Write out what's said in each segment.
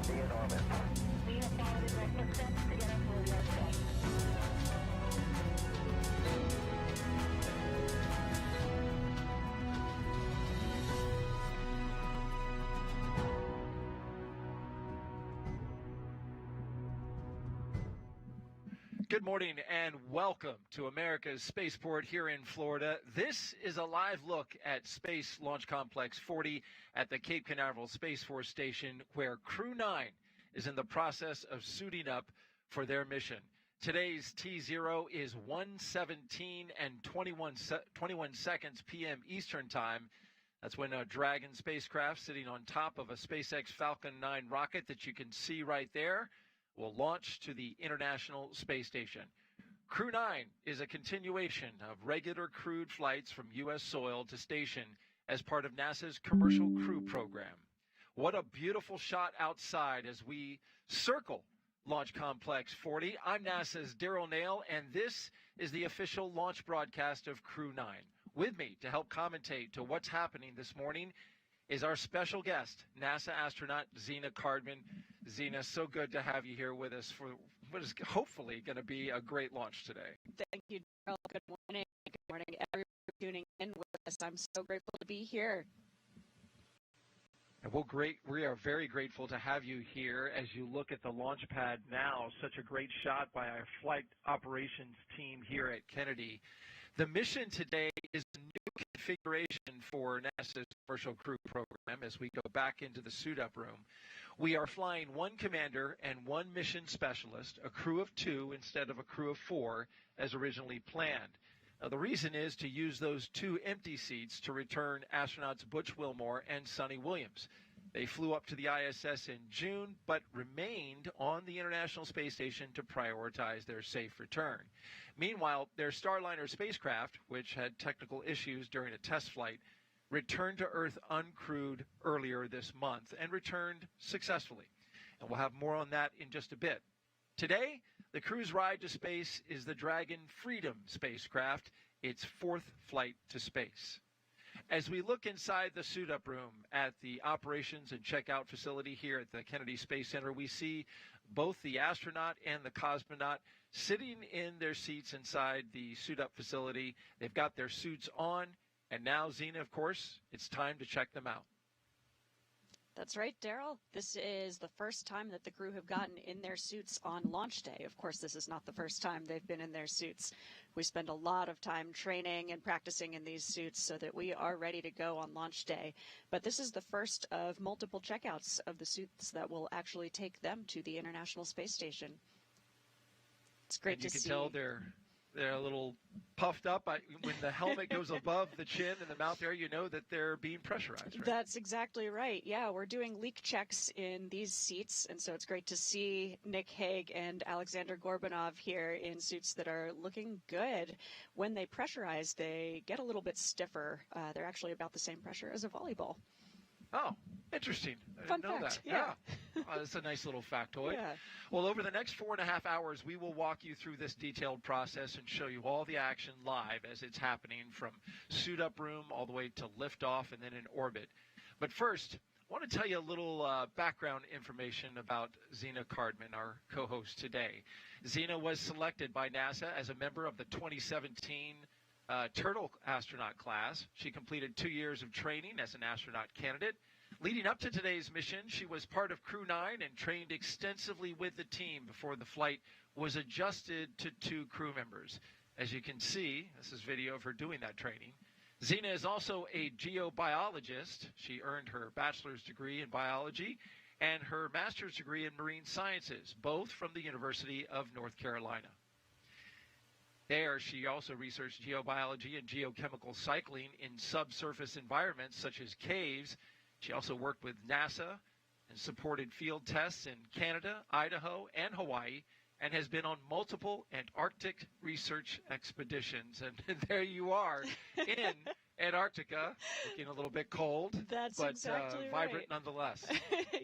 Be in orbit. We have followed in their footsteps to get us where we are today. Good morning and welcome to America's spaceport here in Florida. This is a live look at Space Launch Complex 40 at the Cape Canaveral Space Force Station, where Crew-9 is in the process of suiting up for their mission. Today's T0 is 1:17 and 21 seconds p.m. Eastern Time. That's when a Dragon spacecraft sitting on top of a SpaceX Falcon 9 rocket that you can see right there will launch to the International Space Station. Crew-9 is a continuation of regular crewed flights from U.S. soil to station as part of NASA's Commercial Crew Program. What a beautiful shot outside as we circle Launch Complex 40. I'm NASA's Daryl Nail, and this is the official launch broadcast of Crew-9. With me to help commentate to what's happening this morning is our special guest, NASA astronaut Zena Cardman. Zena, so good to have you here with us for what is hopefully going to be a great launch today. Thank you, Daryl. Good morning. Good morning, everyone tuning in with us. I'm so grateful to be here. Well, great. We are very grateful to have you here as you look at the launch pad now. Such a great shot by our flight operations team here at Kennedy. The mission today is a new configuration for NASA's Commercial Crew Program as we go back into the suit-up room. We are flying one commander and one mission specialist, a crew of 2 instead of a crew of 4 as originally planned. Now, the reason is to use those 2 empty seats to return astronauts Butch Wilmore and Sonny Williams. They flew up to the ISS in June, but remained on the International Space Station to prioritize their safe return. Meanwhile, their Starliner spacecraft, which had technical issues during a test flight, returned to Earth uncrewed earlier this month and returned successfully. And we'll have more on that in just a bit. Today, the crew's ride to space is the Dragon Freedom spacecraft, its 4th flight to space. As we look inside the suit-up room at the operations and checkout facility here at the Kennedy Space Center, we see both the astronaut and the cosmonaut sitting in their seats inside the suit-up facility. They've got their suits on, and now, Zena, of course, it's time to check them out. That's right, Daryl. This is the first time that the crew have gotten in their suits on launch day. Of course, this is not the first time they've been in their suits. We spend a lot of time training and practicing in these suits so that we are ready to go on launch day. But this is the first of multiple checkouts of the suits that will actually take them to the International Space Station. It's great to see. You can tell they're a little puffed up. When the helmet goes above the chin and the mouth area, you know that they're being pressurized, right? That's exactly right. Yeah, we're doing leak checks in these seats, and so it's great to see Nick Hague and Alexander Gorbanov here in suits that are looking good. When they pressurize, they get a little bit stiffer. They're actually about the same pressure as a volleyball. Oh, interesting. I Fun didn't know fact, that. yeah. That's a nice little factoid. Yeah. Well, over the next 4.5 hours, we will walk you through this detailed process and show you all the action live as it's happening from suit-up room all the way to liftoff and then in orbit. But first, I want to tell you a little background information about Zena Cardman, our co-host today. Zena was selected by NASA as a member of the 2017 Turtle astronaut class. She completed 2 years of training as an astronaut candidate. Leading up to today's mission, she was part of Crew-9 and trained extensively with the team before the flight was adjusted to 2 crew members. As you can see, this is video of her doing that training. Zena is also a geobiologist. She earned her bachelor's degree in biology and her master's degree in marine sciences, both from the University of North Carolina. There, she also researched geobiology and geochemical cycling in subsurface environments such as caves. She also worked with NASA and supported field tests in Canada, Idaho, and Hawaii, and has been on multiple Antarctic research expeditions. And there you are in Antarctica, looking a little bit cold, That's but exactly vibrant right. nonetheless.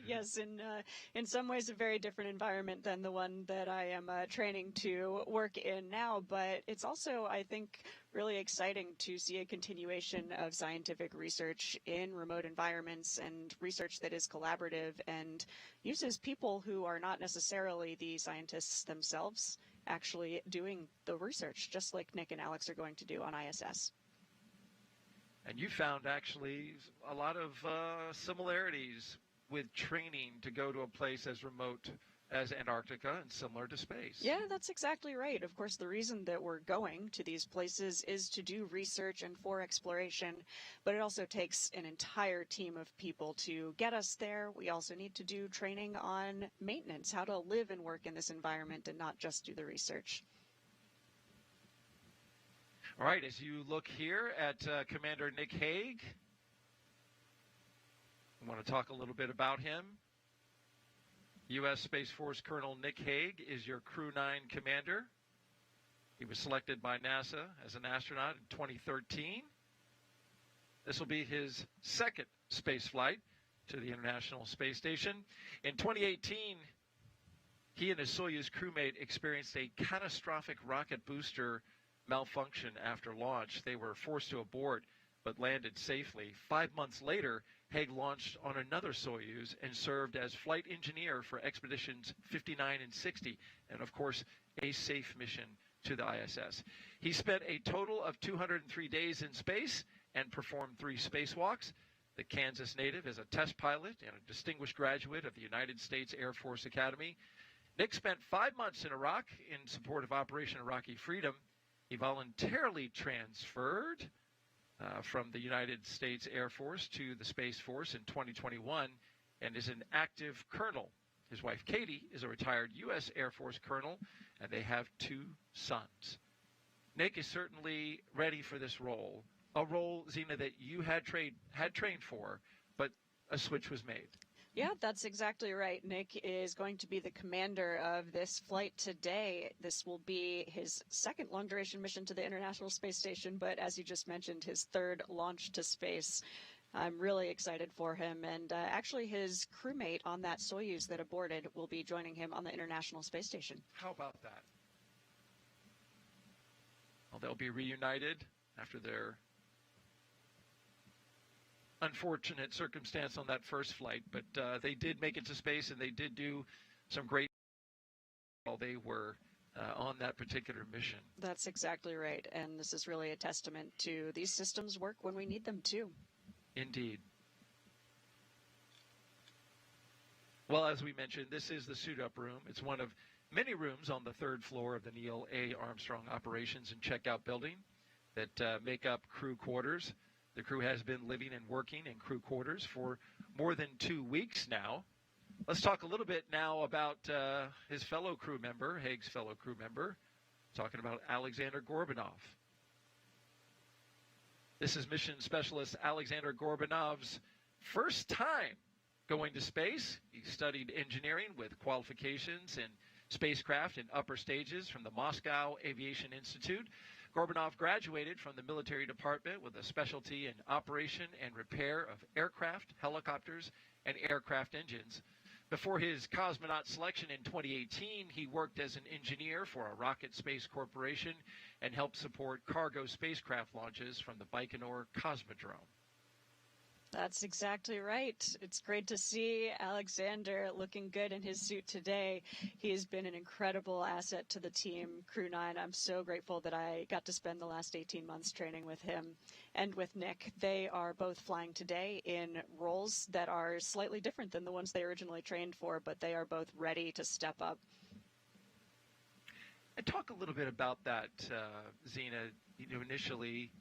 Yes, in some ways a very different environment than the one that I am training to work in now, but it's also, I think, really exciting to see a continuation of scientific research in remote environments and research that is collaborative and uses people who are not necessarily the scientists themselves actually doing the research, just like Nick and Alex are going to do on ISS. And you found actually a lot of similarities with training to go to a place as remote as Antarctica and similar to space. Yeah, that's exactly right. Of course, the reason that we're going to these places is to do research and for exploration, but it also takes an entire team of people to get us there. We also need to do training on maintenance, how to live and work in this environment and not just do the research. All right, as you look here at Commander Nick Hague, I want to talk a little bit about him. U.S. Space Force Colonel Nick Hague is your Crew-9 commander. He was selected by NASA as an astronaut in 2013. This will be his second space flight to the International Space Station. In 2018, he and his Soyuz crewmate experienced a catastrophic rocket booster malfunction after launch. They were forced to abort but landed safely. 5 months later, Hague launched on another Soyuz and served as flight engineer for expeditions 59 and 60, and of course, a safe mission to the ISS. He spent a total of 203 days in space and performed 3 spacewalks. The Kansas native is a test pilot and a distinguished graduate of the United States Air Force Academy. Nick spent 5 months in Iraq in support of Operation Iraqi Freedom. He voluntarily transferred from the United States Air Force to the Space Force in 2021 and is an active colonel. His wife, Katie, is a retired U.S. Air Force colonel, and they have 2 sons. Nick is certainly ready for this role, a role, Zena, that you had trained for, but a switch was made. Yeah, that's exactly right. Nick is going to be the commander of this flight today. This will be his second long-duration mission to the International Space Station, but as you just mentioned, his third launch to space. I'm really excited for him, and actually his crewmate on that Soyuz that aborted will be joining him on the International Space Station. How about that? Well, they'll be reunited after their unfortunate circumstance on that first flight, but they did make it to space, and they did do some great while they were on that particular mission. That's exactly right, and this is really a testament to these systems work when we need them to. Indeed. Well, as we mentioned, this is the suit-up room. It's one of many rooms on the 3rd floor of the Neil A. Armstrong Operations and Checkout Building that make up crew quarters. The crew has been living and working in crew quarters for more than 2 weeks now. Let's talk a little bit now about his fellow crew member, Hague's fellow crew member, talking about Alexander Gorbanov. This is mission specialist Alexander Gorbanov's first time going to space. He studied engineering with qualifications in spacecraft in upper stages from the Moscow Aviation Institute. Gorbanov graduated from the military department with a specialty in operation and repair of aircraft, helicopters, and aircraft engines. Before his cosmonaut selection in 2018, he worked as an engineer for a rocket space corporation and helped support cargo spacecraft launches from the Baikonur Cosmodrome. That's exactly right. It's great to see Alexander looking good in his suit today. He has been an incredible asset to the team, Crew-9. I'm so grateful that I got to spend the last 18 months training with him and with Nick. They are both flying today in roles that are slightly different than the ones they originally trained for, but they are both ready to step up. And talk a little bit about that, Zena. Initially,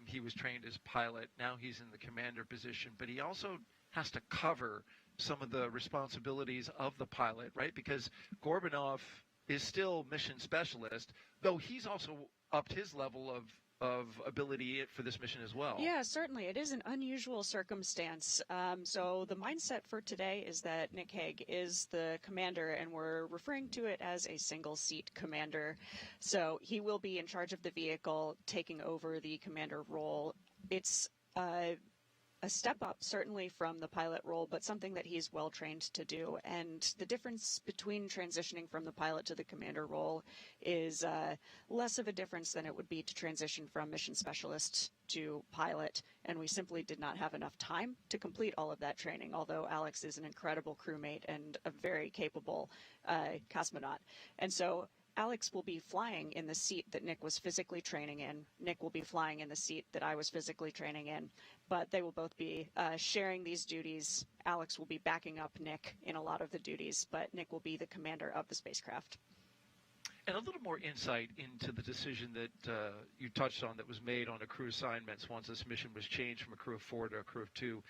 he was trained as pilot. Now he's in the commander position, but he also has to cover some of the responsibilities of the pilot, right? Because Gorbanov is still mission specialist, though he's also upped his level of ability for this mission as well. Yeah, certainly. It is an unusual circumstance. So the mindset for today is that Nick Hague is the commander, and we're referring to it as a single-seat commander. So he will be in charge of the vehicle, taking over the commander role it's a step up, certainly from the pilot role, but something that he's well trained to do. And the difference between transitioning from the pilot to the commander role is less of a difference than it would be to transition from mission specialist to pilot. And we simply did not have enough time to complete all of that training, although Alex is an incredible crewmate and a very capable cosmonaut. And so Alex will be flying in the seat that Nick was physically training in. Nick will be flying in the seat that I was physically training in, but they will both be sharing these duties. Alex will be backing up Nick in a lot of the duties, but Nick will be the commander of the spacecraft. And a little more insight into the decision that you touched on that was made on the crew assignments once this mission was changed from a crew of 4 to a crew of 2.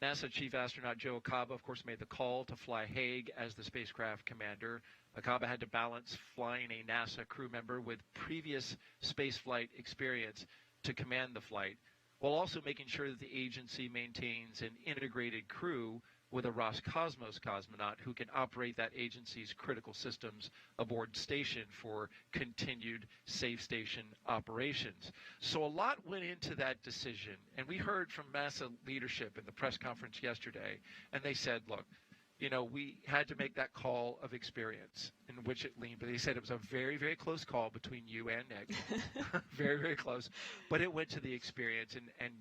NASA Chief Astronaut Joe Acaba, of course, made the call to fly Hague as the spacecraft commander. Acaba had to balance flying a NASA crew member with previous spaceflight experience to command the flight, while also making sure that the agency maintains an integrated crew with a Roscosmos cosmonaut who can operate that agency's critical systems aboard station for continued safe station operations. So a lot went into that decision, and we heard from NASA leadership in the press conference yesterday, and they said, look, you know, we had to make that call of experience in which it leaned, but they said it was a very, very close call between you and Nick. Very, very close. But it went to the experience, and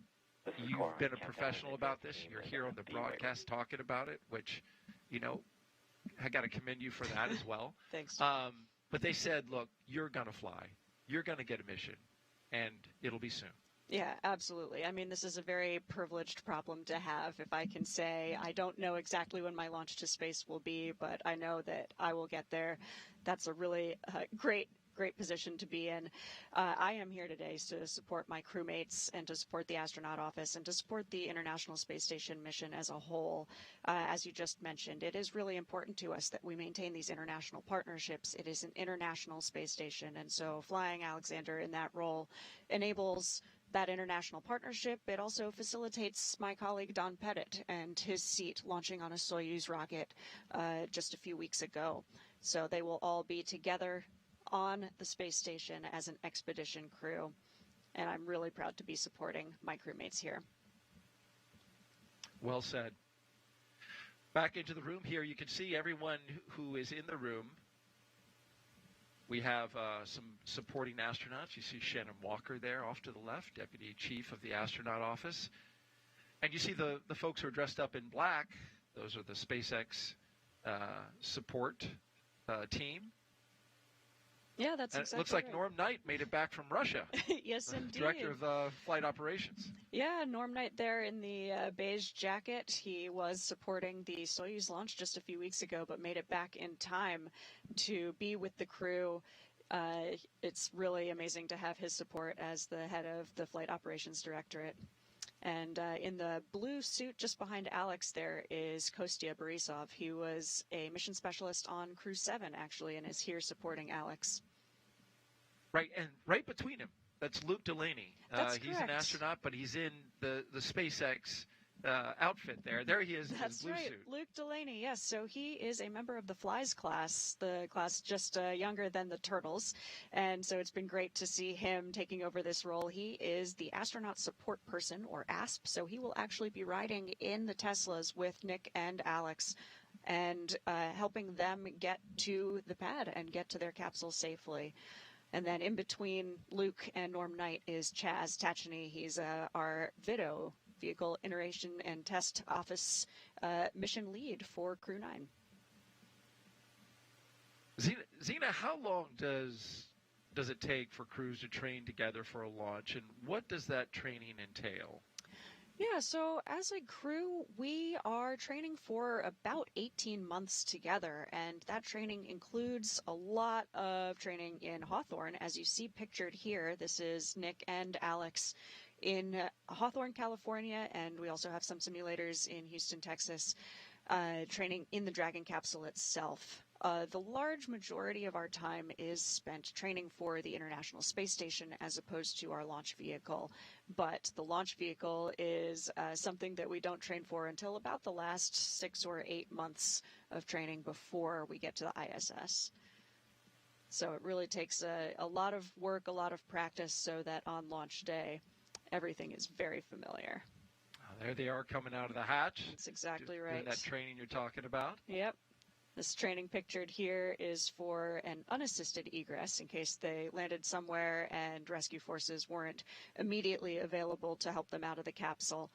you've been a professional about this. You're here on the broadcast talking about it, which, you know, I got to commend you for that as well. Thanks. But they said, look, you're going to fly. You're going to get a mission, and it'll be soon. Yeah, absolutely. I mean, this is a very privileged problem to have. If I can say, I don't know exactly when my launch to space will be, but I know that I will get there. That's a really great position to be in. I am here today to support my crewmates and to support the astronaut office and to support the International Space Station mission as a whole. As you just mentioned, it is really important to us that we maintain these international partnerships. It is an international space station, and so flying Alexander in that role enables that international partnership. It also facilitates my colleague Don Pettit and his seat launching on a Soyuz rocket just a few weeks ago. So they will all be together on the space station as an expedition crew, and I'm really proud to be supporting my crewmates here. Well said. Back into the room here, you can see everyone who is in the room. We have some supporting astronauts. You see Shannon Walker there off to the left, Deputy Chief of the Astronaut Office. And you see the folks who are dressed up in black. Those are the SpaceX support team. Yeah, that's and exactly it looks like right. Norm Knight made it back from Russia. Yes, indeed. Director of Flight Operations. Yeah, Norm Knight there in the beige jacket. He was supporting the Soyuz launch just a few weeks ago, but made it back in time to be with the crew. It's really amazing to have his support as the head of the Flight Operations Directorate. And in the blue suit just behind Alex there is Kostya Borisov. He was a mission specialist on Crew 7, actually, and is here supporting Alex. Right, and right between him, that's Luke Delaney. That's he's correct. an astronaut, but he's in the SpaceX outfit there. There he is in his That's blue right, suit. Luke Delaney, yes. So he is a member of the Flies class, the class just younger than the Turtles. And so it's been great to see him taking over this role. He is the astronaut support person, or ASP, so he will actually be riding in the Teslas with Nick and Alex and helping them get to the pad and get to their capsule safely. And then in between Luke and Norm Knight is Chaz Tacheny. He's our VITO, Vehicle Iteration and Test Office mission lead for Crew-9. Zena, how long does it take for crews to train together for a launch, and what does that training entail? Yeah, so as a crew, we are training for about 18 months together, and that training includes a lot of training in Hawthorne. As you see pictured here, this is Nick and Alex in Hawthorne, California, and we also have some simulators in Houston, Texas, training in the Dragon capsule itself. The large majority of our time is spent training for the International Space Station as opposed to our launch vehicle. But the launch vehicle is something that we don't train for until about the last 6 or 8 months of training before we get to the ISS. So it really takes a lot of work, a lot of practice so that on launch day, everything is very familiar. There they are coming out of the hatch. That's exactly doing right. that training you're talking about. Yep. This training pictured here is for an unassisted egress in case they landed somewhere and rescue forces weren't immediately available to help them out of the capsule.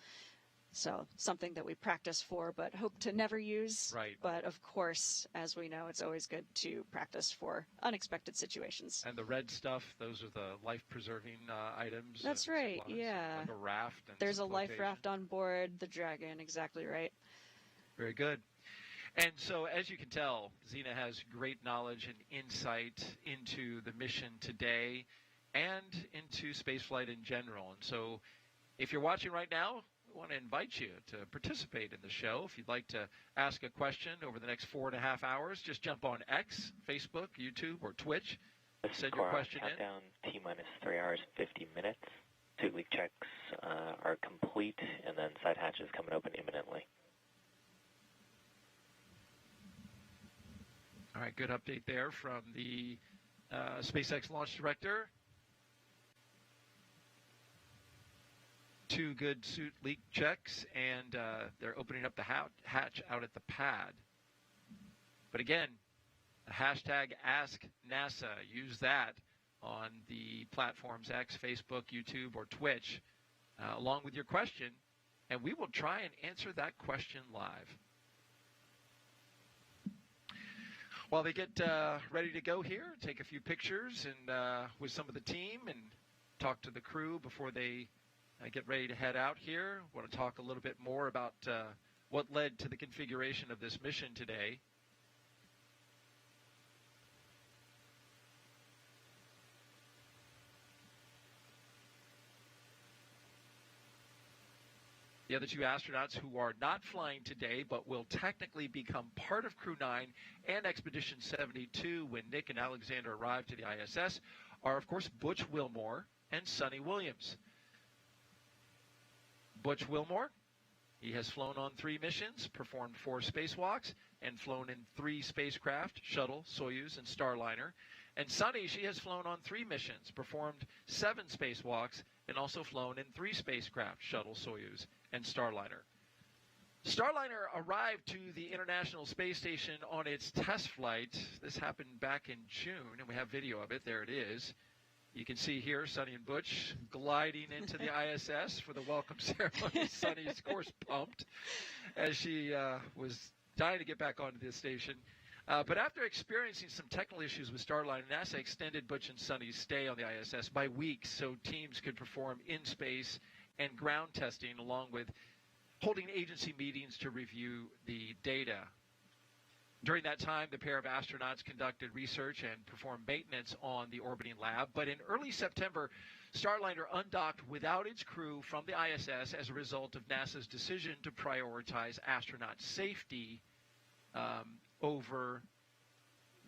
So something that we practice for but hope to never use. Right. But of course, as we know, it's always good to practice for unexpected situations. And the red stuff, those are the life-preserving items. That's right, supplies, yeah. like a raft. And There's a some life flotation. raft on board the Dragon, exactly right. Very good. And so, as you can tell, Zena has great knowledge and insight into the mission today and into spaceflight in general. And so, if you're watching right now, we want to invite you to participate in the show. If you'd like to ask a question over the next 4.5 hours, just jump on X, Facebook, YouTube, or Twitch. Send your question in. Countdown T-minus 3 hours and 50 minutes. Suit leak checks are complete, and then side hatch is coming open imminently. All right, good update there from the SpaceX launch director. 2 good suit leak checks, and they're opening up the hatch out at the pad. But again, the hashtag #AskNASA. Use that on the platforms X, Facebook, YouTube, or Twitch, along with your question, and we will try and answer that question live. While they get ready to go here, take a few pictures and with some of the team and talk to the crew before they get ready to head out here. I want to talk a little bit more about what led to the configuration of this mission today. The other 2 astronauts who are not flying today but will technically become part of Crew-9 and Expedition 72 when Nick and Alexander arrive to the ISS are, of course, Butch Wilmore and Sonny Williams. Butch Wilmore, he has flown on 3 missions, performed 4 spacewalks, and flown in 3 spacecraft, Shuttle, Soyuz, and Starliner. And Sonny, she has flown on 3 missions, performed 7 spacewalks, and also flown in 3 spacecraft, Shuttle, Soyuz, and Starliner. Starliner arrived to the International Space Station on its test flight. This happened back in June, and we have video of it. There it is. You can see here Sonny and Butch gliding into the ISS for the welcome ceremony. Sonny is, of course, pumped as she was dying to get back onto the station. But after experiencing some technical issues with Starliner, NASA extended Butch and Sonny's stay on the ISS by weeks so teams could perform in-space and ground testing, along with holding agency meetings to review the data. During that time, the pair of astronauts conducted research and performed maintenance on the orbiting lab. But in early September, Starliner undocked without its crew from the ISS as a result of NASA's decision to prioritize astronaut safety over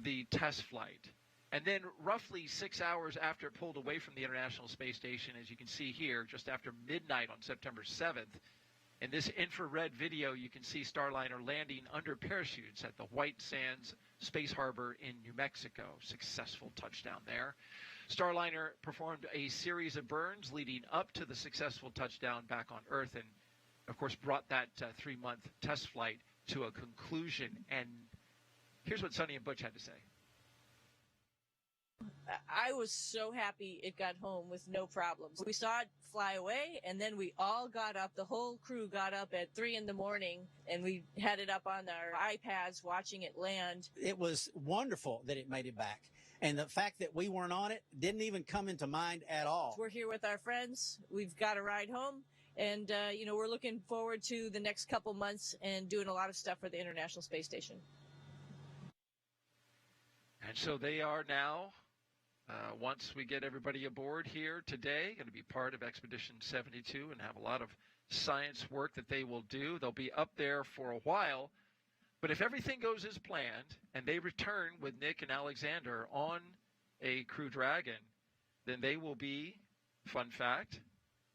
the test flight. And then roughly 6 hours after it pulled away from the International Space Station, as you can see here, just after midnight on September 7th, in this infrared video, you can see Starliner landing under parachutes at the White Sands Space Harbor in New Mexico. Successful touchdown there. Starliner performed a series of burns leading up to the successful touchdown back on Earth and, of course, brought that 3-month test flight to a conclusion. And here's what Sonny and Butch had to say. I was so happy it got home with no problems. We saw it fly away, and then we all got up. The whole crew got up at 3 in the morning, and we had it up on our iPads watching it land. It was wonderful that it made it back. And the fact that we weren't on it didn't even come into mind at all. We're here with our friends. We've got a ride home, and, we're looking forward to the next couple months and doing a lot of stuff for the International Space Station. And so they are now, once we get everybody aboard here today, going to be part of Expedition 72 and have a lot of science work that they will do. They'll be up there for a while. But if everything goes as planned and they return with Nick and Alexander on a Crew Dragon, then they will be, fun fact,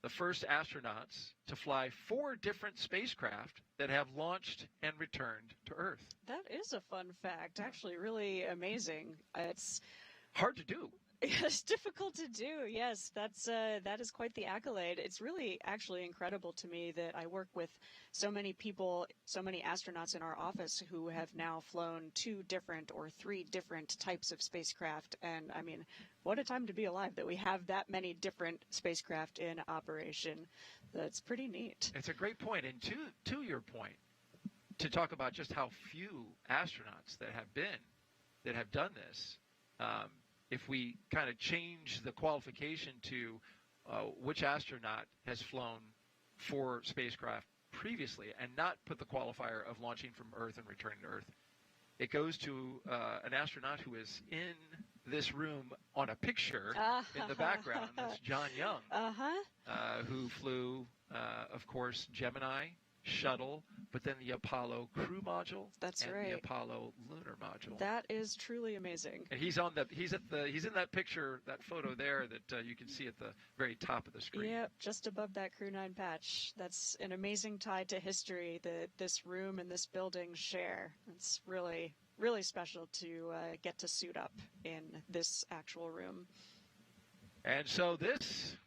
the first astronauts to fly 4 different spacecraft that have launched and returned to Earth. That is a fun fact. Actually, really amazing. It's hard to do. It's difficult to do. Yes, that is quite the accolade. It's really actually incredible to me that I work with so many people, so many astronauts in our office who have now flown 2 different or 3 different types of spacecraft. And I mean, what a time to be alive that we have that many different spacecraft in operation. That's pretty neat. It's a great point. And to your point, to talk about just how few astronauts that have done this. If we kind of change the qualification to which astronaut has flown 4 spacecraft previously and not put the qualifier of launching from Earth and returning to Earth, it goes to an astronaut who is in this room on a picture in the background. That's John Young, who flew, of course, Gemini, Shuttle, but then the Apollo Crew module. That's and right. The Apollo Lunar module. That is truly amazing. And he's in that picture, that photo there that you can see at the very top of the screen. Yep, just above that Crew-9 patch. That's an amazing tie to history that this room and this building share. It's really, really special to get to suit up in this actual room. And so this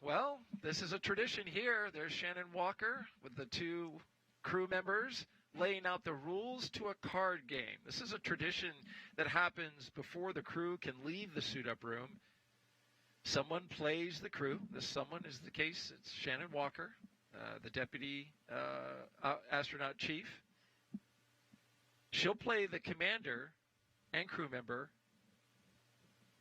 is a tradition here. There's Shannon Walker with the 2 crew members laying out the rules to a card game. This is a tradition that happens before the crew can leave the suit-up room. Someone plays the crew. This someone is the case. It's Shannon Walker, the deputy astronaut chief. She'll play the commander and crew member,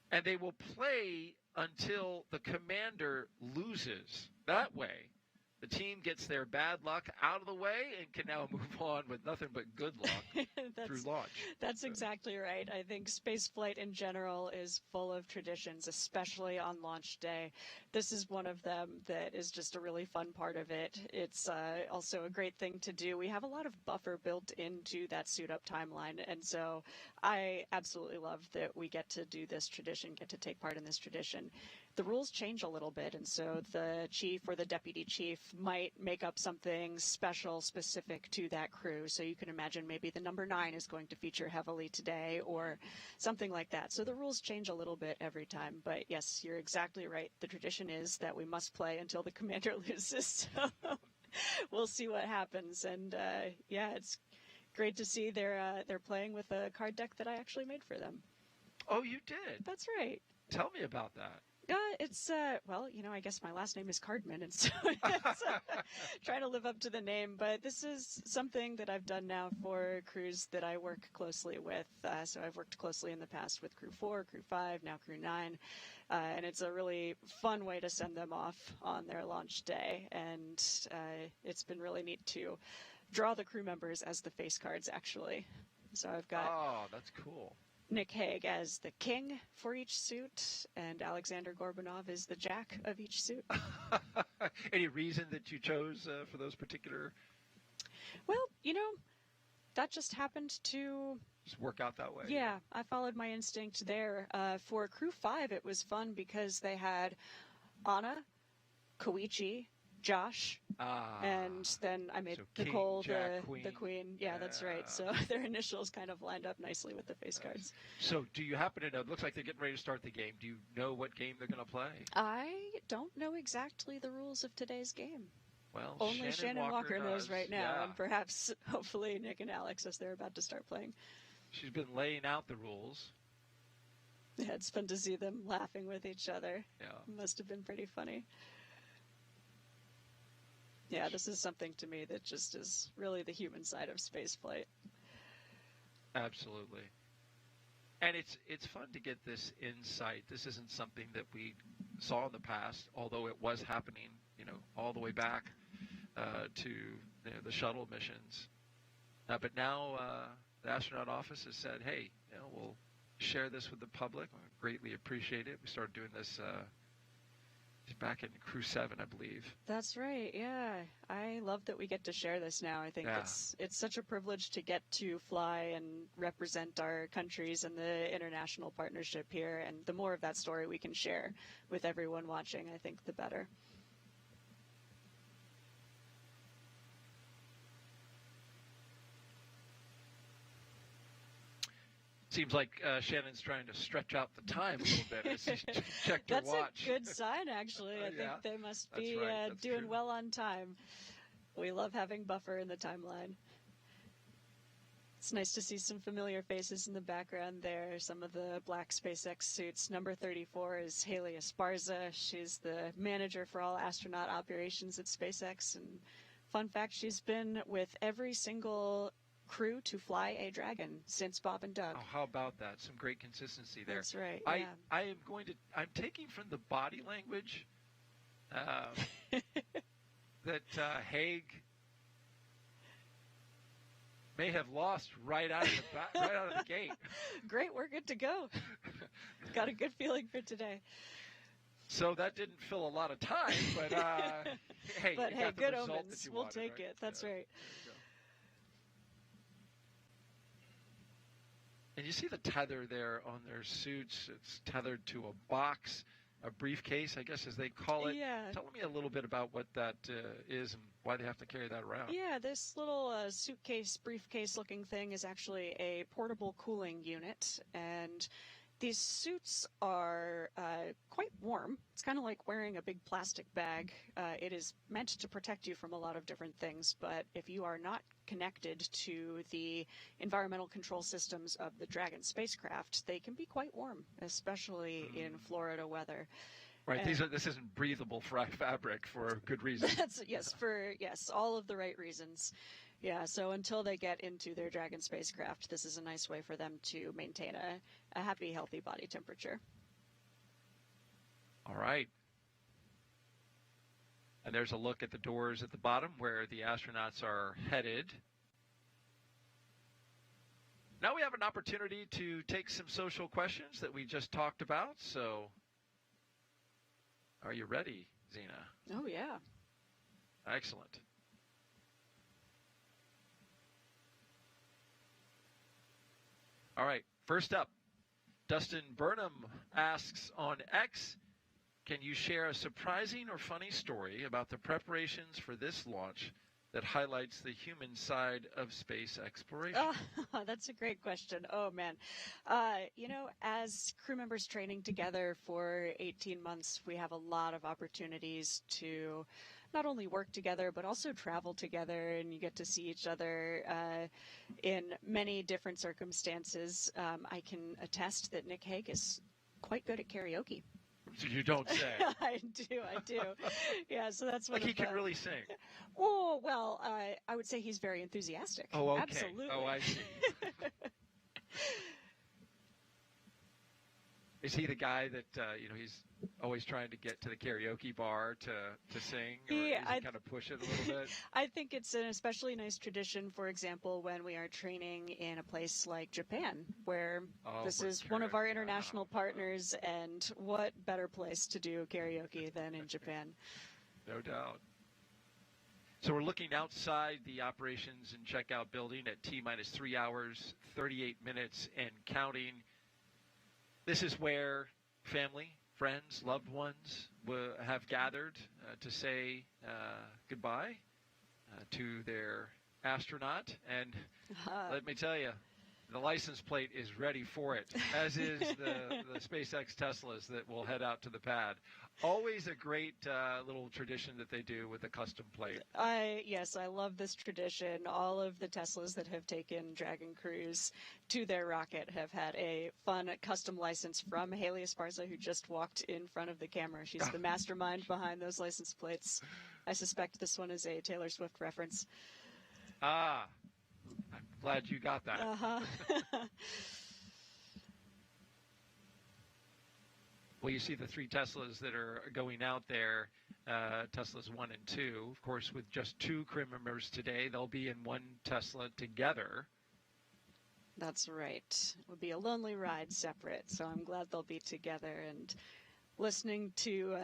and they will play until the commander loses. That way, the team gets their bad luck out of the way and can now move on with nothing but good luck through launch. That's exactly right. I think spaceflight in general is full of traditions, especially on launch day. This is one of them that is just a really fun part of it. It's also a great thing to do. We have a lot of buffer built into that suit-up timeline, and so I absolutely love that we get to do this tradition, get to take part in this tradition. The rules change a little bit, and so the chief or the deputy chief might make up something special specific to that crew. So you can imagine maybe the number 9 is going to feature heavily today or something like that. So the rules change a little bit every time. But yes, you're exactly right. The tradition is that we must play until the commander loses. So we'll see what happens. And yeah, it's great to see they're playing with a card deck that I actually made for them. Oh, you did? That's right. Tell me about that. It's, well, I guess my last name is Cardman, and so it's, trying to live up to the name. But this is something that I've done now for crews that I work closely with. So I've worked closely in the past with Crew 4, Crew 5, now Crew 9. And it's a really fun way to send them off on their launch day. And it's been really neat to draw the crew members as the face cards, actually. So I've got... Oh, that's cool. Nick Hague as the king for each suit, and Alexander Gorbanov is the jack of each suit. Any reason that you chose for those particular? Well, that just happened to just work out that way. Yeah, I followed my instinct there. For Crew 5, it was fun because they had Anna, Koichi, Josh, and then I made Nicole the queen. Yeah, that's right. So their initials kind of lined up nicely with the face cards. So do you happen to know, it looks like they're getting ready to start the game. Do you know what game they're going to play? I don't know exactly the rules of today's game. Well, only Shannon Walker knows right now, yeah. And perhaps, hopefully, Nick and Alex as they're about to start playing. She's been laying out the rules. Yeah, it's fun to see them laughing with each other. Yeah. It must have been pretty funny. Yeah, this is something to me that just is really the human side of spaceflight. Absolutely. And it's fun to get this insight. This isn't something that we saw in the past, although it was happening, all the way back to the shuttle missions. But now the astronaut office has said, hey, we'll share this with the public. I greatly appreciate it. We started doing this back in Crew 7, I believe. That's right. Yeah, I love that we get to share this now. I think it's such a privilege to get to fly and represent our countries and the international partnership here. And the more of that story we can share with everyone watching, I think the better. Seems like Shannon's trying to stretch out the time a little bit as she checked her That's watch. a good sign, actually. I think they must be doing well on time. We love having buffer in the timeline. It's nice to see some familiar faces in the background there. Some of the black SpaceX suits. Number 34 is Haley Esparza. She's the manager for all astronaut operations at SpaceX. And fun fact, she's been with every single crew to fly a Dragon since Bob and Doug. Oh, how about that? Some great consistency there. That's right. I'm taking from the body language that Haig may have lost right out of the gate. Great, we're good to go. Got a good feeling for today. So that didn't fill a lot of time, but hey, but you hey, got the good result omens. that you We'll wanted, take right? it. That's right. And you see the tether there on their suits. It's tethered to a box, a briefcase, I guess, as they call it. Yeah. Tell me a little bit about what that is and why they have to carry that around. Yeah, this little suitcase, briefcase-looking thing is actually a portable cooling unit, and these suits are quite warm. It's kind of like wearing a big plastic bag. It is meant to protect you from a lot of different things, but if you are not connected to the environmental control systems of the Dragon spacecraft, they can be quite warm, especially in Florida weather. Right, this isn't breathable fabric for good reason. Yes, all of the right reasons. Yeah, so until they get into their Dragon spacecraft, this is a nice way for them to maintain a happy, healthy body temperature. All right. And there's a look at the doors at the bottom where the astronauts are headed. Now we have an opportunity to take some social questions that we just talked about. So are you ready, Zena? Oh, yeah. Excellent. All right, first up, Dustin Burnham asks on X, can you share a surprising or funny story about the preparations for this launch that highlights the human side of space exploration? Oh, that's a great question. Oh, man. As crew members training together for 18 months, we have a lot of opportunities to not only work together, but also travel together, and you get to see each other in many different circumstances. I can attest that Nick Hague is quite good at karaoke. You don't say. I do. Yeah, so that's what he can really sing. Oh, well, I would say he's very enthusiastic. Oh, okay. Absolutely. Oh, I see. Is he the guy that, he's always trying to get to the karaoke bar to sing? Or does he kind of push it a little bit? I think it's an especially nice tradition, for example, when we are training in a place like Japan, where this is one of our international partners, and what better place to do karaoke than in Japan? No doubt. So we're looking outside the operations and checkout building at T-minus 3 hours, 38 minutes, and counting. This is where family, friends, loved ones have gathered to say goodbye to their astronaut. And let me tell you, the license plate is ready for it, as is the SpaceX Teslas that will head out to the pad. Always a great little tradition that they do with a custom plate. Yes, I love this tradition. All of the Teslas that have taken Dragon crews to their rocket have had a fun custom license from Haley Esparza, who just walked in front of the camera. She's the mastermind behind those license plates. I suspect this one is a Taylor Swift reference. Ah, I'm glad you got that. Uh-huh. Well, you see the 3 Teslas that are going out there, Teslas 1 and 2. Of course, with just 2 crew members today, they'll be in one Tesla together. That's right. It would be a lonely ride separate, so I'm glad they'll be together and listening to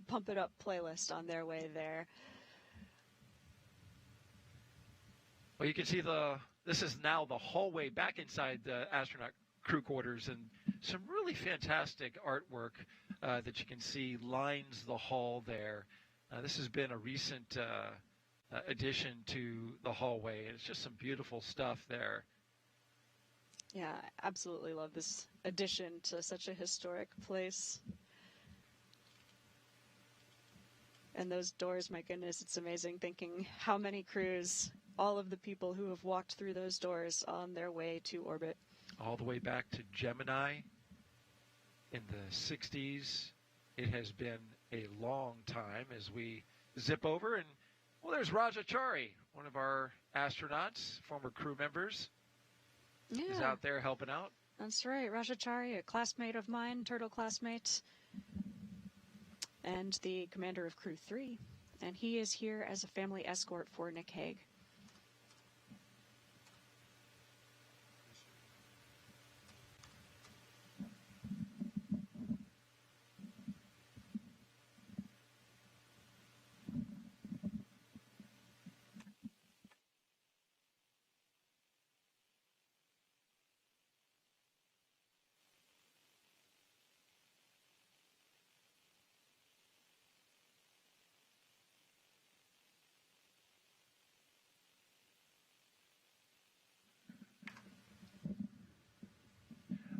Pump It Up playlist on their way there. Well, you can see this is now the hallway back inside the astronaut crew quarters, and some really fantastic artwork that you can see lines the hall there. This has been a recent addition to the hallway, and it's just some beautiful stuff there. Yeah, I absolutely love this addition to such a historic place. And those doors, my goodness, it's amazing thinking how many crews, all of the people who have walked through those doors on their way to orbit. All the way back to Gemini in the 60s. It has been a long time as we zip over. And, well, there's Rajachari, one of our astronauts, former crew members. Yeah. Is out there helping out. That's right. Rajachari, a classmate of mine, Turtle classmate, and the commander of Crew 3. And he is here as a family escort for Nick Hague.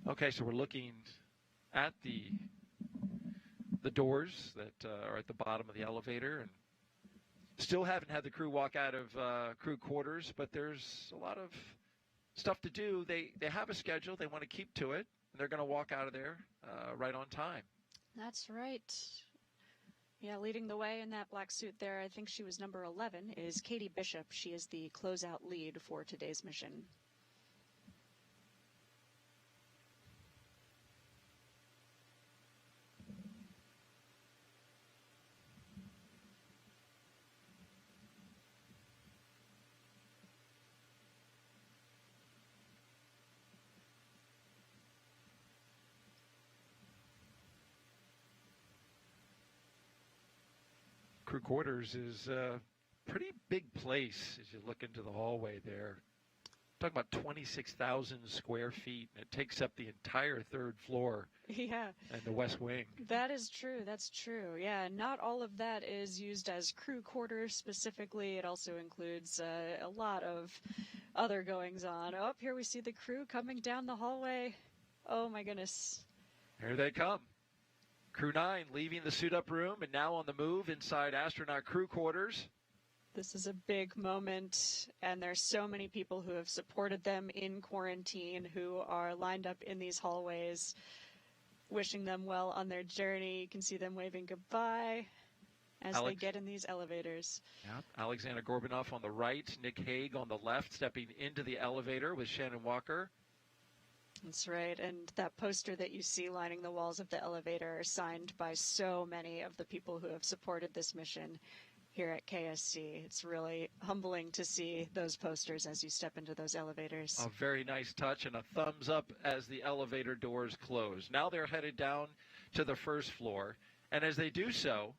Okay, so we're looking at the doors that are at the bottom of the elevator, and still haven't had the crew walk out of crew quarters, but there's a lot of stuff to do. They have a schedule. They want to keep to it, and they're going to walk out of there right on time. That's right. Yeah, leading the way in that black suit there, I think she was number 11, is Katie Bishop. She is the closeout lead for today's mission. Crew quarters is a pretty big place as you look into the hallway there. Talking about 26,000 square feet, and it takes up the entire third floor. Yeah. And the west wing. That is true. That's true. Yeah, not all of that is used as crew quarters specifically. It also includes a lot of other goings on. Oh, here we see the crew coming down the hallway. Oh, my goodness. Here they come. Crew-9 leaving the suit-up room and now on the move inside astronaut crew quarters. This is a big moment, and there's so many people who have supported them in quarantine who are lined up in these hallways, wishing them well on their journey. You can see them waving goodbye as they get in these elevators. Yeah, Alexander Gorbunov on the right, Nick Hague on the left, stepping into the elevator with Shannon Walker. That's right, and that poster that you see lining the walls of the elevator are signed by so many of the people who have supported this mission here at KSC. It's really humbling to see those posters as you step into those elevators. A very nice touch and a thumbs up as the elevator doors close. Now they're headed down to the first floor, and as they do so,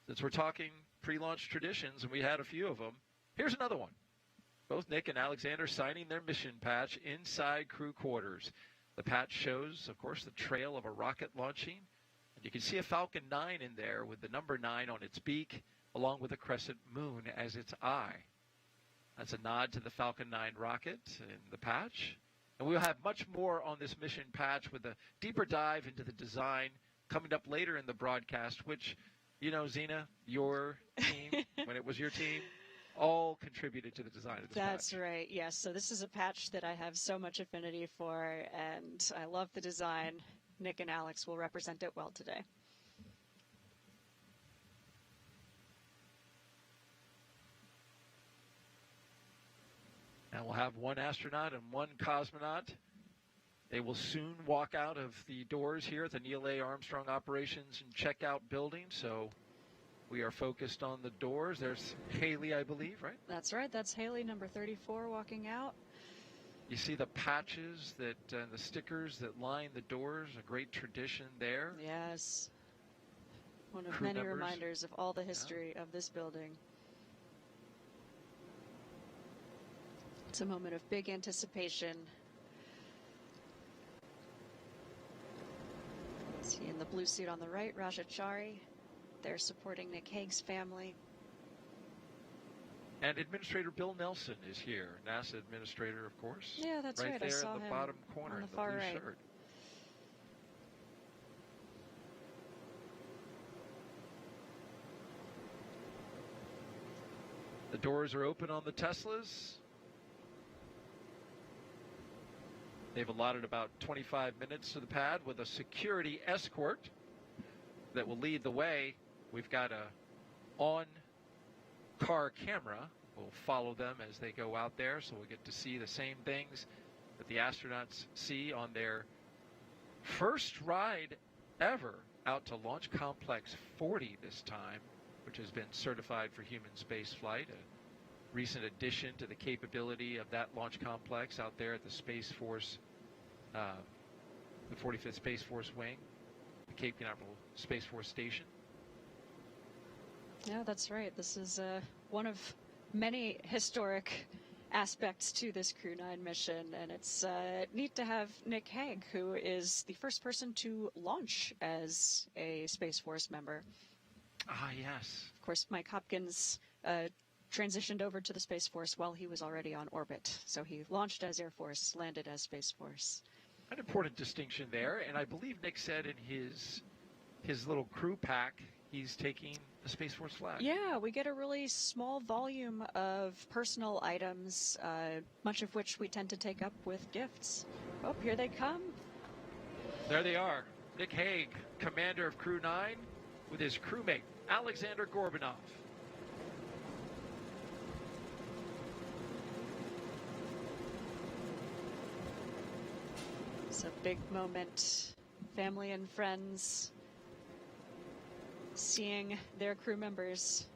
since we're talking pre-launch traditions, and we had a few of them, here's another one. Both Nick and Alexander signing their mission patch inside crew quarters. The patch shows, of course, the trail of a rocket launching. And you can see a Falcon 9 in there with the number 9 on its beak, along with a crescent moon as its eye. That's a nod to the Falcon 9 rocket in the patch. And we'll have much more on this mission patch with a deeper dive into the design coming up later in the broadcast, which, you know, Zena, your team, when it was your team, all contributed to the design of this That's patch. right, yes. So this is a patch that I have so much affinity for, and I love the design. Nick and Alex will represent it well today. And we'll have one astronaut and one cosmonaut. They will soon walk out of the doors here at the Neil A. Armstrong Operations and Checkout Building, so we are focused on the doors. There's Haley, I believe, right? That's right. That's Haley, number 34, walking out. You see the patches that the stickers that line the doors, a great tradition there. Yes. One of Crew many members. reminders of all the history of this building. It's a moment of big anticipation. See in the blue suit on the right, Rajachari. They're supporting Nick Hague's family. And Administrator Bill Nelson is here, NASA Administrator, of course. Yeah, that's right. There I saw in the him bottom corner on in the the far blue right. shirt. The doors are open on the Teslas. They've allotted about 25 minutes to the pad with a security escort that will lead the way. We've got a on-car camera. We'll follow them as they go out there, so we'll get to see the same things that the astronauts see on their first ride ever out to Launch Complex 40 this time, which has been certified for human space flight. A recent addition to the capability of that launch complex out there at the Space Force, the 45th Space Force Wing, the Cape Canaveral Space Force Station. Yeah, that's right. This is one of many historic aspects to this Crew-9 mission, and it's neat to have Nick Hague, who is the first person to launch as a Space Force member. Ah, yes. Of course, Mike Hopkins transitioned over to the Space Force while he was already on orbit. So he launched as Air Force, landed as Space Force. An important distinction there, and I believe Nick said in his little crew pack, he's taking the Space Force flag. Yeah, we get a really small volume of personal items, much of which we tend to take up with gifts. Oh, here they come. There they are. Nick Hague, commander of Crew-9, with his crewmate, Alexander Gorbanov. It's a big moment. Family and friends seeing their crew members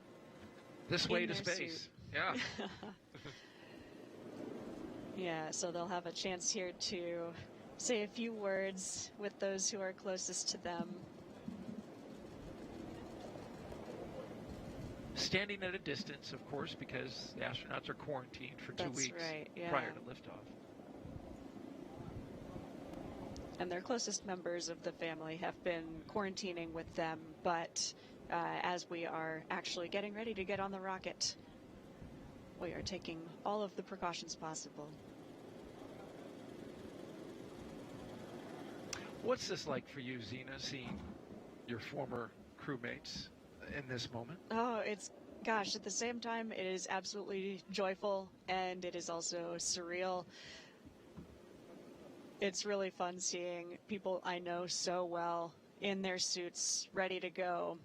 This way to their space. suit. Yeah. Yeah, so they'll have a chance here to say a few words with those who are closest to them. Standing at a distance, of course, because the astronauts are quarantined for 2 That's weeks right, yeah. prior to liftoff. And their closest members of the family have been quarantining with them, but as we are actually getting ready to get on the rocket, we are taking all of the precautions possible. What's this like for you, Zena, seeing your former crewmates in this moment? Oh, gosh, at the same time, it is absolutely joyful, and it is also surreal. It's really fun seeing people I know so well in their suits, ready to go.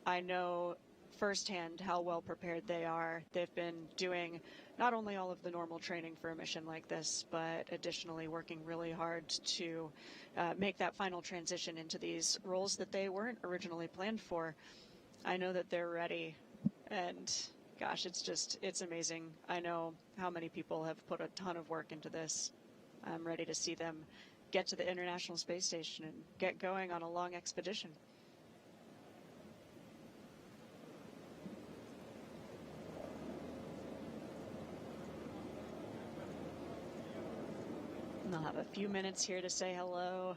I know firsthand how well prepared they are. They've been doing not only all of the normal training for a mission like this, but additionally working really hard to make that final transition into these roles that they weren't originally planned for. I know that they're ready, and gosh, it's amazing. I know how many people have put a ton of work into this. I'm ready to see them get to the International Space Station and get going on a long expedition. And they'll have a few minutes here to say hello,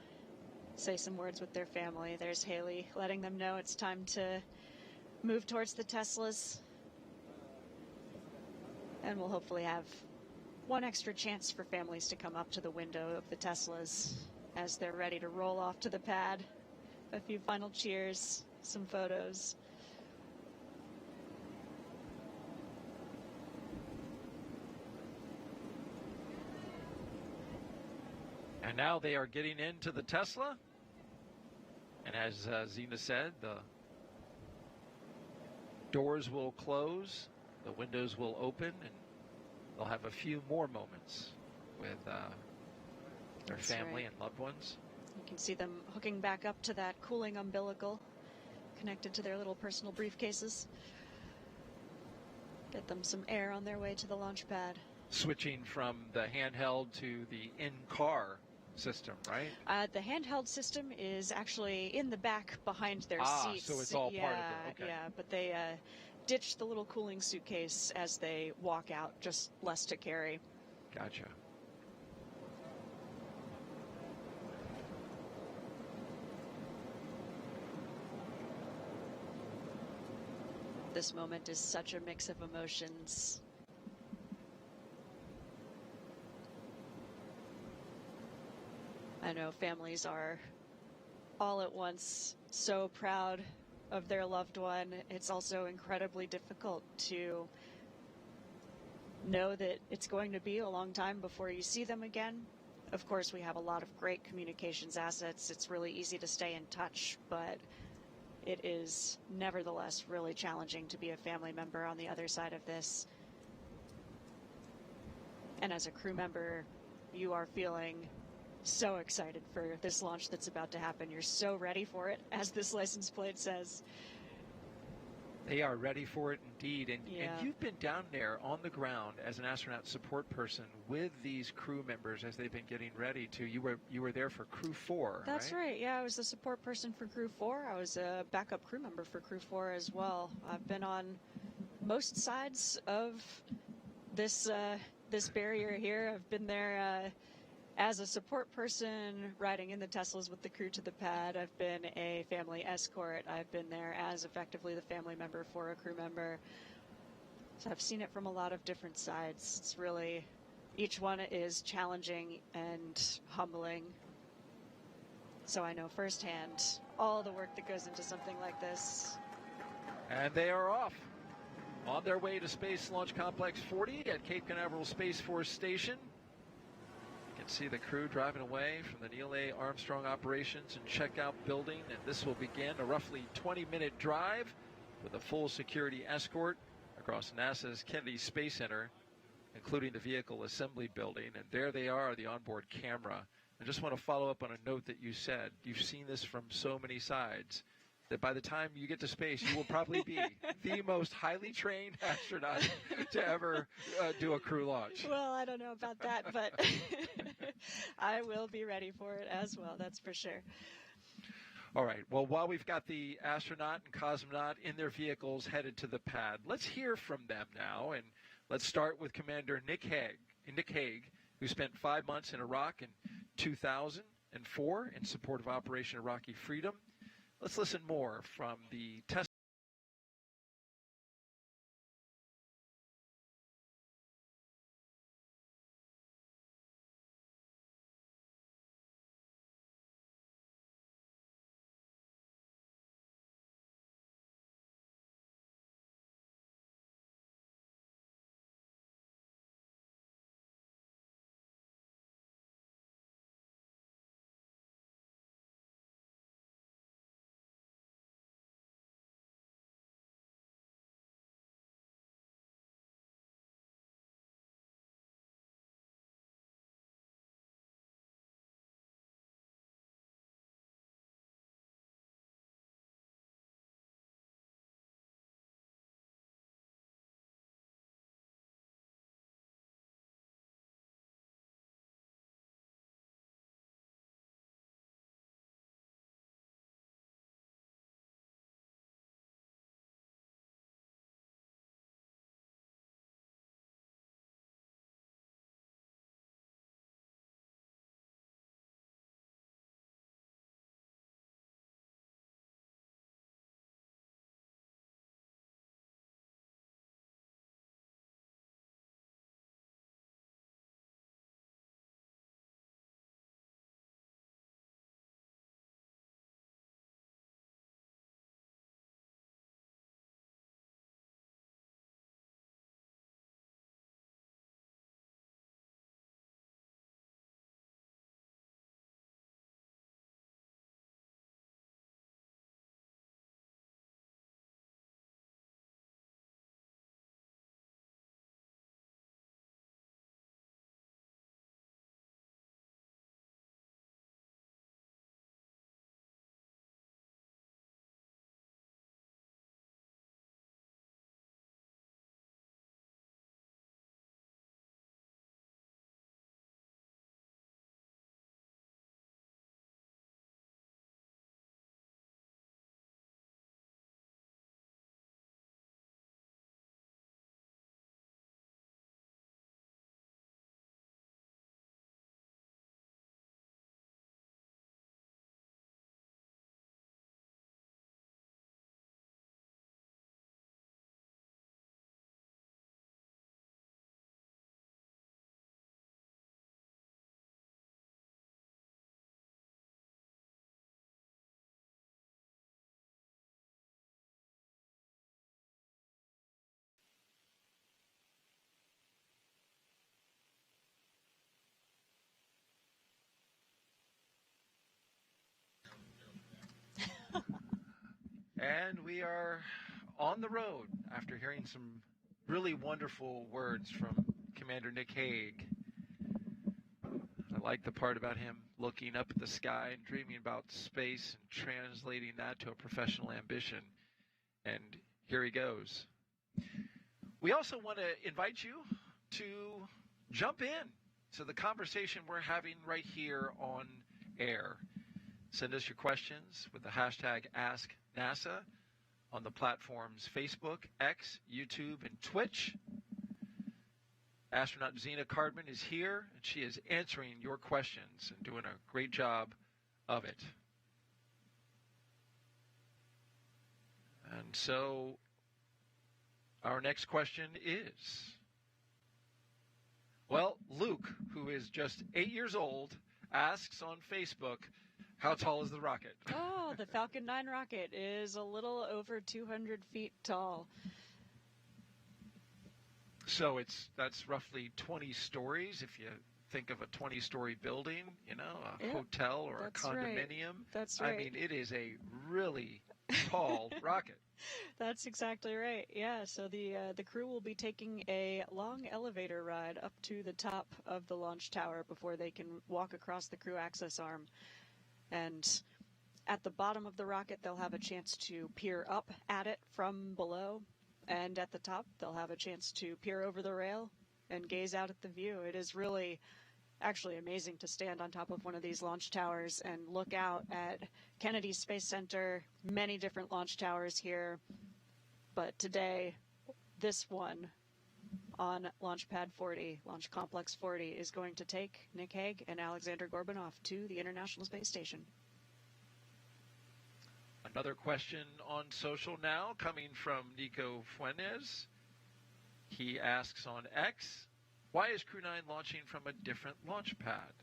say some words with their family. There's Haley letting them know it's time to move towards the Teslas. And we'll hopefully have one extra chance for families to come up to the window of the Teslas as they're ready to roll off to the pad. A few final cheers, some photos. And now they are getting into the Tesla. And as Zena said, the doors will close, the windows will open, and they'll have a few more moments with their That's family right. and loved ones. You can see them hooking back up to that cooling umbilical connected to their little personal briefcases. Get them some air on their way to the launch pad. Switching from the handheld to the in-car system, right? The handheld system is actually in the back behind their seats. So it's all part of it. Okay. Yeah, but they ditch the little cooling suitcase as they walk out, just less to carry. Gotcha. This moment is such a mix of emotions. I know families are all at once so proud of their loved one. It's also incredibly difficult to know that it's going to be a long time before you see them again. Of course, we have a lot of great communications assets. It's really easy to stay in touch, but it is nevertheless really challenging to be a family member on the other side of this. And as a crew member, you are feeling so excited for this launch that's about to happen. You're so ready for it, as this license plate says. They are ready for it indeed. And Yeah. you've been down there on the ground as an astronaut support person with these crew members as they've been getting ready to. You were there for Crew 4, That's right. Yeah, I was the support person for Crew 4. I was a backup crew member for Crew 4 as well. I've been on most sides of this this barrier here. I've been there as a support person, riding in the Teslas with the crew to the pad. I've been a family escort. I've been there as effectively the family member for a crew member. So I've seen it from a lot of different sides. It's really, each one is challenging and humbling. So I know firsthand all the work that goes into something like this. And they are off on their way to Space Launch Complex 40 at Cape Canaveral Space Force Station. You can see the crew driving away from the Neil A. Armstrong Operations and Checkout Building, and this will begin a roughly 20-minute drive with a full security escort across NASA's Kennedy Space Center, including the Vehicle Assembly Building. And there they are, the onboard camera. I just want to follow up on a note that you said. You've seen this from so many sides that by the time you get to space, you will probably be the most highly trained astronaut to ever do a crew launch. Well, I don't know about that, but I will be ready for it as well, that's for sure. All right. Well, while we've got the astronaut and cosmonaut in their vehicles headed to the pad, let's hear from them now. And let's start with Commander Nick Hague, who spent 5 months in Iraq in 2004 in support of Operation Iraqi Freedom. Let's listen more from the test. And we are on the road after hearing some really wonderful words from Commander Nick Hague. I like the part about him looking up at the sky and dreaming about space and translating that to a professional ambition. And here he goes. We also want to invite you to jump in to the conversation we're having right here on air. Send us your questions with the hashtag AskNASA on the platforms Facebook, X, YouTube, and Twitch. Astronaut Zena Cardman is here, and she is answering your questions and doing a great job of it. And so our next question is, well, Luke, who is just 8 years old, asks on Facebook, how tall is the rocket? Oh, the Falcon 9 rocket is a little over 200 feet tall. So that's roughly 20 stories if you think of a 20-story building, a hotel or a condominium. Right. That's right. I mean, it is a really tall rocket. That's exactly right. Yeah, so the crew will be taking a long elevator ride up to the top of the launch tower before they can walk across the crew access arm. And at the bottom of the rocket, they'll have a chance to peer up at it from below. And at the top, they'll have a chance to peer over the rail and gaze out at the view. It is really actually amazing to stand on top of one of these launch towers and look out at Kennedy Space Center, many different launch towers here. But today, this one on Launch Pad 40, Launch Complex 40, is going to take Nick Hague and Alexander Gorbunoff to the International Space Station. Another question on social now coming from Nico Fuentes. He asks on X, why is Crew-9 launching from a different launch pad?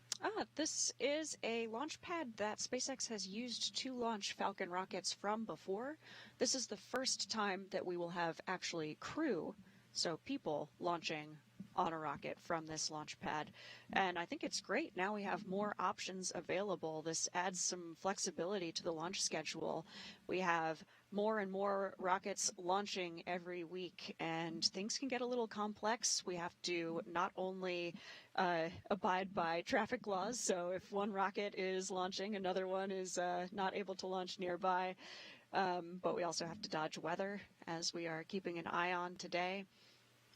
This is a launch pad that SpaceX has used to launch Falcon rockets from before. This is the first time that we will have actually crew, so people, launching on a rocket from this launch pad. And I think it's great. Now we have more options available. This adds some flexibility to the launch schedule. We have more and more rockets launching every week, and things can get a little complex. We have to not only abide by traffic laws, so if one rocket is launching, another one is not able to launch nearby, but we also have to dodge weather, as we are keeping an eye on today.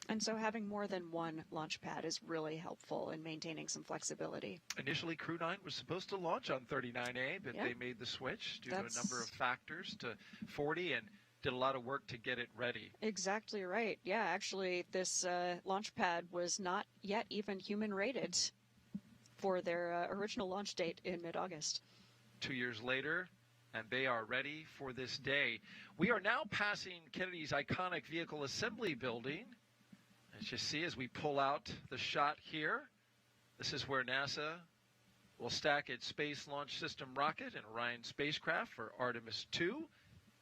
And so having more than one launch pad is really helpful in maintaining some flexibility. Initially, Crew-9 was supposed to launch on 39A, but they made the switch due to a number of factors to 40 and did a lot of work to get it ready. Exactly right. Yeah, actually, this launch pad was not yet even human-rated for their original launch date in mid-August. 2 years later, and they are ready for this day. We are now passing Kennedy's iconic vehicle assembly building. As you see, as we pull out the shot here, this is where NASA will stack its Space Launch System rocket and Orion spacecraft for Artemis II,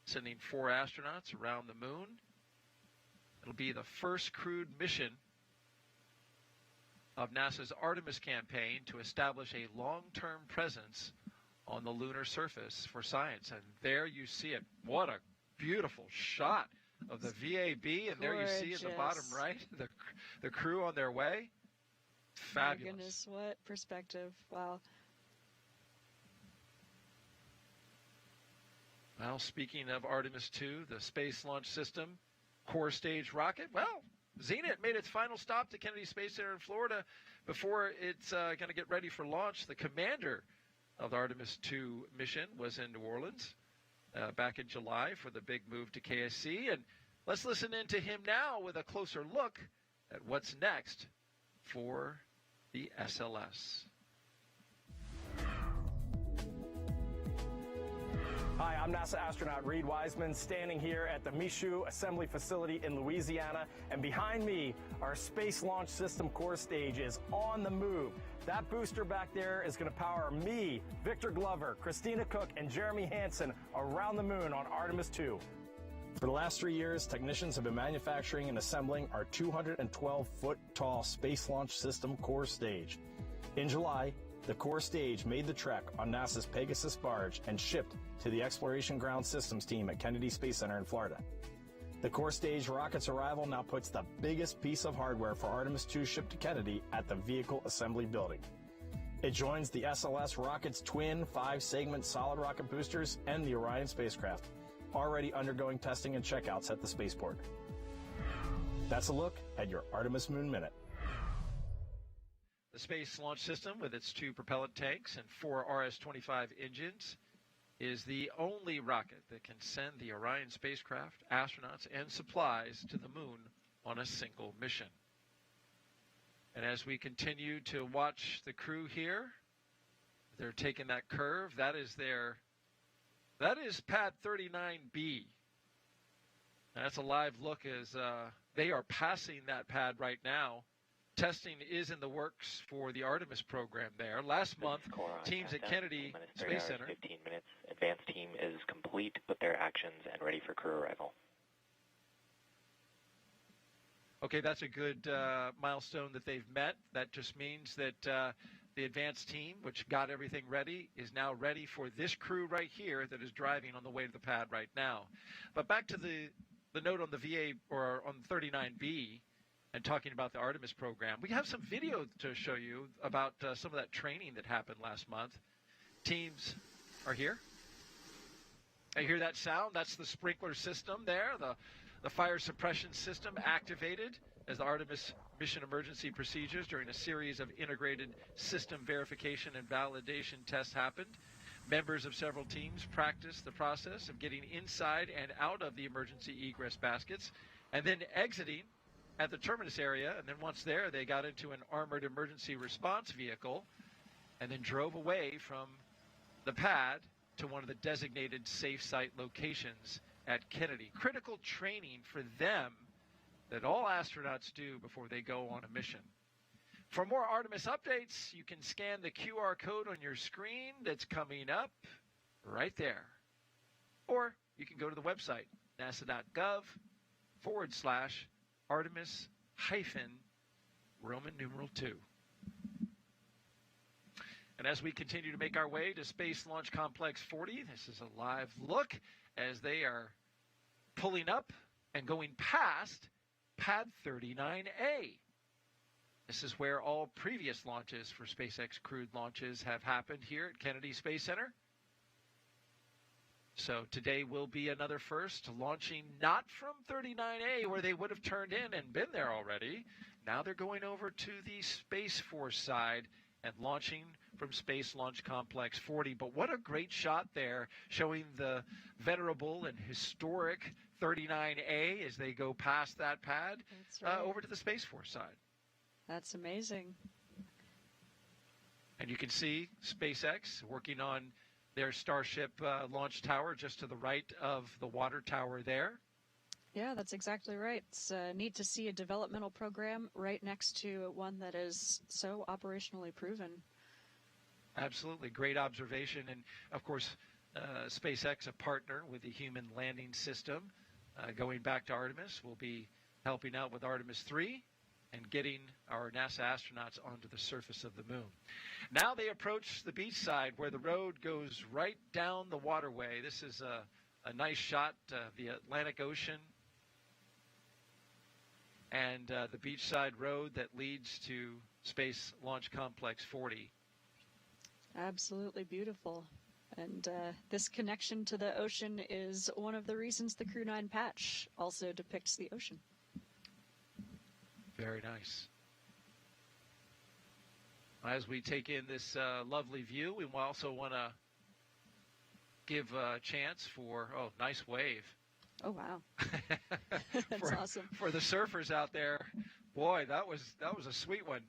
sending 4 astronauts around the moon. It'll be the first crewed mission of NASA's Artemis campaign to establish a long-term presence on the lunar surface for science. And there you see it. What a beautiful shot of the VAB, and there you see at the bottom right the crew on their way. Fabulous. My goodness, what perspective. Wow. Well, speaking of Artemis II, the Space Launch System core stage rocket, well, Zenit made its final stop to Kennedy Space Center in Florida before it's going to get ready for launch. The commander of the Artemis II mission was in New Orleans back in July for the big move to KSC. And let's listen in to him now with a closer look at what's next for the SLS. Hi, I'm NASA astronaut Reed Wiseman, standing here at the Michoud Assembly Facility in Louisiana, and behind me, our Space Launch System core stage is on the move. That booster back there is going to power me, Victor Glover, Christina Cook, and Jeremy Hansen around the moon on Artemis II. For the last 3 years, technicians have been manufacturing and assembling our 212-foot-tall Space Launch System core stage. In July, The core stage made the trek on NASA's Pegasus barge and shipped to the Exploration Ground Systems team at Kennedy Space Center in Florida. The core stage rocket's arrival now puts the biggest piece of hardware for Artemis II ship to Kennedy at the Vehicle Assembly Building. It joins the SLS rocket's twin 5-segment solid rocket boosters and the Orion spacecraft, already undergoing testing and checkouts at the spaceport. That's a look at your Artemis Moon Minute. The Space Launch System, with its 2 propellant tanks and 4 RS-25 engines, is the only rocket that can send the Orion spacecraft, astronauts, and supplies to the moon on a single mission. And as we continue to watch the crew here, they're taking that curve. That is pad 39B. And that's a live look as they are passing that pad right now. Testing is in the works for the Artemis program there. Last month, teams at Kennedy Space Center. 15 minutes. Advanced team is complete with their actions and ready for crew arrival. Okay, that's a good milestone that they've met. That just means that the advanced team, which got everything ready, is now ready for this crew right here that is driving on the way to the pad right now. But back to the note on the VA, or on 39B, and talking about the Artemis program. We have some video to show you about some of that training that happened last month. Teams are here. I hear that sound. That's the sprinkler system there, the fire suppression system activated as the Artemis mission emergency procedures during a series of integrated system verification and validation tests happened. Members of several teams practiced the process of getting inside and out of the emergency egress baskets and then exiting at the terminus area, and then once there, they got into an armored emergency response vehicle and then drove away from the pad to one of the designated safe site locations at Kennedy. Critical training for them that all astronauts do before they go on a mission. For more Artemis updates, you can scan the QR code on your screen that's coming up right there. Or you can go to the website, nasa.gov/Artemis-Roman numeral 2. And as we continue to make our way to Space Launch Complex 40, this is a live look as they are pulling up and going past Pad 39A. This is where all previous launches for SpaceX Crew launches have happened here at Kennedy Space Center. So today will be another first, launching not from 39A where they would have turned in and been there already. Now they're going over to the Space Force side and launching from Space Launch Complex 40. But what a great shot there, showing the venerable and historic 39A as they go past that pad over to the Space Force side. That's amazing. And you can see SpaceX working on their Starship launch tower just to the right of the water tower there. Yeah, that's exactly right. It's neat to see a developmental program right next to one that is so operationally proven. Absolutely. Great observation. And, of course, SpaceX, a partner with the Human Landing System, going back to Artemis, will be helping out with Artemis 3 and getting our NASA astronauts onto the surface of the moon. Now they approach the beach side where the road goes right down the waterway. This is a nice shot of the Atlantic Ocean and the beachside road that leads to Space Launch Complex 40. Absolutely beautiful. And this connection to the ocean is one of the reasons the Crew-9 patch also depicts the ocean. Very nice. As we take in this lovely view, we also want to give a chance for, nice wave. Oh, wow. That's awesome. For the surfers out there, boy, that was a sweet one.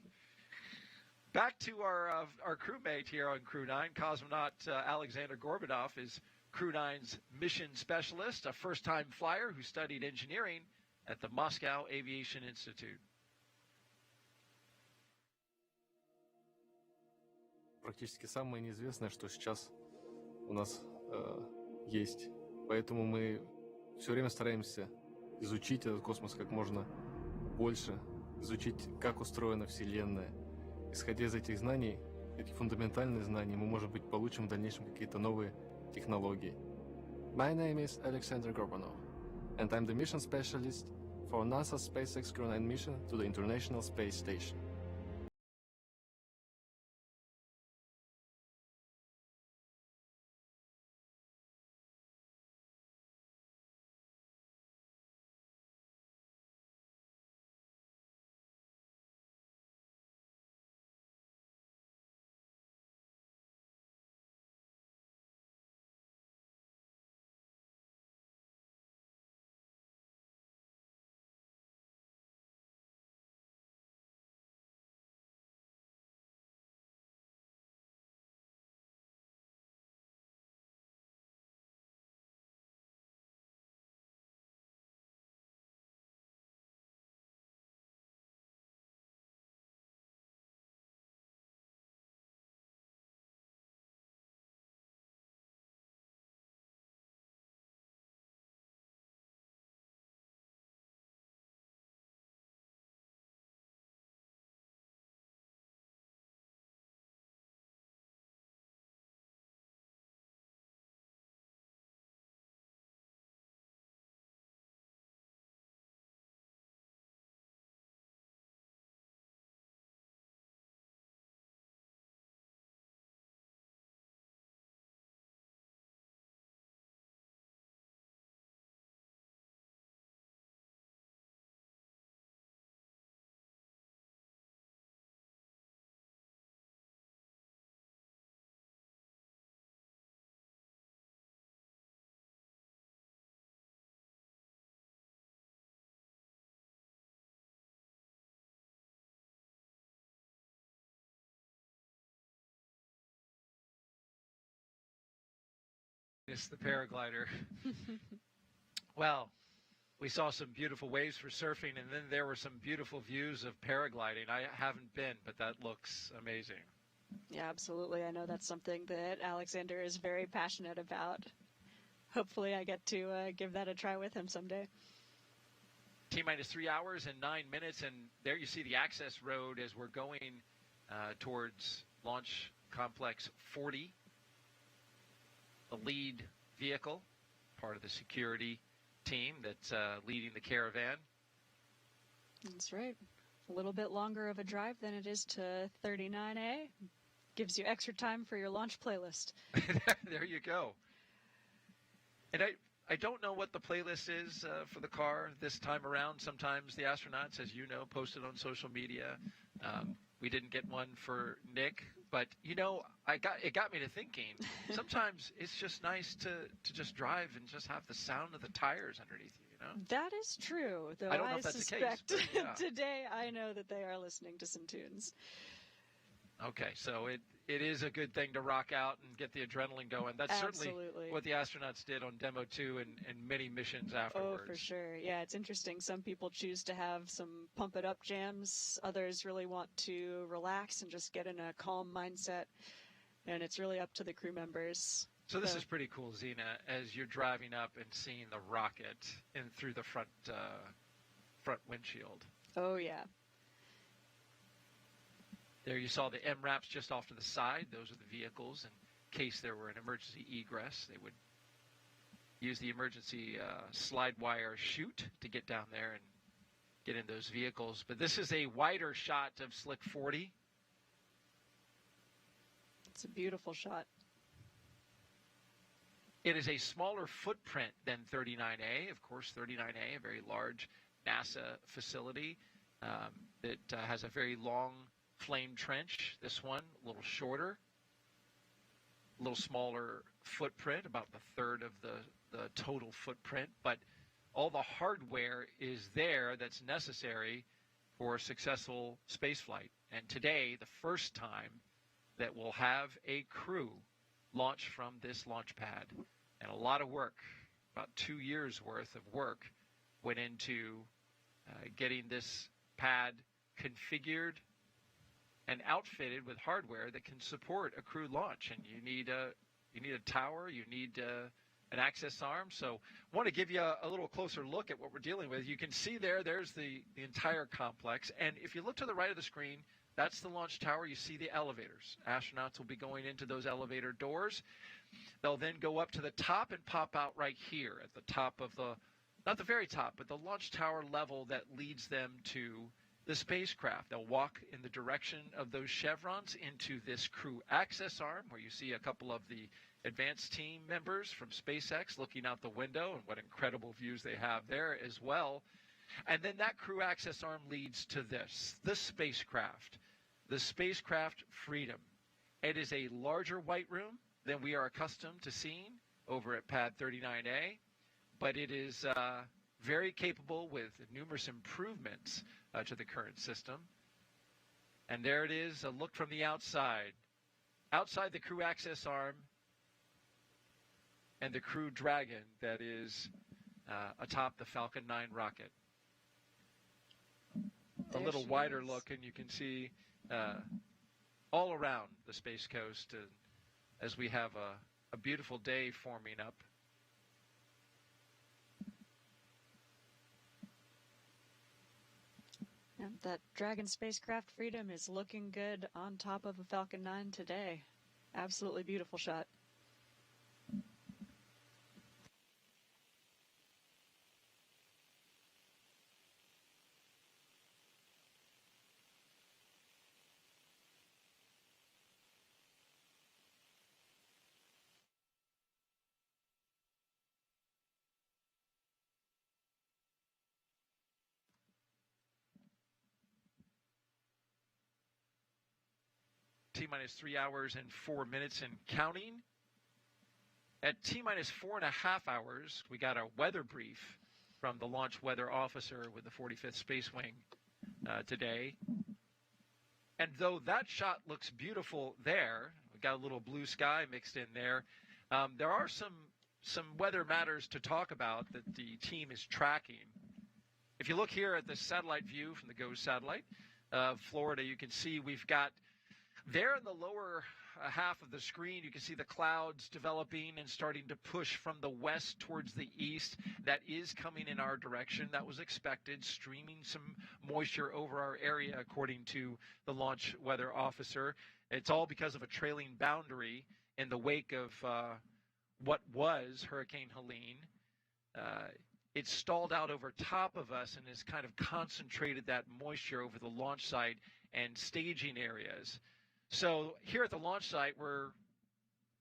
Back to our crewmate here on Crew-9, cosmonaut Alexander Gorbachev is Crew-9's mission specialist, a first-time flyer who studied engineering at the Moscow Aviation Institute. Практически самое неизвестное, что сейчас у нас есть. Поэтому мы все время стараемся изучить этот космос как можно больше, изучить, как устроена Вселенная. Исходя из этих знаний, эти фундаментальные знания, мы, может быть, получим в дальнейшем какие-то новые технологии. My name is Alexander Gorbanov, and I'm the mission specialist for NASA's SpaceX Crew-9 mission to the International Space Station. It's the paraglider. Well, we saw some beautiful waves for surfing, and then there were some beautiful views of paragliding. I haven't been, but that looks amazing. Yeah, absolutely. I know that's something that Alexander is very passionate about. Hopefully I get to give that a try with him someday. T-minus 3 hours and 9 minutes, and there you see the access road as we're going towards Launch Complex 40. The lead vehicle, part of the security team that's leading the caravan. That's right. A little bit longer of a drive than it is to 39A. Gives you extra time for your launch playlist. There you go. And I don't know what the playlist is for the car this time around. Sometimes the astronauts, as you know, post it on social media. We didn't get one for Nick, but you know, it got me to thinking. Sometimes it's just nice to just drive and just have the sound of the tires underneath you. You know? That is true. Though I don't know if that's the case, suspect but, yeah. today I know that they are listening to some tunes. Okay, so it is a good thing to rock out and get the adrenaline going. That's Absolutely. Certainly what the astronauts did on Demo 2 and many missions afterwards. Oh, for sure. Yeah, it's interesting. Some people choose to have some pump it up jams. Others really want to relax and just get in a calm mindset. And it's really up to the crew members. So this is pretty cool, Zena, as you're driving up and seeing the rocket in through the front windshield. Oh, yeah. There you saw the MRAPs just off to the side. Those are the vehicles. In case there were an emergency egress, they would use the emergency slide wire chute to get down there and get in those vehicles. But this is a wider shot of Slick 40. It's a beautiful shot. It is a smaller footprint than 39A. Of course, 39A, a very large NASA facility that has a very long flame trench. This one a little shorter, a little smaller footprint, about the third of the total footprint, but all the hardware is there that's necessary for successful spaceflight. And today, the first time that we'll have a crew launch from this launch pad. And a lot of work, about 2 years worth of work, went into getting this pad configured and outfitted with hardware that can support a crewed launch. And you need a tower, you need an access arm. So I want to give you a little closer look at what we're dealing with. You can see there's the entire complex. And if you look to the right of the screen, That's the launch tower. You see the elevators. Astronauts will be going into those elevator doors. They'll then go up to the top and pop out right here at the top of the, not the very top, but the launch tower level that leads them to the spacecraft. They'll walk in the direction of those chevrons into this crew access arm, where you see a couple of the advanced team members from SpaceX looking out the window, and what incredible views they have there as well. And then that crew access arm leads to this, the spacecraft Freedom. It is a larger white room than we are accustomed to seeing over at Pad 39A, but it is very capable with numerous improvements to the current system. And there it is, a look from the outside. Outside the crew access arm and the Crew Dragon that is atop the Falcon 9 rocket. A little wider look, and you can see all around the Space Coast as we have a beautiful day forming up. And that Dragon spacecraft Freedom is looking good on top of a Falcon 9 today. Absolutely beautiful shot. T-minus 3 hours and 4 minutes and counting. At T-minus 4.5 hours, we got a weather brief from the launch weather officer with the 45th Space Wing today. And though that shot looks beautiful there, we got a little blue sky mixed in there, there are some weather matters to talk about that the team is tracking. If you look here at the satellite view from the GOES satellite of Florida, you can see we've got there in the lower half of the screen, you can see the clouds developing and starting to push from the west towards the east. That is coming in our direction. That was expected, streaming some moisture over our area, according to the launch weather officer. It's all because of a trailing boundary in the wake of what was Hurricane Helene. It stalled out over top of us and has kind of concentrated that moisture over the launch site and staging areas. So here at the launch site, where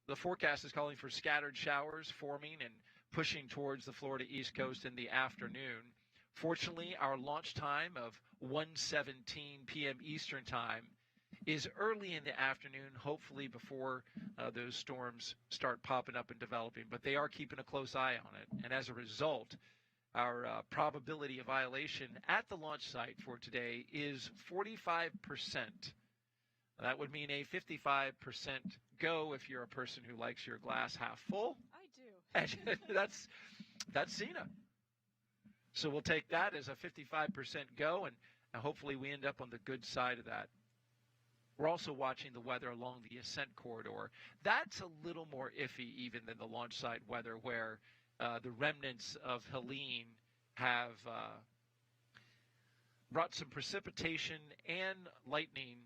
the forecast is calling for scattered showers forming and pushing towards the Florida East Coast in the afternoon. Fortunately, our launch time of 1:17 p.m. Eastern Time is early in the afternoon, hopefully before those storms start popping up and developing. But they are keeping a close eye on it. And as a result, our probability of violation at the launch site for today is 45%. That would mean a 55% go if you're a person who likes your glass half full. I do. that's Cena. So we'll take that as a 55% go, and hopefully we end up on the good side of that. We're also watching the weather along the ascent corridor. That's a little more iffy even than the launch site weather, where the remnants of Helene have brought some precipitation and lightning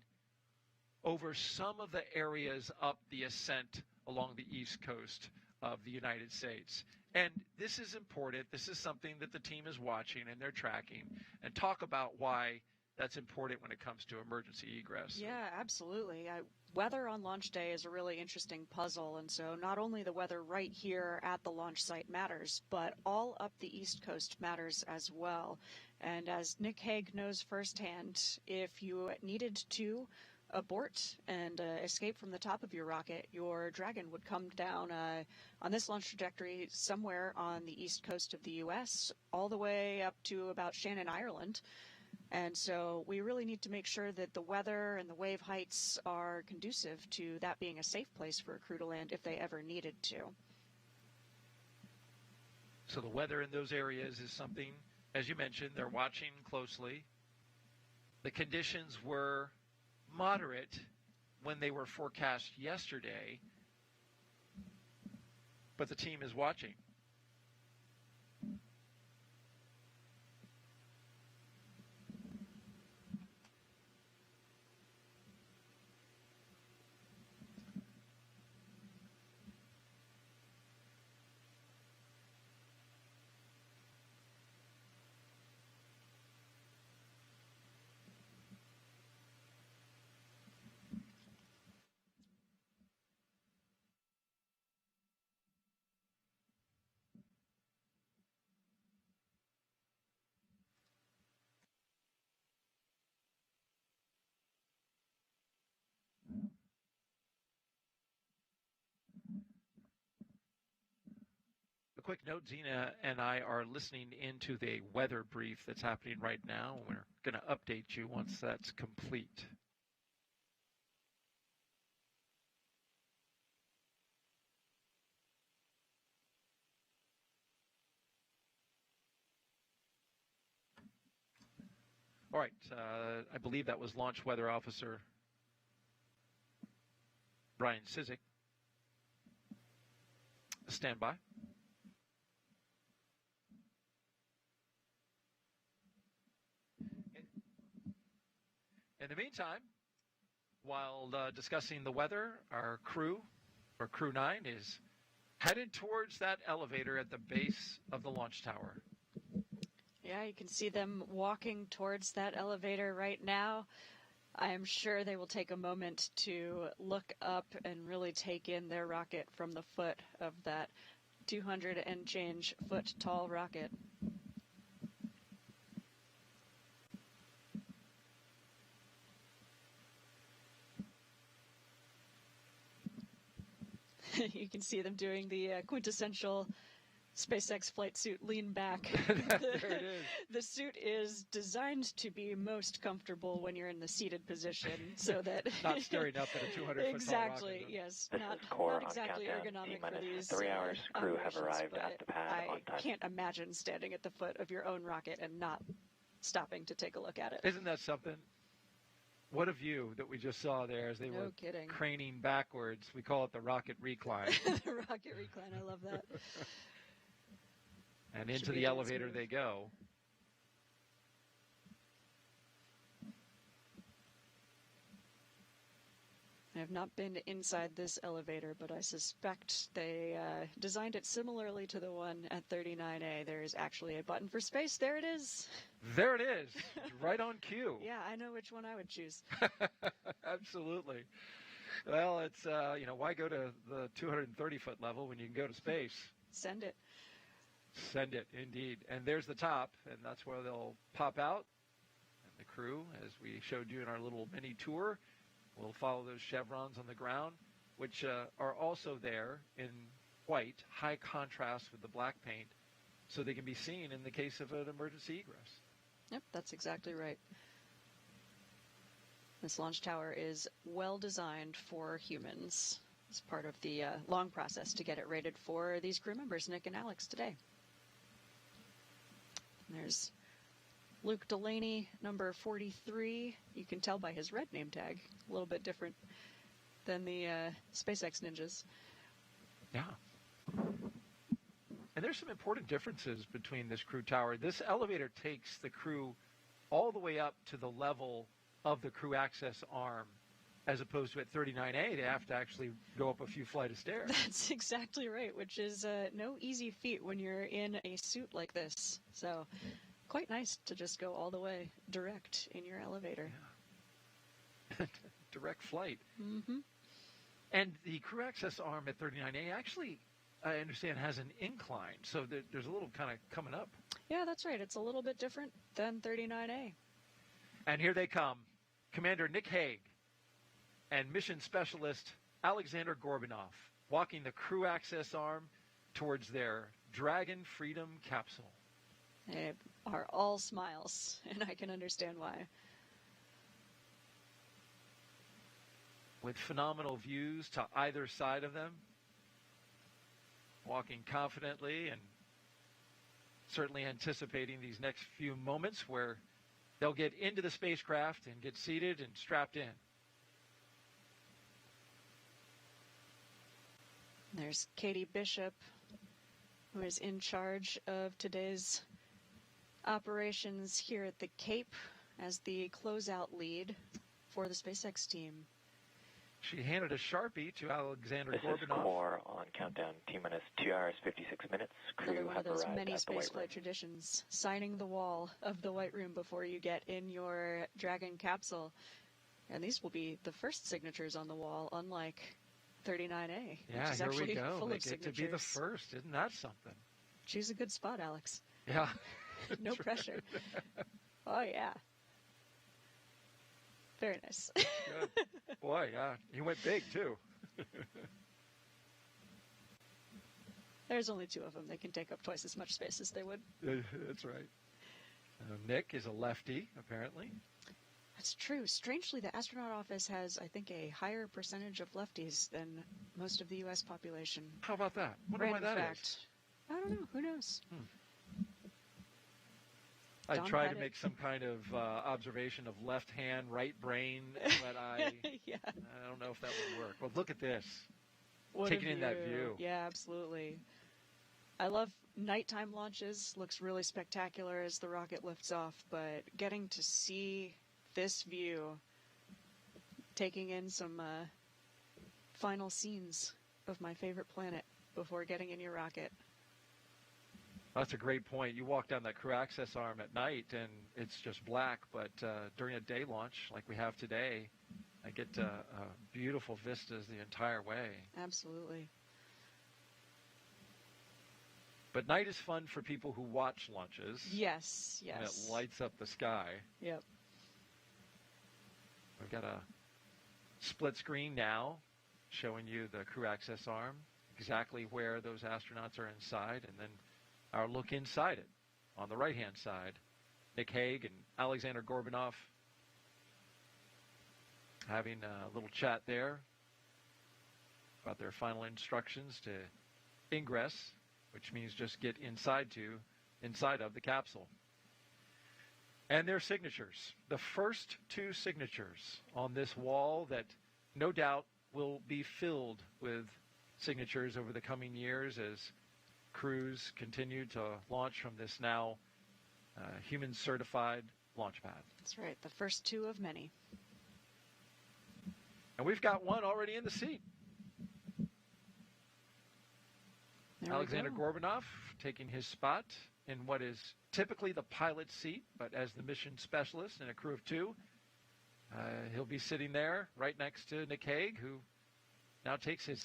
over some of the areas up the ascent along the east coast of the United States. And this is important. This is something that the team is watching and they're tracking, and talk about why that's important when it comes to emergency egress. Yeah, absolutely. Weather on launch day is a really interesting puzzle, and so not only the weather right here at the launch site matters, but all up the East Coast matters as well. And as Nick Hague knows firsthand, if you needed to abort and escape from the top of your rocket, your Dragon would come down on this launch trajectory somewhere on the east coast of the U.S., all the way up to about Shannon, Ireland. And so we really need to make sure that the weather and the wave heights are conducive to that being a safe place for a crew to land if they ever needed to. So the weather in those areas is something, as you mentioned, they're watching closely. The conditions were moderate when they were forecast yesterday, but the team is watching. quick note, Zena and I are listening into the weather brief that's happening right now. We're going to update you once that's complete. All right, I believe that was Launch Weather Officer Brian Sizik. Stand by. In the meantime, while discussing the weather, our crew, or Crew-9, is headed towards that elevator at the base of the launch tower. Yeah, you can see them walking towards that elevator right now. I am sure they will take a moment to look up and really take in their rocket from the foot of that 200 and change foot tall rocket. You can see them doing the quintessential SpaceX flight suit lean back. There it is. The suit is designed to be most comfortable when you're in the seated position, so that Not staring up at a 200-foot tall rocket. exactly, yes, This not is core not on exactly countdown. ergonomic for T-minus these 3 hours. Crew have operations, arrived at but the pad on I time. can't imagine standing at the foot of your own rocket and not stopping to take a look at it. Isn't that something? What a view that we just saw there as they No were kidding. craning backwards. We call it the rocket recline. The rocket recline, I love that. And Should into be the a dance elevator move. they go. I have not been inside this elevator, but I suspect they designed it similarly to the one at 39A. There is actually a button for space. There it is. There it is, right on cue. Yeah, I know which one I would choose. Absolutely. Well, it's, why go to the 230-foot level when you can go to space? Send it. Send it, indeed. And there's the top, and that's where they'll pop out. And the crew, as we showed you in our little mini tour, will follow those chevrons on the ground, which are also there in white, high contrast with the black paint, so they can be seen in the case of an emergency egress. Yep, that's exactly right. This launch tower is well designed for humans. It's part of the long process to get it rated for these crew members, Nick and Alex, today. There's Luke Delaney, number 43. You can tell by his red name tag, a little bit different than the SpaceX ninjas. Yeah. And there's some important differences between this crew tower. This elevator takes the crew all the way up to the level of the crew access arm, as opposed to at 39A, they have to actually go up a few flight of stairs. That's exactly right, which is no easy feat when you're in a suit like this. So quite nice to just go all the way direct in your elevator. Yeah. Direct flight. Mm-hmm. And the crew access arm at 39A actually, I understand, has an incline. So there's a little kind of coming up. Yeah, that's right. It's a little bit different than 39A. And here they come. Commander Nick Hague and Mission Specialist Alexander Gorbunov walking the crew access arm towards their Dragon Freedom capsule. They are all smiles, and I can understand why. With phenomenal views to either side of them, walking confidently and certainly anticipating these next few moments where they'll get into the spacecraft and get seated and strapped in. There's Katie Bishop, who is in charge of today's operations here at the Cape as the closeout lead for the SpaceX team. She handed a Sharpie to Alexander This is Gorbunov. core on countdown. T-minus 2 hours, 56 minutes. Crew Another one of have those arrived many at the White Room. spaceflight traditions, signing the wall of the White Room before you get in your Dragon capsule. And these will be the first signatures on the wall, unlike 39A, Yeah, which is here actually we go. full They of get to be the signatures. first. Isn't that something? Choose a good spot, Alex. Yeah. No pressure. Oh, yeah. Very nice. Good. Boy, yeah. He went big, too. There's only 2 of them. They can take up twice as much space as they would. That's right. Nick is a lefty, apparently. That's true. Strangely, the astronaut office has, I think, a higher percentage of lefties than most of the U.S. population. How about that? Wonder why Random that fact. is. I don't know. Who knows? I Don tried to Pettit. make some kind of observation of left hand, right brain, but I don't know if that would work. Well, look at this. What a Taking in that view. Yeah, absolutely. I love nighttime launches. Looks really spectacular as the rocket lifts off, but getting to see this view, taking in some final scenes of my favorite planet before getting in your rocket. That's a great point. You walk down that crew access arm at night, and it's just black, but during a day launch like we have today, I get beautiful vistas the entire way. Absolutely. But night is fun for people who watch launches. Yes, And it yes. lights up the sky. Yep. We've got a split screen now showing you the crew access arm, exactly where those astronauts are inside, and then our look inside it on the right-hand side. Nick Hague and Alexander Gorbanov having a little chat there about their final instructions to ingress, which means just get inside of the capsule. And their signatures, the first 2 signatures on this wall that no doubt will be filled with signatures over the coming years as crews continue to launch from this now human-certified launch pad. That's right. The first 2 of many. And we've got one already in the seat. There Alexander we go. Gorbanov taking his spot in what is typically the pilot's seat, but as the mission specialist in a crew of 2, he'll be sitting there right next to Nick Hague, who now takes his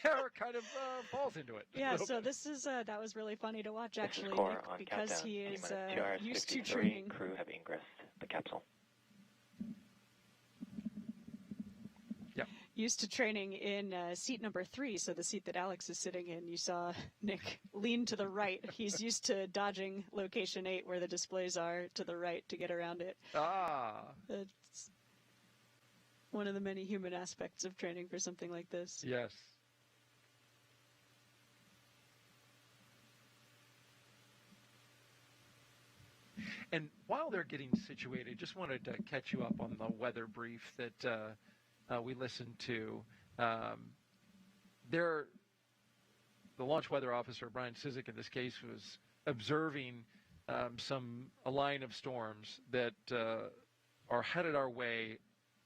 or kind of falls into it. Yeah, so this is that was really funny to watch This actually, is core Nick, on because countdown. he is 2 hours used to 53. training. Crew have ingressed the capsule. Used to training in seat number 3, so the seat that Alex is sitting in. You saw Nick lean to the right. He's used to dodging location 8 where the displays are to the right to get around it. It's one of the many human aspects of training for something like this. Yes. And while they're getting situated, just wanted to catch you up on the weather brief that we listened to. The launch weather officer, Brian Sizik, in this case, was observing a line of storms that are headed our way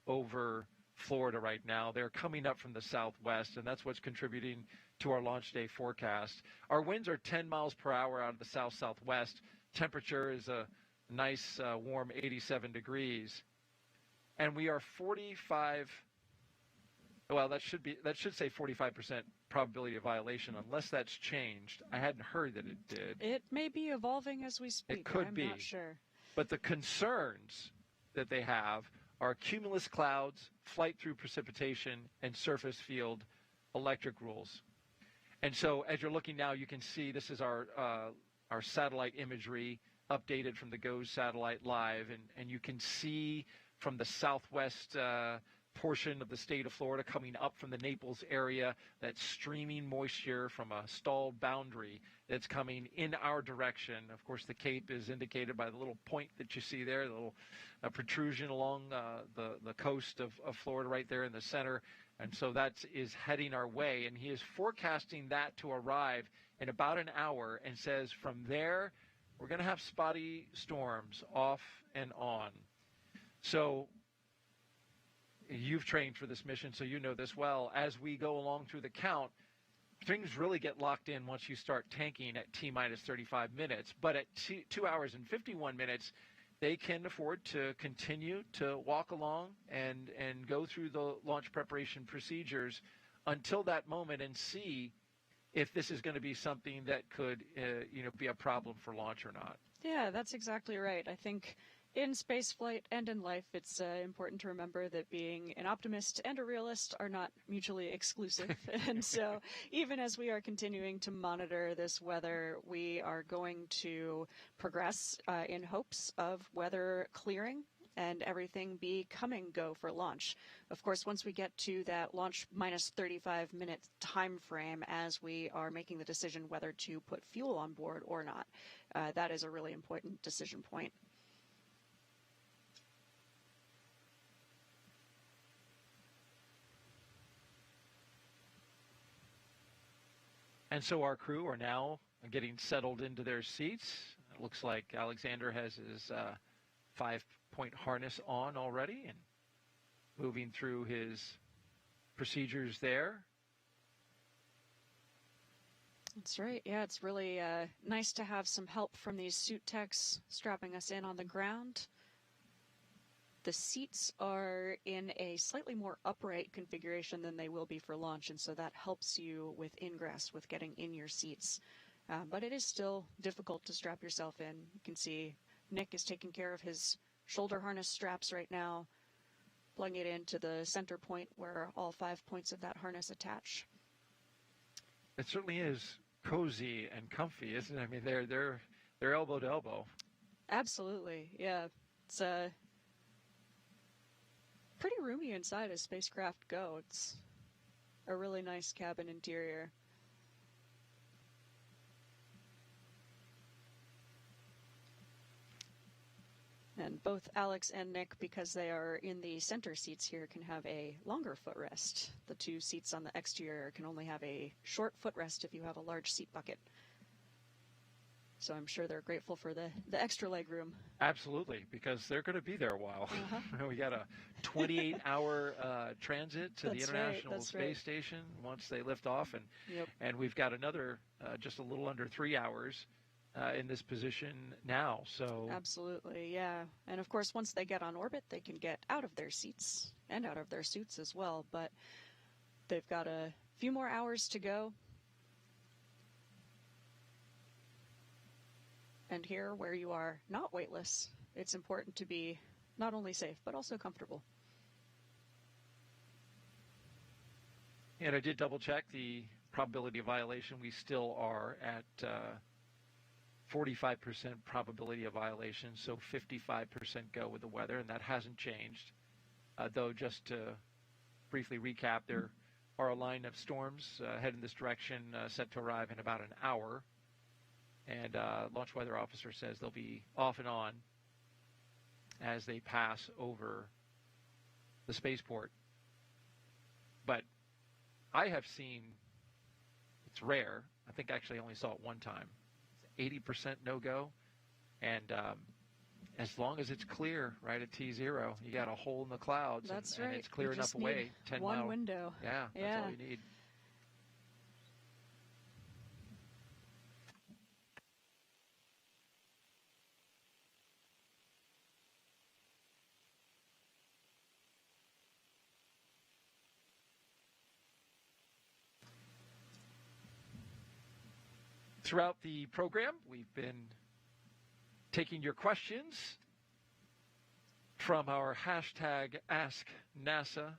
over Florida right now. They're coming up from the southwest, and that's what's contributing to our launch day forecast. Our winds are 10 miles per hour out of the south-southwest. Temperature is a nice warm 87 degrees. And we are 45, well, that should say 45% probability of violation, unless that's changed. I hadn't heard that it did. It may be evolving as we speak. It could I'm be. not sure. But the concerns that they have are cumulus clouds, flight through precipitation, and surface field electric rules. And so as you're looking now, you can see this is our satellite imagery updated from the GOES satellite live, and you can see from the southwest portion of the state of Florida coming up from the Naples area that streaming moisture from a stalled boundary that's coming in our direction. Of course, the Cape is indicated by the little point that you see there, the little protrusion along the coast of Florida right there in the center. And so that is heading our way, and he is forecasting that to arrive in about an hour, and says from there we're going to have spotty storms off and on. So you've trained for this mission, so you know this well. As we go along through the count, things really get locked in once you start tanking at T-minus 35 minutes. But at 2 hours and 51 minutes, they can afford to continue to walk along and go through the launch preparation procedures until that moment and see if this is going to be something that could be a problem for launch or not. Yeah, that's exactly right. I think In spaceflight and in life, it's important to remember that being an optimist and a realist are not mutually exclusive. And so even as we are continuing to monitor this weather, we are going to progress in hopes of weather clearing and everything becoming go for launch. Of course, once we get to that launch minus 35-minute time frame as we are making the decision whether to put fuel on board or not, that is a really important decision point. And so our crew are now getting settled into their seats. It looks like Alexander has his 5-point harness on already and moving through his procedures there. That's right. Yeah, it's really nice to have some help from these suit techs strapping us in on the ground. The seats are in a slightly more upright configuration than they will be for launch, and so that helps you with ingress, with getting in your seats. But it is still difficult to strap yourself in. You can see Nick is taking care of his shoulder harness straps right now, plugging it into the center point where all 5 points of that harness attach. It certainly is cozy and comfy, isn't it? I mean, they're elbow to elbow. Absolutely, yeah. It's pretty roomy inside as spacecraft go. It's a really nice cabin interior. And both Alex and Nick, because they are in the center seats here, can have a longer footrest. The two seats on the exterior can only have a short footrest if you have a large seat bucket. So I'm sure they're grateful for the extra leg room. Absolutely, because they're going to be there a while. We got a 28-hour transit to the International Space Station once they lift off, and we've got another just a little under 3 hours in this position now. So absolutely, yeah. And of course, once they get on orbit, they can get out of their seats and out of their suits as well. But they've got a few more hours to go. And here, where you are not weightless, it's important to be not only safe, but also comfortable. And I did double check the probability of violation. We still are at 45% probability of violation, so 55% go with the weather, and that hasn't changed. Though, just to briefly recap, there are a line of storms heading this direction set to arrive in about an hour. And launch weather officer says they'll be off and on as they pass over the spaceport. But I have seen, it's rare, I think actually I only saw it one time, 80% no-go. And as long as it's clear, right at T0, you got a hole in the clouds. That's and right. it's clear enough away. 10 one mile window. Yeah, that's all you need. Throughout the program, we've been taking your questions from our hashtag AskNASA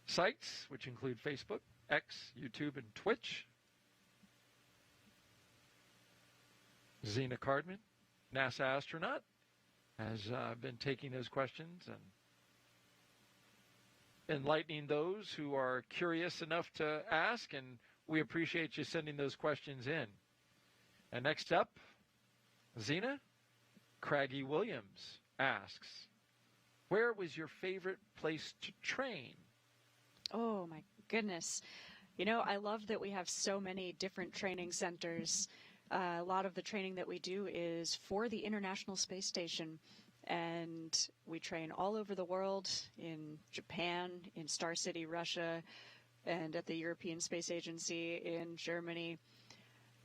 sites, which include Facebook, X, YouTube, and Twitch. Zena Cardman, NASA astronaut, has been taking those questions and enlightening those who are curious enough to ask, and we appreciate you sending those questions in. And next up, Zena, Craggy Williams asks, where was your favorite place to train? Oh, my goodness. You know, I love that we have so many different training centers. A lot of the training that we do is for the International Space Station. And we train all over the world, in Japan, in Star City, Russia, and at the European Space Agency in Germany.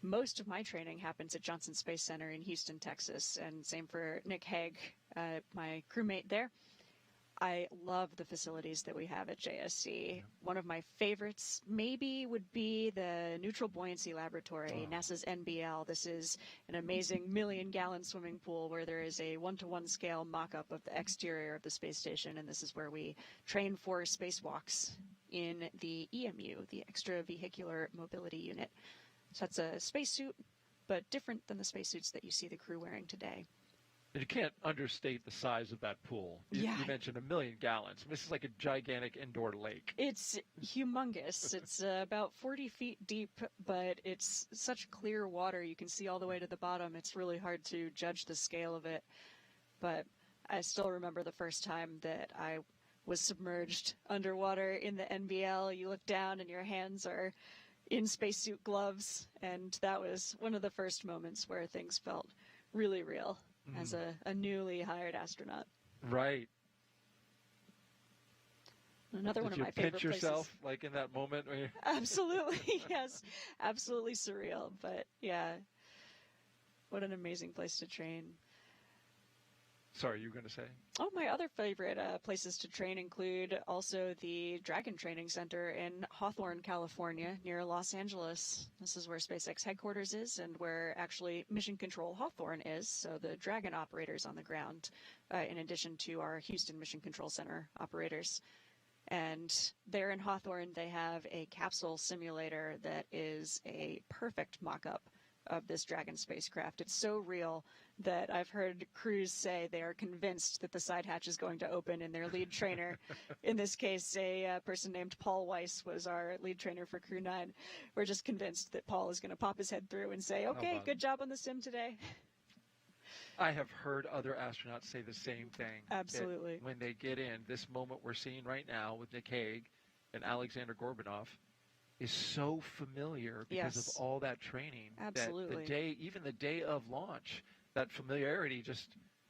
Most of my training happens at Johnson Space Center in Houston, Texas, and same for Nick Hague, my crewmate there. I love the facilities that we have at JSC. One of my favorites maybe would be the Neutral Buoyancy Laboratory, NASA's NBL. This is an amazing million-gallon swimming pool where there is a 1-to-1 scale mock-up of the exterior of the space station, and this is where we train for spacewalks in the EMU, the Extravehicular Mobility Unit. So that's a spacesuit, but different than the spacesuits that you see the crew wearing today. You can't understate the size of that pool. You mentioned 1 million gallons. This is like a gigantic indoor lake. It's humongous. It's about 40 feet deep, but it's such clear water. You can see all the way to the bottom. It's really hard to judge the scale of it. But I still remember the first time that I was submerged underwater in the NBL. You look down and your hands are in spacesuit gloves. And that was one of the first moments where things felt really real. As a newly hired astronaut. Right. Another one of my favorite places. Did you pinch yourself, places. like in that moment? When you... Absolutely, yes. Absolutely surreal. But, yeah, what an amazing place to train. Sorry, you were going to say? Oh, my other favorite places to train include also the Dragon Training Center in Hawthorne, California, near Los Angeles. This is where SpaceX headquarters is and where actually Mission Control Hawthorne is, so the Dragon operators on the ground, in addition to our Houston Mission Control Center operators. And there in Hawthorne, they have a capsule simulator that is a perfect mock-up of this Dragon spacecraft. It's so real that I've heard crews say they are convinced that the side hatch is going to open, and their lead trainer, in this case, a person named Paul Weiss was our lead trainer for Crew-9. We're just convinced that Paul is going to pop his head through and say, okay, good job on the sim today. I have heard other astronauts say the same thing. Absolutely. When they get in, this moment we're seeing right now with Nick Hague and Alexander Gorbanov is so familiar because of all that training. Absolutely. That even the day of launch, that familiarity just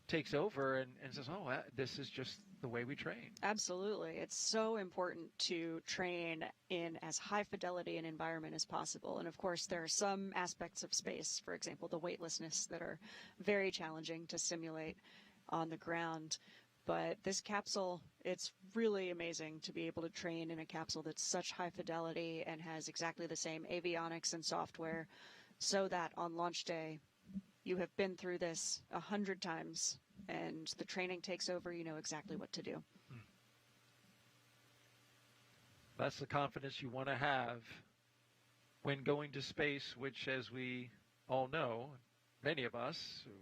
takes over and says, oh, this is just the way we train. Absolutely. It's so important to train in as high fidelity an environment as possible. And of course, there are some aspects of space, for example, the weightlessness, that are very challenging to simulate on the ground. But this capsule, it's really amazing to be able to train in a capsule that's such high fidelity and has exactly the same avionics and software, so that on launch day, you have been through this 100 times, and the training takes over, you know exactly what to do. That's the confidence you want to have when going to space, which, as we all know, many of us who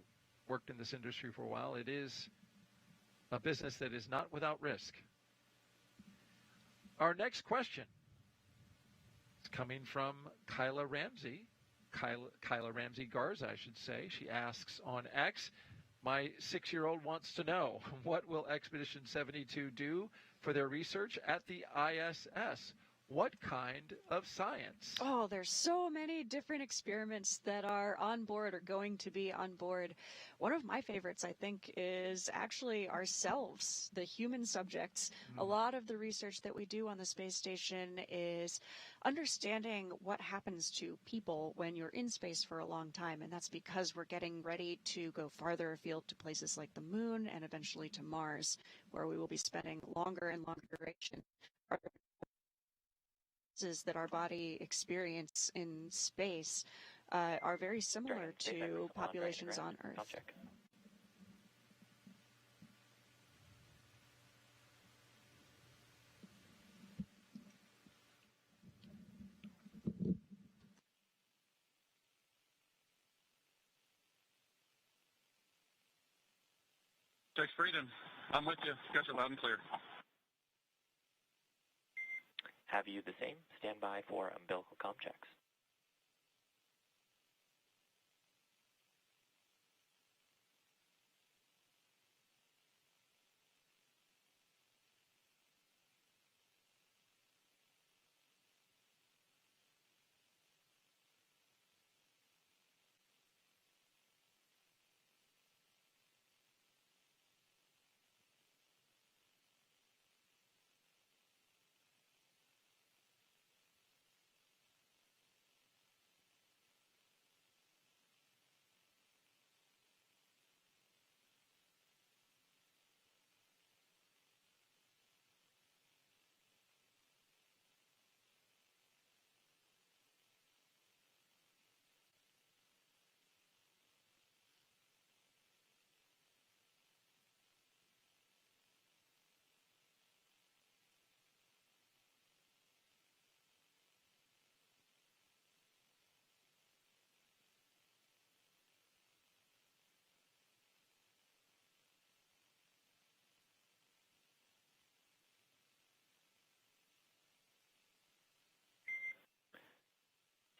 worked in this industry for a while, it is a business that is not without risk. Our next question is coming from Kyla Ramsey. Kyla Ramsey Garza, I should say. She asks on X, my 6-year-old wants to know, what will Expedition 72 do for their research at the ISS? What kind of science? Oh, there's so many different experiments that are on board or going to be on board. One of my favorites, I think, is actually ourselves, the human subjects. A lot of the research that we do on the space station is understanding what happens to people when you're in space for a long time. And that's because we're getting ready to go farther afield to places like the moon and eventually to Mars, where we will be spending longer and longer duration. That our body experience in space are very similar to populations on Earth. Tex Freedom, I'm with you. Got you loud and clear. Have you the same? Stand by for umbilical comm checks.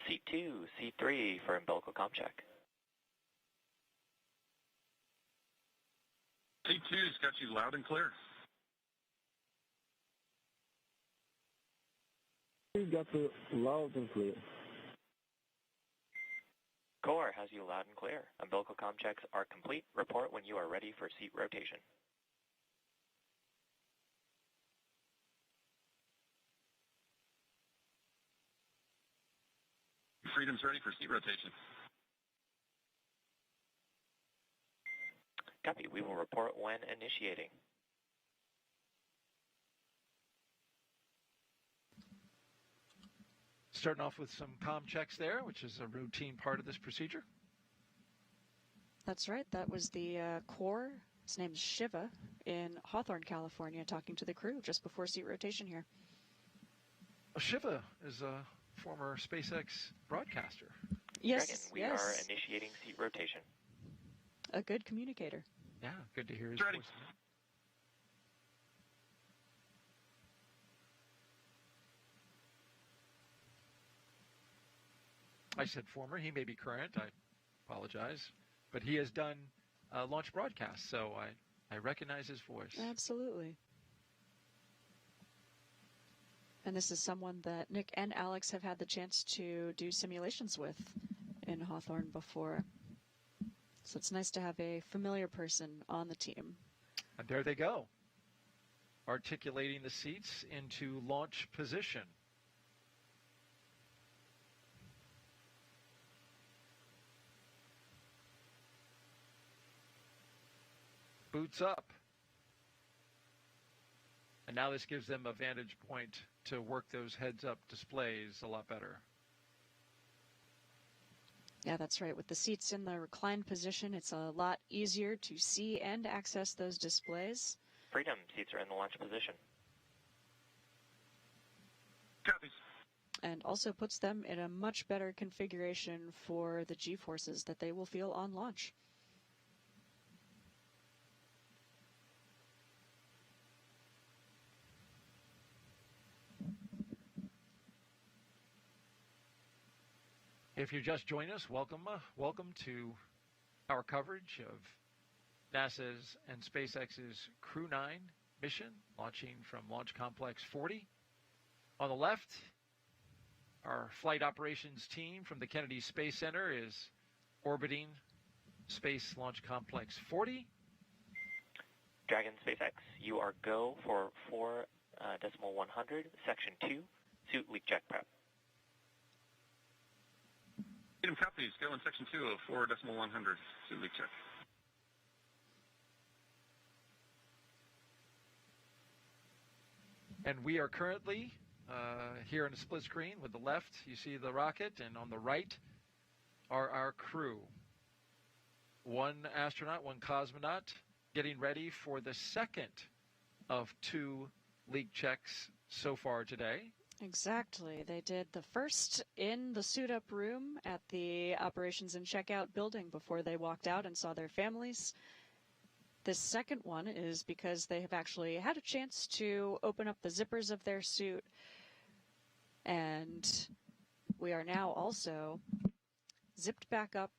Seat 2, Seat 3 for umbilical comm check. Seat 2's got you loud and clear. We got the loud and clear. Core has you loud and clear. Umbilical comm checks are complete. Report when you are ready for seat rotation. Freedom's ready for seat rotation. Copy. We will report when initiating. Starting off with some comm checks there, which is a routine part of this procedure. That's right. That was the core. His name's Shiva in Hawthorne, California, talking to the crew just before seat rotation here. Shiva is a former SpaceX broadcaster. Yes, Dragon, we yes. are initiating seat rotation. A good communicator. Yeah, good to hear his Ready. voice. I said former. He may be current. I apologize. But he has done launch broadcasts, so I recognize his voice. Absolutely. And this is someone that Nick and Alex have had the chance to do simulations with in Hawthorne before. So it's nice to have a familiar person on the team. And there they go, articulating the seats into launch position. Boots up. And now this gives them a vantage point to work those heads-up displays a lot better. Yeah, that's right. With the seats in the reclined position, it's a lot easier to see and access those displays. Freedom, seats are in the launch position. Copies. And also puts them in a much better configuration for the G-forces that they will feel on launch. If you just joined us, welcome to our coverage of NASA's and SpaceX's Crew-9 mission, launching from Launch Complex 40. On the left, our flight operations team from the Kennedy Space Center is orbiting Space Launch Complex 40. Dragon SpaceX, you are go for 4.100, Section 2, suit leak check prep. Freedom copies. Go in Section 2 of 4.100, suit leak check. And we are currently here in a split screen. With the left, you see the rocket, and on the right are our crew. One astronaut, one cosmonaut, getting ready for the second of 2 leak checks so far today. Exactly. They did the first in the suit-up room at the operations and checkout building before they walked out and saw their families. This second one is because they have actually had a chance to open up the zippers of their suit. And we are now also zipped back up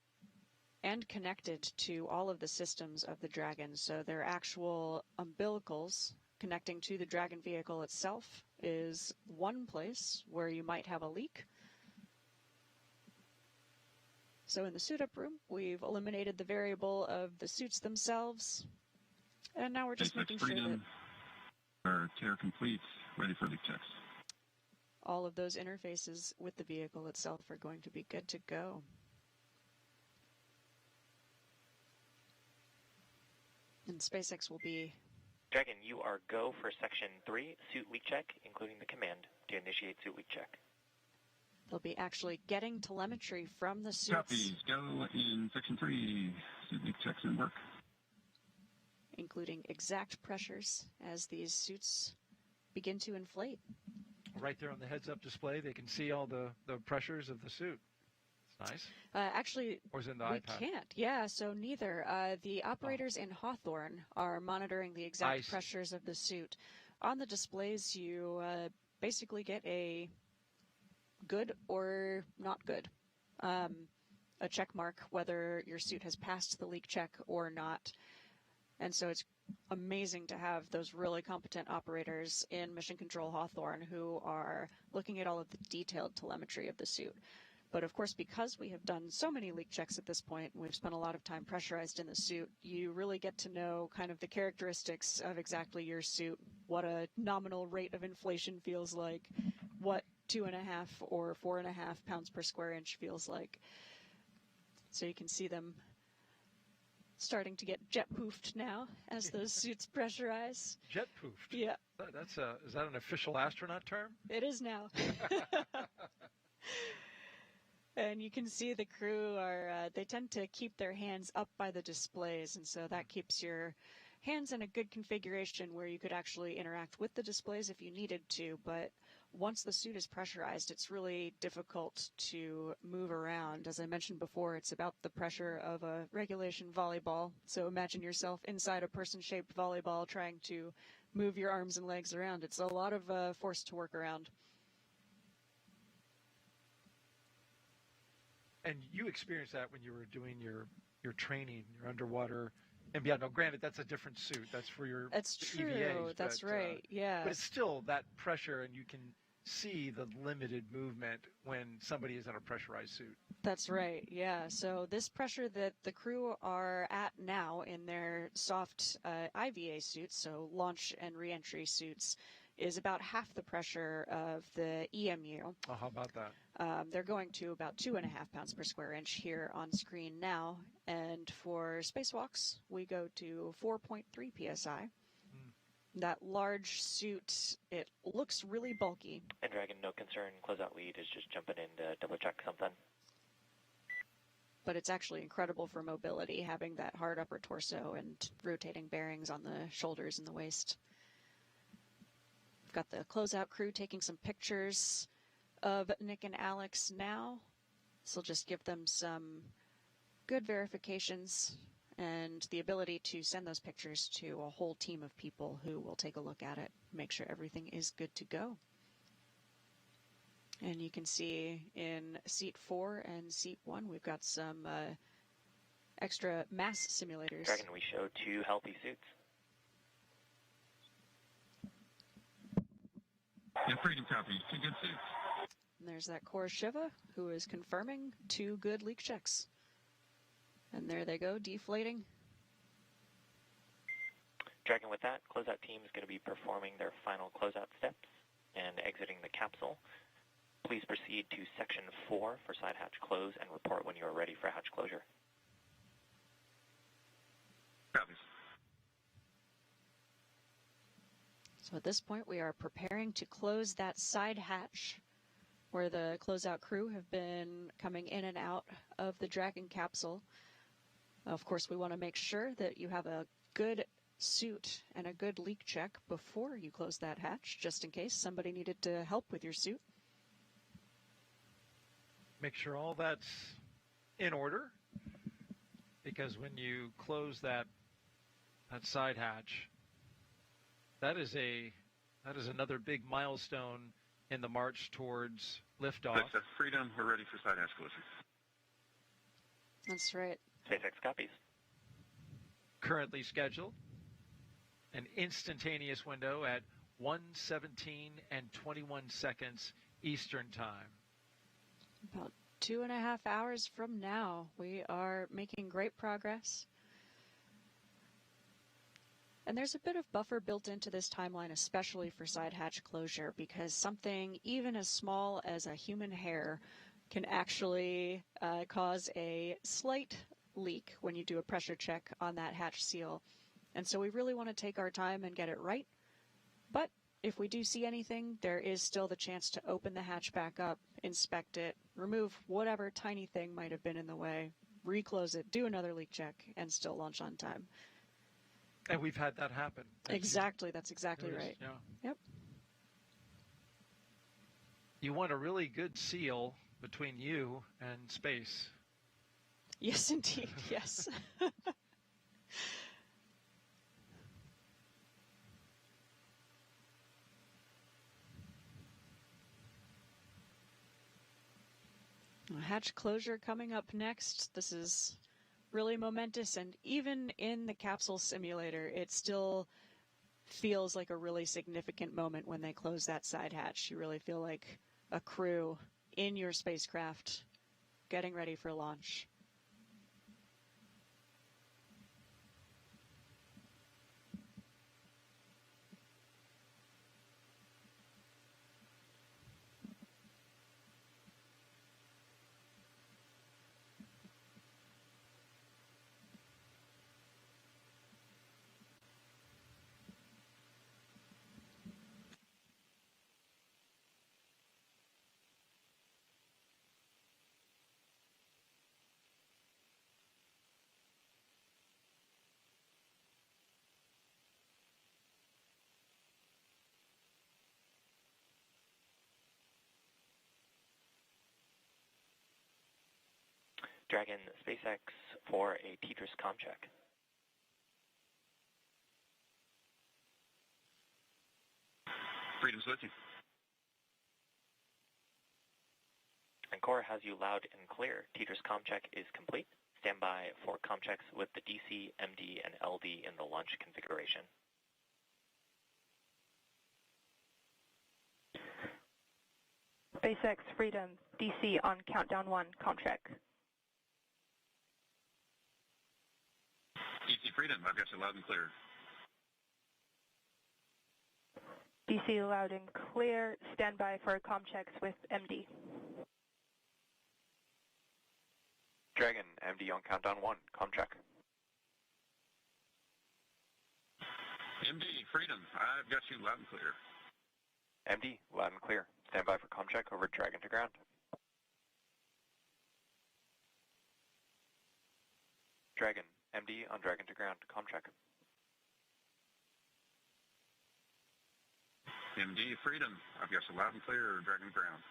and connected to all of the systems of the Dragon. So their actual umbilicals connecting to the Dragon vehicle itself is one place where you might have a leak. So in the suit-up room, we've eliminated the variable of the suits themselves, and now we're just making sure that our care complete, ready for leak checks. all of those interfaces with the vehicle itself are going to be good to go. And SpaceX will be... Dragon, you are go for Section 3, suit leak check, including the command to initiate suit leak check. They'll be actually getting telemetry from the suits. Copies. Go in Section 3, suit leak checks in work. Including exact pressures as these suits begin to inflate. Right there on the heads-up display, they can see all the pressures of the suit. It's nice. Actually, Or is it in the we iPad? can't. Yeah, so neither. The operators in Hawthorne are monitoring the I exact see. pressures of the suit. On the displays, you basically get a good or not good. A check mark whether your suit has passed the leak check or not. And so it's amazing to have those really competent operators in Mission Control Hawthorne who are looking at all of the detailed telemetry of the suit. But of course, because we have done so many leak checks at this point, and we've spent a lot of time pressurized in the suit, you really get to know kind of the characteristics of exactly your suit, what a nominal rate of inflation feels like, what 2.5 or 4.5 pounds per square inch feels like. So you can see them starting to get jet-poofed now as those suits pressurize. Jet-poofed? Yeah. Is that an official astronaut term? It is now. And you can see the crew they tend to keep their hands up by the displays, and so that keeps your hands in a good configuration where you could actually interact with the displays if you needed to, but once the suit is pressurized, it's really difficult to move around. As I mentioned before, it's about the pressure of a regulation volleyball, so imagine yourself inside a person-shaped volleyball trying to move your arms and legs around. It's a lot of force to work around. And you experienced that when you were doing your training, your underwater and beyond. Now, granted, that's a different suit. That's for your That's true. EVAs, That's but, right. Yeah. But it's still that pressure, and you can see the limited movement when somebody is in a pressurized suit. That's right. Yeah. So this pressure that the crew are at now in their soft IVA suits, so launch and reentry suits, is about half the pressure of the EMU. Oh, how about that? They're going to about 2.5 pounds per square inch here on screen now. And for spacewalks, we go to 4.3 psi. That large suit, it looks really bulky. And Dragon, no concern, closeout lead is just jumping in to double check something. But it's actually incredible for mobility, having that hard upper torso and rotating bearings on the shoulders and the waist. We've got the closeout crew taking some pictures of Nick and Alex now. This will just give them some good verifications and the ability to send those pictures to a whole team of people who will take a look at it, make sure everything is good to go. And you can see in seat 4 and seat 1, we've got some extra mass simulators. Dragon, we show 2 healthy suits. Yeah, Freedom copy. 2 good suits. And there's that core Shiva who is confirming 2 good leak checks. And there they go, deflating. Dragon, with that, closeout team is going to be performing their final closeout steps and exiting the capsule. Please proceed to section 4 for side hatch close and report when you are ready for hatch closure. Copies. So at this point, we are preparing to close that side hatch where the closeout crew have been coming in and out of the Dragon capsule. Of course, we want to make sure that you have a good suit and a good leak check before you close that hatch, just in case somebody needed to help with your suit. Make sure all that's in order, because when you close that side hatch, that is another big milestone in the march towards liftoff. Freedom, we're ready for side hatch closure. That's right. SpaceX copies. Currently scheduled an instantaneous window at 1:17 and 21 seconds Eastern Time. About 2.5 hours from now, we are making great progress. And there's a bit of buffer built into this timeline, especially for side hatch closure, because something even as small as a human hair can actually cause a slight leak when you do a pressure check on that hatch seal. And so we really want to take our time and get it right. But if we do see anything, there is still the chance to open the hatch back up, inspect it, remove whatever tiny thing might have been in the way, reclose it, do another leak check, and still launch on time. And we've had that happen. Exactly. That's exactly right. Yeah. Yep. You want a really good seal between you and space. Yes, indeed. Yes. Hatch closure coming up next. This is really momentous, and even in the capsule simulator, it still feels like a really significant moment when they close that side hatch. You really feel like a crew in your spacecraft getting ready for launch. Dragon, SpaceX for a Tetris comm check. Freedom switching. Encore has you loud and clear. Tetris comm check is complete. Stand by for comm checks with the DC, MD, and LD in the launch configuration. SpaceX Freedom, DC on countdown 1, comm check. DC Freedom, I've got you loud and clear. DC loud and clear. Stand by for comm checks with MD. Dragon, MD on countdown 1, comm check. MD Freedom, I've got you loud and clear. MD, loud and clear. Stand by for comm check over Dragon to ground. Dragon, MD on Dragon to ground, comm check. MD Freedom, I've got you loud and clear, Dragon ground.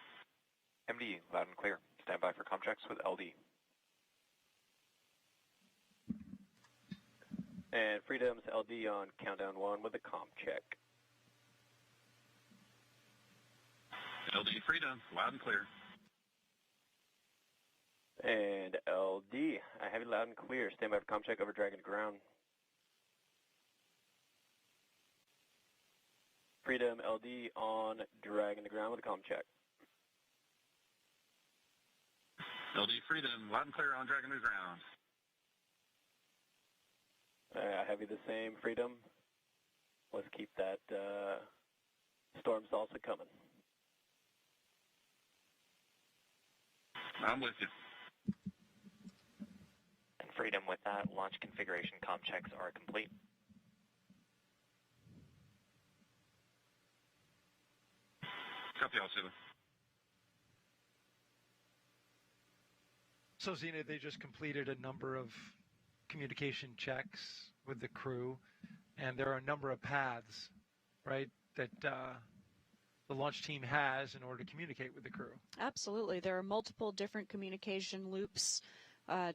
MD, loud and clear. Stand by for comm checks with LD. And Freedom's LD on countdown 1 with a comm check. LD Freedom, loud and clear. And LD, I have you loud and clear. Stand by for comm check over Dragon to ground. Freedom LD on Dragon to ground with a comm check. LD Freedom, loud and clear on Dragon to ground. I have you the same, Freedom. Let's keep that storm salsa coming. I'm with you. And Freedom, with that, launch configuration comm checks are complete. Copy all, Sula. So, Zena, they just completed a number of communication checks with the crew, and there are a number of paths, right, that the launch team has in order to communicate with the crew. Absolutely. There are multiple different communication loops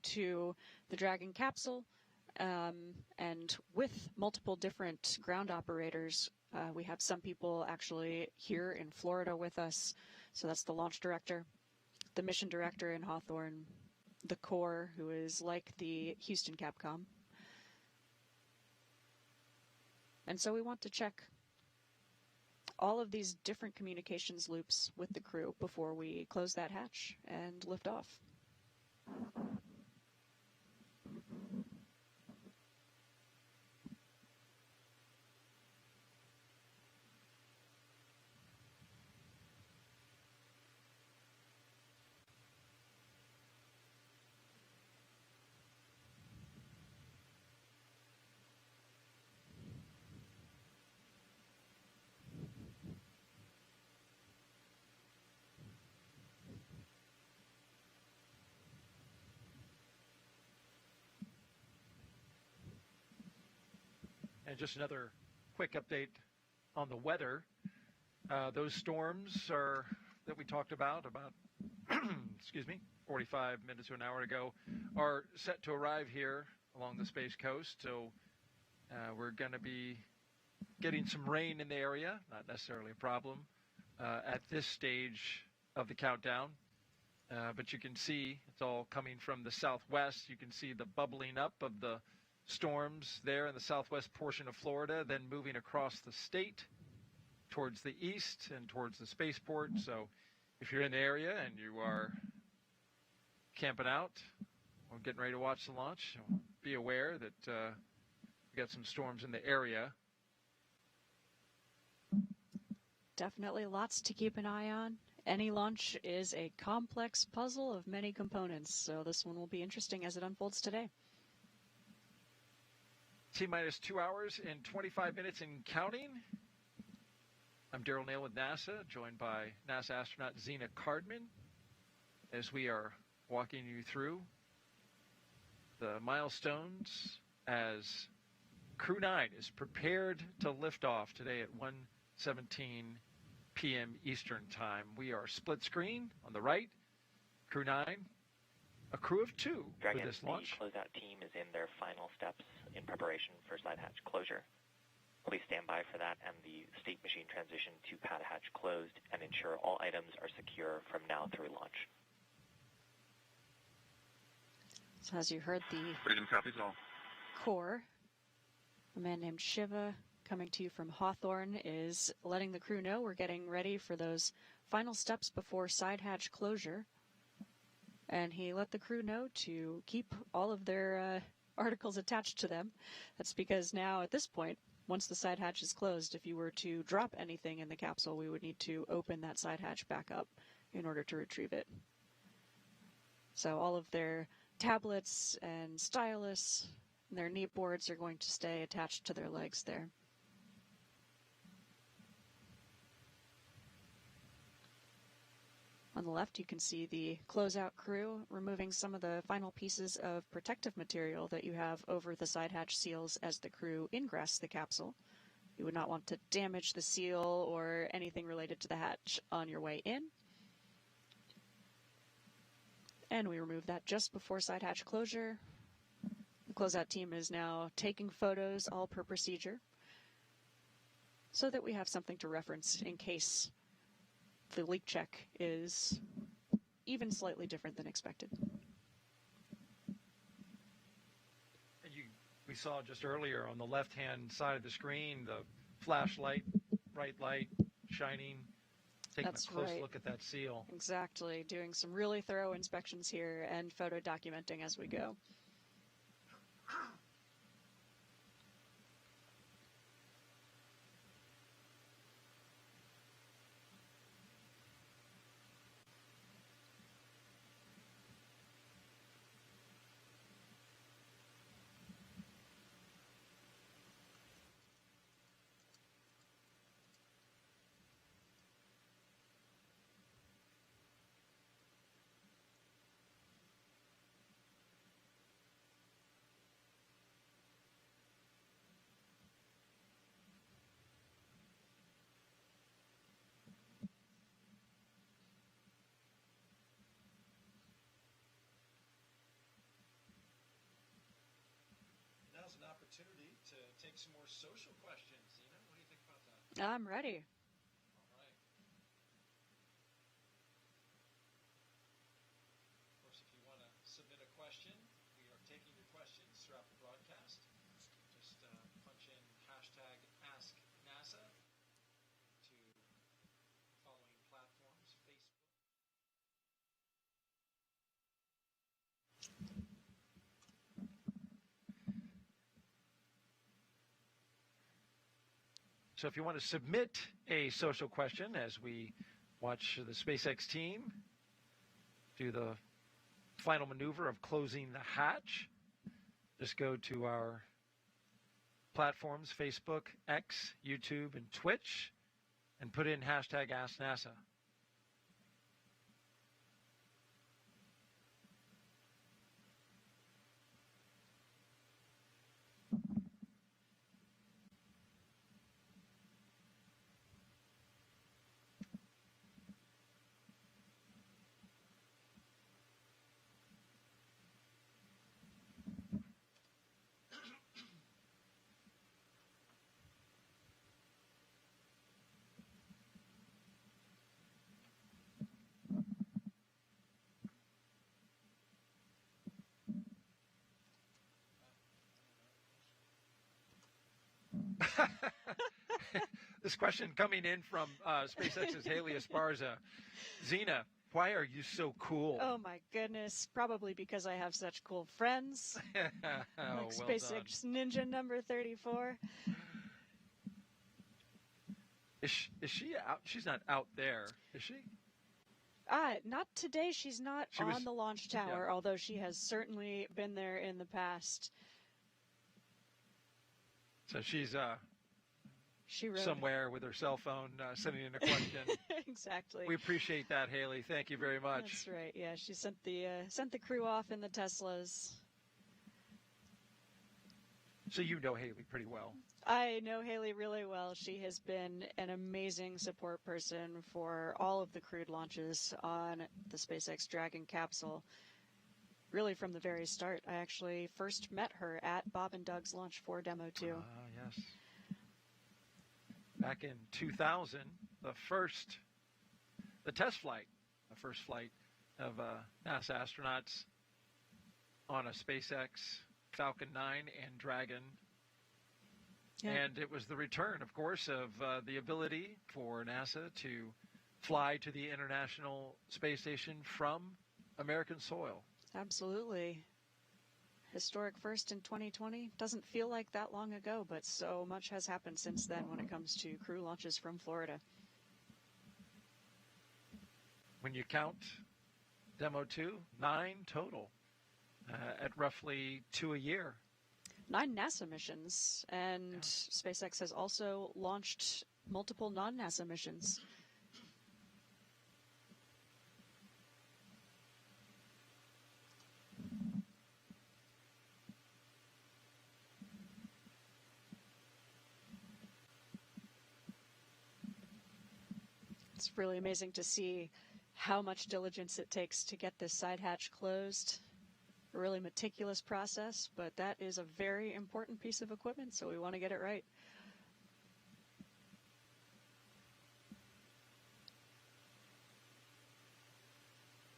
to the Dragon capsule, and with multiple different ground operators. We have some people actually here in Florida with us. So that's the launch director, the mission director in Hawthorne, the core, who is like the Houston Capcom. And so we want to check all of these different communications loops with the crew before we close that hatch and lift off. And just another quick update on the weather. Those storms that we talked about excuse me, 45 minutes to an hour ago, are set to arrive here along the Space Coast. So we're going to be getting some rain in the area, not necessarily a problem at this stage of the countdown. but you can see it's all coming from the southwest. You can see the bubbling up of the storms there in the southwest portion of Florida, then moving across the state towards the east and towards the spaceport. So if you're in the area and you are camping out or getting ready to watch the launch, be aware that we got some storms in the area. Definitely lots to keep an eye on. Any launch is a complex puzzle of many components, so this one will be interesting as it unfolds today. T-minus 2 hours and 25 minutes and counting. I'm Daryl Nail with NASA, joined by NASA astronaut Zena Cardman, as we are walking you through the milestones as Crew-9 is prepared to lift off today at 1:17 p.m. Eastern Time. We are split screen on the right, Crew-9, a crew of 2 Dragon, for this launch. The closeout team is in their final steps in preparation for side hatch closure. Please stand by for that and the state machine transition to pad hatch closed and ensure all items are secure from now through launch. So as you heard, the Freedom copies all. core, a man named Shiva, coming to you from Hawthorne, is letting the crew know we're getting ready for those final steps before side hatch closure. And he let the crew know to keep all of their articles attached to them. That's because now, at this point, once the side hatch is closed, if you were to drop anything in the capsule, we would need to open that side hatch back up in order to retrieve it. So all of their tablets and stylus and their neat boards are going to stay attached to their legs there. On the left, you can see the closeout crew removing some of the final pieces of protective material that you have over the side hatch seals as the crew ingress the capsule. You would not want to damage the seal or anything related to the hatch on your way in. And we remove that just before side hatch closure. The closeout team is now taking photos, all per procedure, so that we have something to reference in case the leak check is even slightly different than expected. And we saw just earlier on the left-hand side of the screen the flashlight, bright light, shining, taking That's a close right. look at that seal. Exactly. Doing some really thorough inspections here and photo documenting as we go. Now's an opportunity to take some more social questions. Zena, what do you think about that? I'm ready. All right. Of course, if you want to submit a question, we are taking your questions throughout the broadcast. Just punch in hashtag AskNASA to following platforms, Facebook. So if you want to submit a social question as we watch the SpaceX team do the final maneuver of closing the hatch, just go to our platforms, Facebook, X, YouTube, and Twitch, and put in hashtag AskNASA. This question coming in from SpaceX's Haley Esparza. Zena, why are you so cool? Oh my goodness, probably because I have such cool friends. Like well SpaceX done. Ninja number 34. Is she out? She's not out there, is she? Not today. She's not on the launch tower, yeah. although she has certainly been there in the past. So she's She wrote somewhere with her cell phone sending in a question. Exactly. We appreciate that, Haley. Thank you very much. That's right. Yeah, she sent the crew off in the Teslas. So you know Haley pretty well. I know Haley really well. She has been an amazing support person for all of the crewed launches on the SpaceX Dragon capsule. Really from the very start. I actually first met her at Bob and Doug's Launch 4 Demo 2. Yes. Back in 2000, the first flight of NASA astronauts on a SpaceX Falcon 9 and Dragon. Yeah. And it was the return, of course, of the ability for NASA to fly to the International Space Station from American soil. Absolutely. Historic first in 2020. Doesn't feel like that long ago, but so much has happened since then when it comes to crew launches from Florida. When you count Demo 2, 9 total at roughly 2 a year. 9 NASA missions, and SpaceX has also launched multiple non-NASA missions. It's really amazing to see how much diligence it takes to get this side hatch closed. A really meticulous process, but that is a very important piece of equipment, so we want to get it right.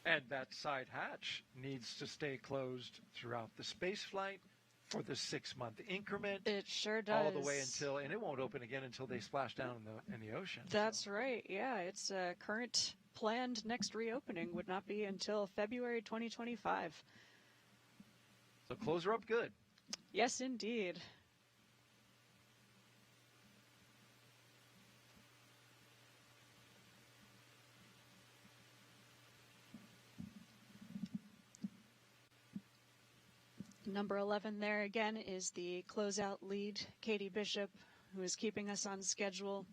And that side hatch needs to stay closed throughout the space flight for the 6-month increment. It sure does. All the way until, and it won't open again until they splash down in the ocean. That's right. Yeah, its current planned next reopening would not be until February 2025. So close her up good. Yes, indeed. Number 11 there again is the closeout lead, Katie Bishop, who is keeping us on schedule.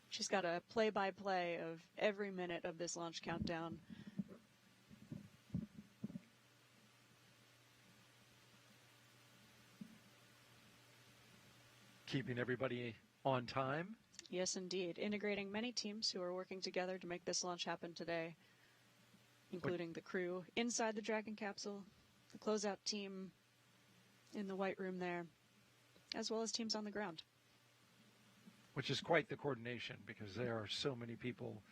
She's got a play-by-play of every minute of this launch countdown. Keeping everybody on time. Yes, indeed. Integrating many teams who are working together to make this launch happen today, including the crew inside the Dragon capsule, the closeout team in the white room there, as well as teams on the ground. Which is quite the coordination because there are so many people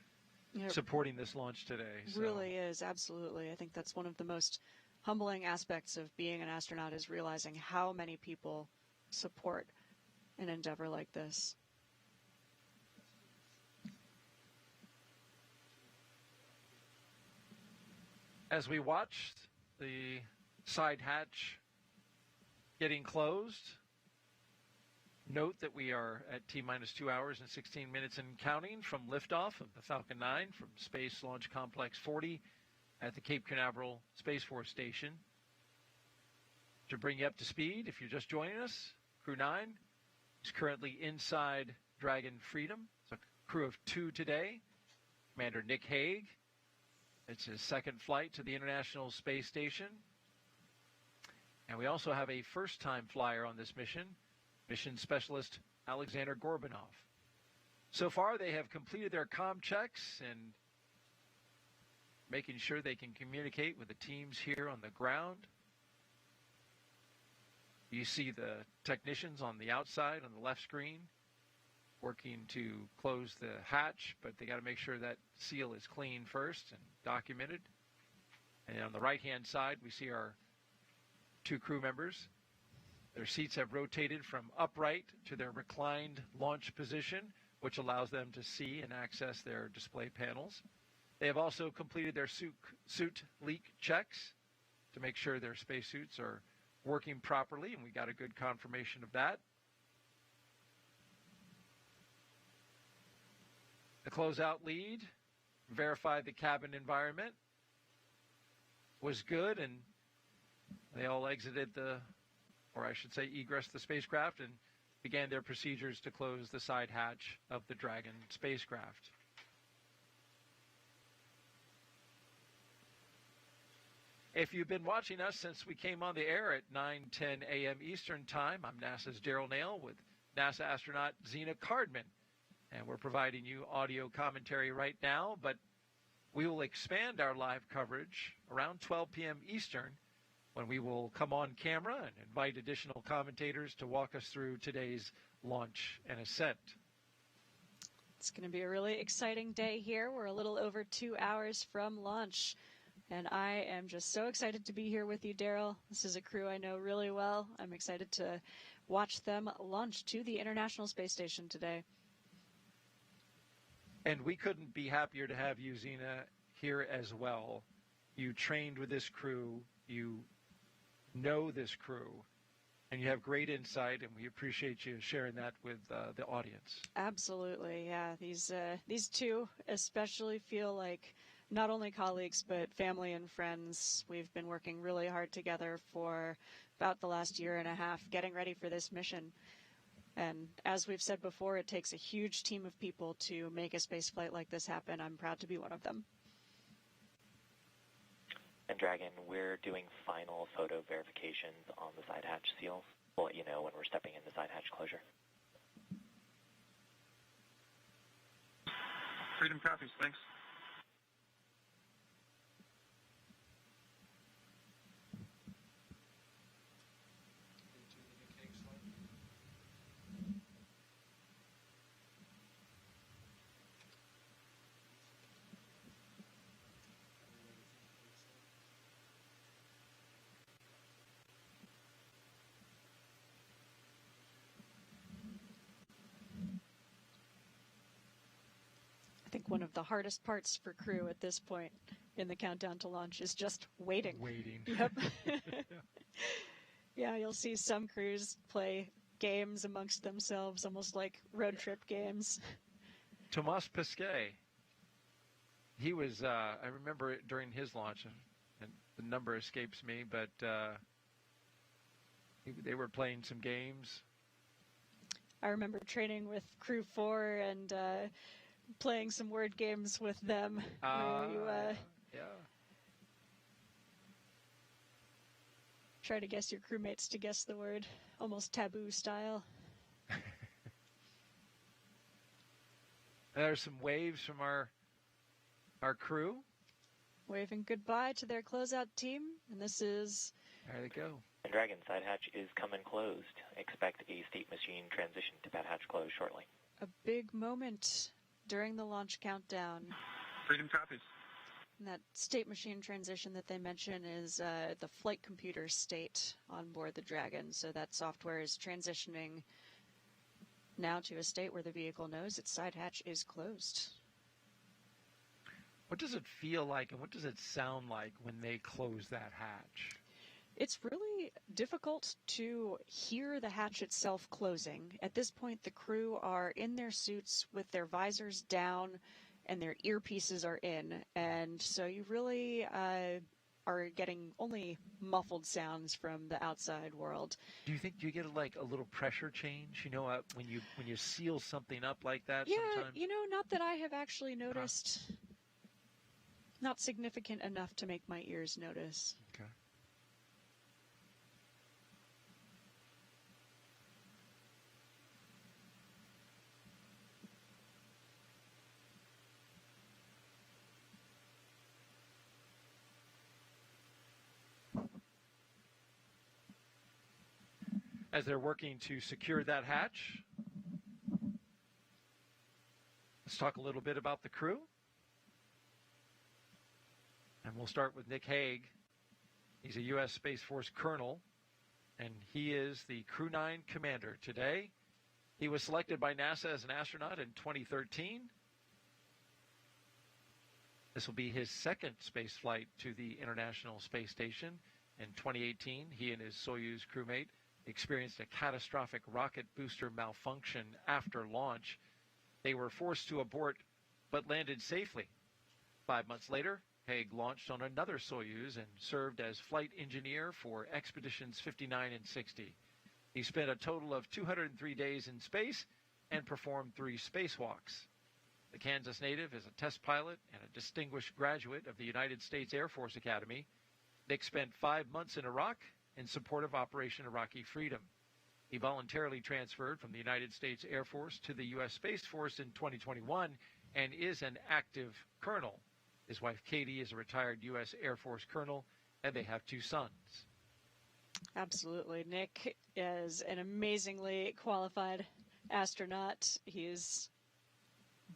supporting this launch today. It really is, absolutely. I think that's one of the most humbling aspects of being an astronaut is realizing how many people support an endeavor like this. As we watched the side hatch getting closed, note that we are at T-minus 2 hours and 16 minutes and counting from liftoff of the Falcon 9 from Space Launch Complex 40 at the Cape Canaveral Space Force Station. To bring you up to speed, if you're just joining us, Crew-9 is currently inside Dragon Freedom. It's a crew of 2 today. Commander Nick Hague. It's his second flight to the International Space Station. And we also have a first-time flyer on this mission, Mission Specialist Alexander Gorbanov. So far, they have completed their comm checks and making sure they can communicate with the teams here on the ground. You see the technicians on the outside on the left screen working to close the hatch, but they got to make sure that seal is clean first and documented. And on the right-hand side, we see our 2 crew members Their seats have rotated from upright to their reclined launch position, which allows them to see and access their display panels. They have also completed their suit leak checks to make sure their spacesuits are working properly, and we got a good confirmation of that. The closeout lead verified the cabin environment was good, and they all exited or I should say egressed the spacecraft and began their procedures to close the side hatch of the Dragon spacecraft. If you've been watching us since we came on the air at 9:10 a.m. Eastern Time, I'm NASA's Daryl Nail with NASA astronaut Zena Cardman, and we're providing you audio commentary right now, but we will expand our live coverage around 12 p.m. Eastern when we will come on camera and invite additional commentators to walk us through today's launch and ascent. It's going to be a really exciting day here. We're a little over 2 hours from launch, and I am just so excited to be here with you, Daryl. This is a crew I know really well. I'm excited to watch them launch to the International Space Station today. And we couldn't be happier to have you, Zena, here as well. You trained with this crew, you know this crew, and you have great insight, and we appreciate you sharing that with the audience. Absolutely, yeah. These two especially feel like not only colleagues, but family and friends. We've been working really hard together for about the last year and a half, getting ready for this mission. And as we've said before, it takes a huge team of people to make a space flight like this happen. I'm proud to be one of them. And Dragon, we're doing final photo verifications on the side hatch seals. We'll let you know when we're stepping into side hatch closure. Freedom copies, thanks. I think one of the hardest parts for crew at this point in the countdown to launch is just waiting. Yep. Yeah, you'll see some crews play games amongst themselves, almost like road trip games. Thomas Pesquet, he was, I remember it during his launch, and the number escapes me, but they were playing some games. I remember training with Crew 4 and playing some word games with them. Where you try to guess your crewmates to guess the word, almost taboo style. There's some waves from our crew. Waving goodbye to their closeout team, and this is... There they go. And Dragon, side hatch is coming closed. Expect a state machine transition to that hatch close shortly. A big moment during the launch countdown. Freedom copies. And that state machine transition that they mention is the flight computer state on board the Dragon. So that software is transitioning now to a state where the vehicle knows its side hatch is closed. What does it feel like and what does it sound like when they close that hatch? It's really difficult to hear the hatch itself closing. At this point, the crew are in their suits with their visors down and their earpieces are in. And so you really are getting only muffled sounds from the outside world. Do you get like a little pressure change? You know, when you seal something up like that yeah, sometimes? You know, not that I have actually noticed. Not significant enough to make my ears notice. Okay. As they're working to secure that hatch, let's talk a little bit about the crew. And we'll start with Nick Hague. He's a U.S. Space Force colonel and he is the Crew-9 commander today. He was selected by NASA as an astronaut in 2013. This will be his second space flight to the International Space Station. In 2018, he and his Soyuz crewmate experienced a catastrophic rocket booster malfunction after launch. They were forced to abort but landed safely. 5 months later, Haig launched on another Soyuz and served as flight engineer for expeditions 59 and 60. He spent a total of 203 days in space and performed 3 spacewalks. The Kansas native is a test pilot and a distinguished graduate of the United States Air Force Academy. Nick spent 5 months in Iraq in support of Operation Iraqi Freedom. He voluntarily transferred from the United States Air Force to the U.S. Space Force in 2021 and is an active colonel. His wife, Katie, is a retired U.S. Air Force colonel, and they have 2 sons. Absolutely. Nick is an amazingly qualified astronaut. He is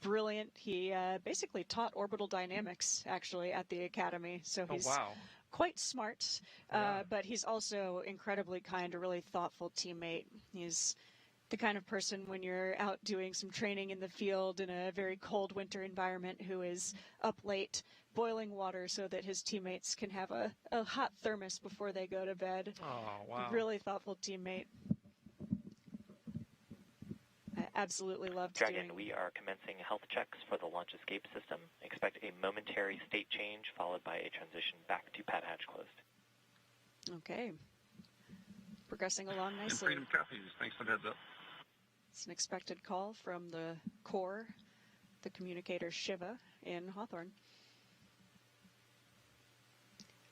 brilliant. He basically taught orbital dynamics, actually, at the Academy. So he's quite smart, but he's also incredibly kind, a really thoughtful teammate. He's the kind of person when you're out doing some training in the field in a very cold winter environment who is up late boiling water so that his teammates can have a hot thermos before they go to bed. Oh, wow. Really thoughtful teammate. I absolutely loved Dragon, we are commencing health checks for the launch escape system. Expect a momentary state change followed by a transition back to pad hatch closed. Okay. Progressing along nicely. And Freedom copies. Thanks for the heads up. It's an expected call from the core, the communicator Shiva in Hawthorne.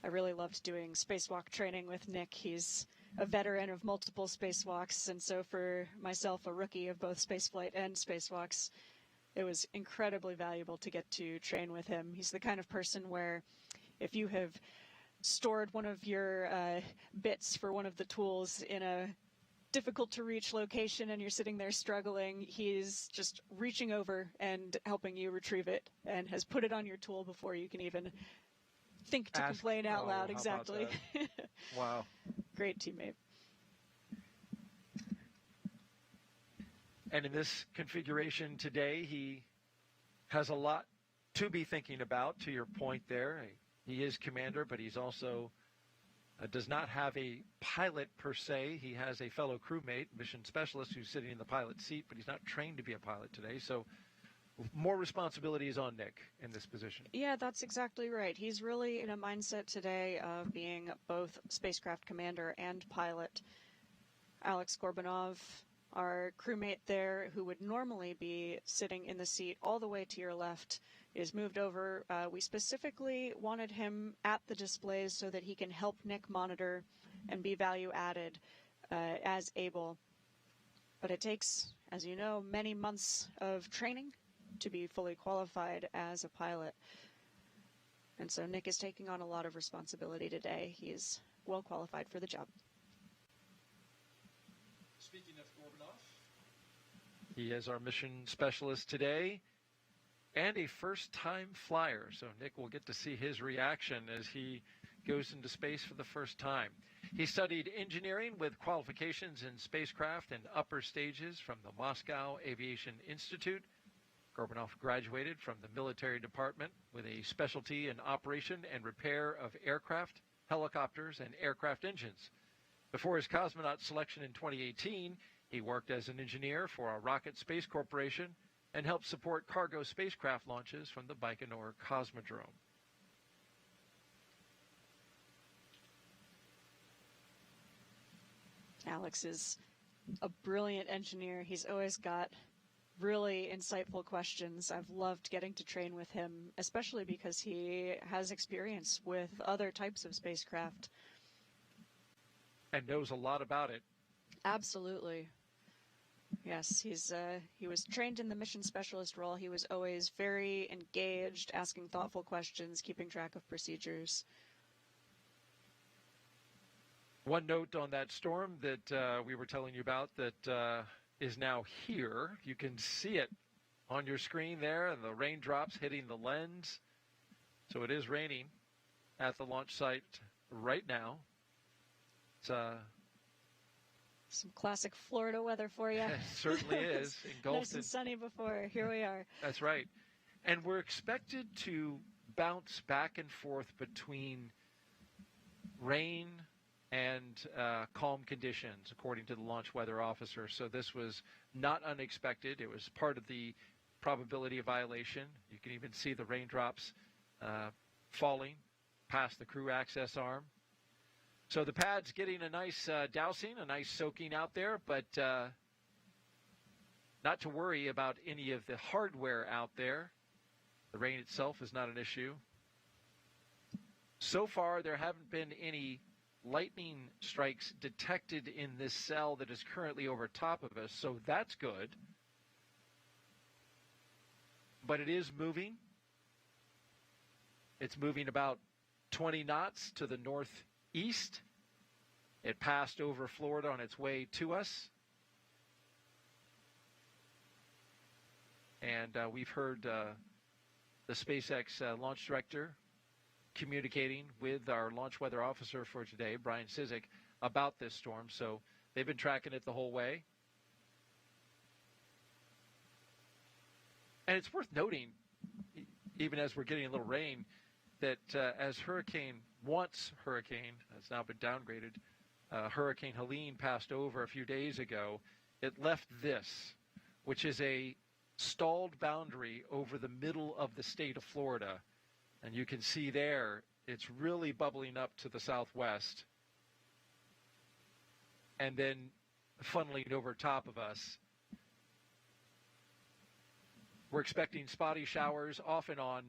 I really loved doing spacewalk training with Nick. He's a veteran of multiple spacewalks, and so for myself, a rookie of both spaceflight and spacewalks, it was incredibly valuable to get to train with him. He's the kind of person where if you have stored one of your bits for one of the tools in a difficult to reach location and you're sitting there struggling, he's just reaching over and helping you retrieve it and has put it on your tool before you can even think to complain out loud. Exactly. Wow. Great teammate. And in this configuration today, he has a lot to be thinking about, to your point there. He is commander, but he's also does not have a pilot per se. He has a fellow crewmate, mission specialist, who's sitting in the pilot seat, but he's not trained to be a pilot today. So more responsibility is on Nick in this position. Yeah, that's exactly right. He's really in a mindset today of being both spacecraft commander and pilot. Alex Gorbanov, our crewmate there, who would normally be sitting in the seat all the way to your left, is moved over. We specifically wanted him at the displays so that he can help Nick monitor and be value added as able. But it takes, as you know, many months of training to be fully qualified as a pilot. And so Nick is taking on a lot of responsibility today. He is well qualified for the job. Speaking of Gorbanov, he is our mission specialist today and a first-time flyer. So Nick will get to see his reaction as he goes into space for the first time. He studied engineering with qualifications in spacecraft and upper stages from the Moscow Aviation Institute. Gorbanov graduated from the military department with a specialty in operation and repair of aircraft, helicopters, and aircraft engines. Before his cosmonaut selection in 2018, he worked as an engineer for a rocket space corporation and helped support cargo spacecraft launches from the Baikonur Cosmodrome. Alex is a brilliant engineer. He's always got really insightful questions. I've loved getting to train with him, especially because he has experience with other types of spacecraft. And knows a lot about it. Absolutely. Yes, he was trained in the mission specialist role. He was always very engaged, asking thoughtful questions, keeping track of procedures. One note on that storm that we were telling you about that is now here. You can see it on your screen there, and the raindrops hitting the lens. So it is raining at the launch site right now. It's Some classic Florida weather for you. It certainly is. Nice and sunny before. Here we are. That's right. And we're expected to bounce back and forth between rain and calm conditions, according to the launch weather officer. So this was not unexpected. It was part of the probability of violation. You can even see the raindrops falling past the crew access arm. So the pad's getting a nice dousing, a nice soaking out there, but not to worry about any of the hardware out there. The rain itself is not an issue. So far, there haven't been any lightning strikes detected in this cell that is currently over top of us, so that's good. But it is moving. It's moving about 20 knots to the northeast. It passed over Florida on its way to us. And we've heard the SpaceX launch director communicating with our launch weather officer for today, Brian Cizik, about this storm. So they've been tracking it the whole way. And it's worth noting, even as we're getting a little rain, that as once hurricane, has now been downgraded, Hurricane Helene passed over a few days ago, it left this, which is a stalled boundary over the middle of the state of Florida. And you can see there, it's really bubbling up to the southwest and then funneling over top of us. We're expecting spotty showers off and on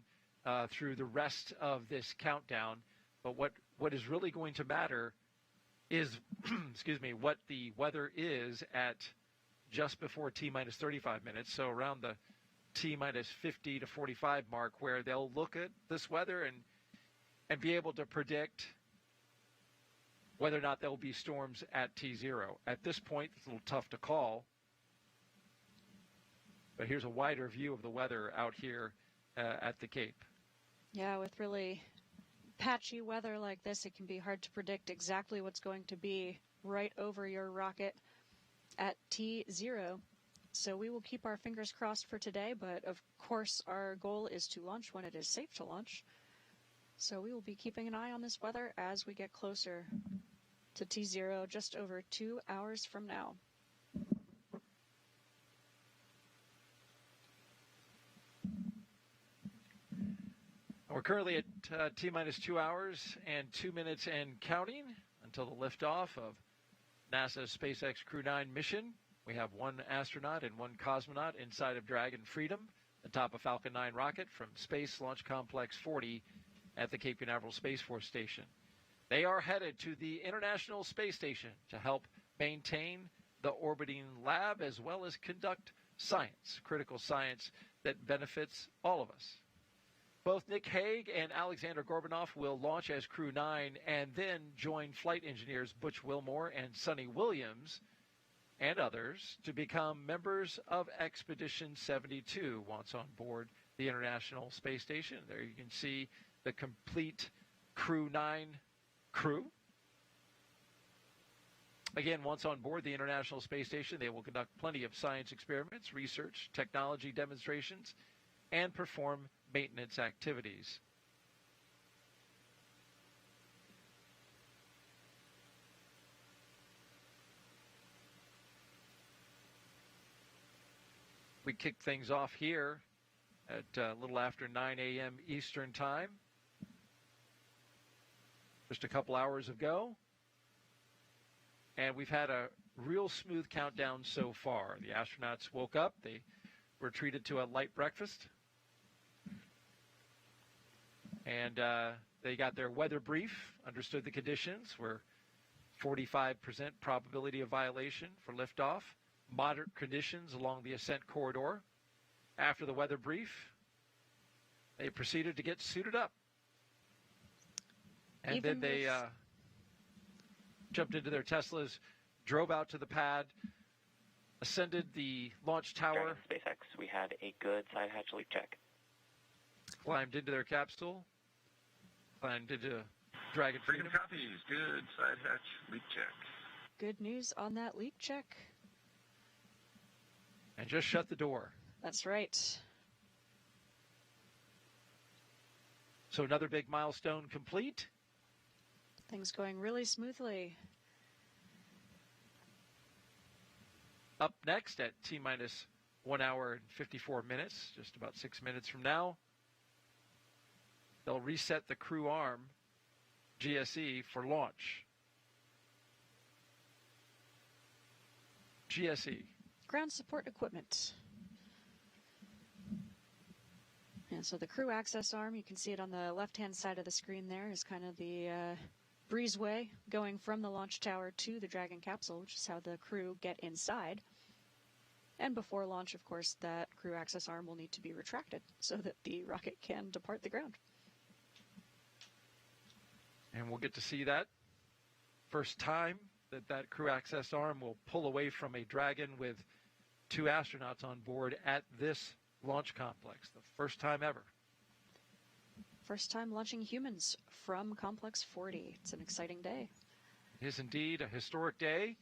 through the rest of this countdown. But what is really going to matter is, excuse me, what the weather is at just before T-minus 35 minutes, so around the T-minus 50 to 45 mark, where they'll look at this weather and be able to predict whether or not there will be storms at T0. At this point, it's a little tough to call, but here's a wider view of the weather out here at the Cape. Yeah, with really patchy weather like this, it can be hard to predict exactly what's going to be right over your rocket at T0. So we will keep our fingers crossed for today, but of course our goal is to launch when it is safe to launch. So we will be keeping an eye on this weather as we get closer to T0 just over 2 hours from now. We're currently at T-minus 2 hours and 2 minutes and counting until the liftoff of NASA's SpaceX Crew-9 mission. We have one astronaut and one cosmonaut inside of Dragon Freedom, atop a Falcon 9 rocket from Space Launch Complex 40 at the Cape Canaveral Space Force Station. They are headed to the International Space Station to help maintain the orbiting lab as well as conduct science, critical science that benefits all of us. Both Nick Hague and Alexander Gorbunov will launch as Crew-9 and then join flight engineers Butch Wilmore and Sonny Williams and others to become members of Expedition 72 once on board the International Space Station. There you can see the complete Crew-9 crew. Again, once on board the International Space Station, they will conduct plenty of science experiments, research, technology demonstrations, and perform maintenance activities. We kicked things off here at a little after 9 a.m. Eastern Time, just a couple hours ago. And we've had a real smooth countdown so far. The astronauts woke up. They were treated to a light breakfast. And they got their weather brief, understood the conditions. We're 45% probability of violation for liftoff. Moderate conditions along the ascent corridor. After the weather brief, they proceeded to get suited up. And then they jumped into their Teslas, drove out to the pad, ascended the launch tower. SpaceX, we had a good side hatch leak check. Climbed into their capsule, climbed into Dragon Freedom. Freedom copies. Good side hatch leak check. good news on that leak check. And just shut the door. That's right. So another big milestone complete. Things going really smoothly. Up next at T-minus 1 hour and 54 minutes, just about 6 minutes from now, they'll reset the crew arm, GSE, for launch. GSE. Ground support equipment. And so the crew access arm, you can see it on the left-hand side of the screen there, is kind of the breezeway going from the launch tower to the Dragon capsule, which is how the crew get inside. And before launch, of course, that crew access arm will need to be retracted so that the rocket can depart the ground. And we'll get to see that first time that crew access arm will pull away from a Dragon with 2 astronauts on board at this launch complex. The first time ever. First time launching humans from Complex 40. It's an exciting day. It is indeed a historic day.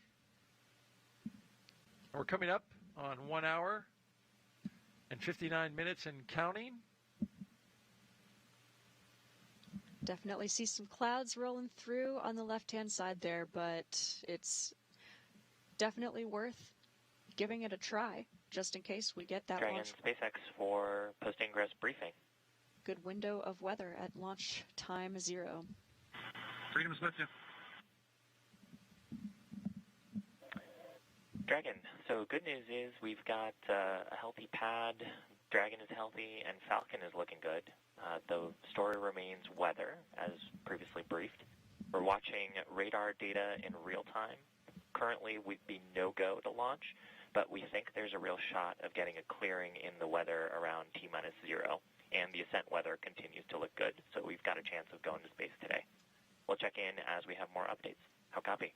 We're coming up on 1 hour and 59 minutes and counting. Definitely see some clouds rolling through on the left-hand side there, but it's definitely worth giving it a try, just in case we get that Dragon launch. SpaceX for post-ingress briefing. Good window of weather at launch time 0. Freedom's with you. Dragon, so good news is we've got a healthy pad, Dragon is healthy, and Falcon is looking good. The story remains weather, as previously briefed. We're watching radar data in real time. Currently, we'd be no-go to launch, but we think there's a real shot of getting a clearing in the weather around T-minus 0, and the ascent weather continues to look good, so we've got a chance of going to space today. We'll check in as we have more updates. How copy?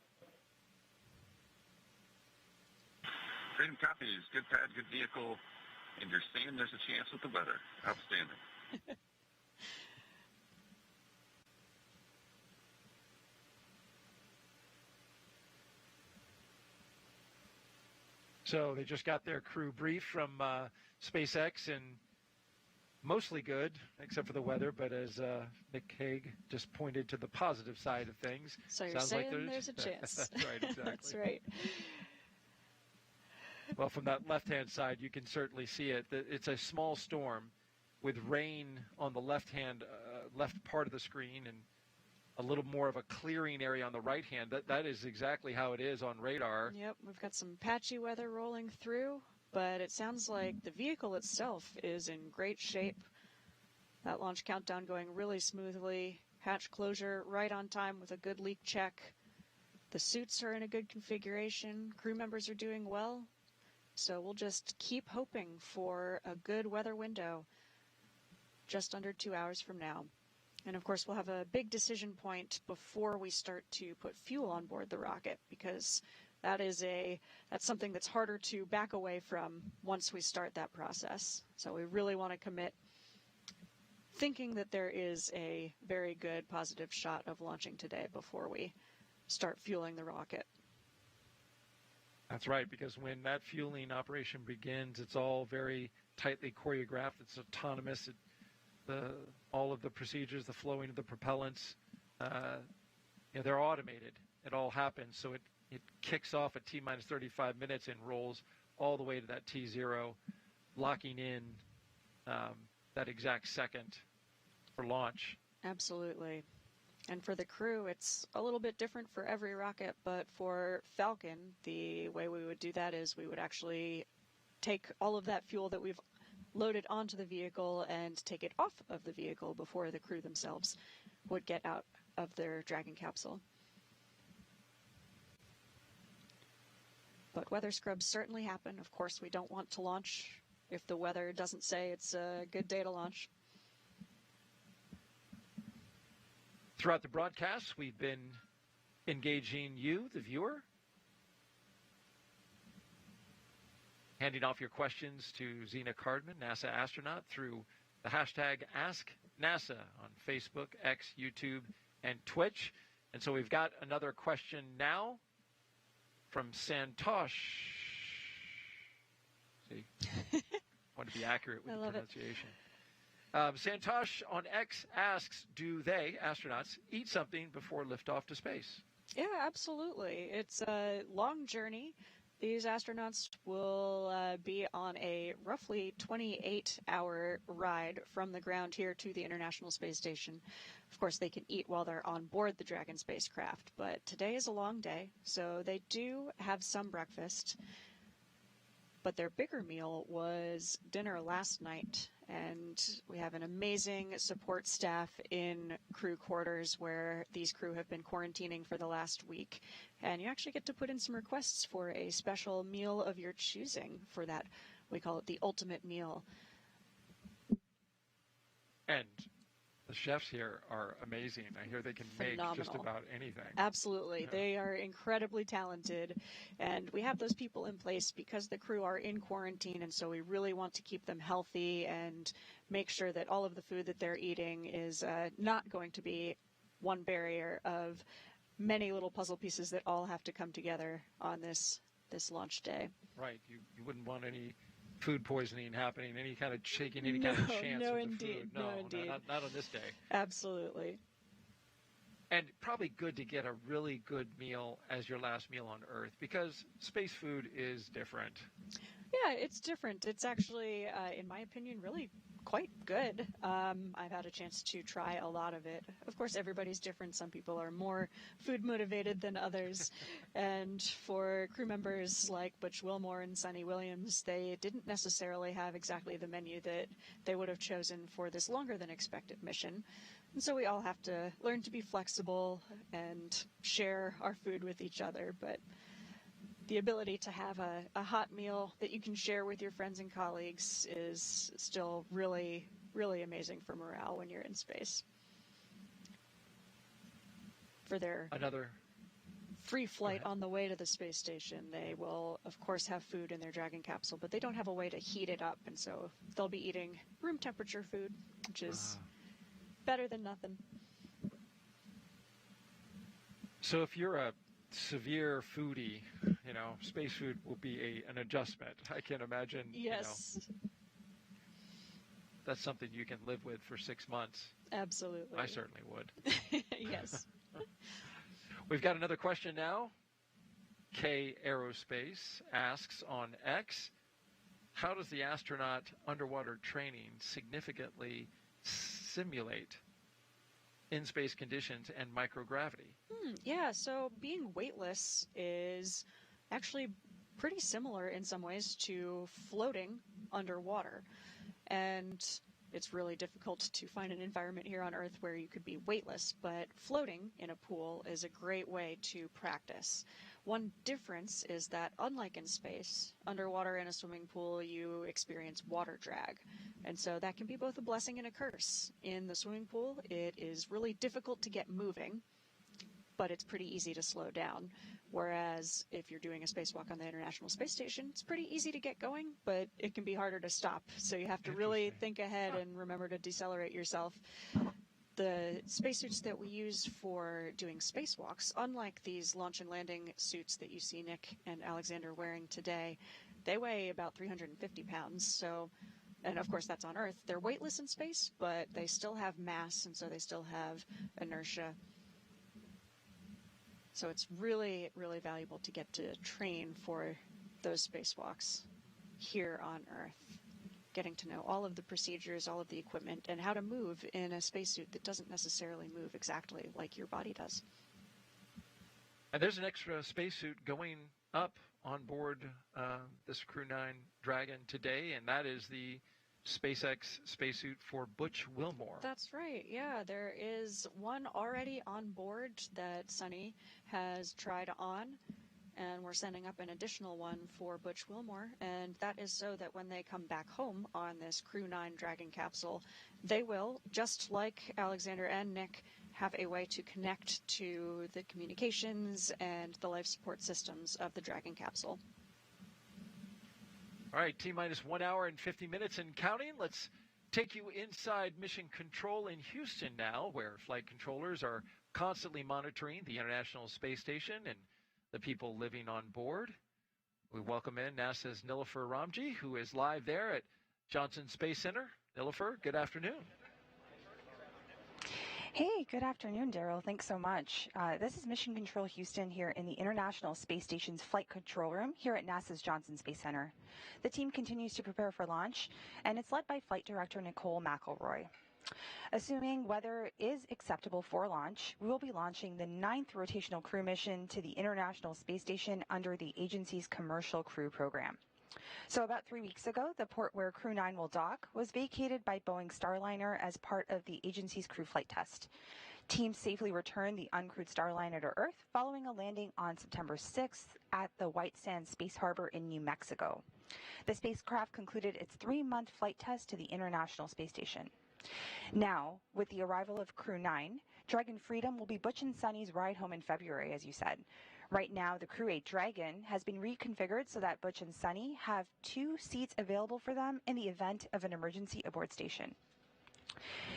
Freedom copies. Good pad, good vehicle, and you're saying there's a chance with the weather. Outstanding. So they just got their crew brief from SpaceX, and mostly good, except for the weather. But as Nick Hague just pointed to the positive side of things. So you're sounds saying like there's a chance. That's right, exactly. That's right. Well, from that left-hand side, you can certainly see it. It's a small storm with rain on the left part of the screen and a little more of a clearing area on the right hand. That is exactly how it is on radar. Yep, we've got some patchy weather rolling through, but it sounds like the vehicle itself is in great shape. That launch countdown going really smoothly. Hatch closure right on time with a good leak check. The suits are in a good configuration. Crew members are doing well. So we'll just keep hoping for a good weather window just under 2 hours from now. And of course, we'll have a big decision point before we start to put fuel on board the rocket, because that's something that's harder to back away from once we start that process. So we really want to commit thinking that there is a very good positive shot of launching today before we start fueling the rocket. That's right, because when that fueling operation begins, it's all very tightly choreographed. It's autonomous. All of the procedures, the flowing of the propellants, they're automated. It all happens. So it kicks off at T-minus 35 minutes and rolls all the way to that T0, locking in that exact second for launch. Absolutely. And for the crew, it's a little bit different for every rocket, but for Falcon, the way we would do that is we would actually take all of that fuel that we've loaded onto the vehicle and take it off of the vehicle before the crew themselves would get out of their Dragon capsule. But weather scrubs certainly happen. Of course, we don't want to launch if the weather doesn't say it's a good day to launch. Throughout the broadcast, we've been engaging you, the viewer, handing off your questions to Zena Cardman, NASA astronaut, through the hashtag AskNASA on Facebook, X, YouTube, and Twitch. And so we've got another question now from Santosh. See, want to be accurate with the pronunciation. Santosh on X asks, do they, astronauts, eat something before liftoff to space? Yeah, absolutely. It's a long journey. These astronauts will be on a roughly 28-hour ride from the ground here to the International Space Station. Of course, they can eat while they're on board the Dragon spacecraft, but today is a long day, so they do have some breakfast. But their bigger meal was dinner last night, and we have an amazing support staff in crew quarters where these crew have been quarantining for the last week. And you actually get to put in some requests for a special meal of your choosing for that. We call it the ultimate meal. And the chefs here are amazing. I hear they can make just about anything. Absolutely. Yeah. They are incredibly talented. And we have those people in place because the crew are in quarantine. And so we really want to keep them healthy and make sure that all of the food that they're eating is not going to be one barrier of many little puzzle pieces that all have to come together on this launch day. Right. You wouldn't want any food poisoning happening, any kind of shaking, any kind of chance no, of the indeed. food. No, indeed. Not on this day. Absolutely. And probably good to get a really good meal as your last meal on Earth because space food is different. Yeah, it's different. It's actually, in my opinion, really quite good. I've had a chance to try a lot of it. Of course, everybody's different. Some people are more food motivated than others. And for crew members like Butch Wilmore and Sunny Williams, they didn't necessarily have exactly the menu that they would have chosen for this longer than expected mission. And so we all have to learn to be flexible and share our food with each other. But the ability to have a hot meal that you can share with your friends and colleagues is still really, really amazing for morale when you're in space. For their free flight on the way to the space station, they will, of course, have food in their Dragon capsule, but they don't have a way to heat it up, and so they'll be eating room temperature food, which is better than nothing. So if you're a severe foodie, space food will be an adjustment. I can imagine. Yes. That's something you can live with for 6 months. Absolutely. I certainly would. Yes. We've got another question now. K Aerospace asks on X, how does the astronaut underwater training significantly simulate in-space conditions and microgravity? Yeah, so being weightless is actually pretty similar in some ways to floating underwater. And it's really difficult to find an environment here on Earth where you could be weightless, but floating in a pool is a great way to practice. One difference is that, unlike in space, underwater in a swimming pool, you experience water drag. And so that can be both a blessing and a curse. In the swimming pool, it is really difficult to get moving, but it's pretty easy to slow down. Whereas if you're doing a spacewalk on the International Space Station, it's pretty easy to get going, but it can be harder to stop. So you have to really think ahead and remember to decelerate yourself. The spacesuits that we use for doing spacewalks, unlike these launch and landing suits that you see Nick and Alexander wearing today, they weigh about 350 pounds. So, and of course that's on Earth. They're weightless in space, but they still have mass, and so they still have inertia. So it's really, really valuable to get to train for those spacewalks here on Earth. Getting to know all of the procedures, all of the equipment, and how to move in a spacesuit that doesn't necessarily move exactly like your body does. And there's an extra spacesuit going up on board this Crew-9 Dragon today, and that is the SpaceX spacesuit for Butch Wilmore. That's right. Yeah, there is one already on board that Sunny has tried on, and we're sending up an additional one for Butch Wilmore, and that is so that when they come back home on this Crew-9 Dragon capsule, they will, just like Alexander and Nick, have a way to connect to the communications and the life support systems of the Dragon capsule. All right, T-minus 1 hour and 50 minutes and counting. Let's take you inside Mission Control in Houston now, where flight controllers are constantly monitoring the International Space Station and the people living on board. We welcome in NASA's Nilofer Ramji, who is live there at Johnson Space Center. Nilofer, good afternoon. Hey, good afternoon, Daryl. Thanks so much. This is Mission Control Houston here in the International Space Station's Flight Control Room here at NASA's Johnson Space Center. The team continues to prepare for launch, and it's led by Flight Director Nicole McElroy. Assuming weather is acceptable for launch, we will be launching the 9th rotational crew mission to the International Space Station under the agency's Commercial Crew Program. So about 3 weeks ago, the port where Crew-9 will dock was vacated by Boeing Starliner as part of the agency's crew flight test. Teams safely returned the uncrewed Starliner to Earth following a landing on September 6th at the White Sands Space Harbor in New Mexico. The spacecraft concluded its 3-month flight test to the International Space Station. Now, with the arrival of Crew-9, Dragon Freedom will be Butch and Sunny's ride home in February, as you said. Right now, the Crew 8 Dragon has been reconfigured so that Butch and Sunny have 2 seats available for them in the event of an emergency aboard station.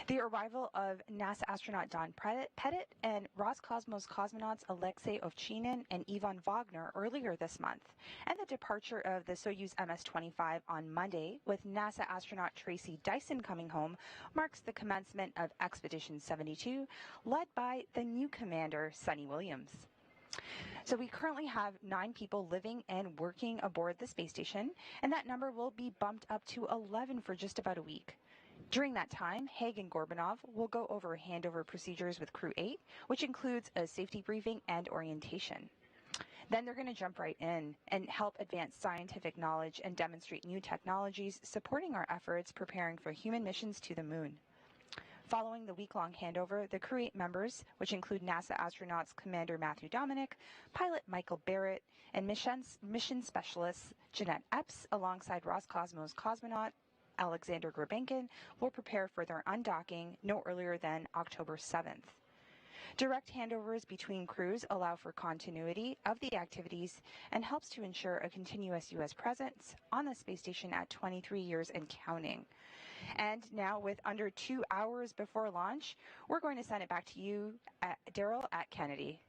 The arrival of NASA astronaut Don Pettit and Roscosmos cosmonauts Alexei Ovchinin and Ivan Wagner earlier this month, and the departure of the Soyuz MS-25 on Monday with NASA astronaut Tracy Dyson coming home marks the commencement of Expedition 72, led by the new commander, Sunny Williams. So we currently have 9 people living and working aboard the space station, and that number will be bumped up to 11 for just about a week. During that time, Haig and Gorbanov will go over handover procedures with Crew 8, which includes a safety briefing and orientation. Then they're going to jump right in and help advance scientific knowledge and demonstrate new technologies supporting our efforts preparing for human missions to the moon. Following the week-long handover, the Crew 8 members, which include NASA astronauts Commander Matthew Dominic, pilot Michael Barrett, and mission specialists Jeanette Epps, alongside Roscosmos cosmonaut Alexander Grabenkin, will prepare for their undocking no earlier than October 7th. Direct handovers between crews allow for continuity of the activities and helps to ensure a continuous U.S. presence on the space station at 23 years and counting. And now, with under 2 hours before launch, we're going to send it back to you, Daryl, at Kennedy.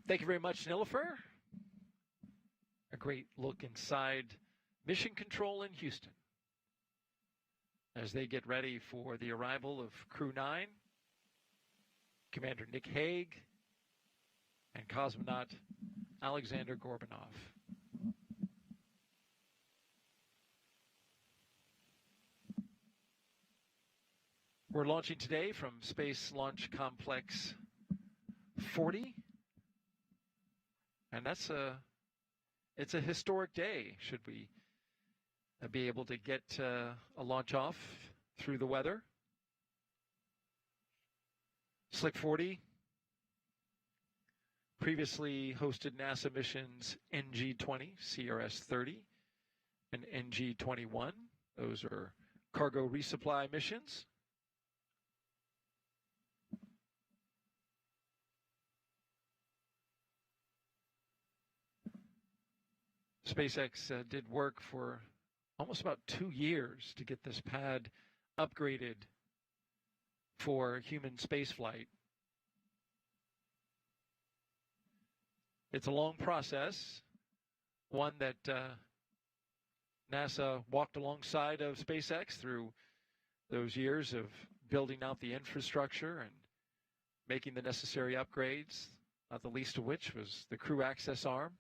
Thank you very much, Nilofer. A great look inside Mission Control in Houston as they get ready for the arrival of Crew-9, Commander Nick Haig, and cosmonaut Alexander Gorbanov. We're launching today from Space Launch Complex 40, and it's a historic day should we be able to get a launch off through the weather. Slick 40 previously hosted NASA missions NG-20, CRS-30, and NG-21. Those are cargo resupply missions. SpaceX did work for almost about 2 years to get this pad upgraded for human spaceflight. It's a long process, one that NASA walked alongside of SpaceX through those years of building out the infrastructure and making the necessary upgrades, not the least of which was the crew access arm,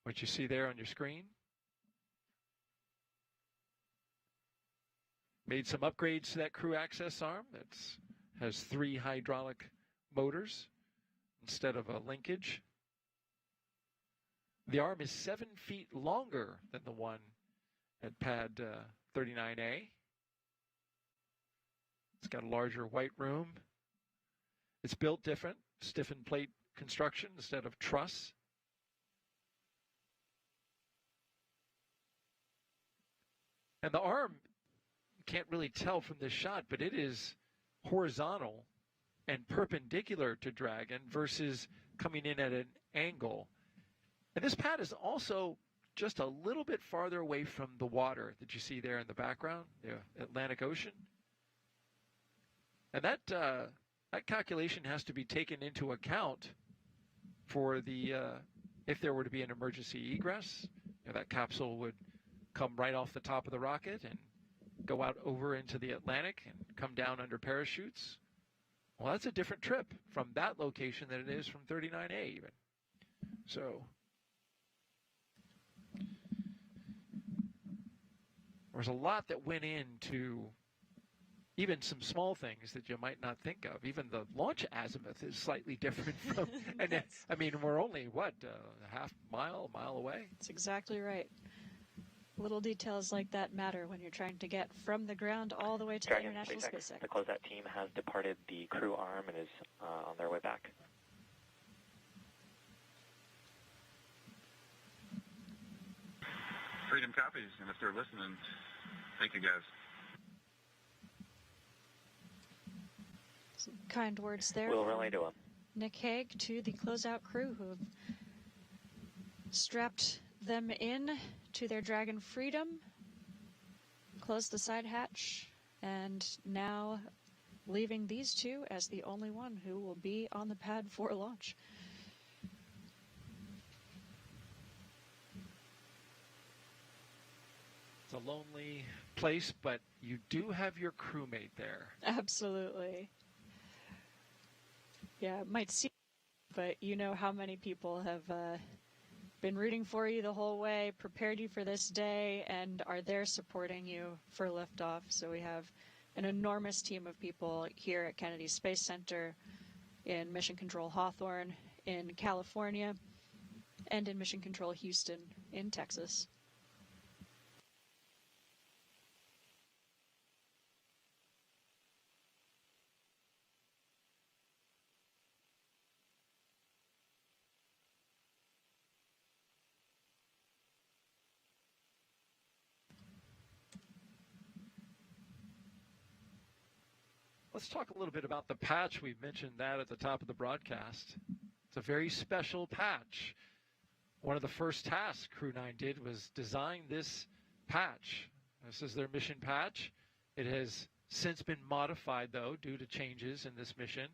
what you see there on your screen. Made some upgrades to that crew access arm that has 3 hydraulic motors instead of a linkage. The arm is 7 feet longer than the one at pad 39A. It's got a larger white room. It's built different, stiffened plate construction instead of truss. And the arm, you can't really tell from this shot, but it is horizontal and perpendicular to Dragon versus coming in at an angle. And this pad is also just a little bit farther away from the water that you see there in the background, the Atlantic Ocean. And that that calculation has to be taken into account for the if there were to be an emergency egress. That capsule would come right off the top of the rocket and go out over into the Atlantic and come down under parachutes. Well, that's a different trip from that location than it is from 39A even. So there's a lot that went into even some small things that you might not think of. Even the launch azimuth is slightly different from, and I mean, we're only, what, a mile away? That's exactly right. Little details like that matter when you're trying to get from the ground all the way to Dragon, the International SpaceX, Space Center. the closeout team has departed the crew arm and is on their way back. Freedom copies, and if they're listening, thank you guys. Some kind words there. We'll relay to them. Nick Hague to the closeout crew who have strapped them in to their Dragon Freedom, closed the side hatch, and now leaving these two as the only one who will be on the pad for launch. It's a lonely place, but you do have your crewmate there. Absolutely. Yeah, it might seem, but you know how many people have been rooting for you the whole way, prepared you for this day, and are there supporting you for liftoff. So we have an enormous team of people here at Kennedy Space Center, in Mission Control Hawthorne, in California, and in Mission Control Houston in Texas. Let's talk a little bit about the patch. We mentioned that at the top of the broadcast. It's a very special patch. One of the first tasks Crew-9 did was design this patch. This is their mission patch. It has since been modified, though, due to changes in this mission.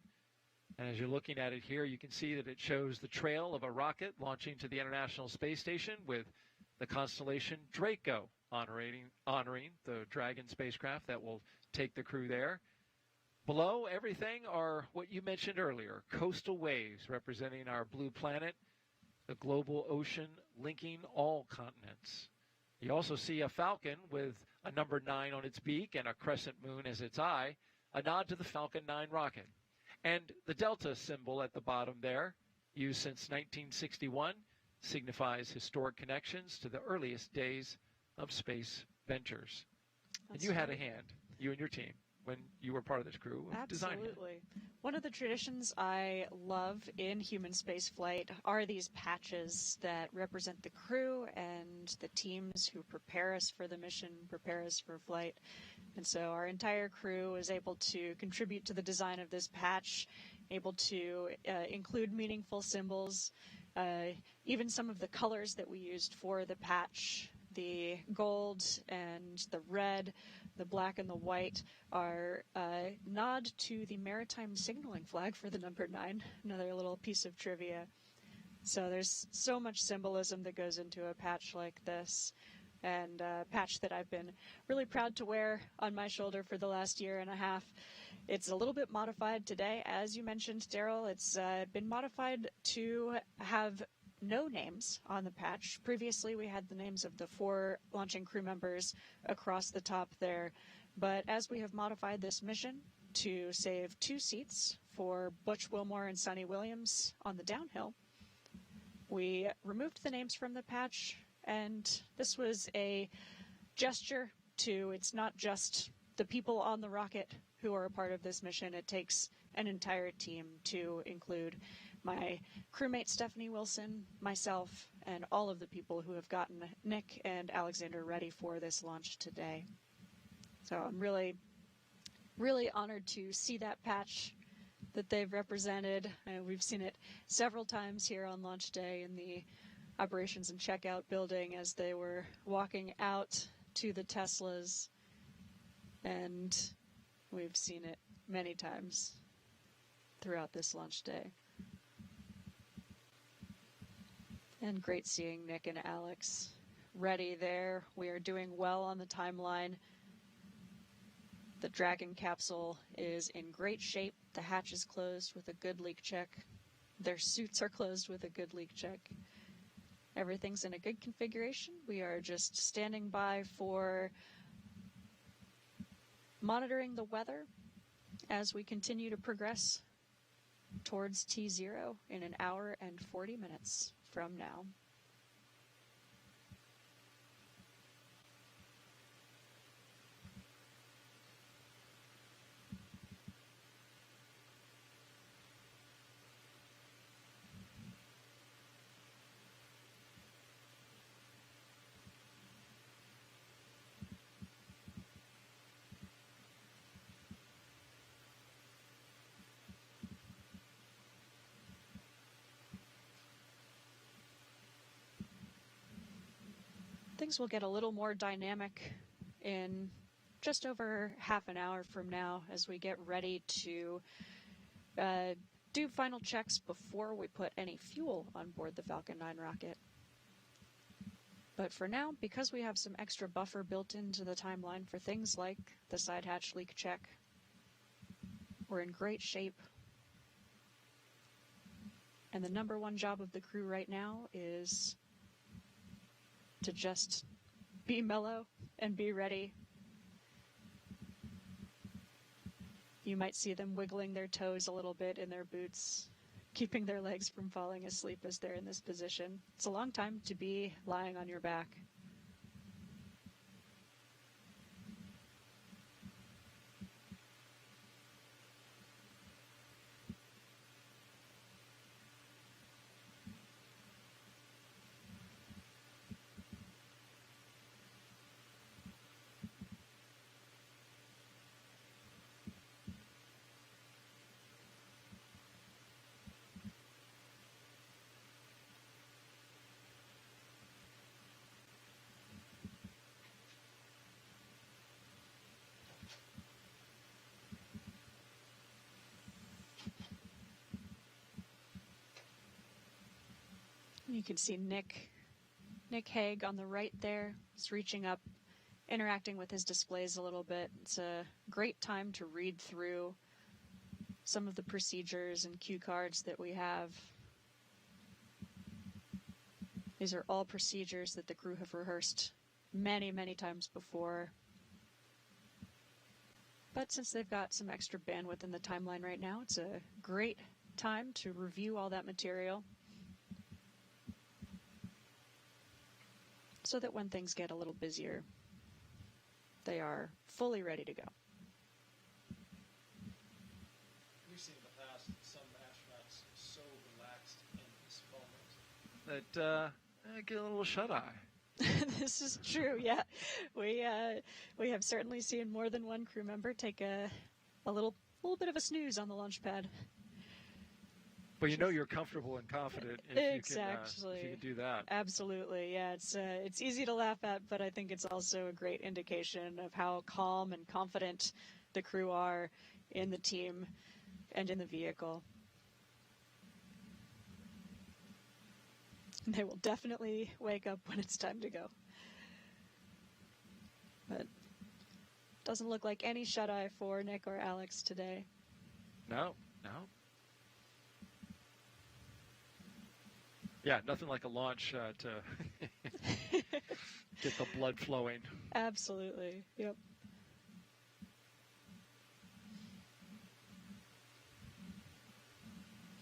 And as you're looking at it here, you can see that it shows the trail of a rocket launching to the International Space Station with the constellation Draco honoring the Dragon spacecraft that will take the crew there. Below everything are what you mentioned earlier, coastal waves representing our blue planet, the global ocean linking all continents. You also see a Falcon with a number 9 on its beak and a crescent moon as its eye, a nod to the Falcon 9 rocket. And the Delta symbol at the bottom there, used since 1961, signifies historic connections to the earliest days of space ventures. And you had a hand, you and your team, when you were part of this crew of designing it. Absolutely. One of the traditions I love in human space flight are these patches that represent the crew and the teams who prepare us for the mission, prepare us for flight. And so our entire crew was able to contribute to the design of this patch, able to include meaningful symbols, even some of the colors that we used for the patch. The gold and the red, the black and the white are a nod to the maritime signaling flag for the number 9, another little piece of trivia. So there's so much symbolism that goes into a patch like this, and a patch that I've been really proud to wear on my shoulder for the last year and a half. It's a little bit modified today, as you mentioned, Daryl. It's been modified to have no names on the patch. Previously, we had the names of the 4 launching crew members across the top there. But as we have modified this mission to save 2 seats for Butch Wilmore and Sonny Williams on the downhill, we removed the names from the patch, and this was a gesture to, it's not just the people on the rocket who are a part of this mission. It takes an entire team to include my crewmate Stephanie Wilson, myself, and all of the people who have gotten Nick and Alexander ready for this launch today. So I'm really, really honored to see that patch that they've represented. We've seen it several times here on launch day in the operations and checkout building as they were walking out to the Teslas, and we've seen it many times throughout this launch day. And great seeing Nick and Alex ready there. We are doing well on the timeline. The Dragon capsule is in great shape. The hatch is closed with a good leak check. Their suits are closed with a good leak check. Everything's in a good configuration. We are just standing by for monitoring the weather as we continue to progress towards T0 in an hour and 40 minutes from now. Things will get a little more dynamic in just over half an hour from now as we get ready to do final checks before we put any fuel on board the Falcon 9 rocket. But for now, because we have some extra buffer built into the timeline for things like the side hatch leak check, we're in great shape. And the number one job of the crew right now is to just be mellow and be ready. You might see them wiggling their toes a little bit in their boots, keeping their legs from falling asleep as they're in this position. It's a long time to be lying on your back. You can see Nick Hague on the right there. He's reaching up, interacting with his displays a little bit. It's a great time to read through some of the procedures and cue cards that we have. These are all procedures that the crew have rehearsed many, many times before. But since they've got some extra bandwidth in the timeline right now, it's a great time to review all that material, so that when things get a little busier, they are fully ready to go. We've seen in the past some astronauts so relaxed in this moment that get a little shut-eye. This is true, yeah. We have certainly seen more than one crew member take a little bit of a snooze on the launch pad. But you know you're comfortable and confident if you can do that. Absolutely, yeah. It's easy to laugh at, but I think it's also a great indication of how calm and confident the crew are in the team and in the vehicle. They will definitely wake up when it's time to go. But doesn't look like any shut-eye for Nick or Alex today. No. Yeah, nothing like a launch to get the blood flowing. Absolutely, yep.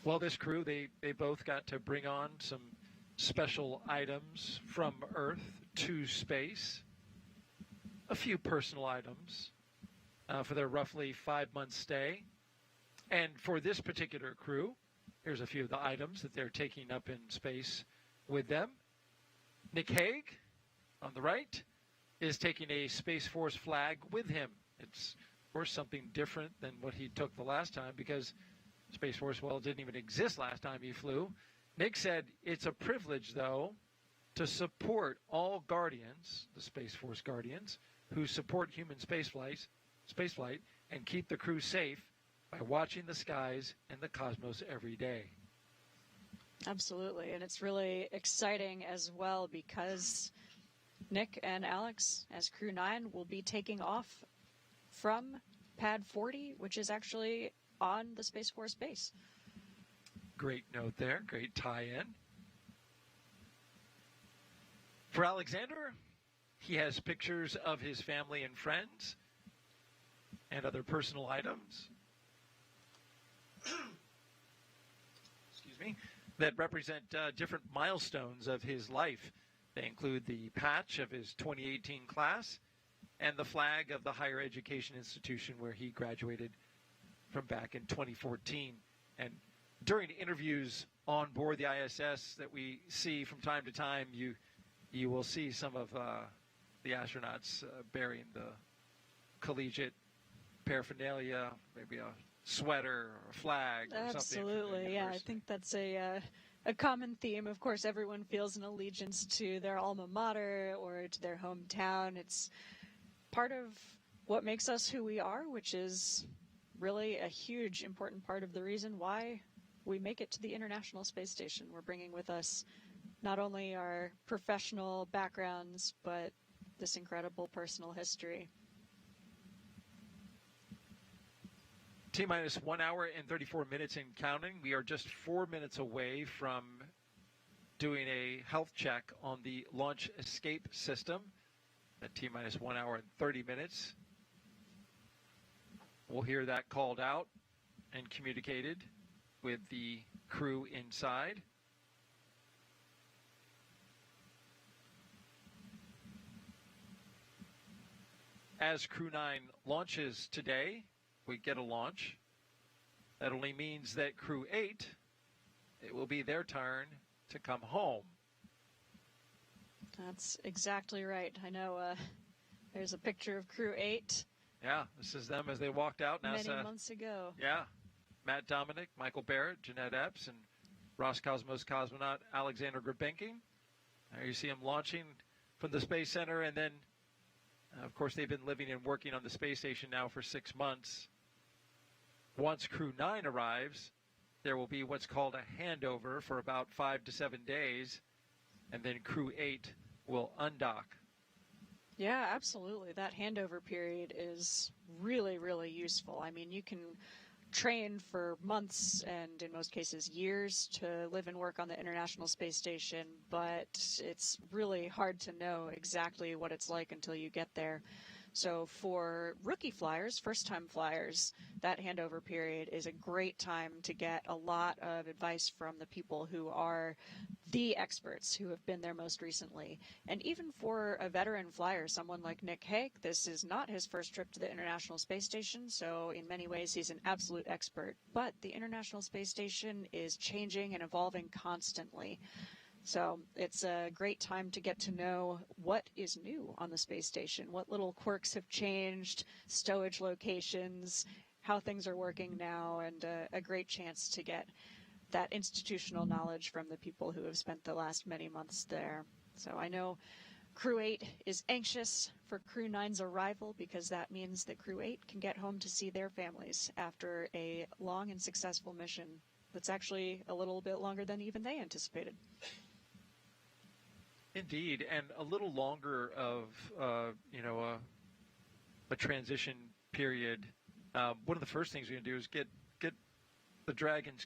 Well, this crew, they both got to bring on some special items from Earth to space. A few personal items for their roughly 5-month stay. And for this particular crew, here's a few of the items that they're taking up in space with them. Nick Hague, on the right, is taking a Space Force flag with him. It's, of course, something different than what he took the last time because Space Force, well, didn't even exist last time he flew. Nick said it's a privilege, though, to support all Guardians, the Space Force Guardians, who support human spaceflight and keep the crew safe by watching the skies and the cosmos every day. Absolutely, and it's really exciting as well because Nick and Alex, as Crew-9, will be taking off from Pad 40, which is actually on the Space Force base. Great note there, great tie-in. For Alexander, he has pictures of his family and friends and other personal items excuse me, that represent different milestones of his life. They include the patch of his 2018 class and the flag of the higher education institution where he graduated from back in 2014. And during interviews on board the ISS that we see from time to time, you will see some of the astronauts bearing the collegiate paraphernalia, maybe a sweater or a flag or something. Absolutely, yeah. I think that's a common theme. Of course, everyone feels an allegiance to their alma mater or to their hometown. It's part of what makes us who we are, which is really a huge, important part of the reason why we make it to the International Space Station. We're bringing with us not only our professional backgrounds, but this incredible personal history. T-minus 1 hour and 34 minutes and counting. We are just 4 minutes away from doing a health check on the launch escape system at T-minus 1 hour and 30 minutes. We'll hear that called out and communicated with the crew inside. As Crew-9 launches today, we get a launch. That only means that Crew-8, it will be their turn to come home. That's exactly right. I know there's a picture of Crew-8. Yeah, this is them as they walked out. NASA, many months ago. Yeah, Matt Dominic, Michael Barrett, Jeanette Epps, and Roscosmos cosmonaut Alexander Grebenkin. There you see them launching from the Space Center, and then, of course, they've been living and working on the space station now for 6 months. Once Crew-9 arrives, there will be what's called a handover for about 5 to 7 days, and then Crew-8 will undock. Yeah, absolutely. That handover period is really, really useful. I mean, you can train for months and in most cases years to live and work on the International Space Station, but it's really hard to know exactly what it's like until you get there. So for rookie flyers, first-time flyers, that handover period is a great time to get a lot of advice from the people who are the experts who have been there most recently. And even for a veteran flyer, someone like Nick Hague, this is not his first trip to the International Space Station, so in many ways he's an absolute expert. But the International Space Station is changing and evolving constantly. So it's a great time to get to know what is new on the space station, what little quirks have changed, stowage locations, how things are working now, and a great chance to get that institutional knowledge from the people who have spent the last many months there. So I know Crew-8 is anxious for Crew-9's arrival because that means that Crew-8 can get home to see their families after a long and successful mission that's actually a little bit longer than even they anticipated. Indeed, and a little longer of, a transition period. One of the first things we're going to do is get the Dragons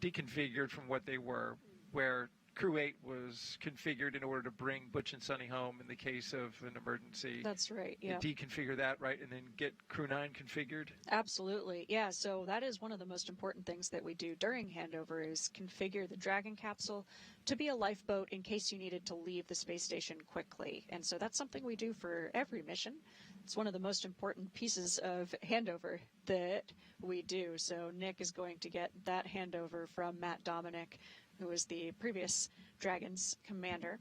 deconfigured from what they were, where Crew-8 was configured in order to bring Butch and Sunny home in the case of an emergency. That's right, yeah. Deconfigure that, right, and then get Crew-9 configured? Absolutely, yeah. So that is one of the most important things that we do during handover is configure the Dragon capsule to be a lifeboat in case you needed to leave the space station quickly. And so that's something we do for every mission. It's one of the most important pieces of handover that we do. So Nick is going to get that handover from Matt Dominic, who was the previous Dragons commander.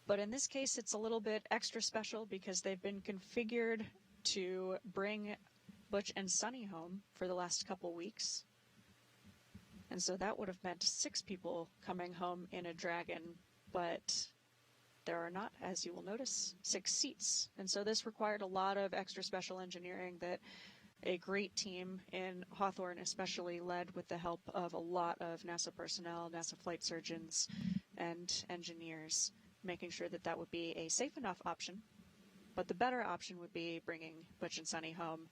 But in this case, it's a little bit extra special because they've been configured to bring Butch and Sunny home for the last couple weeks. And so that would have meant 6 people coming home in a Dragon, but there are not, as you will notice, 6 seats. And so this required a lot of extra special engineering that a great team in Hawthorne, especially led with the help of a lot of NASA personnel, NASA flight surgeons, and engineers, making sure that that would be a safe enough option. But the better option would be bringing Butch and Sunny home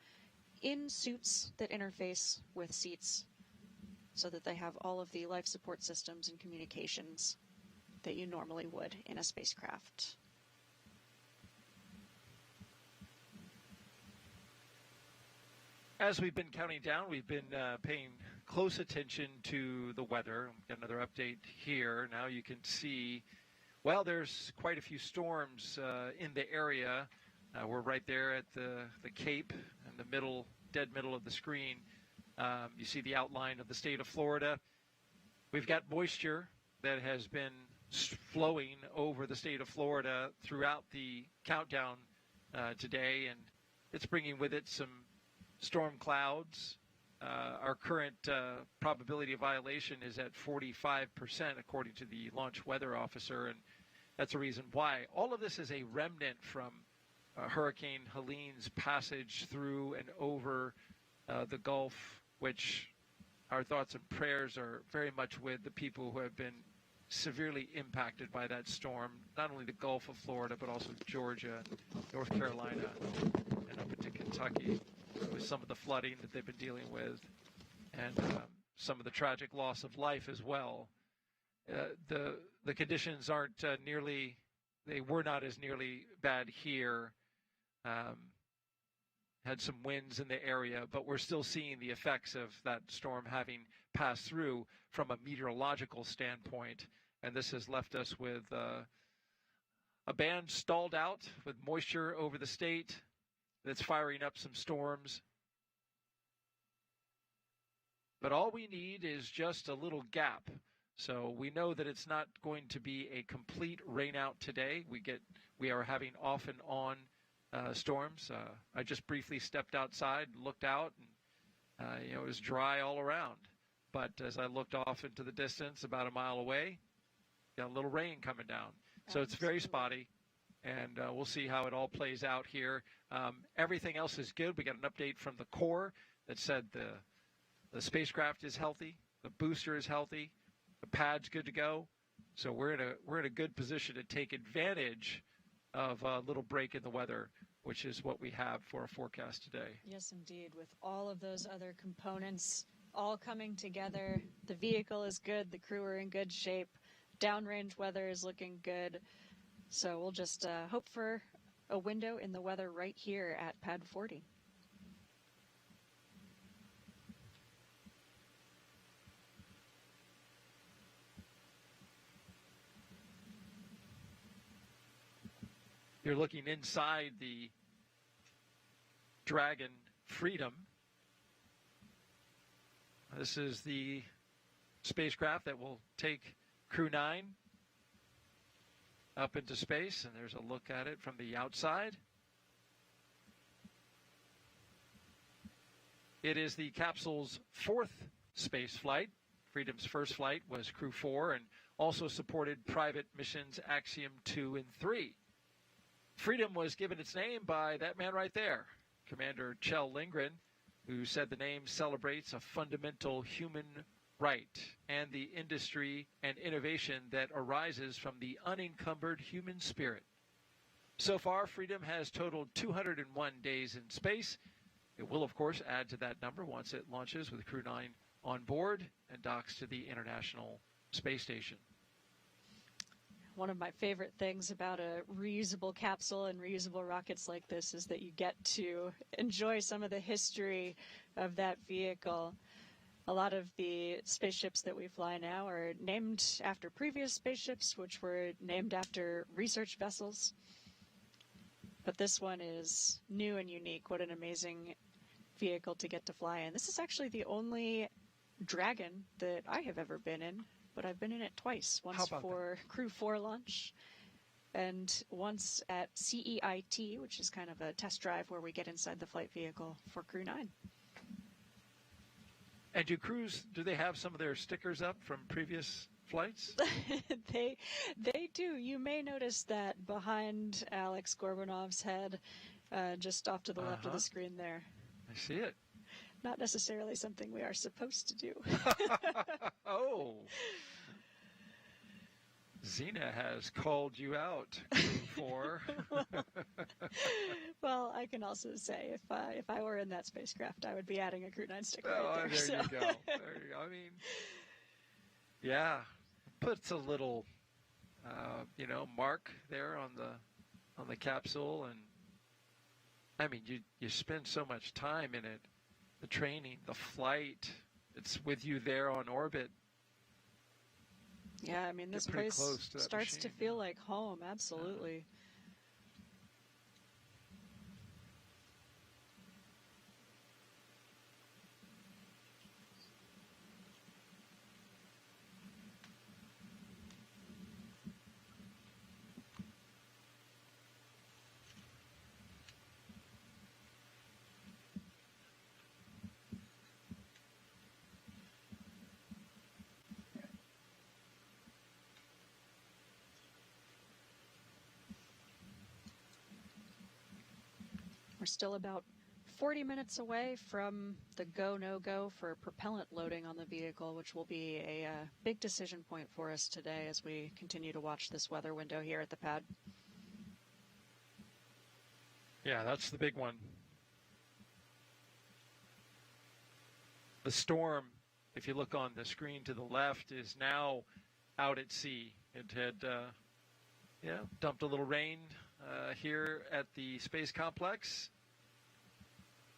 in suits that interface with seats so that they have all of the life support systems and communications that you normally would in a spacecraft. As we've been counting down, we've been paying close attention to the weather. We've got another update here. Now you can see, well, there's quite a few storms in the area. We're right there at the Cape in the middle, dead middle of the screen. You see the outline of the state of Florida. We've got moisture that has been flowing over the state of Florida throughout the countdown today, and it's bringing with it some storm clouds. Our current probability of violation is at 45%, according to the launch weather officer, and that's a reason why. All of this is a remnant from Hurricane Helene's passage through and over the Gulf, which our thoughts and prayers are very much with the people who have been severely impacted by that storm, not only the Gulf of Florida, but also Georgia, North Carolina, and up into Kentucky, with some of the flooding that they've been dealing with, and some of the tragic loss of life as well. The conditions aren't they were not as nearly bad here. Had some winds in the area, but we're still seeing the effects of that storm having passed through from a meteorological standpoint, and this has left us with a band stalled out with moisture over the state that's firing up some storms. But all we need is just a little gap. So we know that it's not going to be a complete rainout today. We are having off and on storms. I just briefly stepped outside, looked out, and it was dry all around. But as I looked off into the distance, about a mile away, got a little rain coming down. So it's very spotty, and we'll see how it all plays out here. Everything else is good. We got an update from the Corps that said the spacecraft is healthy, the booster is healthy, the pad's good to go. So we're in a good position to take advantage of a little break in the weather, which is what we have for a forecast today. Yes, indeed. With all of those other components all coming together, the vehicle is good, the crew are in good shape, downrange weather is looking good. So we'll just hope for a window in the weather right here at Pad 40. You're looking inside the Dragon Freedom. This is the spacecraft that will take Crew-9 up into space, and there's a look at it from the outside. It is the capsule's fourth space flight. Freedom's first flight was Crew-4 and also supported private missions Axiom 2 and 3. Freedom was given its name by that man right there, Commander Kjell Lindgren, who said the name celebrates a fundamental human right and the industry and innovation that arises from the unencumbered human spirit. So far, Freedom has totaled 201 days in space. It will, of course, add to that number once it launches with Crew-9 on board and docks to the International Space Station. One of my favorite things about a reusable capsule and reusable rockets like this is that you get to enjoy some of the history of that vehicle. A lot of the spaceships that we fly now are named after previous spaceships, which were named after research vessels. But this one is new and unique. What an amazing vehicle to get to fly in. This is actually the only Dragon that I have ever been in. But I've been in it twice, once for Crew-4 launch and once at CEIT, which is kind of a test drive where we get inside the flight vehicle for Crew-9. And do they have some of their stickers up from previous flights? They do. You may notice that behind Alex Gorbanov's head, just off to the left of the screen there. I see it. Not necessarily something we are supposed to do. Oh. Xena has called you out, Crew 4. Well, I can also say if I were in that spacecraft, I would be adding a Crew-9 sticker right there. There so. you go. There you go. I mean, yeah, puts a little, mark there on the capsule, and I mean, you spend so much time in it, the training, the flight. It's with you there on orbit. Yeah, I mean, this place starts to feel like home, absolutely. We're still about 40 minutes away from the go, no-go for propellant loading on the vehicle, which will be a big decision point for us today as we continue to watch this weather window here at the pad. Yeah, that's the big one. The storm, if you look on the screen to the left, is now out at sea. It had, dumped a little rain here at the space complex,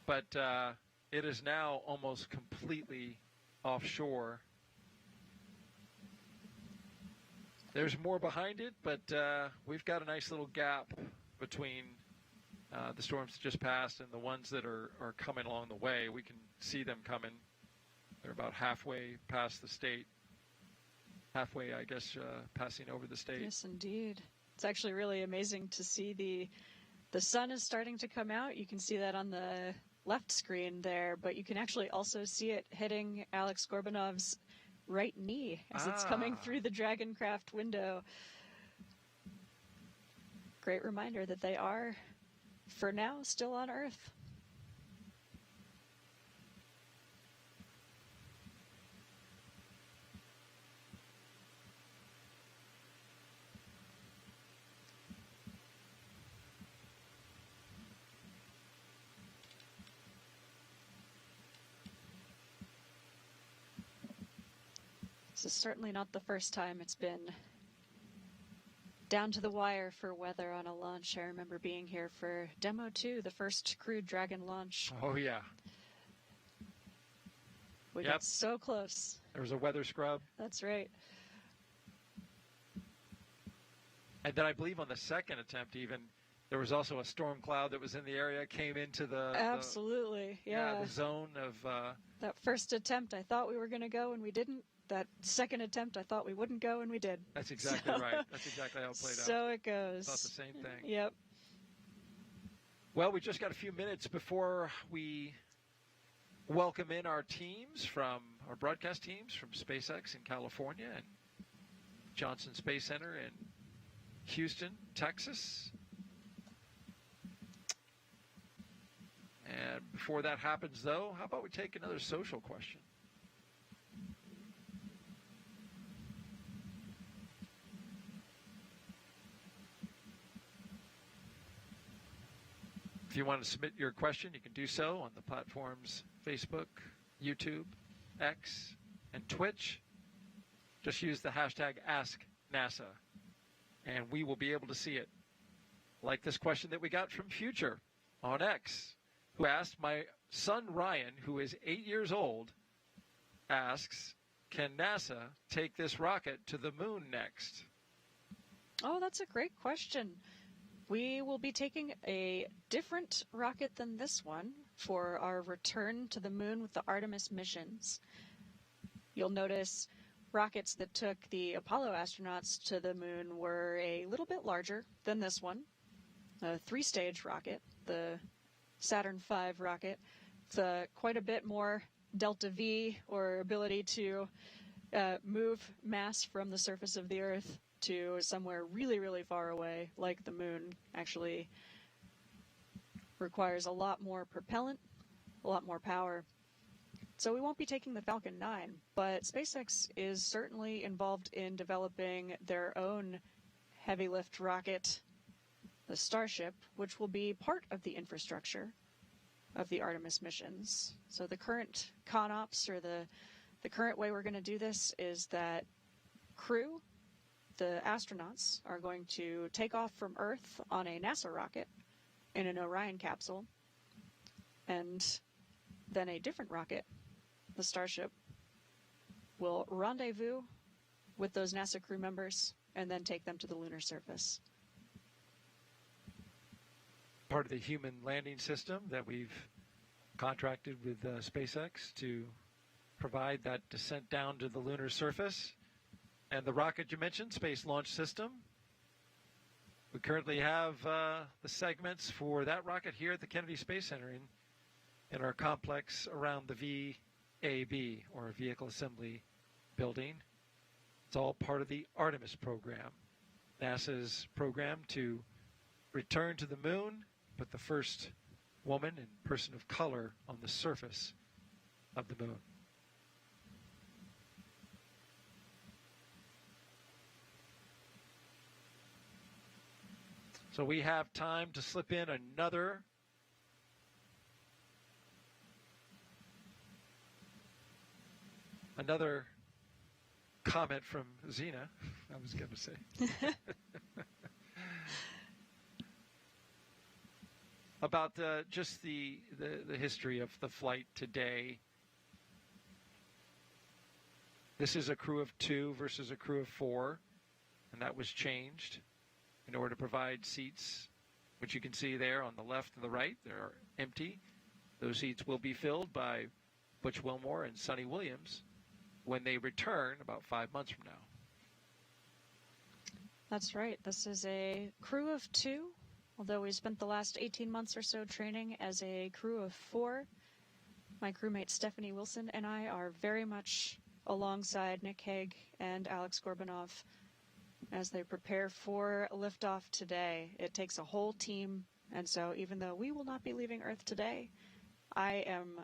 but it is now almost completely offshore. There's more behind it, but we've got a nice little gap between the storms that just passed and the ones that are coming along the way. We can see them coming. They're about halfway past the state. Halfway, I guess, passing over the state. Yes, indeed. It's actually really amazing to see the sun is starting to come out. You can see that on the left screen there, but you can actually also see it hitting Alex Gorbanov's right knee as it's coming through the Dragoncraft window. Great reminder that they are, for now, still on Earth. This is certainly not the first time it's been down to the wire for weather on a launch. I remember being here for Demo 2, the first crewed Dragon launch. Oh, yeah. We got so close. There was a weather scrub. That's right. And then I believe on the second attempt even, there was also a storm cloud that was in the area, came into the... Absolutely, the zone of... that first attempt, I thought we were going to go and we didn't. That second attempt, I thought we wouldn't go, and we did. That's exactly right. That's exactly how it played out. So it goes. Thought the same thing. Yep. Well, we just got a few minutes before we welcome in our teams from our broadcast teams from SpaceX in California and Johnson Space Center in Houston, Texas. And before that happens, though, how about we take another social question? If you want to submit your question, you can do so on the platforms Facebook, YouTube, X, and Twitch. Just use the hashtag AskNASA, and we will be able to see it. Like this question that we got from Future on X, who asked, my son Ryan, who is 8 years old, asks, can NASA take this rocket to the moon next? Oh, that's a great question. We will be taking a different rocket than this one for our return to the moon with the Artemis missions. You'll notice rockets that took the Apollo astronauts to the moon were a little bit larger than this one, a 3-stage rocket, the Saturn V rocket. It's quite a bit more delta V, or ability to move mass from the surface of the Earth to somewhere really, really far away, like the moon. Actually requires a lot more propellant, a lot more power. So we won't be taking the Falcon 9, but SpaceX is certainly involved in developing their own heavy lift rocket, the Starship, which will be part of the infrastructure of the Artemis missions. So the current ConOps, or the current way we're going to do this, is that crew, the astronauts, are going to take off from Earth on a NASA rocket in an Orion capsule, and then a different rocket, the Starship, will rendezvous with those NASA crew members and then take them to the lunar surface. Part of the human landing system that we've contracted with SpaceX to provide that descent down to the lunar surface. And the rocket you mentioned, Space Launch System. We currently have the segments for that rocket here at the Kennedy Space Center in our complex around the VAB, or Vehicle Assembly Building. It's all part of the Artemis program, NASA's program to return to the moon, put the first woman and person of color on the surface of the moon. So we have time to slip in another comment from Zena, I was going to say. About just the history of the flight today. This is a crew of 2 versus a crew of 4, and that was changed in order to provide seats, which you can see there on the left and the right. They're empty. Those seats will be filled by Butch Wilmore and Sonny Williams when they return about 5 months from now. That's right. This is a crew of 2, although we spent the last 18 months or so training as a crew of 4. My crewmate Stephanie Wilson and I are very much alongside Nick Hague and Alex Gorbanov as they prepare for liftoff today. It takes a whole team, and so even though we will not be leaving Earth today, I am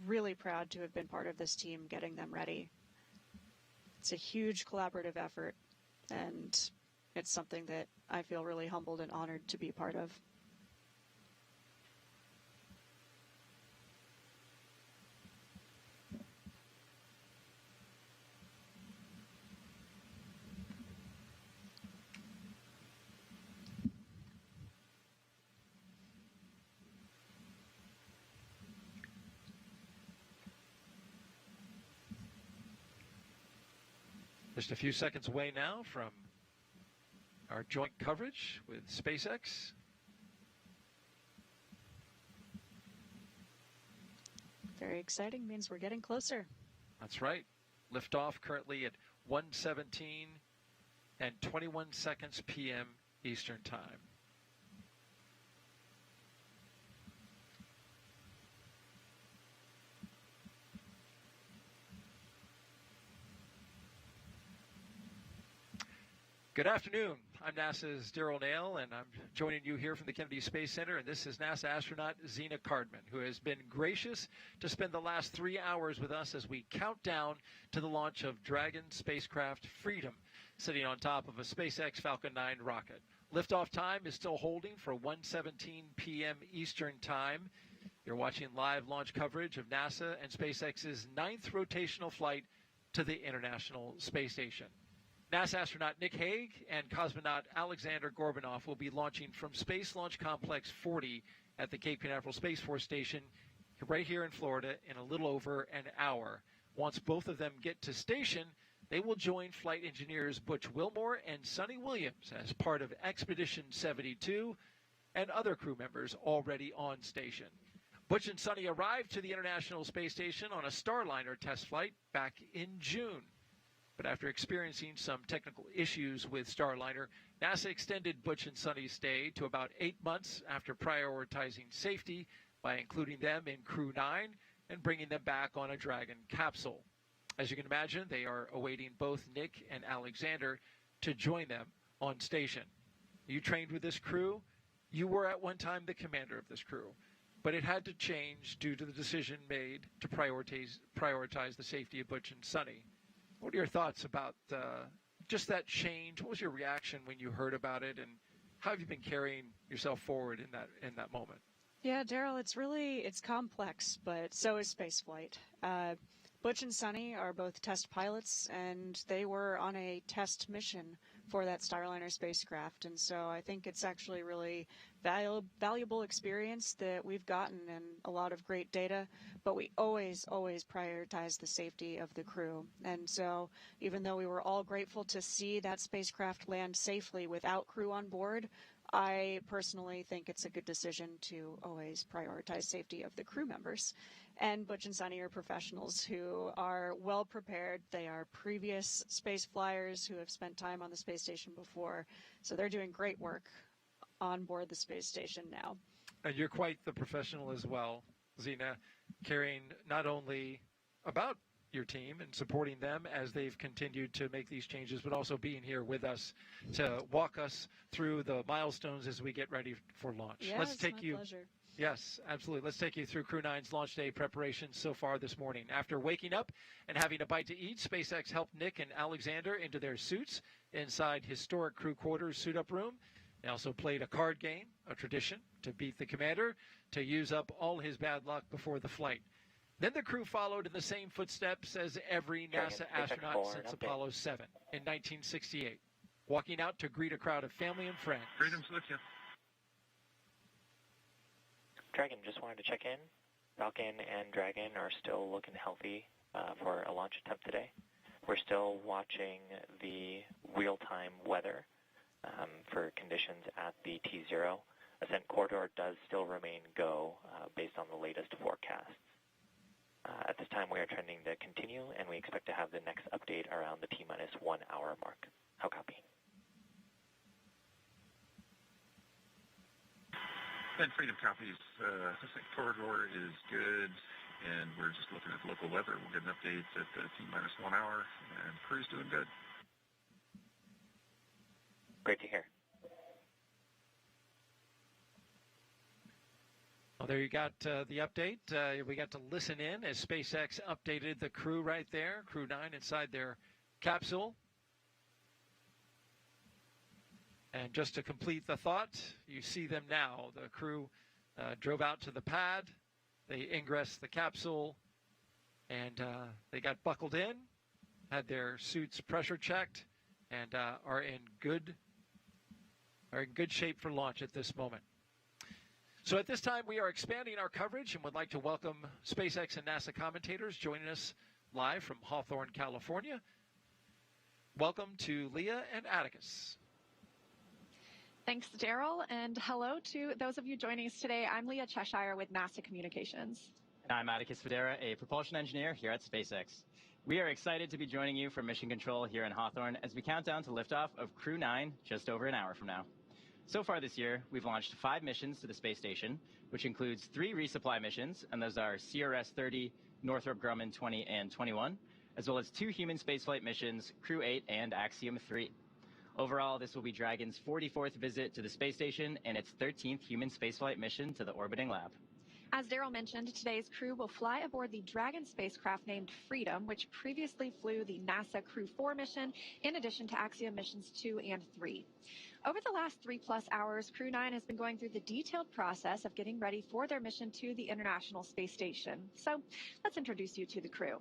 really proud to have been part of this team getting them ready. It's a huge collaborative effort, and it's something that I feel really humbled and honored to be part of. Just a few seconds away now from our joint coverage with SpaceX. Very exciting, means we're getting closer. That's right. Liftoff currently at 1:17 and 21 seconds p.m. Eastern Time. Good afternoon. I'm NASA's Daryl Nail, and I'm joining you here from the Kennedy Space Center, and this is NASA astronaut Zena Cardman, who has been gracious to spend the last 3 hours with us as we count down to the launch of Dragon spacecraft Freedom, sitting on top of a SpaceX Falcon 9 rocket. Liftoff time is still holding for 1:17 p.m. Eastern Time. You're watching live launch coverage of NASA and SpaceX's 9th rotational flight to the International Space Station. NASA astronaut Nick Hague and cosmonaut Alexander Gorbanov will be launching from Space Launch Complex 40 at the Cape Canaveral Space Force Station right here in Florida in a little over an hour. Once both of them get to station, they will join flight engineers Butch Wilmore and Sonny Williams as part of Expedition 72 and other crew members already on station. Butch and Sonny arrived to the International Space Station on a Starliner test flight back in June. But after experiencing some technical issues with Starliner, NASA extended Butch and Sonny's stay to about 8 months after prioritizing safety by including them in Crew-9 and bringing them back on a Dragon capsule. As you can imagine, they are awaiting both Nick and Alexander to join them on station. You trained with this crew. You were at one time the commander of this crew. but it had to change due to the decision made to prioritize the safety of Butch and Sonny. What are your thoughts about just that change? What was your reaction when you heard about it, and how have you been carrying yourself forward in that moment? Yeah, Daryl, it's complex, but so is spaceflight. Butch and Sonny are both test pilots, and they were on a test mission for that Starliner spacecraft. And so I think it's actually really valuable experience that we've gotten and a lot of great data, but we always prioritize the safety of the crew. And so even though we were all grateful to see that spacecraft land safely without crew on board, I personally think it's a good decision to always prioritize safety of the crew members. And Butch and Sonny are professionals who are well prepared. They are previous space flyers who have spent time on the space station before. So they're doing great work on board the space station now. And you're quite the professional as well, Zena, caring not only about your team and supporting them as they've continued to make these changes, but also being here with us to walk us through the milestones as we get ready for launch. Yeah, Let's take my you. pleasure. Yes, absolutely. Let's take you through Crew-9's launch day preparations so far this morning. After waking up and having a bite to eat, SpaceX helped Nick and Alexander into their suits inside historic crew quarters suit-up room. They also played a card game, a tradition, to beat the commander, to use up all his bad luck before the flight. Then the crew followed in the same footsteps as every NASA astronaut since Apollo 7 in 1968, walking out to greet a crowd of family and friends. Freedom's with you. Dragon, just wanted to check in. Falcon and Dragon are still looking healthy for a launch attempt today. We're still watching the real-time weather for conditions at the T0. Ascent corridor does still remain go based on the latest forecasts. At this time, we are trending to continue, and we expect to have the next update around the T-minus 1 hour mark. How copy? And Freedom copies. Ascent corridor is good, and we're just looking at the local weather. We'll get an update at the T-minus 1 hour, and crew's doing good. Great to hear. Well, there you got the update. We got to listen in as SpaceX updated the crew right there, Crew-9 inside their capsule. And just to complete the thought, you see them now. The crew drove out to the pad. They ingressed the capsule, and they got buckled in, had their suits pressure checked, and are in good shape for launch at this moment. So at this time, we are expanding our coverage and would like to welcome SpaceX and NASA commentators joining us live from Hawthorne, California. Welcome to Leah and Atticus. Thanks, Daryl, and hello to those of you joining us today. I'm Leah Cheshire with NASA Communications. And I'm Atticus Federa, a propulsion engineer here at SpaceX. We are excited to be joining you from Mission Control here in Hawthorne as we count down to liftoff of Crew-9 just over an hour from now. So far this year, we've launched 5 missions to the space station, which includes 3 resupply missions, and those are CRS-30, Northrop Grumman 20 and 21, as well as 2 human spaceflight missions, Crew-8 and Axiom-3. Overall, this will be Dragon's 44th visit to the space station and its 13th human spaceflight mission to the orbiting lab. As Daryl mentioned, today's crew will fly aboard the Dragon spacecraft named Freedom, which previously flew the NASA Crew-4 mission, in addition to Axiom missions 2 and 3. Over the last 3+ hours, Crew-9 has been going through the detailed process of getting ready for their mission to the International Space Station. So let's introduce you to the crew.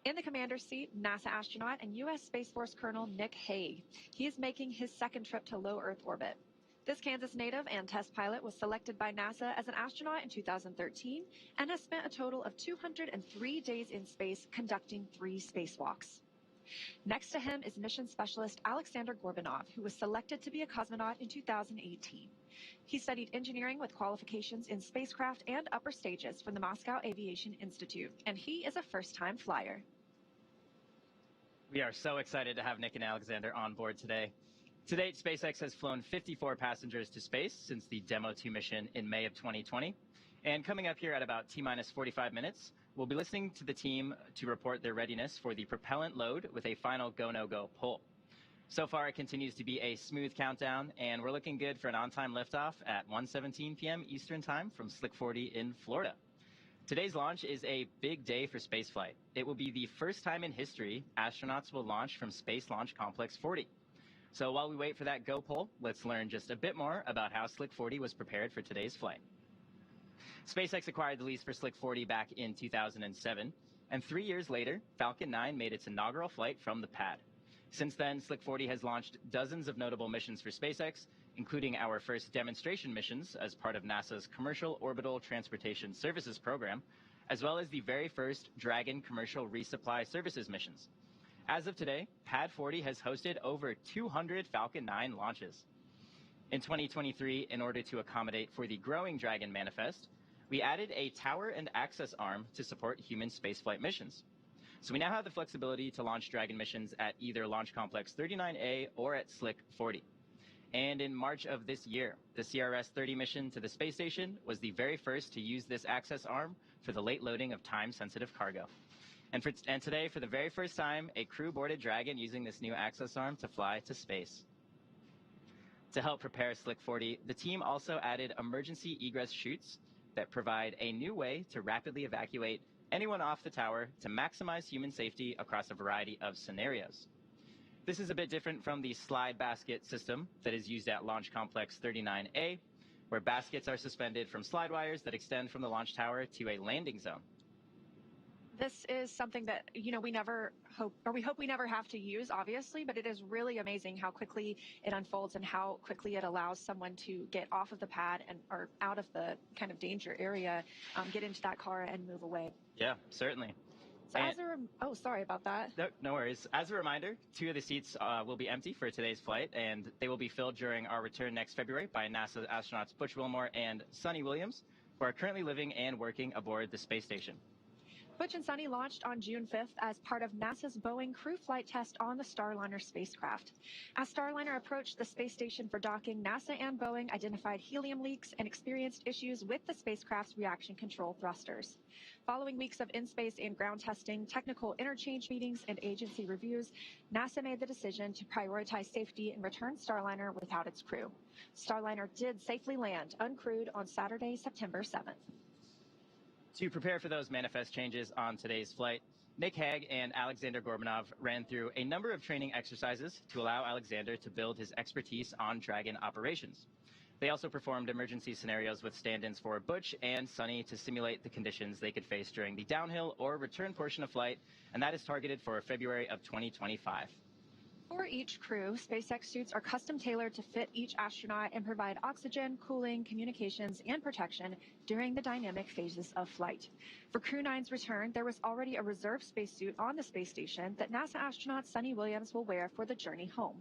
In the commander's seat, NASA astronaut and U.S. Space Force Colonel Nick Hague. He is making his second trip to low Earth orbit. This Kansas native and test pilot was selected by NASA as an astronaut in 2013 and has spent a total of 203 days in space conducting 3 spacewalks. Next to him is mission specialist Alexander Gorbanov, who was selected to be a cosmonaut in 2018. He studied engineering with qualifications in spacecraft and upper stages from the Moscow Aviation Institute, and he is a first-time flyer. We are so excited to have Nick and Alexander on board today. To date, SpaceX has flown 54 passengers to space since the Demo 2 mission in May of 2020. And coming up here at about T-minus 45 minutes, we'll be listening to the team to report their readiness for the propellant load with a final go-no-go pull. So far, it continues to be a smooth countdown, and we're looking good for an on-time liftoff at 1:17 p.m. Eastern Time from SLC-40 in Florida. Today's launch is a big day for spaceflight. It will be the first time in history astronauts will launch from Space Launch Complex 40. So while we wait for that go poll, let's learn just a bit more about how SLC-40 was prepared for today's flight. SpaceX acquired the lease for SLC-40 back in 2007, and 3 years later, Falcon 9 made its inaugural flight from the pad. Since then, SLC-40 has launched dozens of notable missions for SpaceX, including our first demonstration missions as part of NASA's Commercial Orbital Transportation Services program, as well as the very first Dragon commercial resupply services missions. As of today, Pad 40 has hosted over 200 Falcon 9 launches. In 2023, in order to accommodate for the growing Dragon manifest, we added a tower and access arm to support human spaceflight missions. So we now have the flexibility to launch Dragon missions at either Launch Complex 39A or at SLC-40. And in March of this year, the CRS-30 mission to the space station was the very first to use this access arm for the late loading of time-sensitive cargo. And today, for the very first time, a crew boarded Dragon using this new access arm to fly to space. To help prepare SLC-40, the team also added emergency egress chutes that provide a new way to rapidly evacuate anyone off the tower to maximize human safety across a variety of scenarios. This is a bit different from the slide basket system that is used at Launch Complex 39A, where baskets are suspended from slide wires that extend from the launch tower to a landing zone. This is something that, we hope we never have to use, obviously, but it is really amazing how quickly it unfolds and how quickly it allows someone to get off of the pad or out of the kind of danger area, get into that car and move away. Yeah, certainly. So sorry about that. No worries. As a reminder, 2 of the seats will be empty for today's flight, and they will be filled during our return next February by NASA astronauts Butch Wilmore and Sunny Williams, who are currently living and working aboard the space station. Butch and Sunny launched on June 5th as part of NASA's Boeing crew flight test on the Starliner spacecraft. As Starliner approached the space station for docking, NASA and Boeing identified helium leaks and experienced issues with the spacecraft's reaction control thrusters. Following weeks of in-space and ground testing, technical interchange meetings, and agency reviews, NASA made the decision to prioritize safety and return Starliner without its crew. Starliner did safely land uncrewed on Saturday, September 7th. To prepare for those manifest changes on today's flight, Nick Hague and Alexander Gorbanov ran through a number of training exercises to allow Alexander to build his expertise on Dragon operations. They also performed emergency scenarios with stand-ins for Butch and Sunny to simulate the conditions they could face during the downhill or return portion of flight, and that is targeted for February of 2025. For each crew, SpaceX suits are custom tailored to fit each astronaut and provide oxygen, cooling, communications, and protection during the dynamic phases of flight. For Crew-9's return, there was already a reserve spacesuit on the space station that NASA astronaut Sunny Williams will wear for the journey home.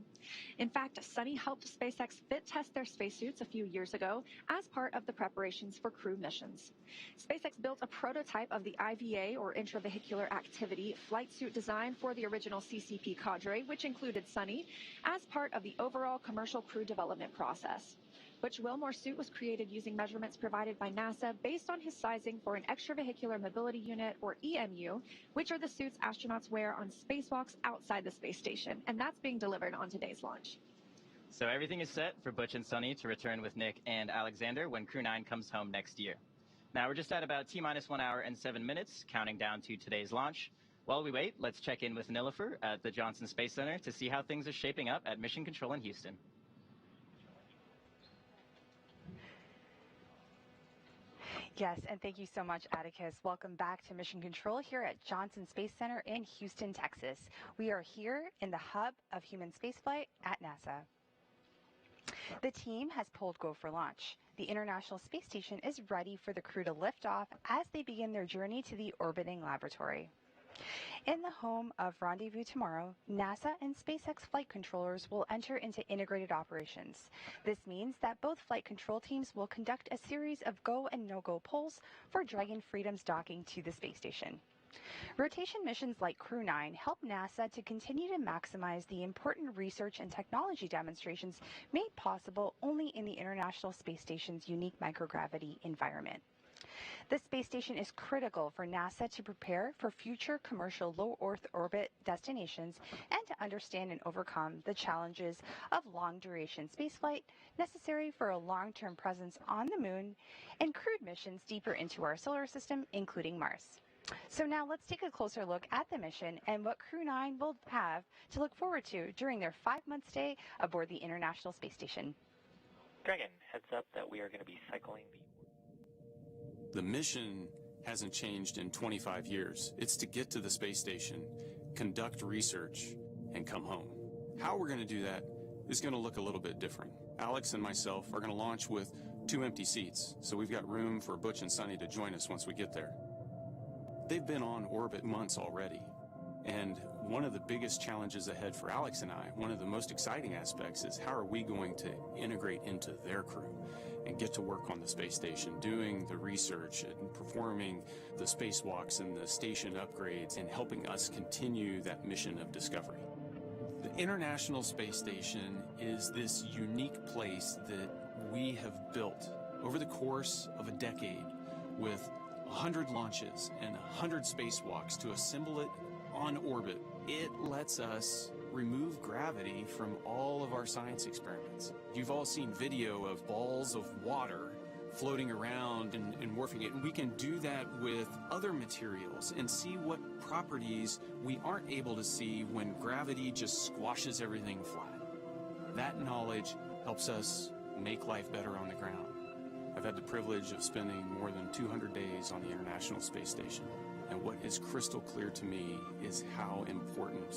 In fact, Sunny helped SpaceX fit test their spacesuits a few years ago as part of the preparations for crew missions. SpaceX built a prototype of the IVA, or intravehicular activity, flight suit design for the original CCP cadre, which included Sunny, as part of the overall commercial crew development process. Butch Wilmore's suit was created using measurements provided by NASA based on his sizing for an extravehicular mobility unit, or EMU, which are the suits astronauts wear on spacewalks outside the space station, and that's being delivered on today's launch. So everything is set for Butch and Sunny to return with Nick and Alexander when Crew-9 comes home next year. Now we're just at about T-minus 1 hour and 7 minutes, counting down to today's launch. While we wait, let's check in with Nilofer at the Johnson Space Center to see how things are shaping up at Mission Control in Houston. Yes, and thank you so much, Atticus. Welcome back to Mission Control here at Johnson Space Center in Houston, Texas. We are here in the hub of human spaceflight at NASA. The team has pulled go for launch. The International Space Station is ready for the crew to lift off as they begin their journey to the orbiting laboratory. In the home of Rendezvous Tomorrow, NASA and SpaceX flight controllers will enter into integrated operations. This means that both flight control teams will conduct a series of go and no-go polls for Dragon Freedom's docking to the space station. Rotation missions like Crew-9 help NASA to continue to maximize the important research and technology demonstrations made possible only in the International Space Station's unique microgravity environment. This space station is critical for NASA to prepare for future commercial low Earth orbit destinations and to understand and overcome the challenges of long-duration spaceflight necessary for a long-term presence on the moon and crewed missions deeper into our solar system, including Mars. So now let's take a closer look at the mission and what Crew-9 will have to look forward to during their 5-month stay aboard the International Space Station. Dragon, heads up that we are going to be cycling The mission hasn't changed in 25 years. It's to get to the space station, conduct research, and come home. How we're going to do that is going to look a little bit different. Alex and myself are going to launch with 2 empty seats, so we've got room for Butch and Sunny to join us once we get there. They've been on orbit months already, and one of the biggest challenges ahead for Alex and I, one of the most exciting aspects, is how are we going to integrate into their crew and get to work on the space station, doing the research and performing the spacewalks and the station upgrades and helping us continue that mission of discovery. The International Space Station is this unique place that we have built over the course of a decade with 100 launches and 100 spacewalks to assemble it on orbit. It lets us remove gravity from all of our science experiments. You've all seen video of balls of water floating around and morphing it, and we can do that with other materials and see what properties we aren't able to see when gravity just squashes everything flat. That knowledge helps us make life better on the ground. I've had the privilege of spending more than 200 days on the International Space Station, and what is crystal clear to me is how important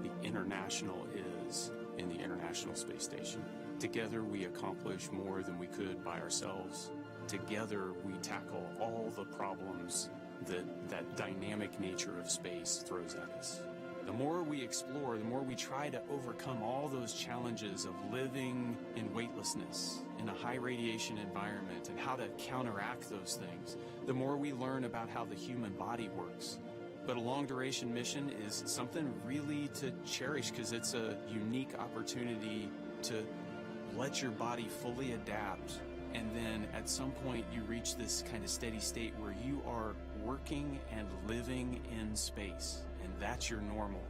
the international is in the International Space Station. Together we accomplish more than we could by ourselves. Together we tackle all the problems that dynamic nature of space throws at us. The more we explore, the more we try to overcome all those challenges of living in weightlessness, in a high radiation environment, and how to counteract those things, the more we learn about how the human body works. But a long-duration mission is something really to cherish because it's a unique opportunity to let your body fully adapt, and then at some point you reach this kind of steady state where you are working and living in space, and that's your normal.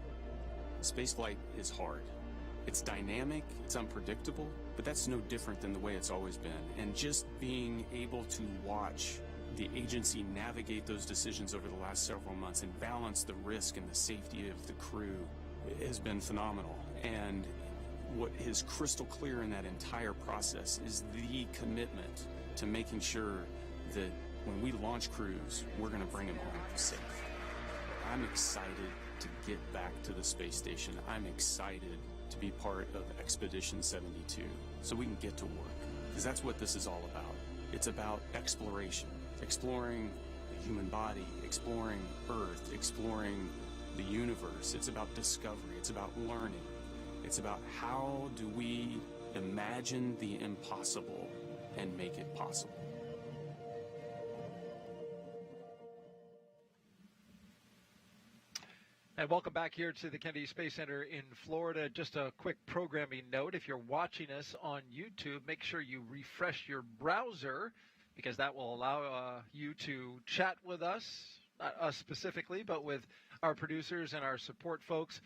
Spaceflight is hard. It's dynamic, it's unpredictable, but that's no different than the way it's always been. And just being able to watch the agency navigate those decisions over the last several months and balance the risk and the safety of the crew has been phenomenal. And what is crystal clear in that entire process is the commitment to making sure that when we launch crews, we're going to bring them home safe. I'm excited to get back to the space station. I'm excited to be part of Expedition 72 so we can get to work, because that's what this is all about. It's about exploration, exploring the human body, exploring Earth, exploring the universe. It's about discovery. It's about learning. It's about how do we imagine the impossible and make it possible. And welcome back here to the Kennedy Space Center in Florida. Just a quick programming note. If you're watching us on YouTube, make sure you refresh your browser, because that will allow you to chat with us, not us specifically, but with our producers and our support folks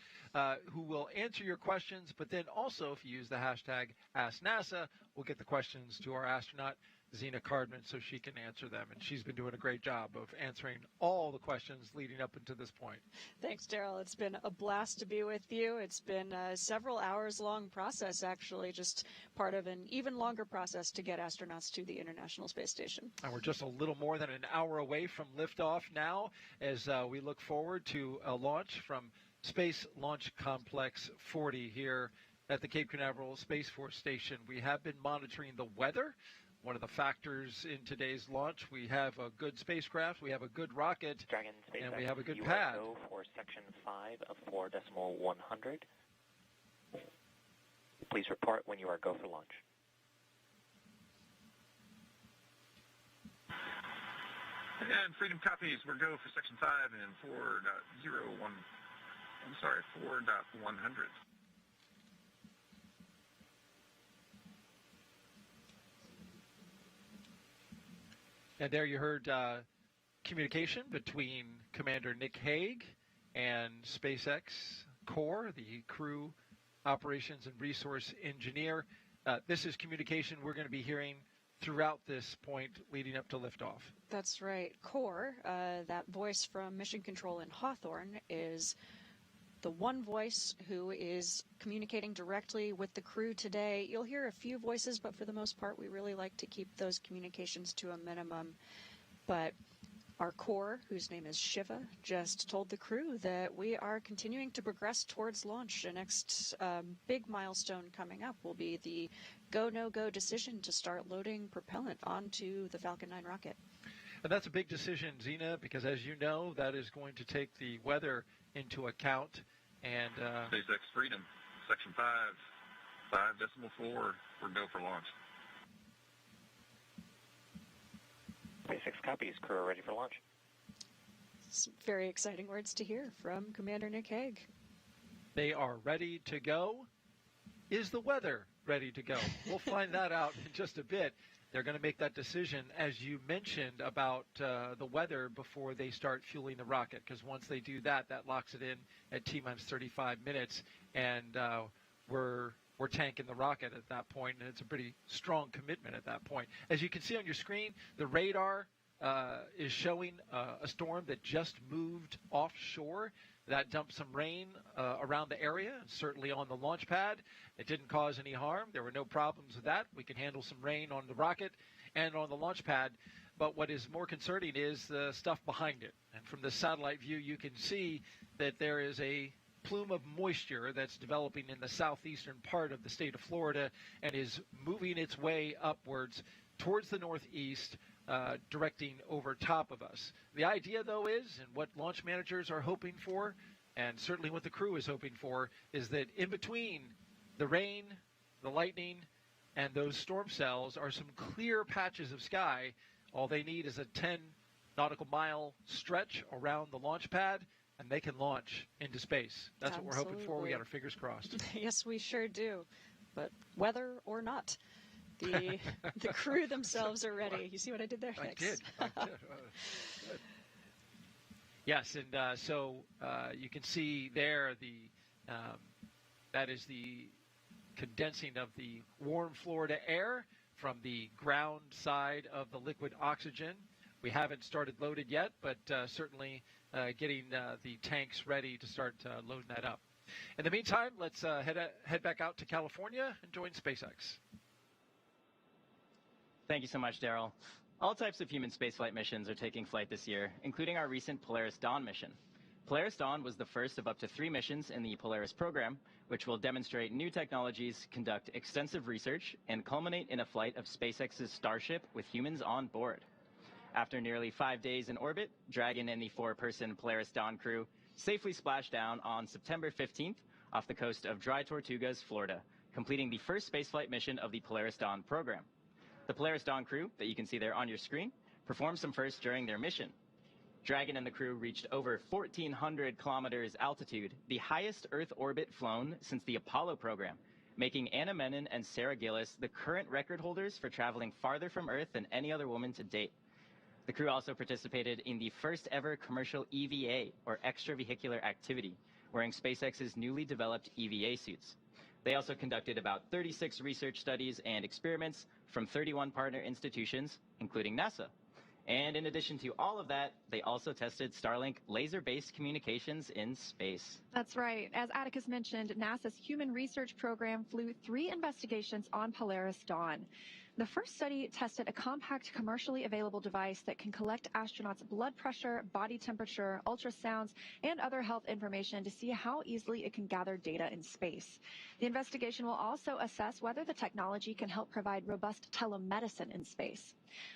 who will answer your questions. But then also, if you use the hashtag AskNASA, we'll get the questions to our astronaut, Zena Cardman, so she can answer them. And she's been doing a great job of answering all the questions leading up until this point. Thanks, Daryl. It's been a blast to be with you. It's been a several hours long process, actually, just part of an even longer process to get astronauts to the International Space Station. And we're just a little more than an hour away from liftoff now, as we look forward to a launch from Space Launch Complex 40 here at the Cape Canaveral Space Force Station. We have been monitoring the weather. One of the factors in today's launch, we have a good spacecraft, we have a good rocket, Dragon, and we have a good you pad. Go for section 5 of 4.100. Please report when you are go for launch. And Freedom copies. We're go for section 5 and 4.01. I'm sorry, 4.100. And there you heard communication between Commander Nick Hague and SpaceX Core, the Crew Operations and Resource Engineer. This is communication we're going to be hearing throughout this point leading up to liftoff. That's right. Core, that voice from Mission Control in Hawthorne, is the one voice who is communicating directly with the crew today. You'll hear a few voices, but for the most part, we really like to keep those communications to a minimum. But our core, whose name is Shiva, just told the crew that we are continuing to progress towards launch. The next big milestone coming up will be the go, no-go decision to start loading propellant onto the Falcon 9 rocket. And that's a big decision, Zena, because as you know, that is going to take the weather into account. And SpaceX Freedom, Section 5.4, we're go for launch. SpaceX copies, crew are ready for launch. Some very exciting words to hear from Commander Nick Hague. They are ready to go. Is the weather ready to go? We'll find that out in just a bit. They're going to make that decision, as you mentioned, about the weather before they start fueling the rocket, because once they do that, that locks it in at T-minus 35 minutes, and we're tanking the rocket at that point, and it's a pretty strong commitment at that point. As you can see on your screen, the radar is showing a storm that just moved offshore. That dumped some rain around the area, certainly on the launch pad. It didn't cause any harm. There were no problems with that. We can handle some rain on the rocket and on the launch pad. But what is more concerning is the stuff behind it. And from the satellite view, you can see that there is a plume of moisture that's developing in the southeastern part of the state of Florida and is moving its way upwards towards the northeast, directing over top of us. The idea, though, is, and what launch managers are hoping for, and certainly what the crew is hoping for, is that in between the rain, the lightning, and those storm cells are some clear patches of sky. All they need is a 10 nautical mile stretch around the launch pad, and they can launch into space. That's what we're hoping for. We got our fingers crossed. Yes, we sure do. But weather or not, the crew themselves are ready. You see what I did there? I did. Yes, and so you can see there that is the condensing of the warm Florida air from the ground side of the liquid oxygen. We haven't started loaded yet, but certainly getting the tanks ready to start loading that up. In the meantime, let's head back out to California and join SpaceX. Thank you so much, Daryl. All types of human spaceflight missions are taking flight this year, including our recent Polaris Dawn mission. Polaris Dawn was the first of up to 3 missions in the Polaris program, which will demonstrate new technologies, conduct extensive research, and culminate in a flight of SpaceX's Starship with humans on board. After nearly 5 days in orbit, Dragon and the 4-person Polaris Dawn crew safely splashed down on September 15th off the coast of Dry Tortugas, Florida, completing the first spaceflight mission of the Polaris Dawn program. The Polaris Dawn crew, that you can see there on your screen, performed some firsts during their mission. Dragon and the crew reached over 1,400 kilometers altitude, the highest Earth orbit flown since the Apollo program, making Anna Menon and Sarah Gillis the current record holders for traveling farther from Earth than any other woman to date. The crew also participated in the first ever commercial EVA, or extravehicular activity, wearing SpaceX's newly developed EVA suits. They also conducted about 36 research studies and experiments from 31 partner institutions, including NASA. And in addition to all of that, they also tested Starlink laser-based communications in space. That's right. As Atticus mentioned, NASA's Human Research Program flew 3 investigations on Polaris Dawn. The first study tested a compact, commercially available device that can collect astronauts' blood pressure, body temperature, ultrasounds, and other health information to see how easily it can gather data in space. The investigation will also assess whether the technology can help provide robust telemedicine in space.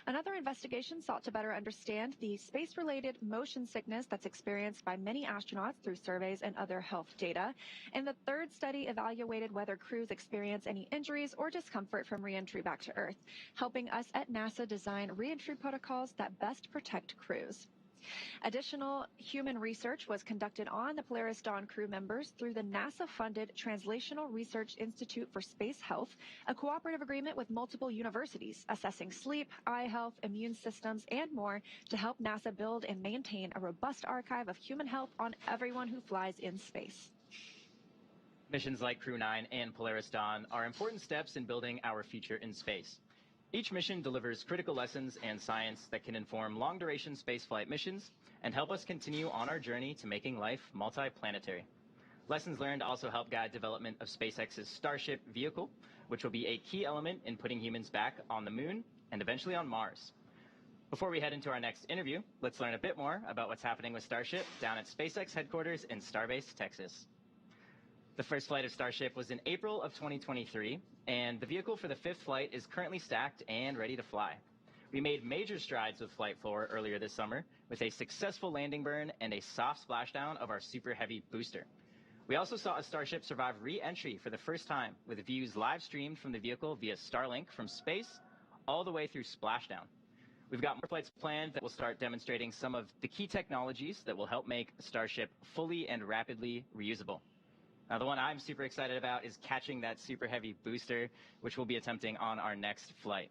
Another investigation sought to better understand the space-related motion sickness that's experienced by many astronauts through surveys and other health data. And the third study evaluated whether crews experience any injuries or discomfort from re-entry back to Earth, helping us at NASA design re-entry protocols that best protect crews. Additional human research was conducted on the Polaris Dawn crew members through the NASA-funded Translational Research Institute for Space Health, a cooperative agreement with multiple universities assessing sleep, eye health, immune systems, and more to help NASA build and maintain a robust archive of human health on everyone who flies in space. Missions like Crew-9 and Polaris Dawn are important steps in building our future in space. Each mission delivers critical lessons and science that can inform long-duration spaceflight missions and help us continue on our journey to making life multi-planetary. Lessons learned also help guide development of SpaceX's Starship vehicle, which will be a key element in putting humans back on the moon and eventually on Mars. Before we head into our next interview, let's learn a bit more about what's happening with Starship down at SpaceX headquarters in Starbase, Texas. The first flight of Starship was in April of 2023, and the vehicle for the 5th flight is currently stacked and ready to fly. We made major strides with Flight 4 earlier this summer with a successful landing burn and a soft splashdown of our Super Heavy booster. We also saw a Starship survive re-entry for the first time with views live streamed from the vehicle via Starlink from space all the way through Splashdown. We've got more flights planned that will start demonstrating some of the key technologies that will help make Starship fully and rapidly reusable. Now, the one I'm super excited about is catching that Super Heavy booster, which we'll be attempting on our next flight.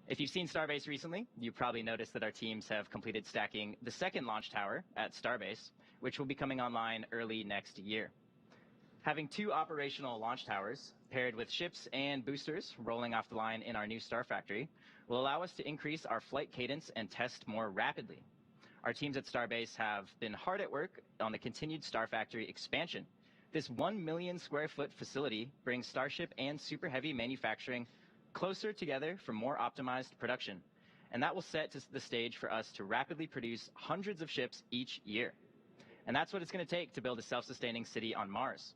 If you've seen Starbase recently, you probably noticed that our teams have completed stacking the 2nd launch tower at Starbase, which will be coming online early next year. Having 2 operational launch towers paired with ships and boosters rolling off the line in our new Star Factory will allow us to increase our flight cadence and test more rapidly. Our teams at Starbase have been hard at work on the continued Star Factory expansion. This 1 million square foot facility brings Starship and Super Heavy manufacturing closer together for more optimized production. And that will set the stage for us to rapidly produce hundreds of ships each year. And that's what it's going to take to build a self-sustaining city on Mars.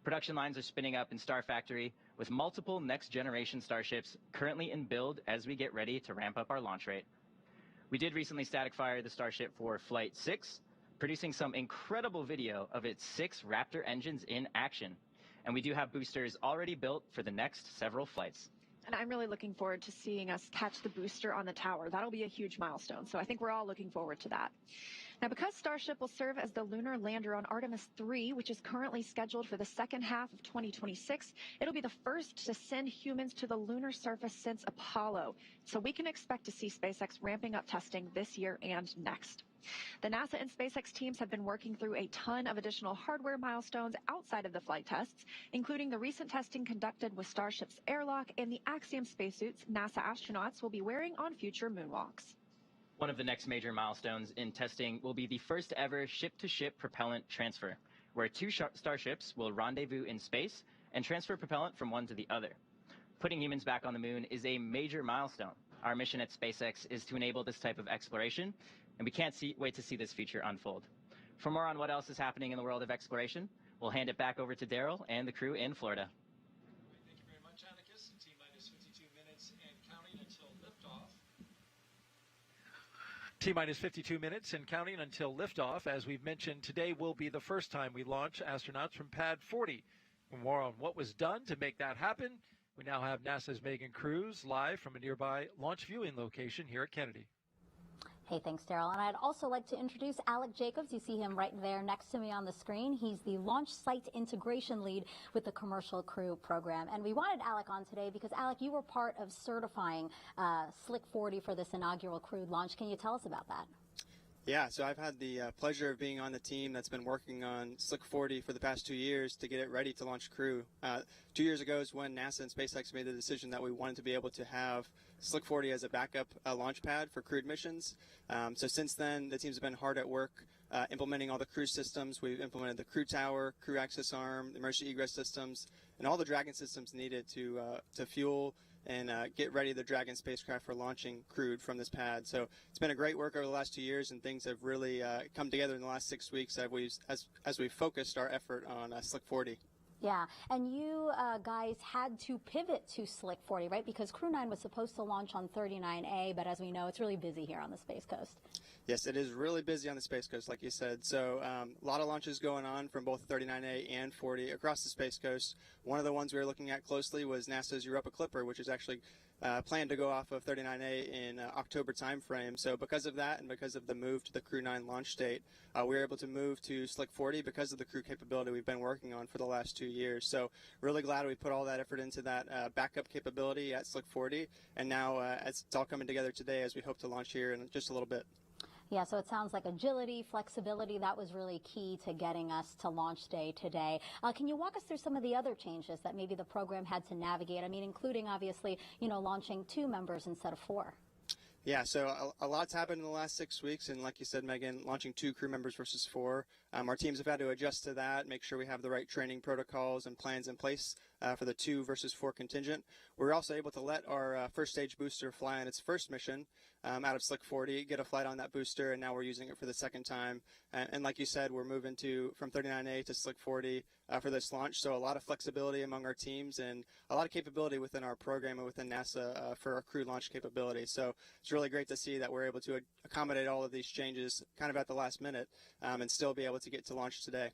Production lines are spinning up in Star Factory with multiple next-generation Starships currently in build as we get ready to ramp up our launch rate. We did recently static fire the Starship for Flight 6, producing some incredible video of its 6 Raptor engines in action. And we do have boosters already built for the next several flights. And I'm really looking forward to seeing us catch the booster on the tower. That'll be a huge milestone. So I think we're all looking forward to that. Now, because Starship will serve as the lunar lander on Artemis 3, which is currently scheduled for the second half of 2026, it'll be the first to send humans to the lunar surface since Apollo. So we can expect to see SpaceX ramping up testing this year and next. The NASA and SpaceX teams have been working through a ton of additional hardware milestones outside of the flight tests, including the recent testing conducted with Starship's airlock and the Axiom spacesuits NASA astronauts will be wearing on future moonwalks. One of the next major milestones in testing will be the first ever ship-to-ship propellant transfer, where 2 Starships will rendezvous in space and transfer propellant from one to the other. Putting humans back on the moon is a major milestone. Our mission at SpaceX is to enable this type of exploration, and we can't wait to see this future unfold. For more on what else is happening in the world of exploration, we'll hand it back over to Daryl and the crew in Florida. Thank you very much, Atticus. T-minus 52 minutes and counting until liftoff. T-minus 52 minutes and counting until liftoff. As we've mentioned, today will be the first time we launch astronauts from Pad 40. For more on what was done to make that happen, we now have NASA's Megan Cruz live from a nearby launch viewing location here at Kennedy. Hey, thanks, Daryl. And I'd also like to introduce Alec Jacobs. You see him right there next to me on the screen. He's the launch site integration lead with the Commercial Crew program. And we wanted Alec on today because, Alec, you were part of certifying SLC-40 for this inaugural crewed launch. Can you tell us about that? Yeah, so I've had the pleasure of being on the team that's been working on SLC-40 for the past 2 years to get it ready to launch Crew. 2 years ago is when NASA and SpaceX made the decision that we wanted to be able to have SLC-40 as a backup launch pad for crewed missions. So since then, the teams have been hard at work implementing all the crew systems. We've implemented the crew tower, crew access arm, the emergency egress systems, and all the Dragon systems needed to fuel and get ready the Dragon spacecraft for launching crewed from this pad. So it's been a great work over the last 2 years, and things have really come together in the last 6 weeks as we've focused our effort on SLC-40. Yeah, and you guys had to pivot to SLC-40, right? Because Crew-9 was supposed to launch on 39A, but as we know, it's really busy here on the Space Coast. Yes, it is really busy on the Space Coast, like you said. So a lot of launches going on from both 39A and 40 across the Space Coast. One of the ones we were looking at closely was NASA's Europa Clipper, which is actually planned to go off of 39A in October timeframe. So because of that and because of the move to the Crew-9 launch date, we were able to move to SLC-40 because of the crew capability we've been working on for the last 2 years. So really glad we put all that effort into that backup capability at SLC-40, and now it's all coming together today as we hope to launch here in just a little bit. Yeah, so it sounds like agility, flexibility, that was really key to getting us to launch day today. Can you walk us through some of the other changes that maybe the program had to navigate? I mean, including obviously, launching 2 members instead of 4. Yeah, so a lot's happened in the last 6 weeks, and like you said, Megan, launching 2 crew members versus 4. Our teams have had to adjust to that, make sure we have the right training protocols and plans in place for the 2 versus 4 contingent. We're also able to let our first stage booster fly on its first mission out of SLC-40, get a flight on that booster, and now we're using it for the second time. And like you said, we're moving from 39A to SLC-40 for this launch, so a lot of flexibility among our teams and a lot of capability within our program and within NASA for our crew launch capability. So it's really great to see that we're able to accommodate all of these changes kind of at the last minute and still be able to get to launch today.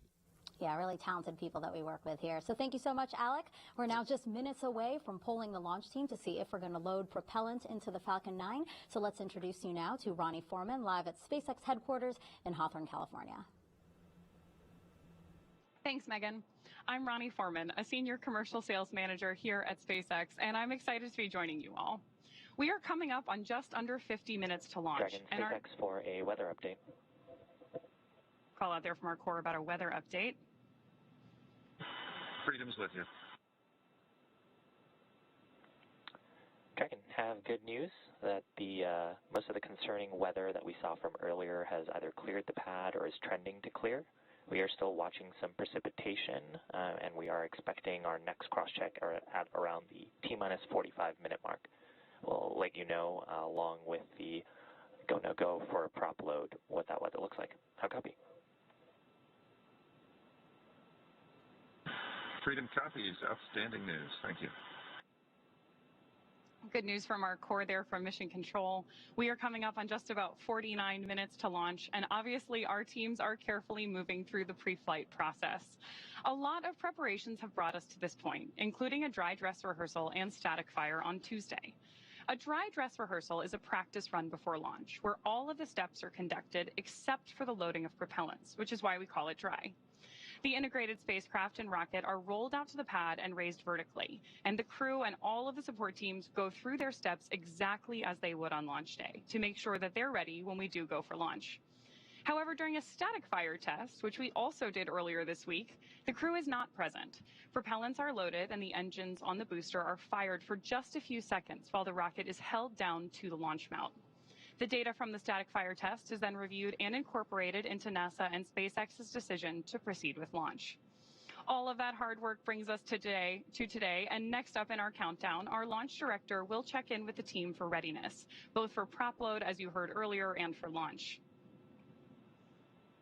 Yeah, really talented people that we work with here. So thank you so much, Alec. We're now just minutes away from polling the launch team to see if we're going to load propellant into the Falcon 9. So let's introduce you now to Ronnie Foreman, live at SpaceX headquarters in Hawthorne, California. Thanks, Megan. I'm Ronnie Foreman, a senior commercial sales manager here at SpaceX, and I'm excited to be joining you all. We are coming up on just under 50 minutes to launch. Dragon SpaceX for a weather update. Call out there from our core about a weather update. Freedom's with you. Dragon, have good news that most of the concerning weather that we saw from earlier has either cleared the pad or is trending to clear. We are still watching some precipitation, and we are expecting our next cross-check at around the T-minus 45-minute mark. We'll let you know, along with the go-no-go for a prop load, what that weather looks like. How copy? Freedom copies. Outstanding news. Thank you. Good news from our core there from Mission Control. We are coming up on just about 49 minutes to launch, and obviously our teams are carefully moving through the pre-flight process. A lot of preparations have brought us to this point, including a dry dress rehearsal and static fire on Tuesday. A dry dress rehearsal is a practice run before launch, where all of the steps are conducted except for the loading of propellants, which is why we call it dry. The integrated spacecraft and rocket are rolled out to the pad and raised vertically, and the crew and all of the support teams go through their steps exactly as they would on launch day to make sure that they're ready when we do go for launch. However, during a static fire test, which we also did earlier this week, the crew is not present. Propellants are loaded and the engines on the booster are fired for just a few seconds while the rocket is held down to the launch mount. The data from the static fire test is then reviewed and incorporated into NASA and SpaceX's decision to proceed with launch. All of that hard work brings us to today, and next up in our countdown, our launch director will check in with the team for readiness, both for prop load, as you heard earlier, and for launch.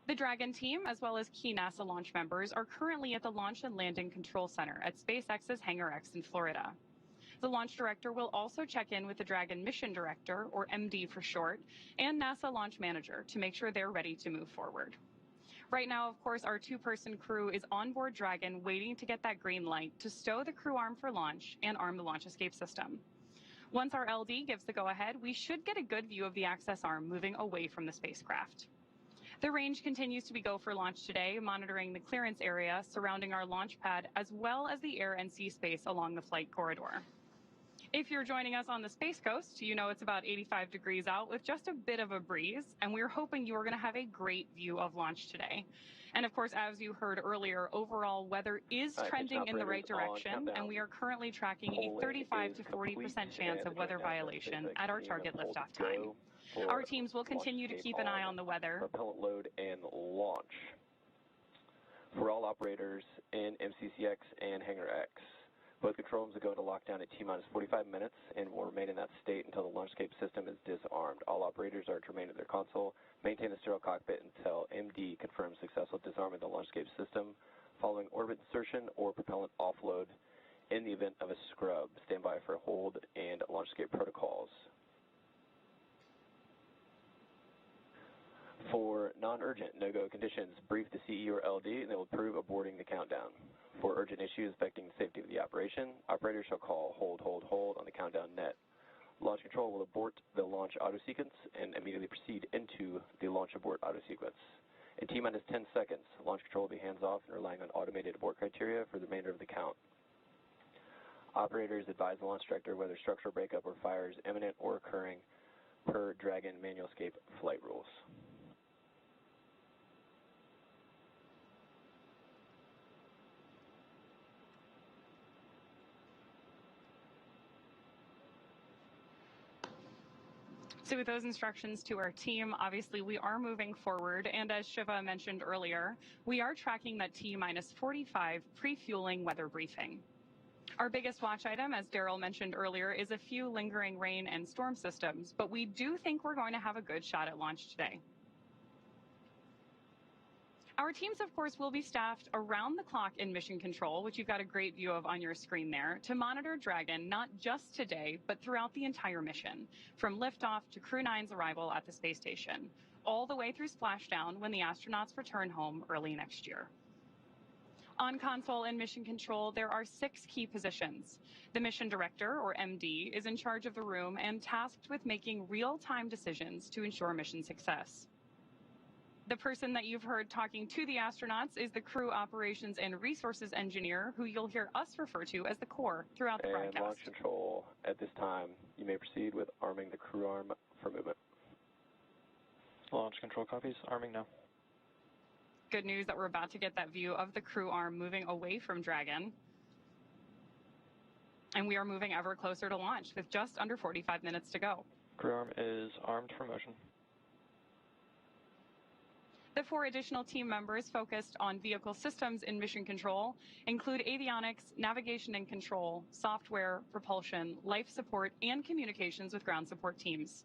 The Dragon team, as well as key NASA launch members, are currently at the Launch and Landing Control Center at SpaceX's Hangar X in Florida. The launch director will also check in with the Dragon mission director, or MD for short, and NASA launch manager to make sure they're ready to move forward. Right now, of course, our 2-person crew is on board Dragon waiting to get that green light to stow the crew arm for launch and arm the launch escape system. Once our LD gives the go-ahead, we should get a good view of the access arm moving away from the spacecraft. The range continues to be go for launch today, monitoring the clearance area surrounding our launch pad as well as the air and sea space along the flight corridor. If you're joining us on the Space Coast, you know it's about 85 degrees out with just a bit of a breeze, and we're hoping you are going to have a great view of launch today. And of course, as you heard earlier, overall weather is trending in the right direction, and we are currently tracking a 35 to 40% chance of weather violation at our target liftoff time. Our teams will continue to keep an eye on the weather. Propellant load and launch for all operators in MCCX and Hangar X. Both control rooms will go into lockdown at T-minus 45 minutes and will remain in that state until the launch escape system is disarmed. All operators are to remain at their console, maintain the sterile cockpit until MD confirms successful disarming the launch escape system following orbit insertion or propellant offload. In the event of a scrub, stand by for hold and launch escape protocols. For non-urgent no-go conditions, brief the CE or LD and they will approve aborting the countdown. For urgent issues affecting the safety of the operation, operators shall call hold, hold, hold on the countdown net. Launch control will abort the launch auto sequence and immediately proceed into the launch abort auto sequence. In T-minus 10 seconds, launch control will be hands-off and relying on automated abort criteria for the remainder of the count. Operators advise the launch director whether structural breakup or fire is imminent or occurring per Dragon manual escape flight rules. So with those instructions to our team, obviously we are moving forward, and as Shiva mentioned earlier, we are tracking that T-minus 45 pre-fueling weather briefing. Our biggest watch item, as Daryl mentioned earlier, is a few lingering rain and storm systems, but we do think we're going to have a good shot at launch today. Our teams, of course, will be staffed around the clock in mission control, which you've got a great view of on your screen there, to monitor Dragon not just today, but throughout the entire mission, from liftoff to Crew-9's arrival at the space station, all the way through Splashdown when the astronauts return home early next year. On console and mission control, there are 6 key positions. The mission director, or MD, is in charge of the room and tasked with making real-time decisions to ensure mission success. The person that you've heard talking to the astronauts is the crew operations and resources engineer, who you'll hear us refer to as the core throughout the broadcast. And launch control, at this time, you may proceed with arming the crew arm for movement. Launch control copies, arming now. Good news that we're about to get that view of the crew arm moving away from Dragon. And we are moving ever closer to launch with just under 45 minutes to go. Crew arm is armed for motion. The 4 additional team members focused on vehicle systems in mission control include avionics, navigation and control, software, propulsion, life support, and communications with ground support teams.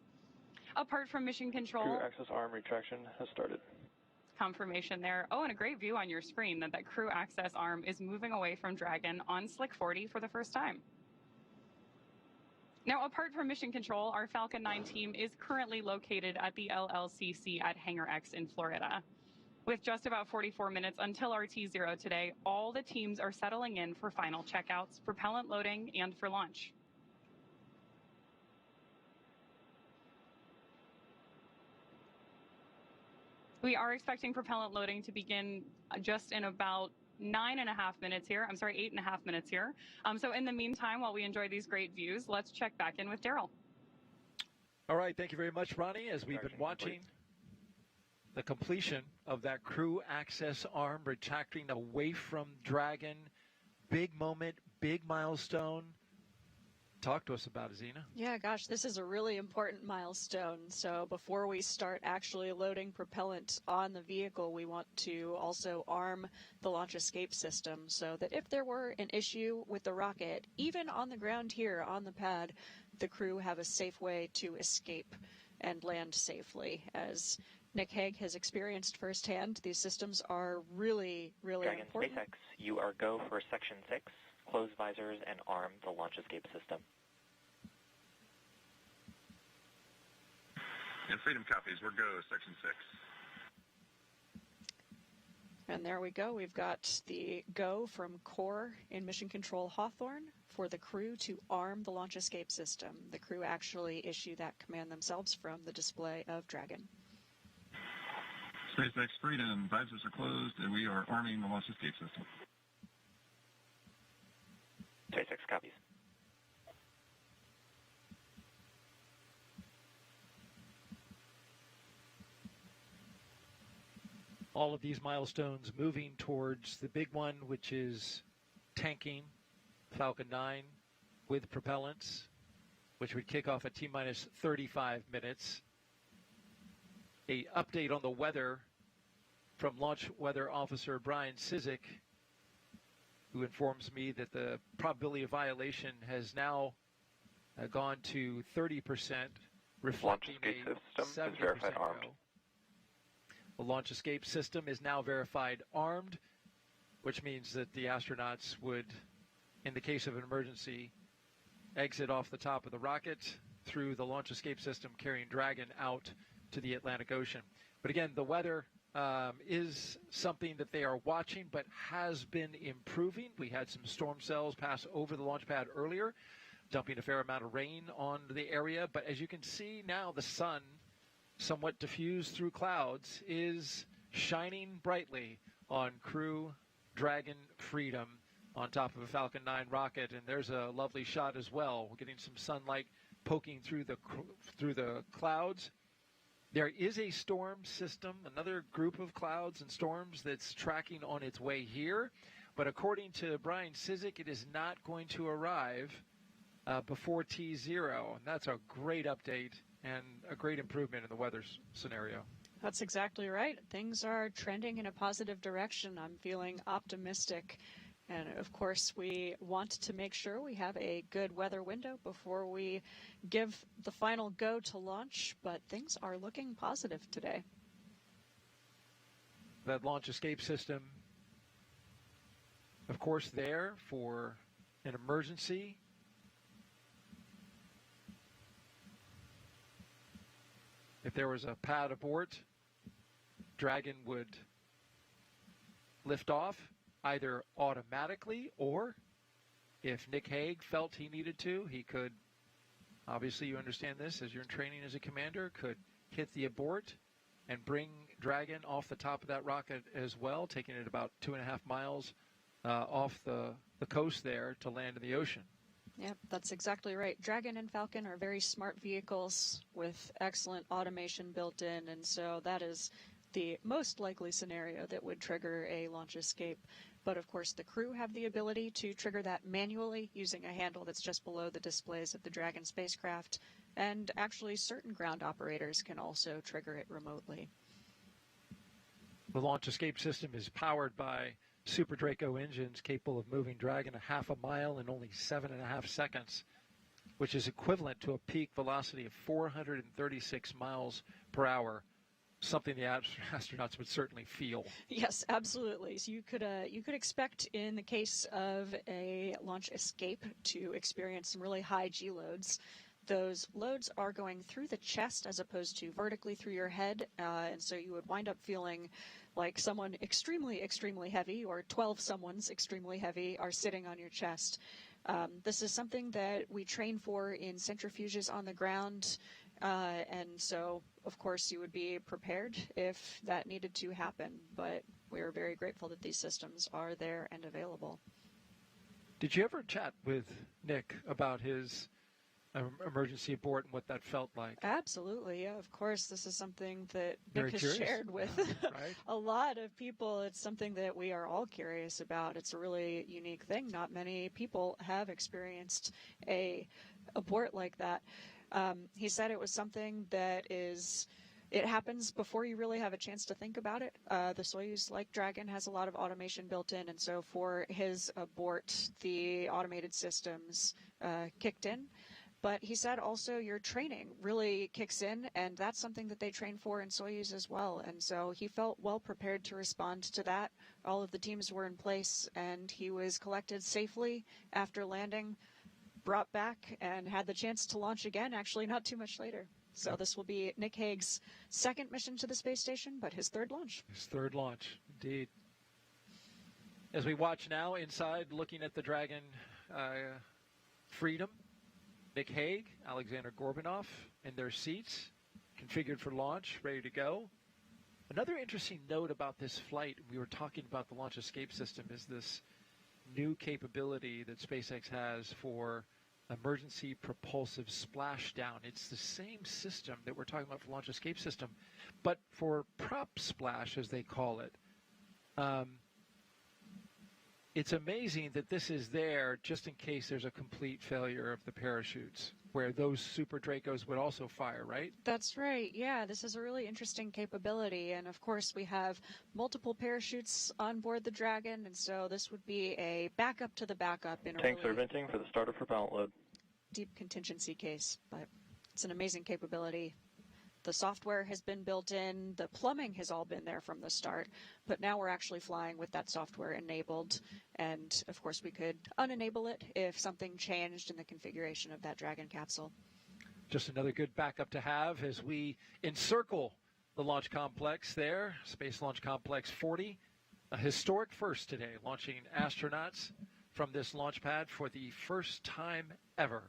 Apart from mission control, Crew access arm retraction has started. Confirmation there. Oh, and a great view on your screen that crew access arm is moving away from Dragon on SLC-40 for the first time. Now, apart from mission control, our Falcon 9 team is currently located at the LLCC at Hangar X in Florida. With just about 44 minutes until our T0 today, all the teams are settling in for final checkouts, propellant loading, and for launch. We are expecting propellant loading to begin just in about 8.5 minutes here. So in the meantime, while we enjoy these great views, let's check back in with Daryl. All right, thank you very much, Ronnie. As we've been watching the completion of that crew access arm retracting away from Dragon, big moment, big milestone. Talk to us about it, Zena. Yeah, gosh, this is a really important milestone. So before we start actually loading propellant on the vehicle, we want to also arm the launch escape system so that if there were an issue with the rocket, even on the ground here on the pad, the crew have a safe way to escape and land safely. As Nick Hague has experienced firsthand, these systems are really, really Dragon important. SpaceX, you are go for Section 6. Close visors and arm the launch escape system. And Freedom copies, we're go, Section 6. And there we go. We've got the go from Core in Mission Control Hawthorne for the crew to arm the launch escape system. The crew actually issue that command themselves from the display of Dragon. SpaceX Freedom, visors are closed, and we are arming the launch escape system. SpaceX copies. All of these milestones moving towards the big one, which is tanking Falcon 9 with propellants, which would kick off at T-minus 35 minutes. A update on the weather from Launch Weather Officer Brian Sizik, who informs me that the probability of violation has now gone to 30%, reflecting a 7% verified armed. go. The launch escape system is now verified armed, which means that the astronauts would, in the case of an emergency, exit off the top of the rocket through the launch escape system carrying Dragon out to the Atlantic Ocean. But again, the weather is something that they are watching, but has been improving. We had some storm cells pass over the launch pad earlier, dumping a fair amount of rain on the area. But as you can see now, the sun, somewhat diffused through clouds, is shining brightly on Crew Dragon Freedom on top of a Falcon 9 rocket. And there's a lovely shot as well. We're getting some sunlight poking through the clouds. There is a storm system, another group of clouds and storms that's tracking on its way here. But according to Brian Sizik, it is not going to arrive before T0. And that's a great update and a great improvement in the weather scenario. That's exactly right. Things are trending in a positive direction. I'm feeling optimistic. And of course, we want to make sure we have a good weather window before we give the final go to launch, but things are looking positive today. That launch escape system, of course, there for an emergency. If there was a pad abort, Dragon would lift off, either automatically, or if Nick Hague felt he needed to, he could, obviously you understand this as you're in training as a commander, could hit the abort and bring Dragon off the top of that rocket as well, taking it about 2.5 miles off the coast there to land in the ocean. Yeah, that's exactly right. Dragon and Falcon are very smart vehicles with excellent automation built in, and so that is the most likely scenario that would trigger a launch escape. But of course, the crew have the ability to trigger that manually using a handle that's just below the displays of the Dragon spacecraft. And actually, certain ground operators can also trigger it remotely. The launch escape system is powered by Super Draco engines capable of moving Dragon 1/2 mile in only 7.5 seconds, which is equivalent to a peak velocity of 436 miles per hour. Something the astronauts would certainly feel. Yes, absolutely. So you could expect in the case of a launch escape to experience some really high G loads. Those loads are going through the chest as opposed to vertically through your head, and so you would wind up feeling like someone extremely, extremely heavy, or 12 someone's extremely heavy, are sitting on your chest. This is something that we train for in centrifuges on the ground. And so, of course, you would be prepared if that needed to happen, but we're very grateful that these systems are there and available. Did you ever chat with Nick about his emergency abort and what that felt like? Absolutely, yeah, of course. This is something that Very Nick curious. has shared with Right? a lot of people. It's something that we are all curious about. It's a really unique thing. Not many people have experienced a abort like that. He said it was something that it happens before you really have a chance to think about it. The Soyuz, like Dragon, has a lot of automation built in, and so for his abort, the automated systems kicked in. But he said also your training really kicks in, and that's something that they train for in Soyuz as well. And so he felt well prepared to respond to that. All of the teams were in place, and he was collected safely after landing, brought back, and had the chance to launch again, actually not too much later. So this will be Nick Hague's second mission to the space station, but his third launch. His third launch, indeed. As we watch now inside, looking at the Dragon Freedom, Nick Hague, Alexander Gorbanov in their seats, configured for launch, ready to go. Another interesting note about this flight, we were talking about the launch escape system, is this new capability that SpaceX has for emergency propulsive splashdown. It's the same system that we're talking about for launch escape system, but for prop splash, as they call it. It's amazing that this is there just in case there's a complete failure of the parachutes, where those Super Dracos would also fire, right? That's right. Yeah, this is a really interesting capability. And of course, we have multiple parachutes on board the Dragon, and so this would be a backup to the backup in a Tanks really are venting for the starter propellant load. deep contingency case. But it's an amazing capability. The software has been built in, the plumbing has all been there from the start, but now we're actually flying with that software enabled, and of course we could unenable it if something changed in the configuration of that Dragon capsule. Just another good backup to have as we encircle the launch complex there, Space Launch Complex 40. A historic first today, launching astronauts from this launch pad for the first time ever.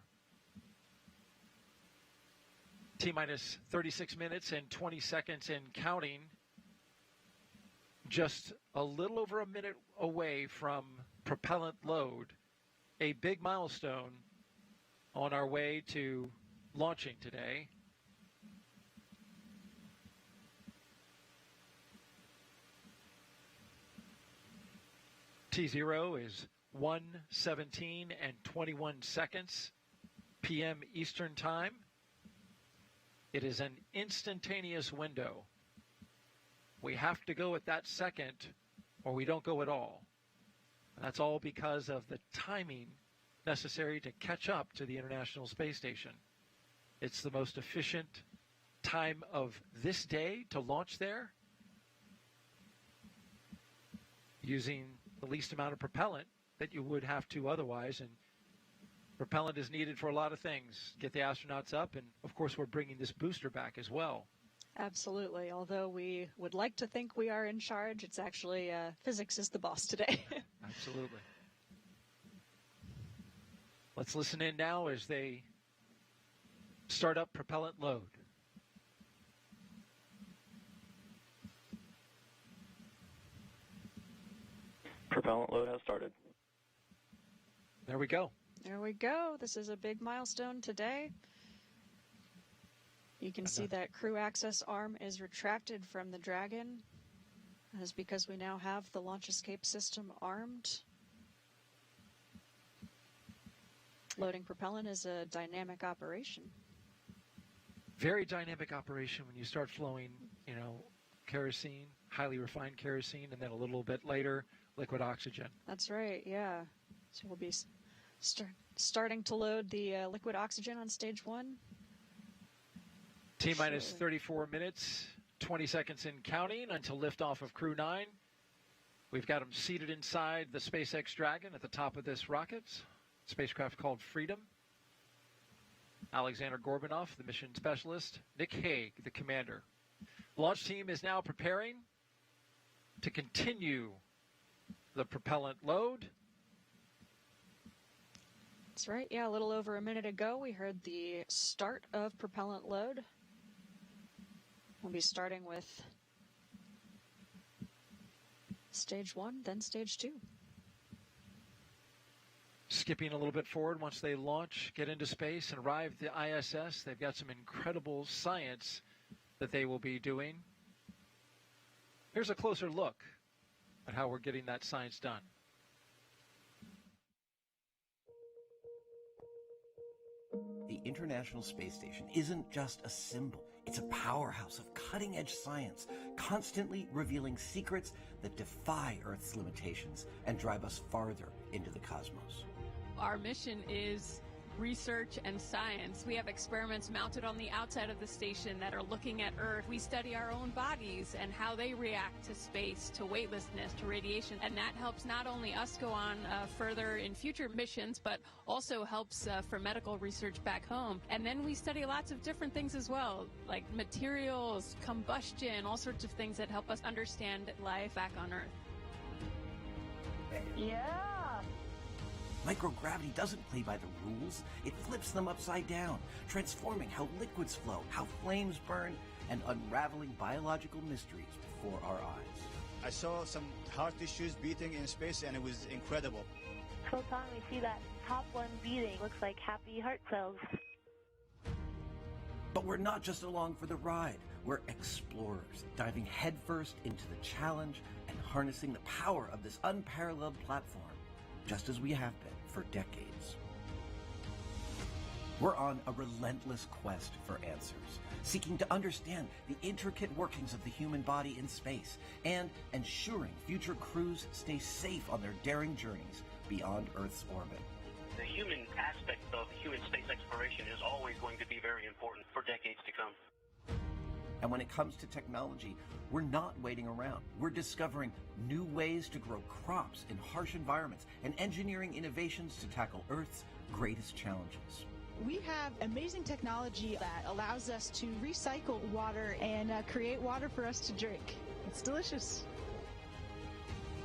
T-minus 36 minutes and 20 seconds and counting. Just a little over a minute away from propellant load. A big milestone on our way to launching today. T0 is 1:17 and 21 seconds p.m. Eastern Time. It is an instantaneous window. We have to go at that second or we don't go at all. And that's all because of the timing necessary to catch up to the International Space Station. It's the most efficient time of this day to launch there, using the least amount of propellant that you would have to otherwise. And propellant is needed for a lot of things. Get the astronauts up, and of course we're bringing this booster back as well. Absolutely. Although we would like to think we are in charge, it's actually physics is the boss today. Absolutely. Let's listen in now as they start up propellant load. Propellant load has started. There we go. There we go. This is a big milestone today. You can see that crew access arm is retracted from the Dragon. That is because we now have the launch escape system armed. Loading propellant is a dynamic operation. Very dynamic operation when you start flowing, kerosene, highly refined kerosene, and then a little bit later, liquid oxygen. That's right, yeah. So we'll be starting to load the liquid oxygen on stage 1. T-minus 34 minutes, 20 seconds in counting until liftoff of Crew-9. We've got them seated inside the SpaceX Dragon at the top of this rocket. Spacecraft called Freedom. Alexander Gorbanov, the mission specialist. Nick Hague, the commander. The launch team is now preparing to continue the propellant load. That's right. Yeah, a little over a minute ago, we heard the start of propellant load. We'll be starting with stage 1, then stage 2. Skipping a little bit forward once they launch, get into space, and arrive at the ISS. They've got some incredible science that they will be doing. Here's a closer look at how we're getting that science done. The International Space Station isn't just a symbol. It's a powerhouse of cutting-edge science, constantly revealing secrets that defy Earth's limitations and drive us farther into the cosmos. Our mission is research and science. We have experiments mounted on the outside of the station that are looking at Earth. We study our own bodies and how they react to space, to weightlessness, to radiation. And that helps not only us go on further in future missions, but also helps for medical research back home. And then we study lots of different things as well, like materials, combustion, all sorts of things that help us understand life back on Earth. Yeah! Microgravity doesn't play by the rules. It flips them upside down, transforming how liquids flow, how flames burn, and unraveling biological mysteries before our eyes. I saw some heart tissues beating in space, and it was incredible. So, Tom, we see that top one beating. Looks like happy heart cells. But we're not just along for the ride. We're explorers, diving headfirst into the challenge and harnessing the power of this unparalleled platform, just as we have been for decades. We're on a relentless quest for answers, seeking to understand the intricate workings of the human body in space and ensuring future crews stay safe on their daring journeys beyond Earth's orbit. The human aspect of human space exploration is always going to be very important for decades to come. And when it comes to technology, we're not waiting around. We're discovering new ways to grow crops in harsh environments and engineering innovations to tackle Earth's greatest challenges. We have amazing technology that allows us to recycle water and create water for us to drink. It's delicious.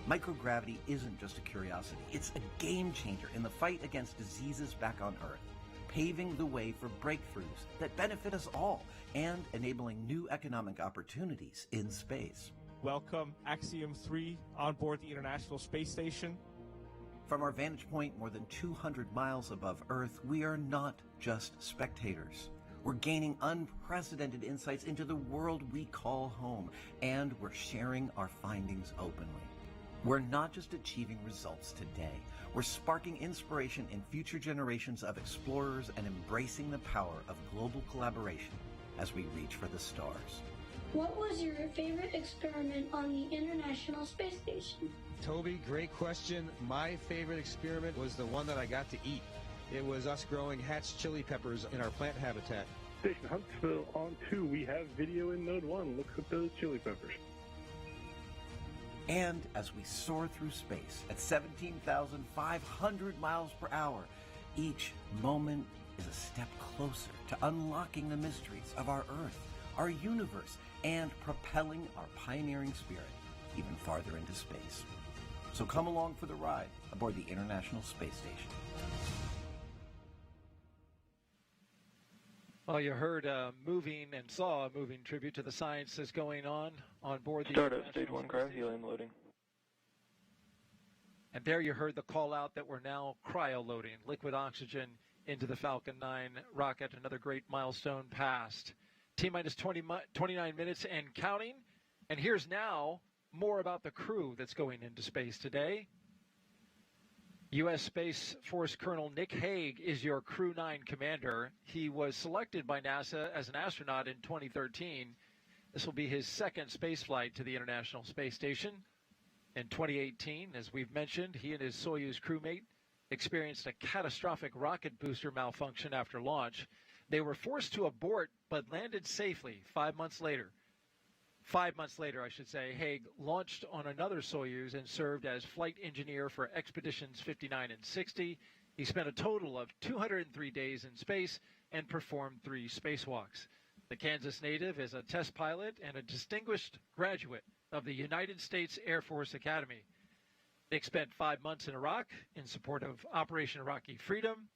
Microgravity isn't just a curiosity. It's a game changer in the fight against diseases back on Earth, paving the way for breakthroughs that benefit us all and enabling new economic opportunities in space. Welcome Axiom 3 on board the International Space Station. From our vantage point more than 200 miles above Earth, we are not just spectators. We're gaining unprecedented insights into the world we call home, and we're sharing our findings openly. We're not just achieving results today. We're sparking inspiration in future generations of explorers and embracing the power of global collaboration as we reach for the stars. What was your favorite experiment on the International Space Station? Toby, great question. My favorite experiment was the one that I got to eat. It was us growing hatch chili peppers in our plant habitat. Station Huntsville on 2, we have video in Node 1. Look at those chili peppers. And as we soar through space at 17,500 miles per hour, each moment is a step closer to unlocking the mysteries of our Earth, our universe, and propelling our pioneering spirit even farther into space. So come along for the ride aboard the International Space Station. Well, you heard a moving and saw a moving tribute to the science that's going on board the Startup Stage 1 cryo helium loading. And there you heard the call out that we're now cryo-loading liquid oxygen into the Falcon 9 rocket. Another great milestone passed. T-minus 29 minutes and counting. And here's now more about the crew that's going into space today. U.S. Space Force Colonel Nick Hague is your Crew-9 commander. He was selected by NASA as an astronaut in 2013. This will be his second space flight to the International Space Station. In 2018, as we've mentioned, he and his Soyuz crewmate experienced a catastrophic rocket booster malfunction after launch. They were forced to abort but landed safely 5 months later. 5 months later, I should say, Hague launched on another Soyuz and served as flight engineer for expeditions 59 and 60. He spent a total of 203 days in space and performed 3 spacewalks. The Kansas native is a test pilot and a distinguished graduate of the United States Air Force Academy. Nick spent 5 months in Iraq in support of Operation Iraqi Freedom.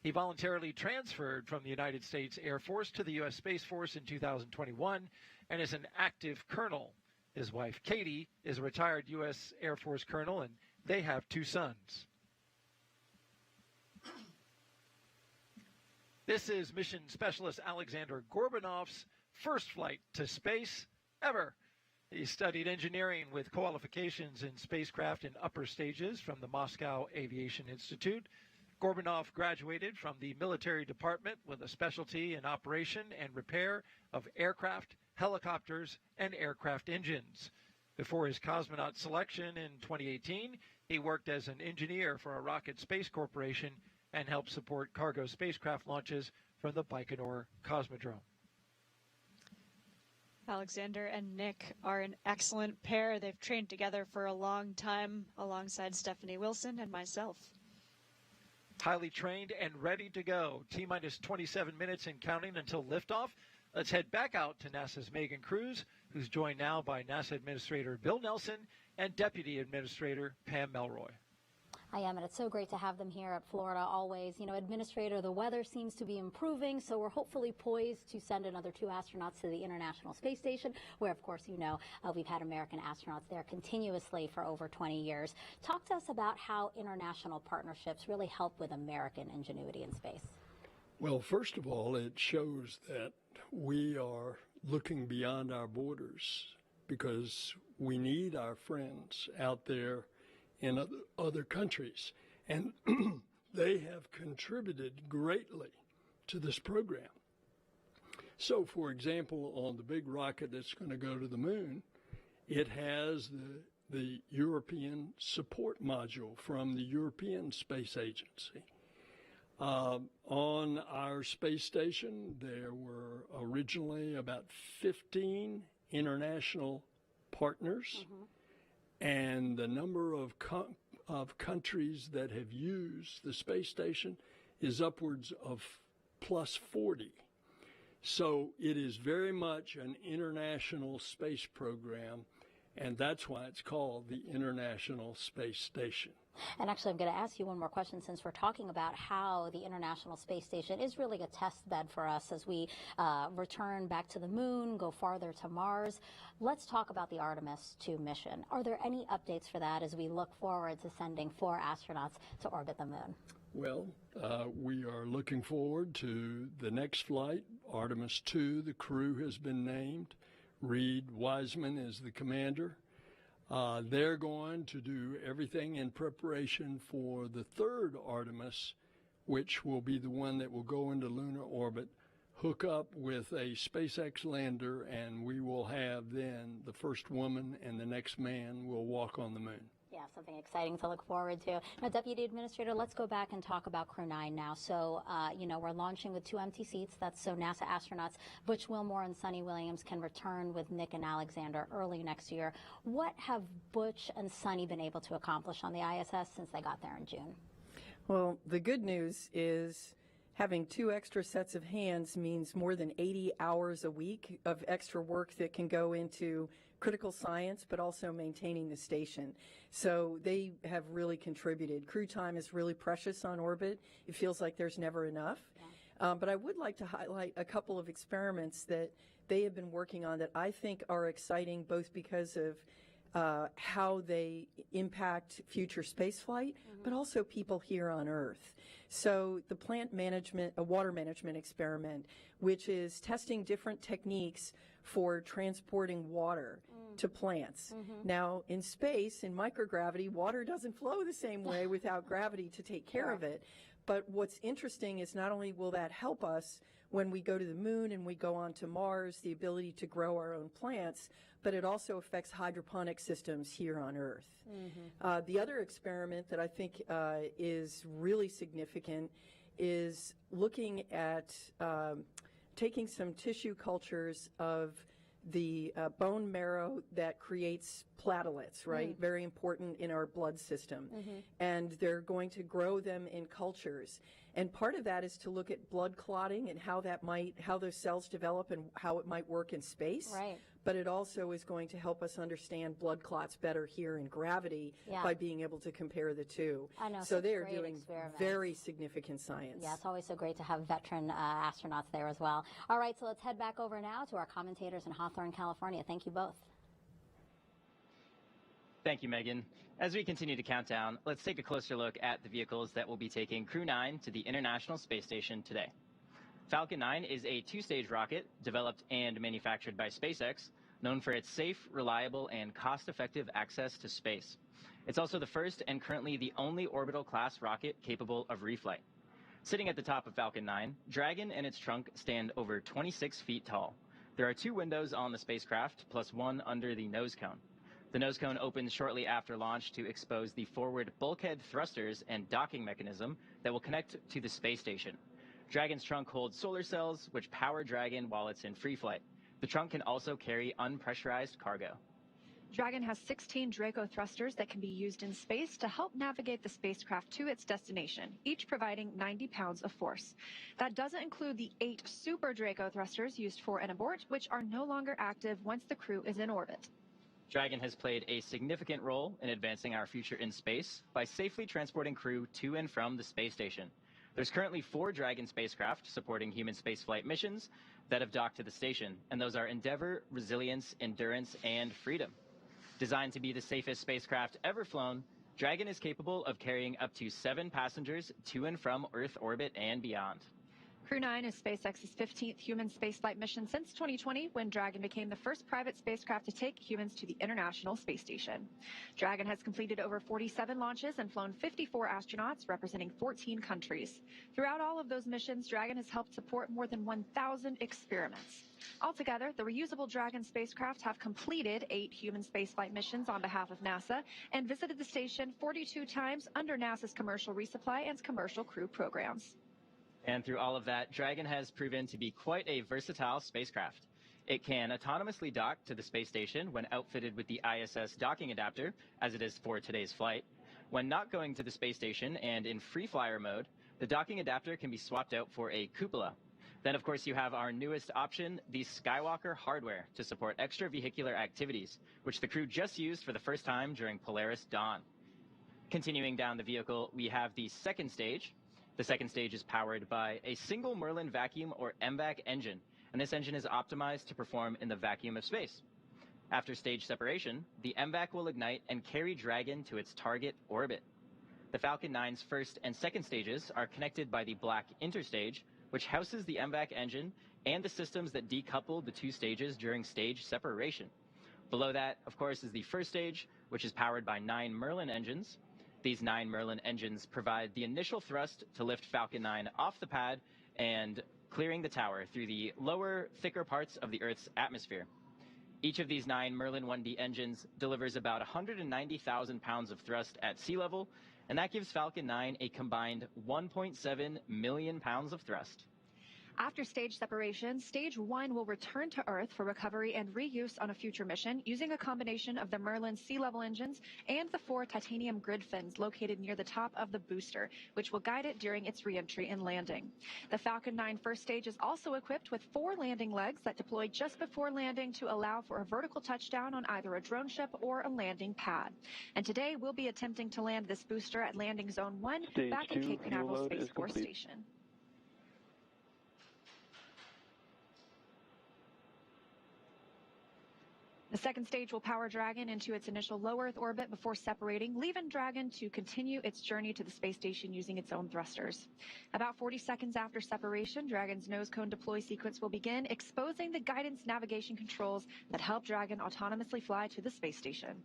He voluntarily transferred from the United States Air Force to the U.S. Space Force in 2021 and is an active colonel. His wife, Katie, is a retired U.S. Air Force colonel, and they have 2 sons. This is mission specialist Alexander Gorbanov's first flight to space ever. He studied engineering with qualifications in spacecraft in upper stages from the Moscow Aviation Institute. Gorbanov graduated from the military department with a specialty in operation and repair of aircraft, helicopters, and aircraft engines. Before his cosmonaut selection in 2018, he worked as an engineer for a rocket space corporation and helped support cargo spacecraft launches from the Baikonur Cosmodrome. Alexander and Nick are an excellent pair. They've trained together for a long time alongside Stephanie Wilson and myself. Highly trained and ready to go. T-minus 27 minutes and counting until liftoff. Let's head back out to NASA's Megan Cruz, who's joined now by NASA Administrator Bill Nelson and Deputy Administrator Pam Melroy. I am, and it's so great to have them here at Florida always. You know, Administrator, the weather seems to be improving, so we're hopefully poised to send another 2 astronauts to the International Space Station, where, of course, you know, we've had American astronauts there continuously for over 20 years. Talk to us about how international partnerships really help with American ingenuity in space. Well, first of all, it shows that we are looking beyond our borders because we need our friends out there in other countries, and they have contributed greatly to this program. So, for example, on the big rocket that's going to go to the moon, it has the European support module from the European Space Agency. On our space station, there were originally about 15 international partners. Mm-hmm. And the number of countries that have used the space station is upwards of plus 40. So it is very much an international space program, and that's why it's called the International Space Station. And actually, I'm going to ask you one more question, since we're talking about how the International Space Station is really a test bed for us as we return back to the moon, go farther to Mars. Let's talk about the Artemis II mission. Are there any updates for that as we look forward to sending 4 astronauts to orbit the moon? Well, we are looking forward to the next flight, Artemis II. The crew has been named. Reed Wiseman is the commander. They're going to do everything in preparation for the 3rd Artemis, which will be the one that will go into lunar orbit, hook up with a SpaceX lander, and we will have then the first woman and the next man will walk on the moon. Yeah, something exciting to look forward to. Now, Deputy Administrator, let's go back and talk about Crew-9 now. So, we're launching with 2 empty seats. That's so NASA astronauts Butch Wilmore and Sunny Williams can return with Nick and Alexander early next year. What have Butch and Sunny been able to accomplish on the ISS since they got there in June? Well, the good news is having 2 extra sets of hands means more than 80 hours a week of extra work that can go into critical science, but also maintaining the station. So they have really contributed. Crew time is really precious on orbit. It feels like there's never enough. Yeah. But I would like to highlight a couple of experiments that they have been working on that I think are exciting, both because of how they impact future spaceflight, but also people here on Earth. So the water management experiment, which is testing different techniques for transporting water to plants. Now, in space, in microgravity, water doesn't flow the same way without gravity to take care of it. But what's interesting is not only will that help us when we go to the moon and we go on to Mars, the ability to grow our own plants, but it also affects hydroponic systems here on Earth. The other experiment that I think is really significant is looking at taking some tissue cultures of the bone marrow that creates platelets, right? Very important in our blood system. And they're going to grow them in cultures. And part of that is to look at blood clotting and how those cells develop and how it might work in space. Right. But it also is going to help us understand blood clots better here in gravity by being able to compare the two. I know, so they are doing experiments. very significant science. Yeah, it's always so great to have veteran astronauts there as well. All right, so let's head back over now to our commentators in Hawthorne, California. Thank you both. Thank you, Megan. As we continue to count down, let's take a closer look at the vehicles that will be taking Crew-9 to the International Space Station today. Falcon 9 is a 2-stage rocket developed and manufactured by SpaceX, known for its safe, reliable, and cost-effective access to space. It's also the first and currently the only orbital-class rocket capable of reflight. Sitting at the top of Falcon 9, Dragon and its trunk stand over 26 feet tall. There are 2 windows on the spacecraft, plus 1 under the nose cone. The nose cone opens shortly after launch to expose the forward bulkhead thrusters and docking mechanism that will connect to the space station. Dragon's trunk holds solar cells, which power Dragon while it's in free flight. The trunk can also carry unpressurized cargo. Dragon has 16 Draco thrusters that can be used in space to help navigate the spacecraft to its destination, each providing 90 pounds of force. That doesn't include the 8 Super Draco thrusters used for an abort, which are no longer active once the crew is in orbit. Dragon has played a significant role in advancing our future in space by safely transporting crew to and from the space station. There's currently 4 Dragon spacecraft supporting human spaceflight missions that have docked to the station, and those are Endeavour, Resilience, Endurance, and Freedom. Designed to be the safest spacecraft ever flown, Dragon is capable of carrying up to 7 passengers to and from Earth orbit and beyond. Crew-9 is SpaceX's 15th human spaceflight mission since 2020, when Dragon became the first private spacecraft to take humans to the International Space Station. Dragon has completed over 47 launches and flown 54 astronauts representing 14 countries. Throughout all of those missions, Dragon has helped support more than 1,000 experiments. Altogether, the reusable Dragon spacecraft have completed 8 human spaceflight missions on behalf of NASA and visited the station 42 times under NASA's commercial resupply and commercial crew programs. And through all of that, Dragon has proven to be quite a versatile spacecraft. It can autonomously dock to the space station when outfitted with the ISS docking adapter, as it is for today's flight. When not going to the space station and in free flyer mode, The docking adapter can be swapped out for a cupola. Then, of course, you have our newest option, the Skywalker hardware, to support extravehicular activities, which the crew just used for the first time during Polaris Dawn. Continuing down the vehicle, we have the second stage. The second stage is powered by a single Merlin vacuum or MVAC engine, and this engine is optimized to perform in the vacuum of space. After stage separation, the MVAC will ignite and carry Dragon to its target orbit. The Falcon 9's first and second stages are connected by the black interstage, which houses the MVAC engine and the systems that decoupled the two stages during stage separation. Below that, of course, is the first stage, which is powered by 9 Merlin engines. These 9 Merlin engines provide the initial thrust to lift Falcon 9 off the pad and clearing the tower through the lower, thicker parts of the Earth's atmosphere. Each of these 9 Merlin 1D engines delivers about 190,000 pounds of thrust at sea level, and that gives Falcon 9 a combined 1.7 million pounds of thrust. After stage separation, Stage 1 will return to Earth for recovery and reuse on a future mission using a combination of the Merlin sea-level engines and the 4 titanium grid fins located near the top of the booster, which will guide it during its reentry and landing. The Falcon 9 first stage is also equipped with 4 landing legs that deploy just before landing to allow for a vertical touchdown on either a drone ship or a landing pad. And today, we'll be attempting to land this booster at Landing Zone 1 back at Cape Canaveral Space Force Station. The second stage will power Dragon into its initial low Earth orbit before separating, leaving Dragon to continue its journey to the space station using its own thrusters. About 40 seconds after separation, Dragon's nose cone deploy sequence will begin, exposing the guidance navigation controls that help Dragon autonomously fly to the space station.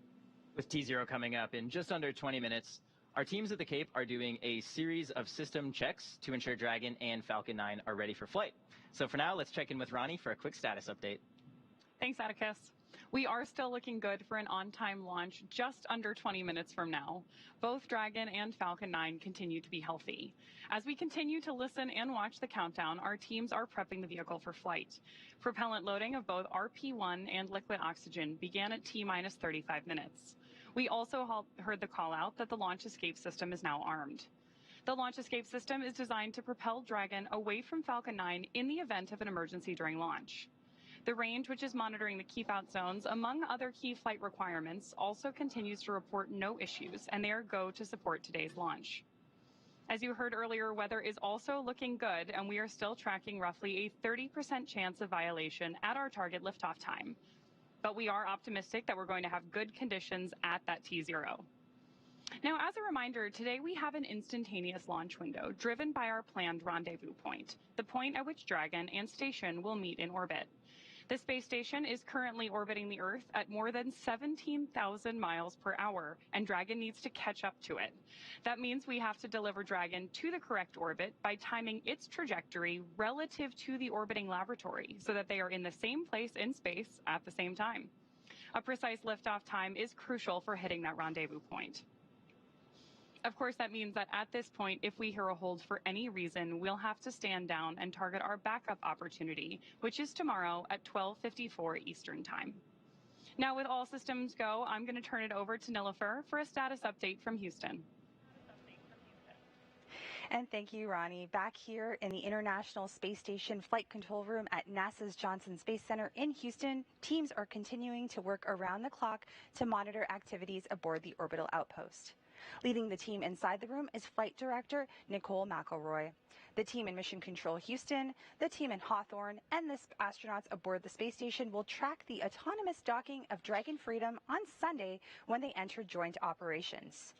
With T0 coming up in just under 20 minutes, our teams at the Cape are doing a series of system checks to ensure Dragon and Falcon 9 are ready for flight. So for now, let's check in with Ronnie for a quick status update. Thanks, Atticus. We are still looking good for an on-time launch just under 20 minutes from now. Both Dragon and Falcon 9 continue to be healthy. As we continue to listen and watch the countdown, our teams are prepping the vehicle for flight. Propellant loading of both RP1 and liquid oxygen began at T-minus 35 minutes. We also heard the call out that the launch escape system is now armed. The launch escape system is designed to propel Dragon away from Falcon 9 in the event of an emergency during launch. The range, which is monitoring the keep-out zones, among other key flight requirements, also continues to report no issues, and they are go to support today's launch. As you heard earlier, weather is also looking good, and we are still tracking roughly a 30% chance of violation at our target liftoff time. But we are optimistic that we're going to have good conditions at that T0. Now, as a reminder, today we have an instantaneous launch window driven by our planned rendezvous point, the point at which Dragon and station will meet in orbit. The space station is currently orbiting the Earth at more than 17,000 miles per hour, and Dragon needs to catch up to it. That means we have to deliver Dragon to the correct orbit by timing its trajectory relative to the orbiting laboratory so that they are in the same place in space at the same time. A precise liftoff time is crucial for hitting that rendezvous point. Of course, that means that at this point, if we hear a hold for any reason, we'll have to stand down and target our backup opportunity, which is tomorrow at 12:54 Eastern Time. Now, with all systems go, I'm going to turn it over to Nilofer for a status update from Houston. And thank you, Ronnie. Back here in the International Space Station Flight Control Room at NASA's Johnson Space Center in Houston, teams are continuing to work around the clock to monitor activities aboard the orbital outpost. Leading the team inside the room is Flight Director Nicole McElroy. The team in Mission Control Houston, the team in Hawthorne, and the astronauts aboard the space station will track the autonomous docking of Dragon Freedom on Sunday when they enter joint operations.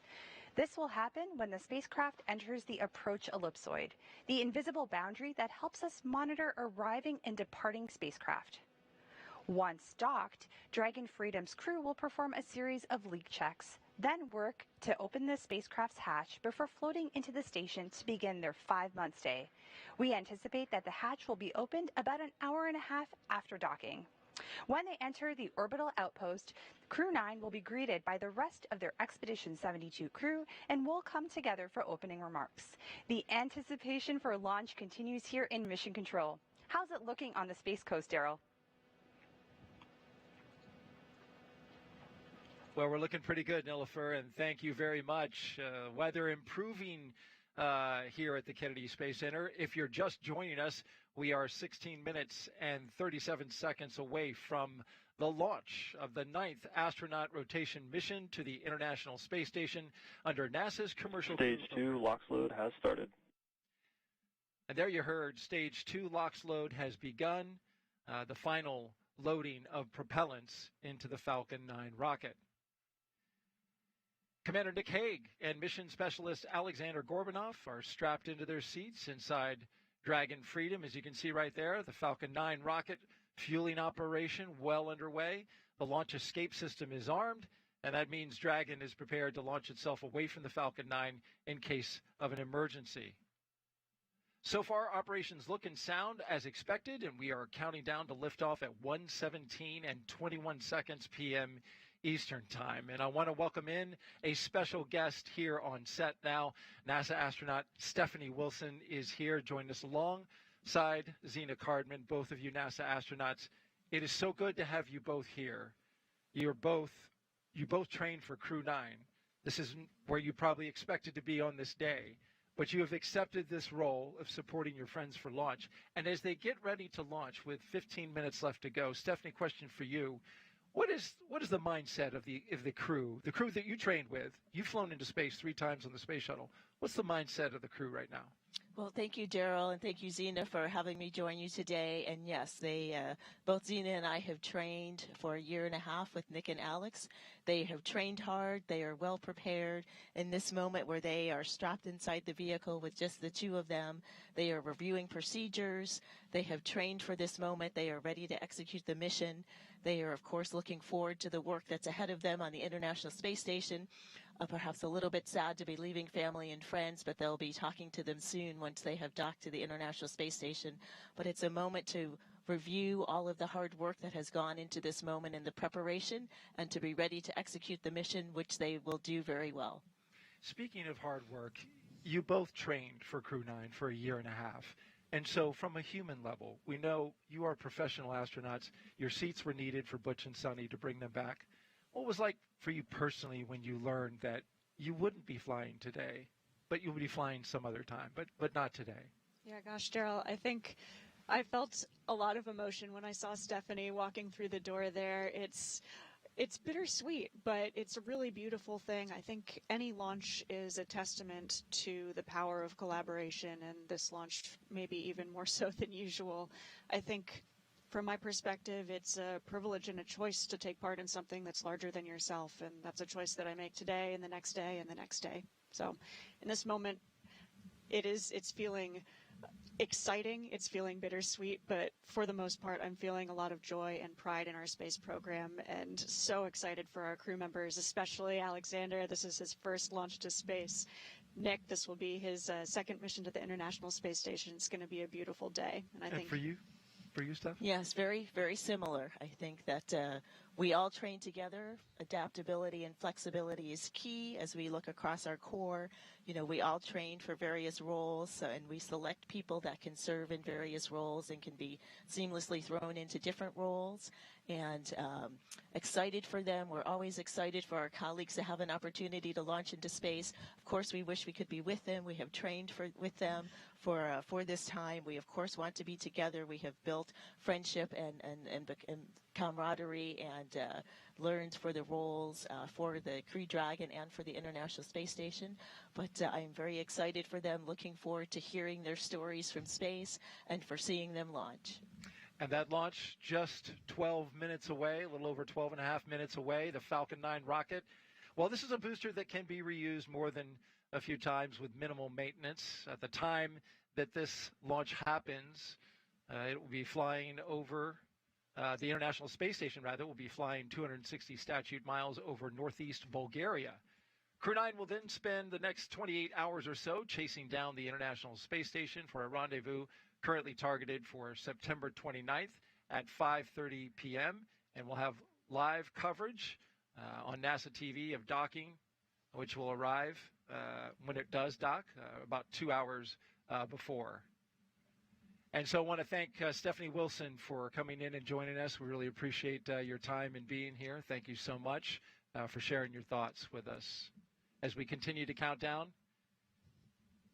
This will happen when the spacecraft enters the approach ellipsoid, the invisible boundary that helps us monitor arriving and departing spacecraft. Once docked, Dragon Freedom's crew will perform a series of leak checks, then work to open the spacecraft's hatch before floating into the station to begin their 5-month stay. We anticipate that the hatch will be opened about an hour and a half after docking. When they enter the orbital outpost, Crew-9 will be greeted by the rest of their Expedition 72 crew and will come together for opening remarks. The anticipation for launch continues here in Mission Control. How's it looking on the Space Coast, Daryl? Well, we're looking pretty good, Nilofer, and thank you very much. Weather improving here at the Kennedy Space Center. If you're just joining us, we are 16 minutes and 37 seconds away from the launch of the 9th astronaut rotation mission to the International Space Station under NASA's commercial Stage 2 LOX load has started. And there you heard Stage 2 LOX load has begun, the final loading of propellants into the Falcon 9 rocket. Commander Nick Hague and mission specialist Alexander Gorbunov are strapped into their seats inside Dragon Freedom, as you can see right there. The Falcon 9 rocket fueling operation well underway. The launch escape system is armed, and that means Dragon is prepared to launch itself away from the Falcon 9 in case of an emergency. So far, operations look and sound as expected, and we are counting down to liftoff at 1:17 and 21 seconds p.m. Eastern Time. And I want to welcome in a special guest here on set now. NASA astronaut Stephanie Wilson is here, joining us alongside Zena Cardman, both of you NASA astronauts. It is so good to have you both here. You both trained for Crew-9. This is where you probably expected to be on this day, but you have accepted this role of supporting your friends for launch. And as they get ready to launch with 15 minutes left to go, Stephanie, question for you. What is the mindset of the crew that you trained with? You've flown into space 3 times on the space shuttle. What's the mindset of the crew right now? Well, thank you, Daryl, and thank you, Zena, for having me join you today. And yes, both Zena and I have trained for 1.5 years with Nick and Alex. They have trained hard. They are well prepared. In this moment where they are strapped inside the vehicle with just the 2 of them, they are reviewing procedures. They have trained for this moment. They are ready to execute the mission. They are, of course, looking forward to the work that's ahead of them on the International Space Station. Perhaps a little bit sad to be leaving family and friends, but they'll be talking to them soon once they have docked to the International Space Station. But it's a moment to review all of the hard work that has gone into this moment in the preparation and to be ready to execute the mission, which they will do very well. Speaking of hard work, you both trained for Crew-9 for 1.5 years. And so from a human level, we know you are professional astronauts. Your seats were needed for Butch and Sunny to bring them back. What was it like for you personally when you learned that you wouldn't be flying today, but you would be flying some other time, but not today? Yeah, gosh, Daryl, I think I felt a lot of emotion when I saw Stephanie walking through the door there. It's bittersweet, but it's a really beautiful thing. I think any launch is a testament to the power of collaboration, and this launch maybe even more so than usual. I think from my perspective, it's a privilege and a choice to take part in something that's larger than yourself, and that's a choice that I make today and the next day and the next day. So in this moment, it's feeling exciting, it's feeling bittersweet, but for the most part, I'm feeling a lot of joy and pride in our space program, and so excited for our crew members, especially Alexander. This is his first launch to space. Nick, this will be his second mission to the International Space Station. It's going to be a beautiful day. And I think for you? For you, Steph? Yes, very, very similar. I think that we all train together. Adaptability and flexibility is key as we look across our corps. You know, we all train for various roles, and we select people that can serve in various roles and can be seamlessly thrown into different roles. And excited for them. We're always excited for our colleagues to have an opportunity to launch into space. Of course, we wish we could be with them. We have trained with them for this time. We, of course, want to be together. We have built friendship and camaraderie and learned for the roles for the Crew Dragon and for the International Space Station. But I'm very excited for them, looking forward to hearing their stories from space and for seeing them launch. And that launch just 12 minutes away, a little over 12 and a half minutes away, the Falcon 9 rocket. Well, this is a booster that can be reused more than a few times with minimal maintenance. At the time that this launch happens, it will be flying over the International Space Station, rather, will be flying 260 statute miles over northeast Bulgaria. Crew-9 will then spend the next 28 hours or so chasing down the International Space Station for a rendezvous currently targeted for September 29th at 5:30 p.m. And we'll have live coverage on NASA TV of docking, which will arrive when it does dock, about 2 hours before. And so I want to thank Stephanie Wilson for coming in and joining us. We really appreciate your time and being here. Thank you so much for sharing your thoughts with us. As we continue to count down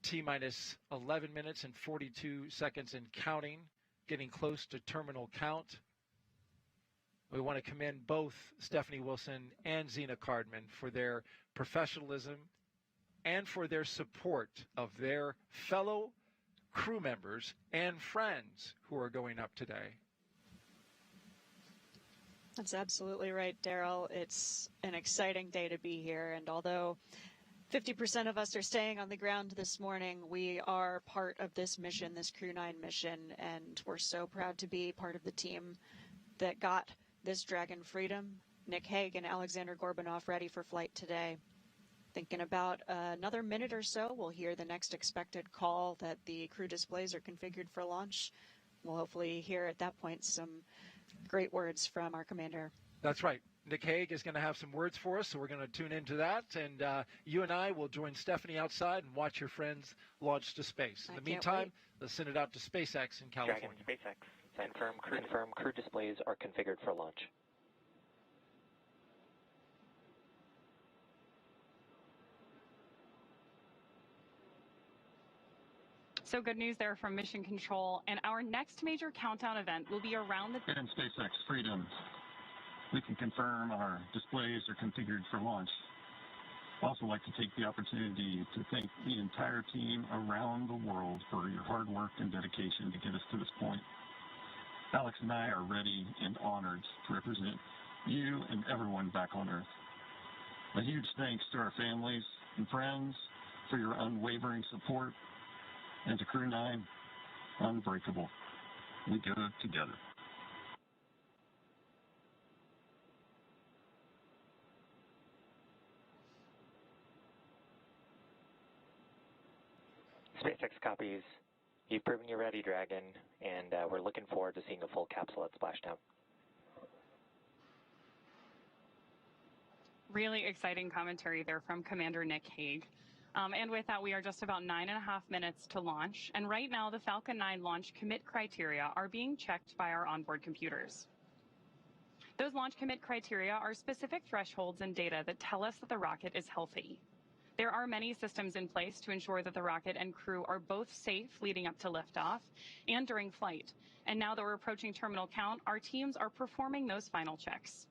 T-minus 11 minutes and 42 seconds and counting, getting close to terminal count. We want to commend both Stephanie Wilson and Zena Cardman for their professionalism and for their support of their fellow crew members and friends who are going up today. That's absolutely right, Daryl. It's an exciting day to be here, and although 50% of us are staying on the ground this morning, we are part of this mission, this Crew-9 mission, and we're so proud to be part of the team that got this Dragon Freedom, Nick Hague and Alexander Gorbanov, ready for flight today. Thinking about another minute or so, we'll hear the next expected call that the crew displays are configured for launch. We'll hopefully hear at that point some great words from our commander. That's right. Nick Hague is going to have some words for us, so we're going to tune into that. And you and I will join Stephanie outside and watch your friends launch to space. In the meantime, let's send it out to SpaceX in California. Dragon SpaceX. Confirm crew displays are configured for launch. So good news there from Mission Control. And our next major countdown event will be around the... And SpaceX Freedom. We can confirm our displays are configured for launch. I'd also like to take the opportunity to thank the entire team around the world for your hard work and dedication to get us to this point. Alex and I are ready and honored to represent you and everyone back on Earth. A huge thanks to our families and friends for your unwavering support, and to Crew-9, unbreakable. We go together. SpaceX copies. You've proven you're ready, Dragon, and we're looking forward to seeing a full capsule at Splashdown. Really exciting commentary there from Commander Nick Hague. And with that, we are just about 9.5 minutes to launch. And right now, the Falcon 9 launch commit criteria are being checked by our onboard computers. Those launch commit criteria are specific thresholds and data that tell us that the rocket is healthy. There are many systems in place to ensure that the rocket and crew are both safe leading up to liftoff and during flight. And now that we're approaching terminal count, our teams are performing those final checks.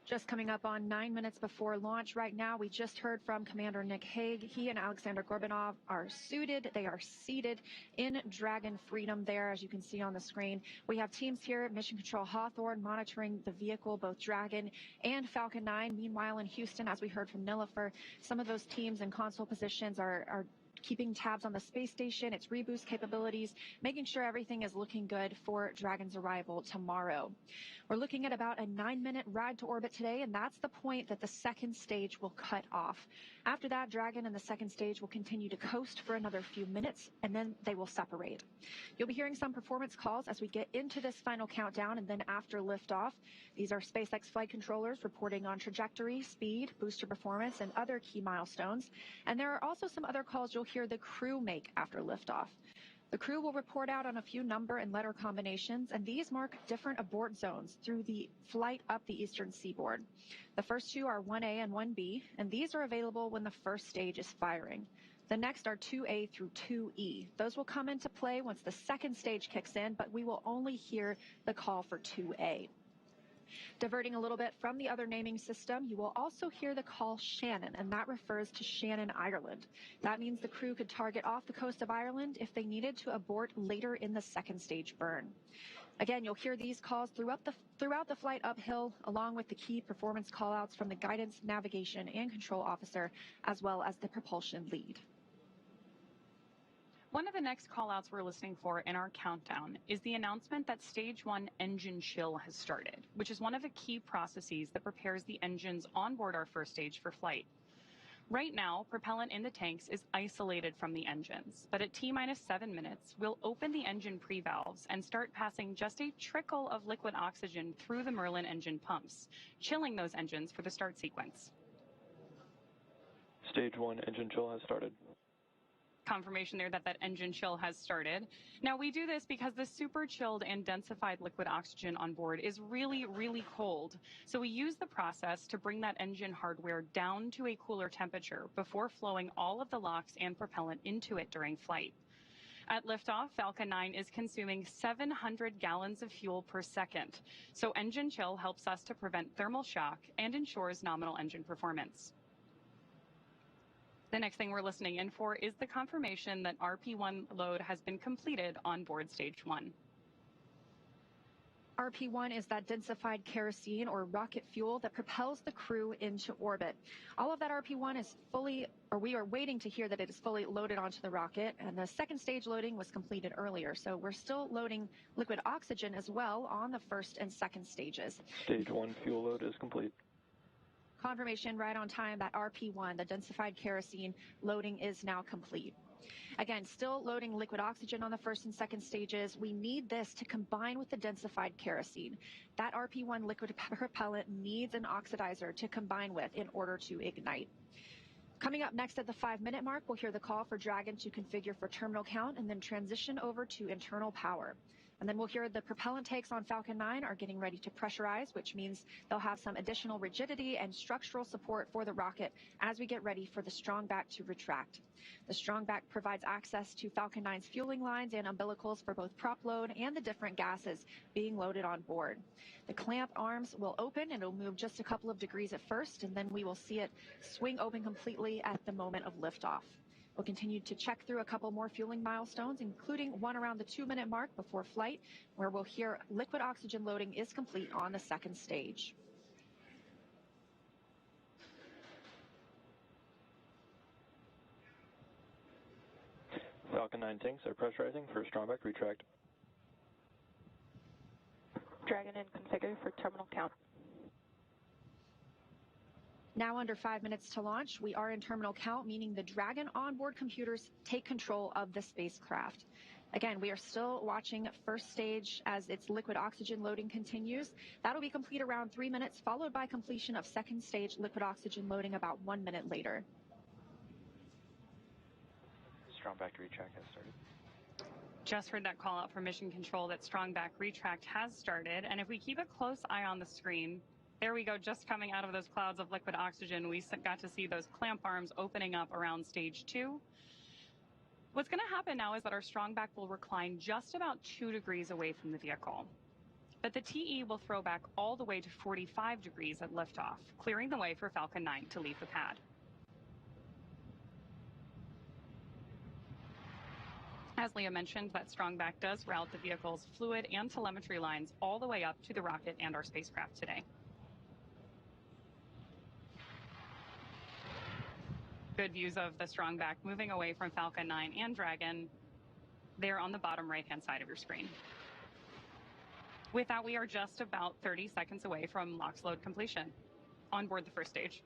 Just coming up on 9 minutes before launch right now, we just heard from Commander Nick Hague. He and Alexander Gorbanov are suited. They are seated in Dragon Freedom there, as you can see on the screen. We have teams here at Mission Control Hawthorne monitoring the vehicle, both Dragon and Falcon 9. Meanwhile, in Houston, as we heard from Nilifer, some of those teams in console positions are keeping tabs on the space station, its reboost capabilities, making sure everything is looking good for Dragon's arrival tomorrow. We're looking at about a 9-minute ride to orbit today, and that's the point that the second stage will cut off. After that, Dragon and the second stage will continue to coast for another few minutes, and then they will separate. You'll be hearing some performance calls as we get into this final countdown, and then after liftoff. These are SpaceX flight controllers reporting on trajectory, speed, booster performance, and other key milestones. And there are also some other calls you'll hear the crew make after liftoff. The crew will report out on a few number and letter combinations, and these mark different abort zones through the flight up the eastern seaboard. The first two are 1A and 1B, and these are available when the first stage is firing. The next are 2A through 2E. Those will come into play once the second stage kicks in, but we will only hear the call for 2A. Diverting a little bit from the other naming system, you will also hear the call Shannon, and that refers to Shannon, Ireland. That means the crew could target off the coast of Ireland if they needed to abort later in the second stage burn. Again, you'll hear these calls throughout the flight uphill, along with the key performance callouts from the guidance, navigation, and control officer, as well as the propulsion lead. One of the next callouts we're listening for in our countdown is the announcement that Stage 1 engine chill has started, which is one of the key processes that prepares the engines on board our first stage for flight. Right now, propellant in the tanks is isolated from the engines, but at T-minus 7 minutes, we'll open the engine pre-valves and start passing just a trickle of liquid oxygen through the Merlin engine pumps, chilling those engines for the start sequence. Stage 1 engine chill has started. confirmation there that that engine chill has started. Now, we do this because the super chilled and densified liquid oxygen on board is really, really cold. So we use the process to bring that engine hardware down to a cooler temperature before flowing all of the LOX and propellant into it during flight. At liftoff, Falcon 9 is consuming 700 gallons of fuel per second. So engine chill helps us to prevent thermal shock and ensures nominal engine performance. The next thing we're listening in for is the confirmation that RP1 load has been completed on board stage 1. RP1 is that densified kerosene or rocket fuel that propels the crew into orbit. All of that RP1 is we are waiting to hear that it is fully loaded onto the rocket, and the second stage loading was completed earlier. So we're still loading liquid oxygen as well on the first and second stages. Stage 1 fuel load is complete. Confirmation right on time that RP1, the densified kerosene loading, is now complete. Again, still loading liquid oxygen on the first and second stages. We need this to combine with the densified kerosene. That RP1 liquid propellant needs an oxidizer to combine with in order to ignite. Coming up next at the 5-minute mark, we'll hear the call for Dragon to configure for terminal count and then transition over to internal power. And then we'll hear the propellant tanks on Falcon 9 are getting ready to pressurize, which means they'll have some additional rigidity and structural support for the rocket as we get ready for the strong back to retract. The strong back provides access to Falcon 9's fueling lines and umbilicals for both prop load and the different gases being loaded on board. The clamp arms will open and it'll move just a couple of degrees at first, and then we will see it swing open completely at the moment of liftoff. We'll continue to check through a couple more fueling milestones, including one around the 2-minute mark before flight, where we'll hear liquid oxygen loading is complete on the second stage. Falcon 9 tanks are pressurizing for strong back retract. Dragon in configure for terminal count. Now under 5 minutes to launch, we are in terminal count, meaning the Dragon onboard computers take control of the spacecraft. Again, we are still watching first stage as its liquid oxygen loading continues. That'll be complete around 3 minutes, followed by completion of second stage liquid oxygen loading about 1 minute later. Strong back retract has started. Just heard that call out from Mission Control that strong back retract has started. And if we keep a close eye on the screen, there we go, just coming out of those clouds of liquid oxygen, we got to see those clamp arms opening up around stage 2. What's going to happen now is that our strong back will recline just about 2 degrees away from the vehicle. But the TE will throw back all the way to 45 degrees at liftoff, clearing the way for Falcon 9 to leave the pad. As Leah mentioned, that strong back does route the vehicle's fluid and telemetry lines all the way up to the rocket and our spacecraft today. Good views of the strong back moving away from Falcon 9 and Dragon there on the bottom right-hand side of your screen. With that, we are just about 30 seconds away from LOX load completion on board the first stage.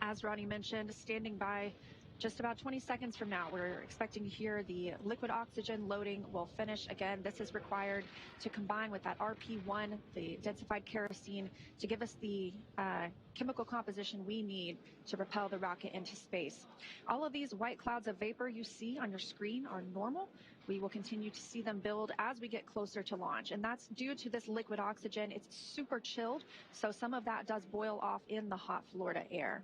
As Ronnie mentioned, standing by just about 20 seconds from now, we're expecting to hear the liquid oxygen loading will finish. Again, this is required to combine with that RP1, the densified kerosene, to give us the chemical composition we need to propel the rocket into space. All of these white clouds of vapor you see on your screen are normal. We will continue to see them build as we get closer to launch, and that's due to this liquid oxygen. It's super chilled, so some of that does boil off in the hot Florida air.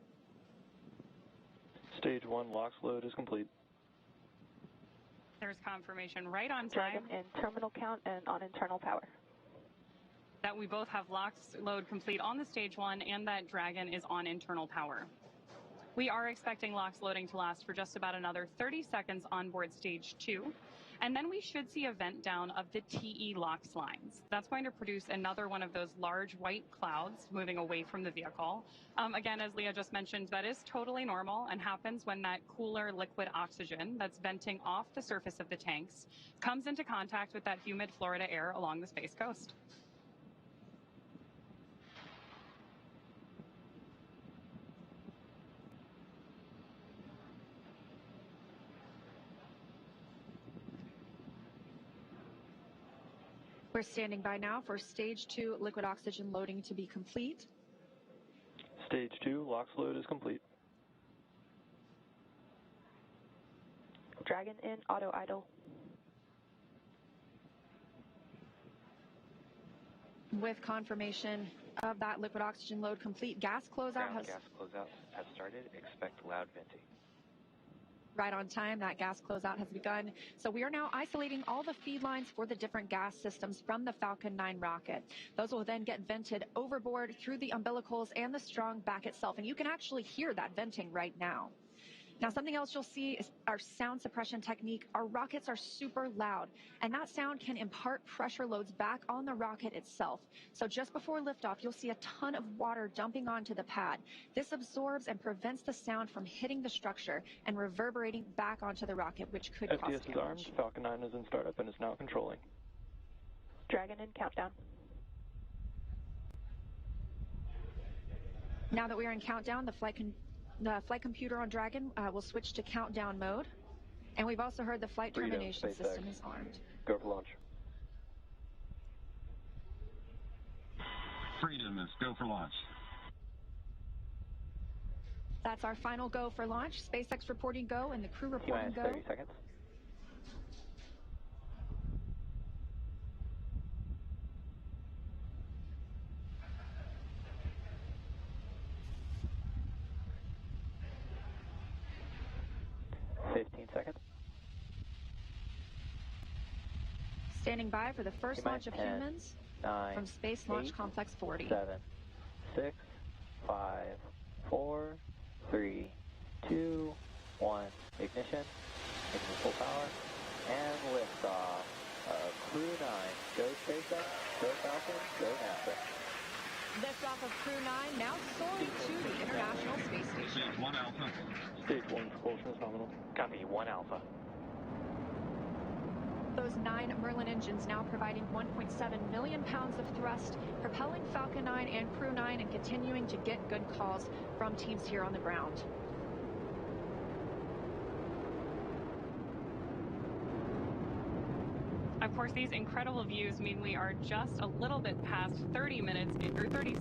Stage 1 LOX load is complete. There's confirmation right on time. Dragon in terminal count and on internal power. That we both have LOX load complete on the stage 1 and that Dragon is on internal power. We are expecting LOX loading to last for just about another 30 seconds on board stage 2. And then we should see a vent down of the TE LOX lines. That's going to produce another one of those large white clouds moving away from the vehicle. Again, as Leah just mentioned, that is totally normal and happens when that cooler liquid oxygen that's venting off the surface of the tanks comes into contact with that humid Florida air along the Space Coast. We're standing by now for Stage 2 liquid oxygen loading to be complete. Stage 2 LOX load is complete. Dragon in auto idle. With confirmation of that liquid oxygen load complete, gas closeout has... Gas closeout has started. Expect loud venting. Right on time, that gas closeout has begun. So we are now isolating all the feed lines for the different gas systems from the Falcon 9 rocket. Those will then get vented overboard through the umbilicals and the strong back itself. And you can actually hear that venting right now. Now, something else you'll see is our sound suppression technique. Our rockets are super loud, and that sound can impart pressure loads back on the rocket itself. So just before liftoff, you'll see a ton of water dumping onto the pad. This absorbs and prevents the sound from hitting the structure and reverberating back onto the rocket, which could cause FTS is armed. Falcon 9 is in startup and is now controlling. Dragon in countdown. Now that we are in countdown, the flight computer on Dragon will switch to countdown mode. And we've also heard the flight termination SpaceX. system is armed. Go for launch. Freedom is go for launch. That's our final go for launch. SpaceX reporting go and the crew reporting go. 30 seconds. Standing by for the first launch of 10, humans 9, from Space 8, Launch Complex 40. 7, 6, 5, 4, 3, 2, 1. Ignition. Ignition full power. And liftoff. Crew-9. Go SpaceX. Go Falcon. Go NASA. Liftoff of Crew-9 now soaring to the International Space Station. Stage 1 Alpha. Stage 1 propulsion is nominal. Copy 1 Alpha. Those 9 Merlin engines now providing 1.7 million pounds of thrust, propelling Falcon 9 and Crew-9 and continuing to get good calls from teams here on the ground. Of course, these incredible views mean we are just a little bit past 30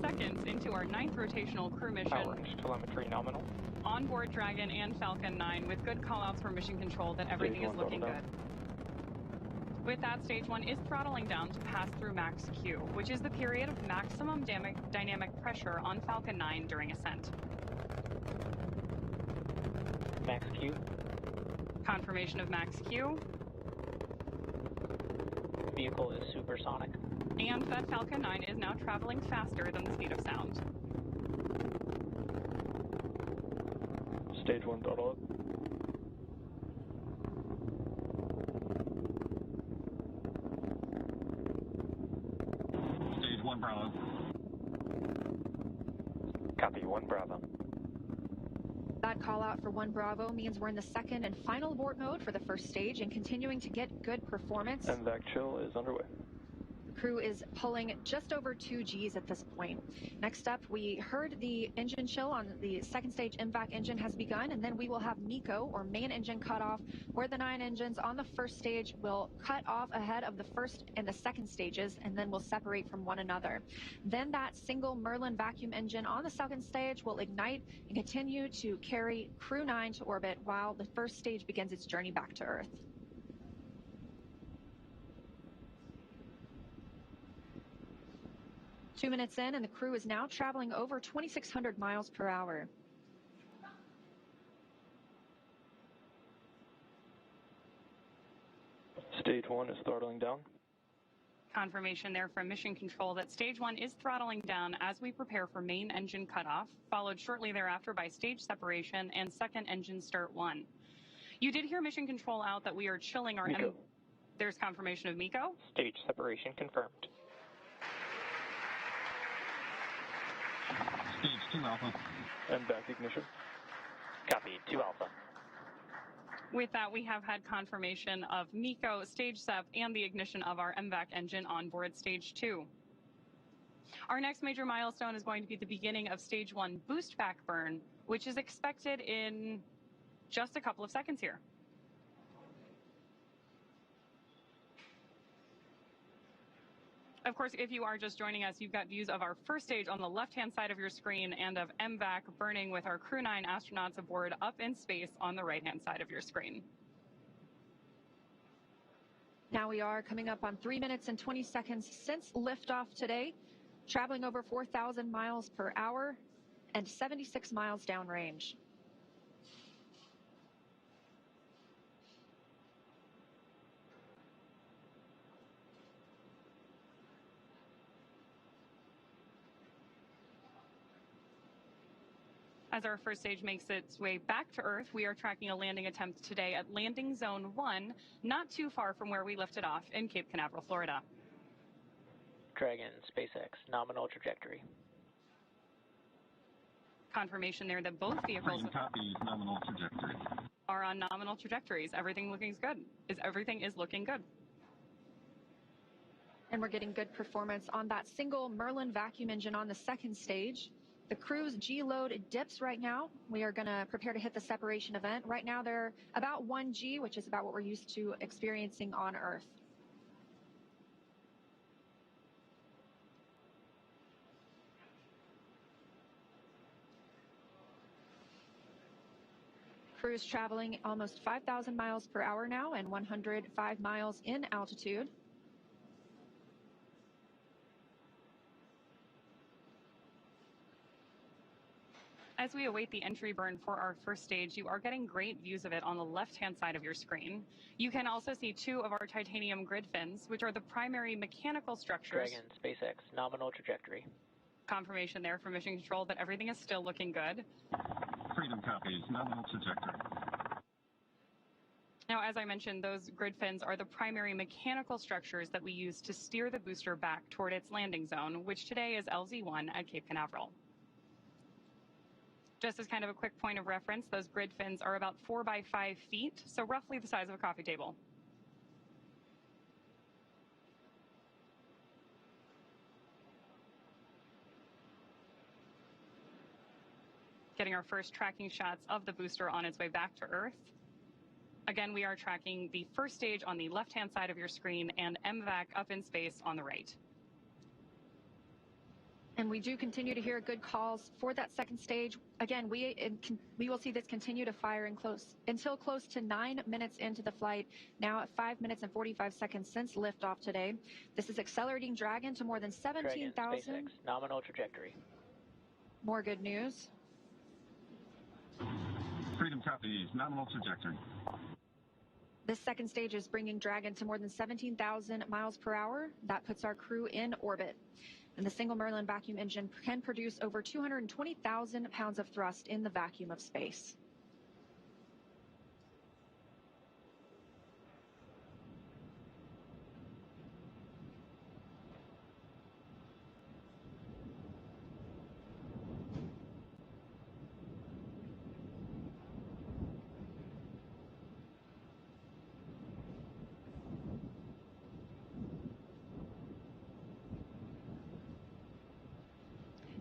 seconds into our 9th rotational crew mission. Power telemetry nominal. On board Dragon and Falcon 9 with good callouts from mission control that everything is looking good. With that, Stage 1 is throttling down to pass through max Q, which is the period of maximum dynamic pressure on Falcon 9 during ascent. Max Q. Confirmation of max Q. Vehicle is supersonic. And that Falcon 9 is now traveling faster than the speed of sound. Stage 1 throttle up. Stage 1 Bravo. Copy 1 Bravo. That call out for 1 Bravo means we're in the second and final abort mode for the first stage and continuing to get good performance. And vac chill is underway. The crew is pulling just over 2 Gs at this point. Next up, we heard the engine chill on the second stage MVAC engine has begun, and then we will have MECO, or main engine cutoff, where the 9 engines on the first stage will cut off ahead of the first and the second stages, and then will separate from one another. Then that single Merlin vacuum engine on the second stage will ignite and continue to carry Crew-9 to orbit while the first stage begins its journey back to Earth. Two minutes in, and the crew is now traveling over 2,600 miles per hour. Stage 1 is throttling down. Confirmation there from Mission Control that Stage 1 is throttling down as we prepare for main engine cutoff, followed shortly thereafter by stage separation and second engine start 1. You did hear Mission Control out that we are chilling our... There's confirmation of MECO. Stage separation confirmed. Stage 2 Alpha. And back ignition. Copy 2 Alpha. With that, we have had confirmation of MECO, stage SEP, and the ignition of our MVAC engine on board stage 2. Our next major milestone is going to be the beginning of stage 1 boost back burn, which is expected in just a couple of seconds here. Of course, if you are just joining us, you've got views of our first stage on the left-hand side of your screen and of MVAC burning with our Crew-9 astronauts aboard up in space on the right-hand side of your screen. Now we are coming up on 3 minutes and 20 seconds since liftoff today, traveling over 4,000 miles per hour and 76 miles downrange. As our first stage makes its way back to Earth, we are tracking a landing attempt today at Landing Zone 1, not too far from where we lifted off in Cape Canaveral, Florida. Dragon, SpaceX, nominal trajectory. Confirmation there that both vehicles nominal trajectory. are on nominal trajectories. Everything is looking good. And we're getting good performance on that single Merlin vacuum engine on the second stage. The crew's G-load dips right now. We are going to prepare to hit the separation event. Right now they're about 1 G, which is about what we're used to experiencing on Earth. Crew's traveling almost 5,000 miles per hour now and 105 miles in altitude. As we await the entry burn for our first stage, you are getting great views of it on the left-hand side of your screen. You can also see 2 of our titanium grid fins, which are the primary mechanical structures. Dragon, SpaceX, nominal trajectory. Confirmation there from Mission Control that everything is still looking good. Freedom copies, nominal trajectory. Now, as I mentioned, those grid fins are the primary mechanical structures that we use to steer the booster back toward its landing zone, which today is LZ-1 at Cape Canaveral. Just as kind of a quick point of reference, those grid fins are about 4 by 5 feet, so roughly the size of a coffee table. Getting our first tracking shots of the booster on its way back to Earth. Again, we are tracking the first stage on the left-hand side of your screen and MVAC up in space on the right. And we do continue to hear good calls for that second stage. Again, we will see this continue to fire until close to 9 minutes into the flight, now at 5 minutes and 45 seconds since liftoff today. This is accelerating Dragon to more than 17,000. Nominal trajectory. More good news. Freedom copies, nominal trajectory. This second stage is bringing Dragon to more than 17,000 miles per hour. That puts our crew in orbit. And the single Merlin vacuum engine can produce over 220,000 pounds of thrust in the vacuum of space.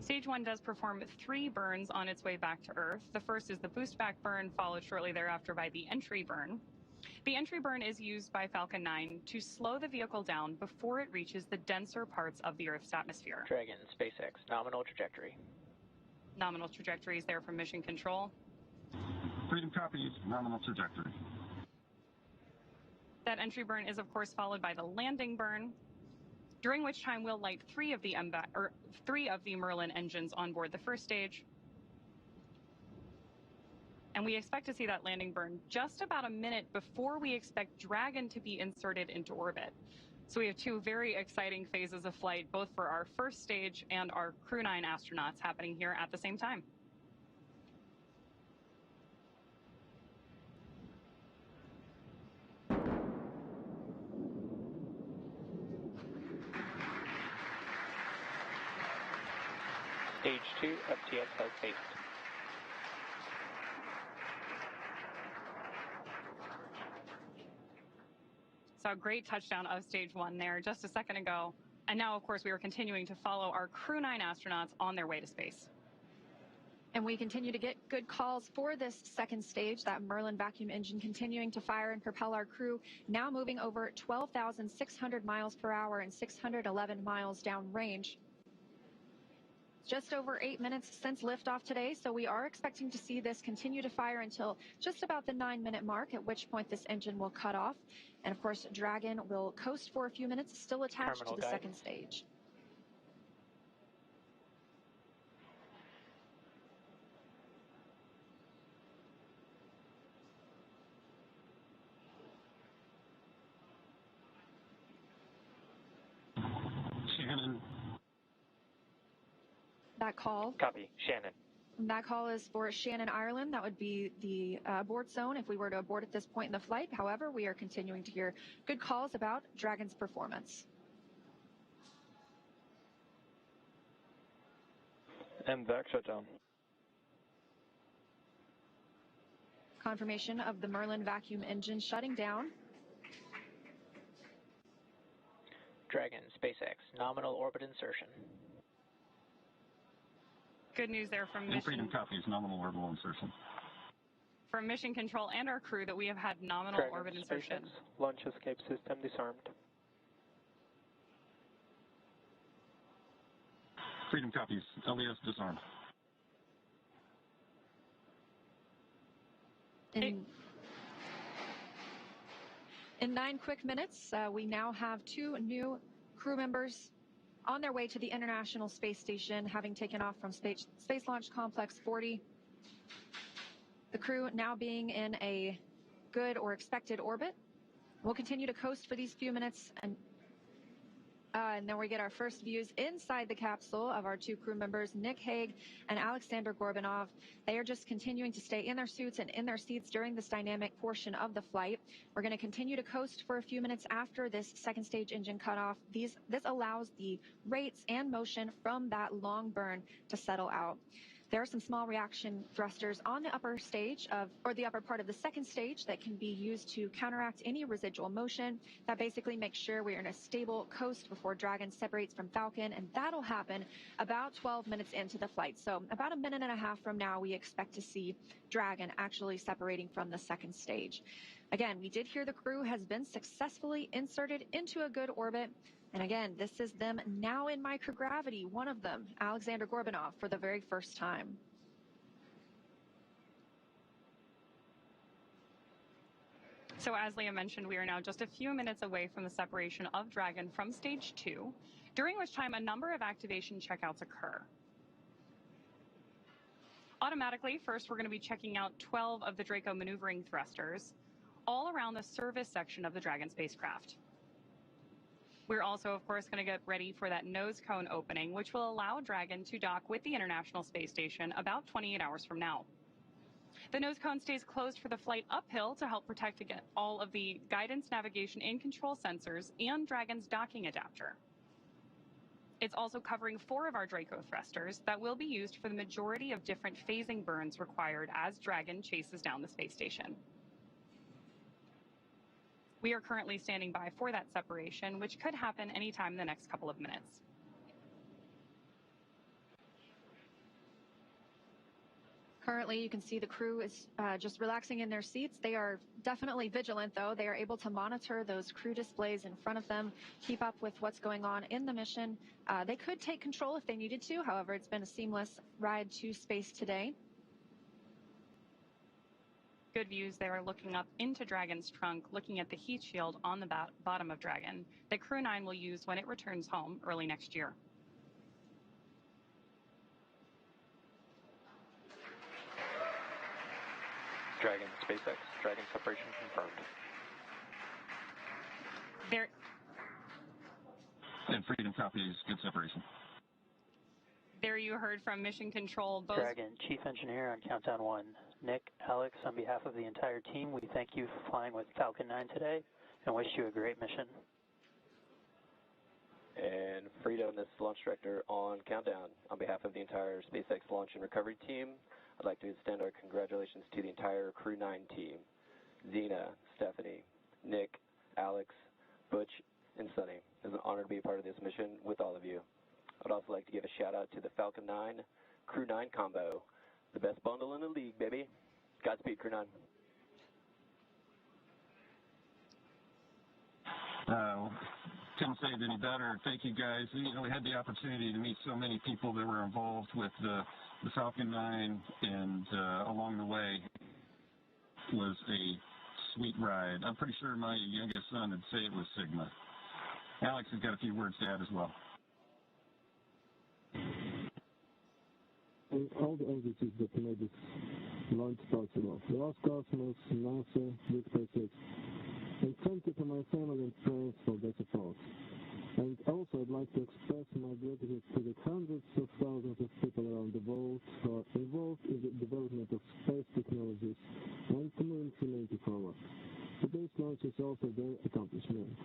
Stage 1 does perform 3 burns on its way back to Earth. The first is the boost back burn, followed shortly thereafter by the entry burn. The entry burn is used by Falcon 9 to slow the vehicle down before it reaches the denser parts of the Earth's atmosphere. Dragon, SpaceX, nominal trajectory. Nominal trajectory is there from Mission Control. Freedom copies, nominal trajectory. That entry burn is, of course, followed by the landing burn, during which time we'll light 3 of the Merlin engines on board the first stage. And we expect to see that landing burn just about a minute before we expect Dragon to be inserted into orbit. So we have 2 very exciting phases of flight, both for our first stage and our Crew-9 astronauts happening here at the same time. Stage 2, FTX has based. Saw a great touchdown of Stage 1 there just a second ago. And now, of course, we are continuing to follow our Crew-9 astronauts on their way to space. And we continue to get good calls for this second stage, that Merlin vacuum engine continuing to fire and propel our crew, now moving over 12,600 miles per hour and 611 miles downrange. Just over 8 minutes since liftoff today, so we are expecting to see this continue to fire until just about the 9-minute mark, at which point this engine will cut off. And of course, Dragon will coast for a few minutes, still attached Terminal to the guidance. second stage. Shannon. That call. Copy. Shannon. That call is for Shannon, Ireland. That would be the abort zone if we were to abort at this point in the flight. However, we are continuing to hear good calls about Dragon's performance. MVAC shutdown. Confirmation of the Merlin vacuum engine shutting down. Dragon, SpaceX, nominal orbit insertion. Good news there from And Freedom Mission, copies nominal orbital insertion. from Mission Control and our crew that we have had nominal Dragon, orbit insertion. SpaceX, launch escape system disarmed. Freedom copies. LES disarmed. In 9 quick minutes, we now have 2 new crew members on their way to the International Space Station, having taken off from Space Launch Complex 40. The crew now being in a good or expected orbit. We'll continue to coast for these few minutes, and then we get our first views inside the capsule of our 2 crew members, Nick Hague and Alexander Gorbanov. They are just continuing to stay in their suits and in their seats during this dynamic portion of the flight. We're going to continue to coast for a few minutes after this second stage engine cutoff. This allows the rates and motion from that long burn to settle out. There are some small reaction thrusters on the upper stage or the upper part of the second stage that can be used to counteract any residual motion. That basically makes sure we're in a stable coast before Dragon separates from Falcon, and that'll happen about 12 minutes into the flight. So about a minute and a half from now, we expect to see Dragon actually separating from the second stage. Again, we did hear the crew has been successfully inserted into a good orbit. And again, this is them now in microgravity, one of them, Alexander Gorbanov, for the very first time. So as Leah mentioned, we are now just a few minutes away from the separation of Dragon from stage 2, during which time a number of activation checkouts occur. Automatically, first we're going to be checking out 12 of the Draco maneuvering thrusters, all around the service section of the Dragon spacecraft. We're also, of course, going to get ready for that nose cone opening, which will allow Dragon to dock with the International Space Station about 28 hours from now. The nose cone stays closed for the flight uphill to help protect against all of the guidance, navigation, and control sensors and Dragon's docking adapter. It's also covering 4 of our Draco thrusters that will be used for the majority of different phasing burns required as Dragon chases down the space station. We are currently standing by for that separation, which could happen anytime in the next couple of minutes. Currently, you can see the crew is just relaxing in their seats. They are definitely vigilant, though. They are able to monitor those crew displays in front of them, keep up with what's going on in the mission. They could take control if they needed to. However, it's been a seamless ride to space today. Good views there, looking up into Dragon's trunk, looking at the heat shield on the bottom of Dragon that Crew-9 will use when it returns home early next year. Dragon, SpaceX, Dragon separation confirmed. There. And Freedom copies, good separation. There you heard from Mission Control. Both Dragon, Chief Engineer on Countdown 1. Nick, Alex, on behalf of the entire team, we thank you for flying with Falcon 9 today and wish you a great mission. And Freedom, this is Launch Director on Countdown. On behalf of the entire SpaceX Launch and Recovery team, I'd like to extend our congratulations to the entire Crew-9 team. Zena, Stephanie, Nick, Alex, Butch, and Sunny. It's an honor to be a part of this mission with all of you. I'd also like to give a shout out to the Falcon 9 Crew-9 combo, The best bundle in the league, baby. Godspeed, Crew-9. Couldn't say it any better. Thank you, guys. You know, we had the opportunity to meet so many people that were involved with the Falcon 9, and along the way was a sweet ride. I'm pretty sure my youngest son would say it was Sigma. Alex has got a few words to add as well. All the agencies that made this launch possible. The last customers, NASA, Big SpaceX. And thank you to my family and friends for their support. And also I'd like to express my gratitude to the hundreds of thousands of people around the world who are involved in the development of space technologies and community humanity forward. Today's launch is also their accomplishment.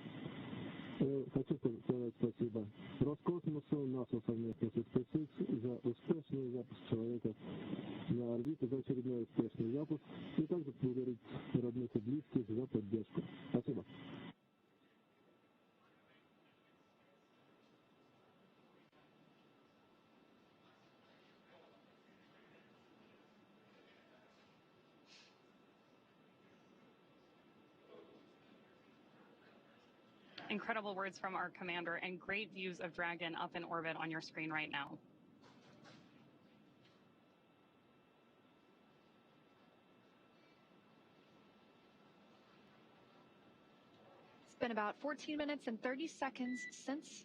Хочу сказать спасибо Роскосмосу и НАСА совместно со SpaceX за успешный запуск человека на орбиту, за очередной успешный запуск, и также поблагодарить родных и близких за поддержку. Спасибо. Incredible words from our commander and great views of Dragon up in orbit on your screen right now. It's been about 14 minutes and 30 seconds since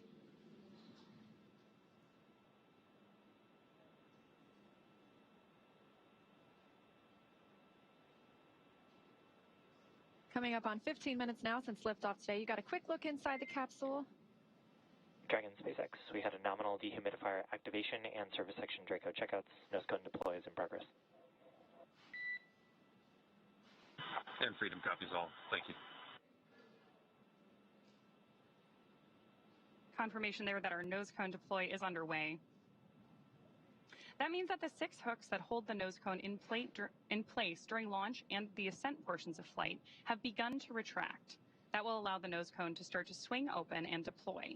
coming up on 15 minutes now since liftoff today. You got a quick look inside the capsule. Dragon SpaceX, we had a nominal dehumidifier activation and service section Draco checkouts. Nose cone deploy is in progress. And Freedom copies all. Thank you. Confirmation there that our nose cone deploy is underway. That means that the 6 hooks that hold the nose cone in place during launch and the ascent portions of flight have begun to retract. That will allow the nose cone to start to swing open and deploy.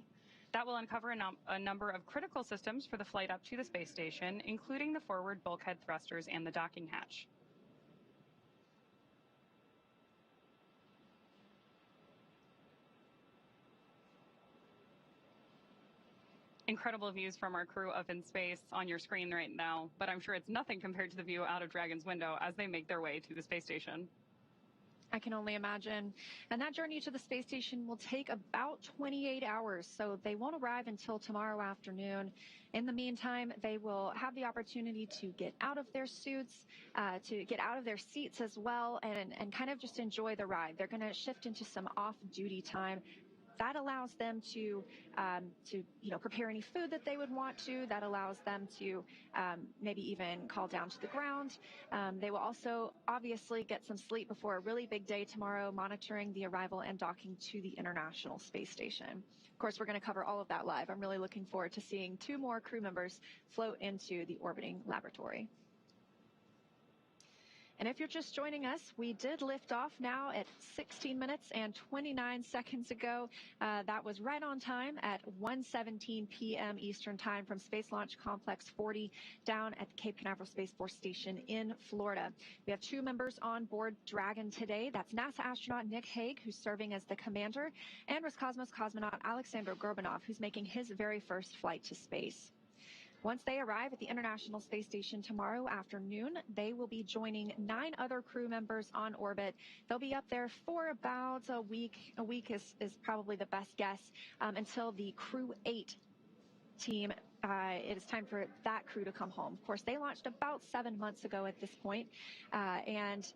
That will uncover a number of critical systems for the flight up to the space station, including the forward bulkhead thrusters and the docking hatch. Incredible views from our crew up in space on your screen right now, but I'm sure it's nothing compared to the view out of Dragon's window as they make their way to the space station. I can only imagine. And that journey to the space station will take about 28 hours, so they won't arrive until tomorrow afternoon. In the meantime, they will have the opportunity to get out of their suits, to get out of their seats as well, and kind of just enjoy the ride. They're going to shift into some off-duty time. That allows them to prepare any food that they would want to. That allows them to maybe even call down to the ground. They will also obviously get some sleep before a really big day tomorrow, monitoring the arrival and docking to the International Space Station. Of course, we're going to cover all of that live. I'm really looking forward to seeing 2 more crew members float into the orbiting laboratory. And if you're just joining us, we did lift off now at 16 minutes and 29 seconds ago. That was right on time at 1:17 p.m. Eastern Time from Space Launch Complex 40 down at the Cape Canaveral Space Force Station in Florida. We have 2 members on board Dragon today. That's NASA astronaut Nick Hague, who's serving as the commander, and Roscosmos cosmonaut Alexander Gorbanov, who's making his very first flight to space. Once they arrive at the International Space Station tomorrow afternoon, they will be joining 9 other crew members on orbit. They'll be up there for about a week. A week is probably the best guess, until the Crew-8 team, it is time for that crew to come home. Of course, they launched about 7 months ago at this point, and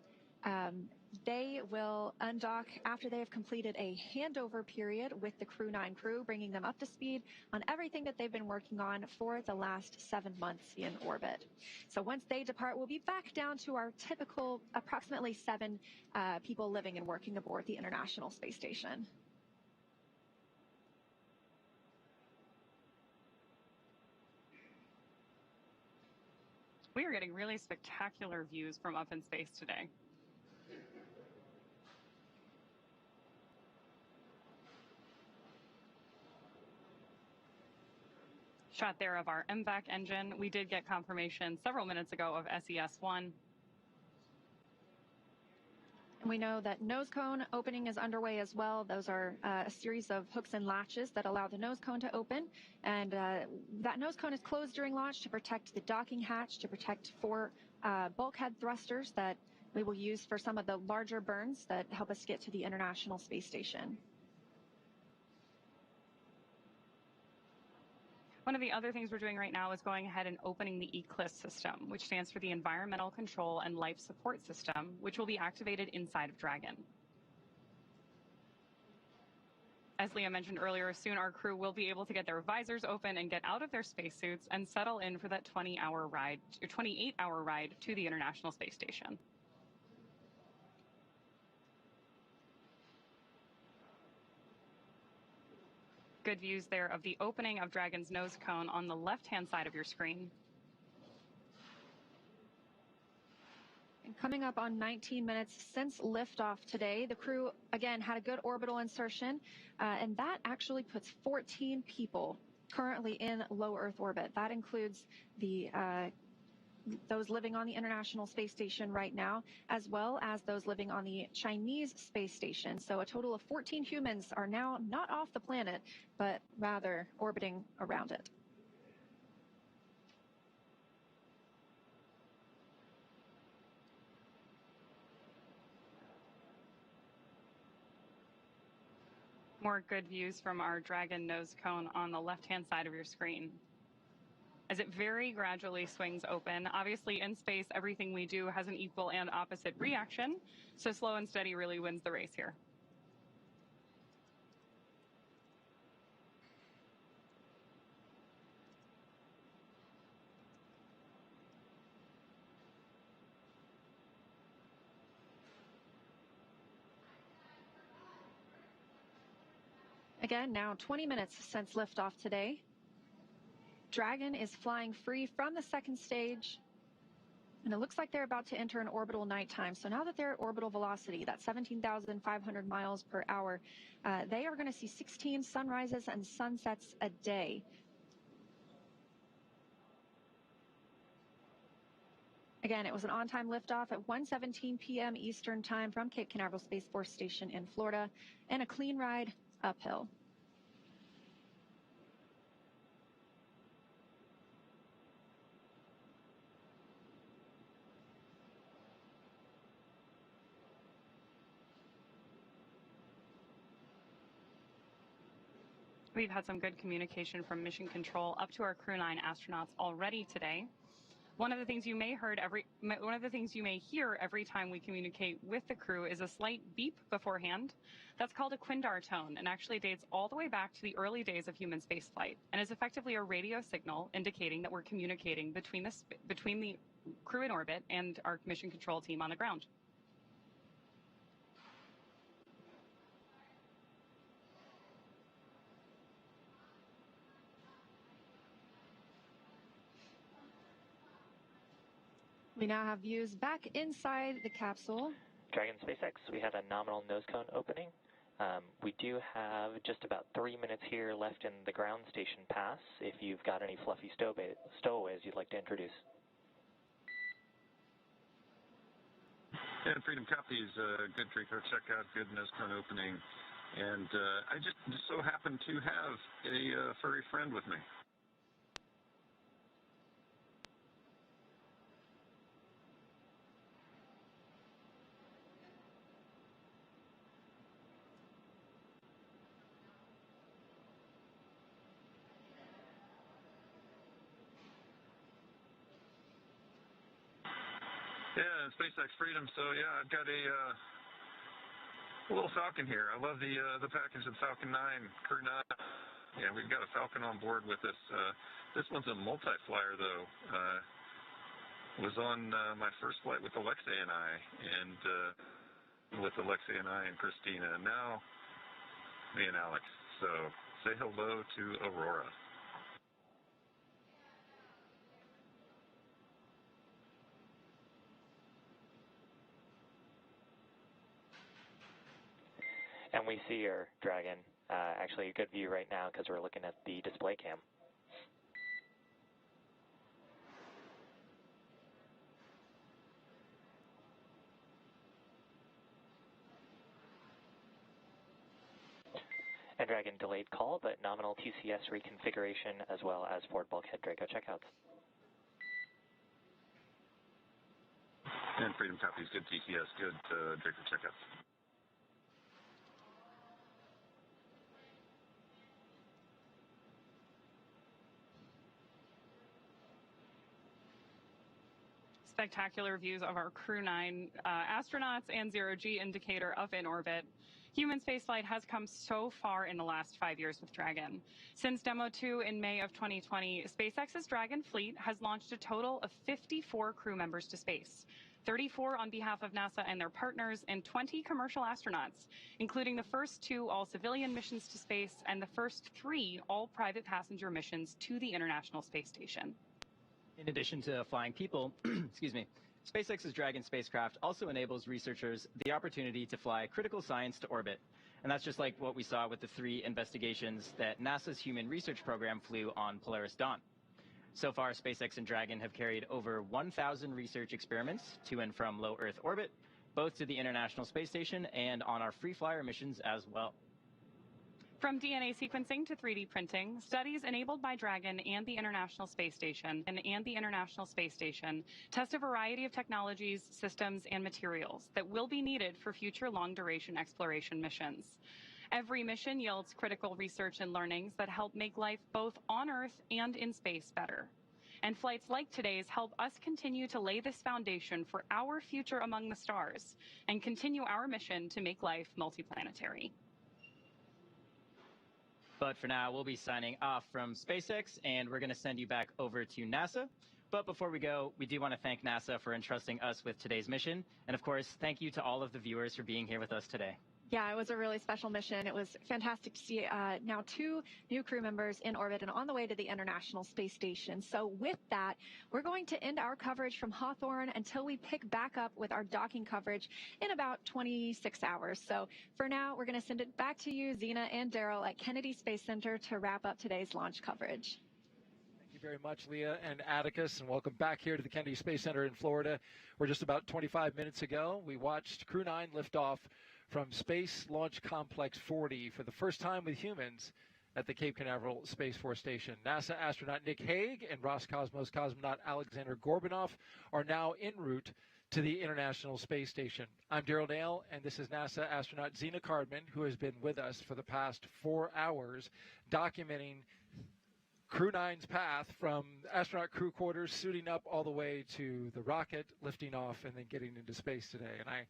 they will undock after they have completed a handover period with the Crew-9 crew, bringing them up to speed on everything that they've been working on for the last 7 months in orbit. So once they depart, we'll be back down to our typical approximately 7 people living and working aboard the International Space Station. We are getting really spectacular views from up in space today. Shot there of our MVAC engine. We did get confirmation several minutes ago of SES-1. We know that nose cone opening is underway as well. Those are a series of hooks and latches that allow the nose cone to open. And that nose cone is closed during launch to protect the docking hatch, to protect 4 bulkhead thrusters that we will use for some of the larger burns that help us get to the International Space Station. One of the other things we're doing right now is going ahead and opening the ECLSS system, which stands for the Environmental Control and Life Support System, which will be activated inside of Dragon. As Leah mentioned earlier, soon our crew will be able to get their visors open and get out of their spacesuits and settle in for that 28-hour ride to the International Space Station. Good views there of the opening of Dragon's nose cone on the left-hand side of your screen. And coming up on 19 minutes since liftoff today, the crew, again, had a good orbital insertion, and that actually puts 14 people currently in low Earth orbit. That includes the those living on the International Space Station right now, as well as those living on the Chinese space station. So a total of 14 humans are now not off the planet, but rather orbiting around it. More good views from our Dragon nose cone on the left-hand side of your screen. As it very gradually swings open. Obviously, in space, everything we do has an equal and opposite reaction, so slow and steady really wins the race here. Again, now 20 minutes since liftoff today. Dragon is flying free from the second stage, and it looks like they're about to enter an orbital nighttime. So now that they're at orbital velocity, that's 17,500 miles per hour, they are going to see 16 sunrises and sunsets a day. Again, it was an on-time liftoff at 1:17 p.m. Eastern Time from Cape Canaveral Space Force Station in Florida, and a clean ride uphill. We've had some good communication from Mission Control up to our Crew-9 astronauts already today. One of the things you may hear every time we communicate with the crew is a slight beep beforehand. That's called a Quindar tone, and actually dates all the way back to the early days of human spaceflight, and is effectively a radio signal indicating that we're communicating between the crew in orbit and our Mission Control team on the ground. We now have views back inside the capsule. Dragon SpaceX, we had a nominal nose cone opening. We do have just about 3 minutes here left in the ground station pass if you've got any fluffy stowaways you'd like to introduce. Yeah, Freedom copies, good drinker checkout, good nose cone opening. And I just so happen to have a furry friend with me. Yeah, SpaceX Freedom. So yeah, I've got a little Falcon here. I love the package of Falcon 9, Crew-9. Yeah, we've got a Falcon on board with us. This one's a multi-flyer though. Was on my first flight with Alexei and I, and with Alexei and I and Christina, and now me and Alex. So say hello to Aurora. And we see your Dragon. Actually, a good view right now because we're looking at the display cam. And Dragon delayed call, but nominal TCS reconfiguration as well as forward bulkhead Draco checkouts. And Freedom copies, good TCS, good Draco checkouts. Spectacular views of our Crew-9 astronauts and zero-G indicator up in orbit. Human spaceflight has come so far in the last 5 years with Dragon. Since Demo 2 in May of 2020, SpaceX's Dragon fleet has launched a total of 54 crew members to space, 34 on behalf of NASA and their partners, and 20 commercial astronauts, including the first 2 all-civilian missions to space and the first 3 all-private passenger missions to the International Space Station. In addition to flying people, excuse me, SpaceX's Dragon spacecraft also enables researchers the opportunity to fly critical science to orbit. And that's just like what we saw with the 3 investigations that NASA's Human Research Program flew on Polaris Dawn. So far, SpaceX and Dragon have carried over 1,000 research experiments to and from low Earth orbit, both to the International Space Station and on our free flyer missions as well. From DNA sequencing to 3D printing, studies enabled by Dragon and the International Space Station test a variety of technologies, systems, and materials that will be needed for future long-duration exploration missions. Every mission yields critical research and learnings that help make life both on Earth and in space better. And flights like today's help us continue to lay this foundation for our future among the stars and continue our mission to make life multiplanetary. But for now, we'll be signing off from SpaceX, and we're going to send you back over to NASA. But before we go, we do want to thank NASA for entrusting us with today's mission. And of course, thank you to all of the viewers for being here with us today. Yeah, it was a really special mission. It was fantastic to see now 2 new crew members in orbit and on the way to the International Space Station. So with that, we're going to end our coverage from Hawthorne until we pick back up with our docking coverage in about 26 hours. So for now, we're going to send it back to you, Zena and Daryl at Kennedy Space Center to wrap up today's launch coverage. Thank you very much, Leah and Atticus, and welcome back here to the Kennedy Space Center in Florida, where just about 25 minutes ago, we watched Crew-9 lift off from Space Launch Complex 40 for the first time with humans at the Cape Canaveral Space Force Station. NASA astronaut Nick Hague and Roscosmos cosmonaut Alexander Gorbanov are now en route to the International Space Station. I'm Daryl Dale, and this is NASA astronaut Zena Cardman, who has been with us for the past 4 hours, documenting Crew-9's path from astronaut crew quarters, suiting up all the way to the rocket, lifting off, and then getting into space today. And I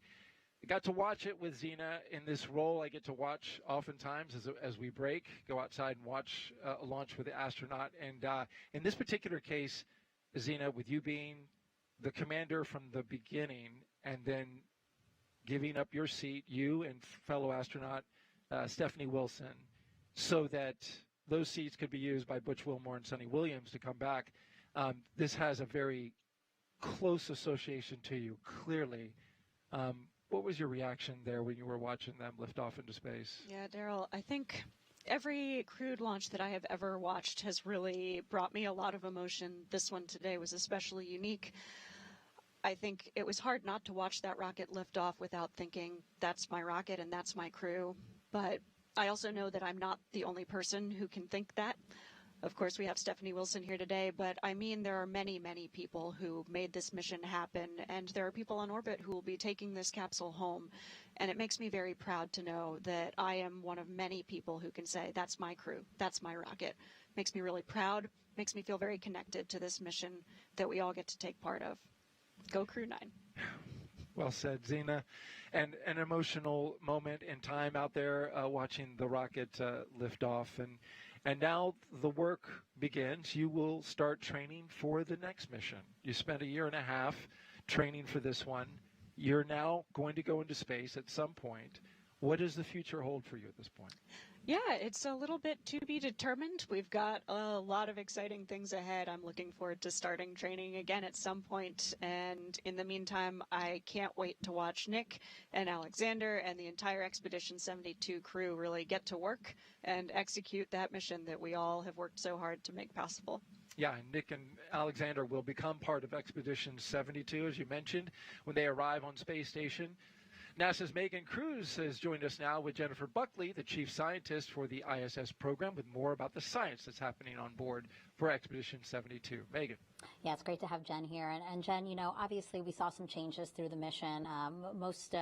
got to watch it with Zena in this role. I get to watch oftentimes as we break, go outside and watch a launch with the astronaut. And in this particular case, Zena, with you being the commander from the beginning and then giving up your seat, you and fellow astronaut Stephanie Wilson, so that those seats could be used by Butch Wilmore and Sonny Williams to come back. This has a very close association to you, clearly. What was your reaction there when you were watching them lift off into space? Yeah, Daryl, I think every crewed launch that I have ever watched has really brought me a lot of emotion. This one today was especially unique. I think it was hard not to watch that rocket lift off without thinking, that's my rocket and that's my crew. But I also know that I'm not the only person who can think that. Of course, we have Stephanie Wilson here today, but I mean, there are many, many people who made this mission happen, and there are people on orbit who will be taking this capsule home. And it makes me very proud to know that I am one of many people who can say, that's my crew, that's my rocket. Makes me really proud, makes me feel very connected to this mission that we all get to take part of. Go Crew-9. Well said, Zena. And an emotional moment in time out there watching the rocket lift off. And now the work begins. You will start training for the next mission. You spent 1.5 years training for this one. You're now going to go into space at some point. What does the future hold for you at this point? Yeah, it's a little bit to be determined. We've got a lot of exciting things ahead. I'm looking forward to starting training again at some point. And in the meantime, I can't wait to watch Nick and Alexander and the entire Expedition 72 crew really get to work and execute that mission that we all have worked so hard to make possible. Yeah, Nick and Alexander will become part of Expedition 72, as you mentioned, when they arrive on Space Station. NASA's Megan Cruz has joined us now with Jennifer Buckley, the chief scientist for the ISS program, with more about the science that's happening on board for Expedition 72. Megan. Yeah, it's great to have Jen here. And Jen, you know, obviously we saw some changes through the mission, most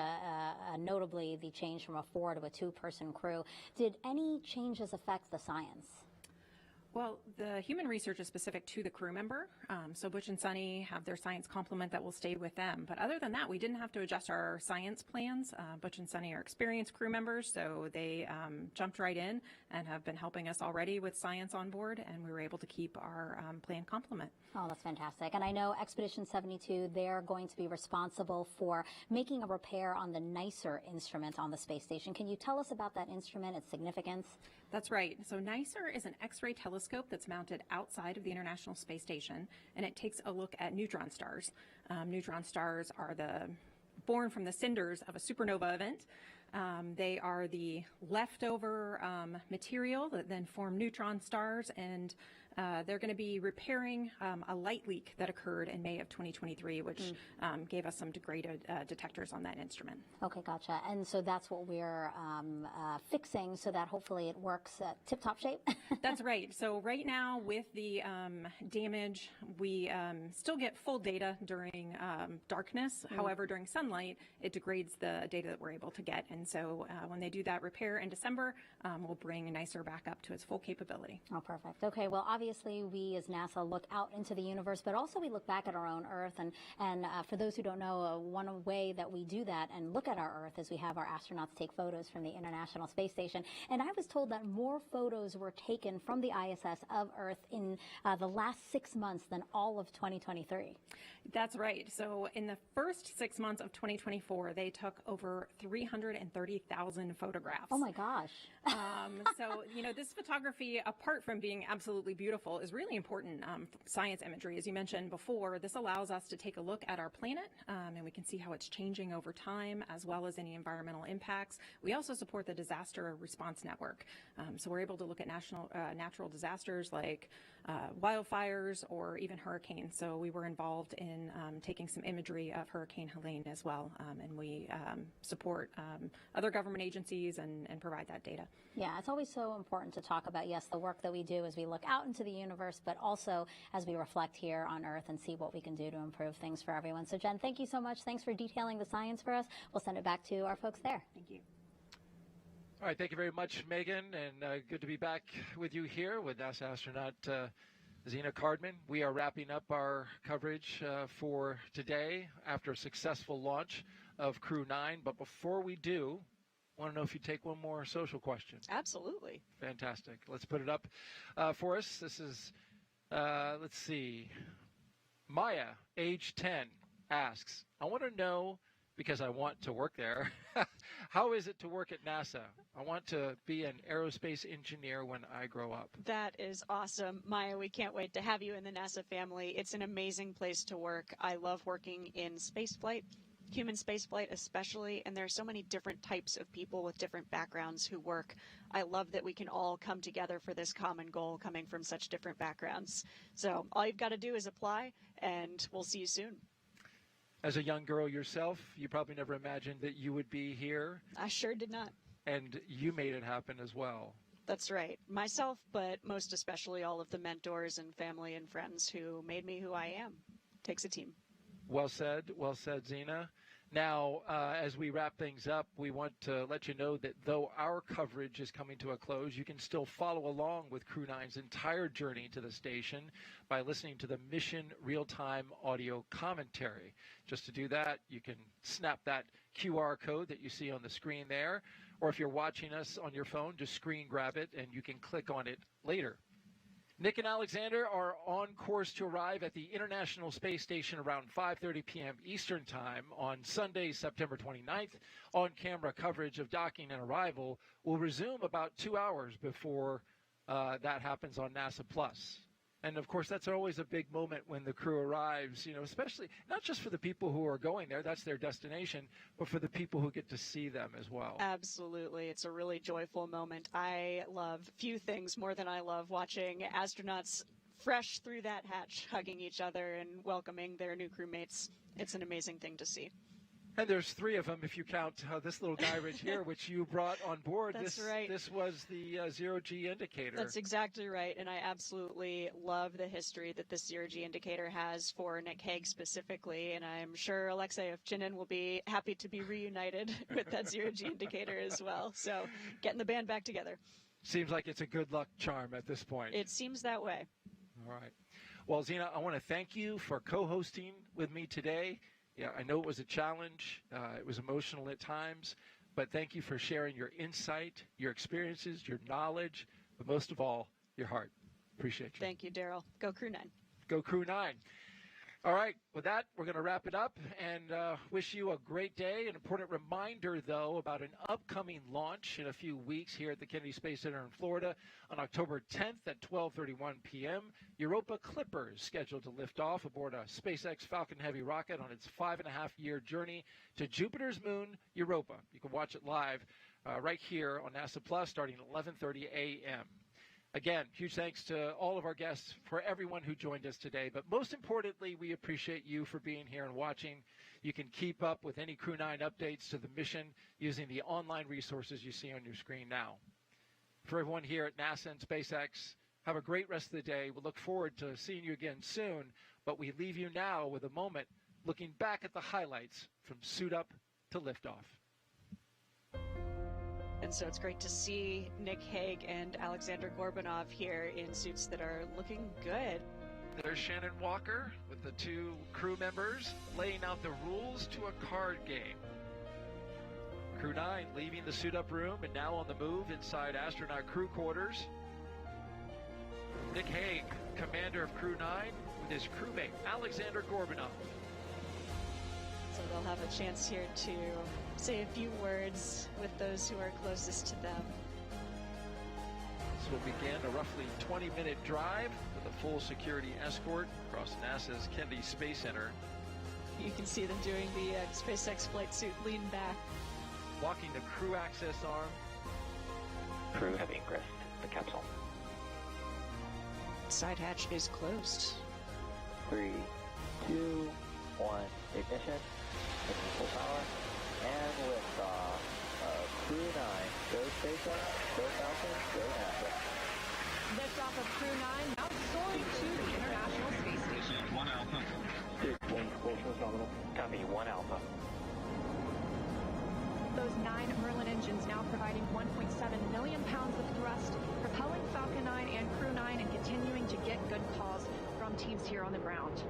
notably the change from a 4 to a 2-person crew. Did any changes affect the science? Well, the human research is specific to the crew member. So Butch and Sunny have their science complement that will stay with them. But other than that, we didn't have to adjust our science plans. Butch and Sunny are experienced crew members, so they jumped right in and have been helping us already with science on board, and we were able to keep our plan complement. Oh, that's fantastic. And I know Expedition 72, they're going to be responsible for making a repair on the NICER instrument on the space station. Can you tell us about that instrument, its significance? That's right. So NICER is an X-ray telescope that's mounted outside of the International Space Station, and it takes a look at neutron stars. Neutron stars are born from the cinders of a supernova event. They are the leftover material that then form neutron stars, and they're going to be repairing a light leak that occurred in May of 2023, which gave us some degraded detectors on that instrument. Okay, gotcha. And so that's what we're fixing so that hopefully it works tip-top shape? That's right. So right now with the damage, we still get full data during darkness. However, during sunlight, it degrades the data that we're able to get. And so when they do that repair in December, we'll bring NICER back up to its full capability. Oh, perfect. Okay, well, obviously we as NASA look out into the universe, but also we look back at our own Earth. And for those who don't know, one way that we do that and look at our Earth is we have our astronauts take photos from the International Space Station. And I was told that more photos were taken from the ISS of Earth in the last 6 months than all of 2023. That's right. So in the first 6 months of 2024, they took over 330,000 photographs. Oh my gosh. So, you know, this photography, apart from being absolutely beautiful, is really important science imagery. As you mentioned before, this allows us to take a look at our planet, and we can see how it's changing over time, as well as any environmental impacts. We also support the Disaster Response Network. So we're able to look at natural disasters like wildfires or even hurricanes. So we were involved in taking some imagery of Hurricane Helene as well, and we support other government agencies and provide that data. Yeah, it's always so important to talk about, yes, the work that we do as we look out into the universe, but also as we reflect here on Earth and see what we can do to improve things for everyone. So Jen, thank you so much. Thanks for detailing the science for us. We'll send it back to our folks there. Thank you. All right, thank you very much, Megan, and good to be back with you here with NASA astronaut Zena Cardman. We are wrapping up our coverage for today after a successful launch of Crew-9. But before we do, I want to know if you take one more social question. Absolutely. Fantastic. Let's put it up for us. This is, let's see, Maya, age 10, asks, I want to know, because I want to work there, how is it to work at NASA? I want to be an aerospace engineer when I grow up. That is awesome. Maya, we can't wait to have you in the NASA family. It's an amazing place to work. I love working in spaceflight, human spaceflight especially, and there are so many different types of people with different backgrounds who work. I love that we can all come together for this common goal coming from such different backgrounds. So all you've got to do is apply, and we'll see you soon. As a young girl yourself, you probably never imagined that you would be here. I sure did not. And you made it happen as well. That's right. Myself, but most especially all of the mentors and family and friends who made me who I am. Takes a team. Well said, Zena. Now, as we wrap things up, we want to let you know that though our coverage is coming to a close, you can still follow along with Crew-9's entire journey to the station by listening to the Mission Real-Time Audio Commentary. Just to do that, you can snap that QR code that you see on the screen there, or if you're watching us on your phone, just screen grab it and you can click on it later. Nick and Alexander are on course to arrive at the International Space Station around 5:30 p.m. Eastern Time on Sunday, September 29th. On-camera coverage of docking and arrival will resume about 2 hours before that happens on NASA Plus. And, of course, that's always a big moment when the crew arrives, you know, especially not just for the people who are going there, that's their destination, but for the people who get to see them as well. Absolutely. It's a really joyful moment. I love few things more than I love watching astronauts fresh through that hatch, hugging each other and welcoming their new crewmates. It's an amazing thing to see. And there's 3 of them if you count this little guy right here, which you brought on board. That's right. This was the zero-G indicator. That's exactly right, and I absolutely love the history that this zero-G indicator has for Nick Hague specifically, and I'm sure Alexei Ovchinin will be happy to be reunited with that zero-G indicator as well. So getting the band back together. Seems like it's a good luck charm at this point. It seems that way. All right. Well, Zena, I want to thank you for co-hosting with me today. Yeah, I know it was a challenge. It was emotional at times, but thank you for sharing your insight, your experiences, your knowledge, but most of all, your heart. Appreciate you. Thank you, Daryl. Go Crew-9. Go Crew-9. All right, with that, we're going to wrap it up and wish you a great day. An important reminder, though, about an upcoming launch in a few weeks here at the Kennedy Space Center in Florida on October 10th at 12:31 p.m. Europa Clipper is scheduled to lift off aboard a SpaceX Falcon Heavy rocket on its 5.5-year journey to Jupiter's moon, Europa. You can watch it live right here on NASA Plus starting at 11:30 a.m. Again, huge thanks to all of our guests, for everyone who joined us today. But most importantly, we appreciate you for being here and watching. You can keep up with any Crew-9 updates to the mission using the online resources you see on your screen now. For everyone here at NASA and SpaceX, have a great rest of the day. We'll look forward to seeing you again soon. But we leave you now with a moment looking back at the highlights from suit up to liftoff. And so it's great to see Nick Hague and Alexander Gorbanov here in suits that are looking good. There's Shannon Walker with the 2 crew members laying out the rules to a card game. Crew-9 leaving the suit-up room and now on the move inside astronaut crew quarters. Nick Hague, commander of Crew-9, with his crewmate Alexander Gorbanov. So they'll have a chance here to say a few words with those who are closest to them. This will begin a roughly 20-minute drive with a full security escort across NASA's Kennedy Space Center. You can see them doing the SpaceX flight suit lean back. Walking the crew access arm. Crew have ingressed the capsule. Side hatch is closed. 3, 2, 1, ignition. Full power, and liftoff of Crew-9. Go SpaceX, go Falcon, go NASA. Liftoff of Crew-9 now soaring to the International Space Station. 1 Alpha. Stage 1, propulsion is nominal. Copy, 1 Alpha. Those 9 Merlin engines now providing 1.7 million pounds of thrust, propelling Falcon 9 and Crew-9 and continuing to get good calls from teams here on the ground.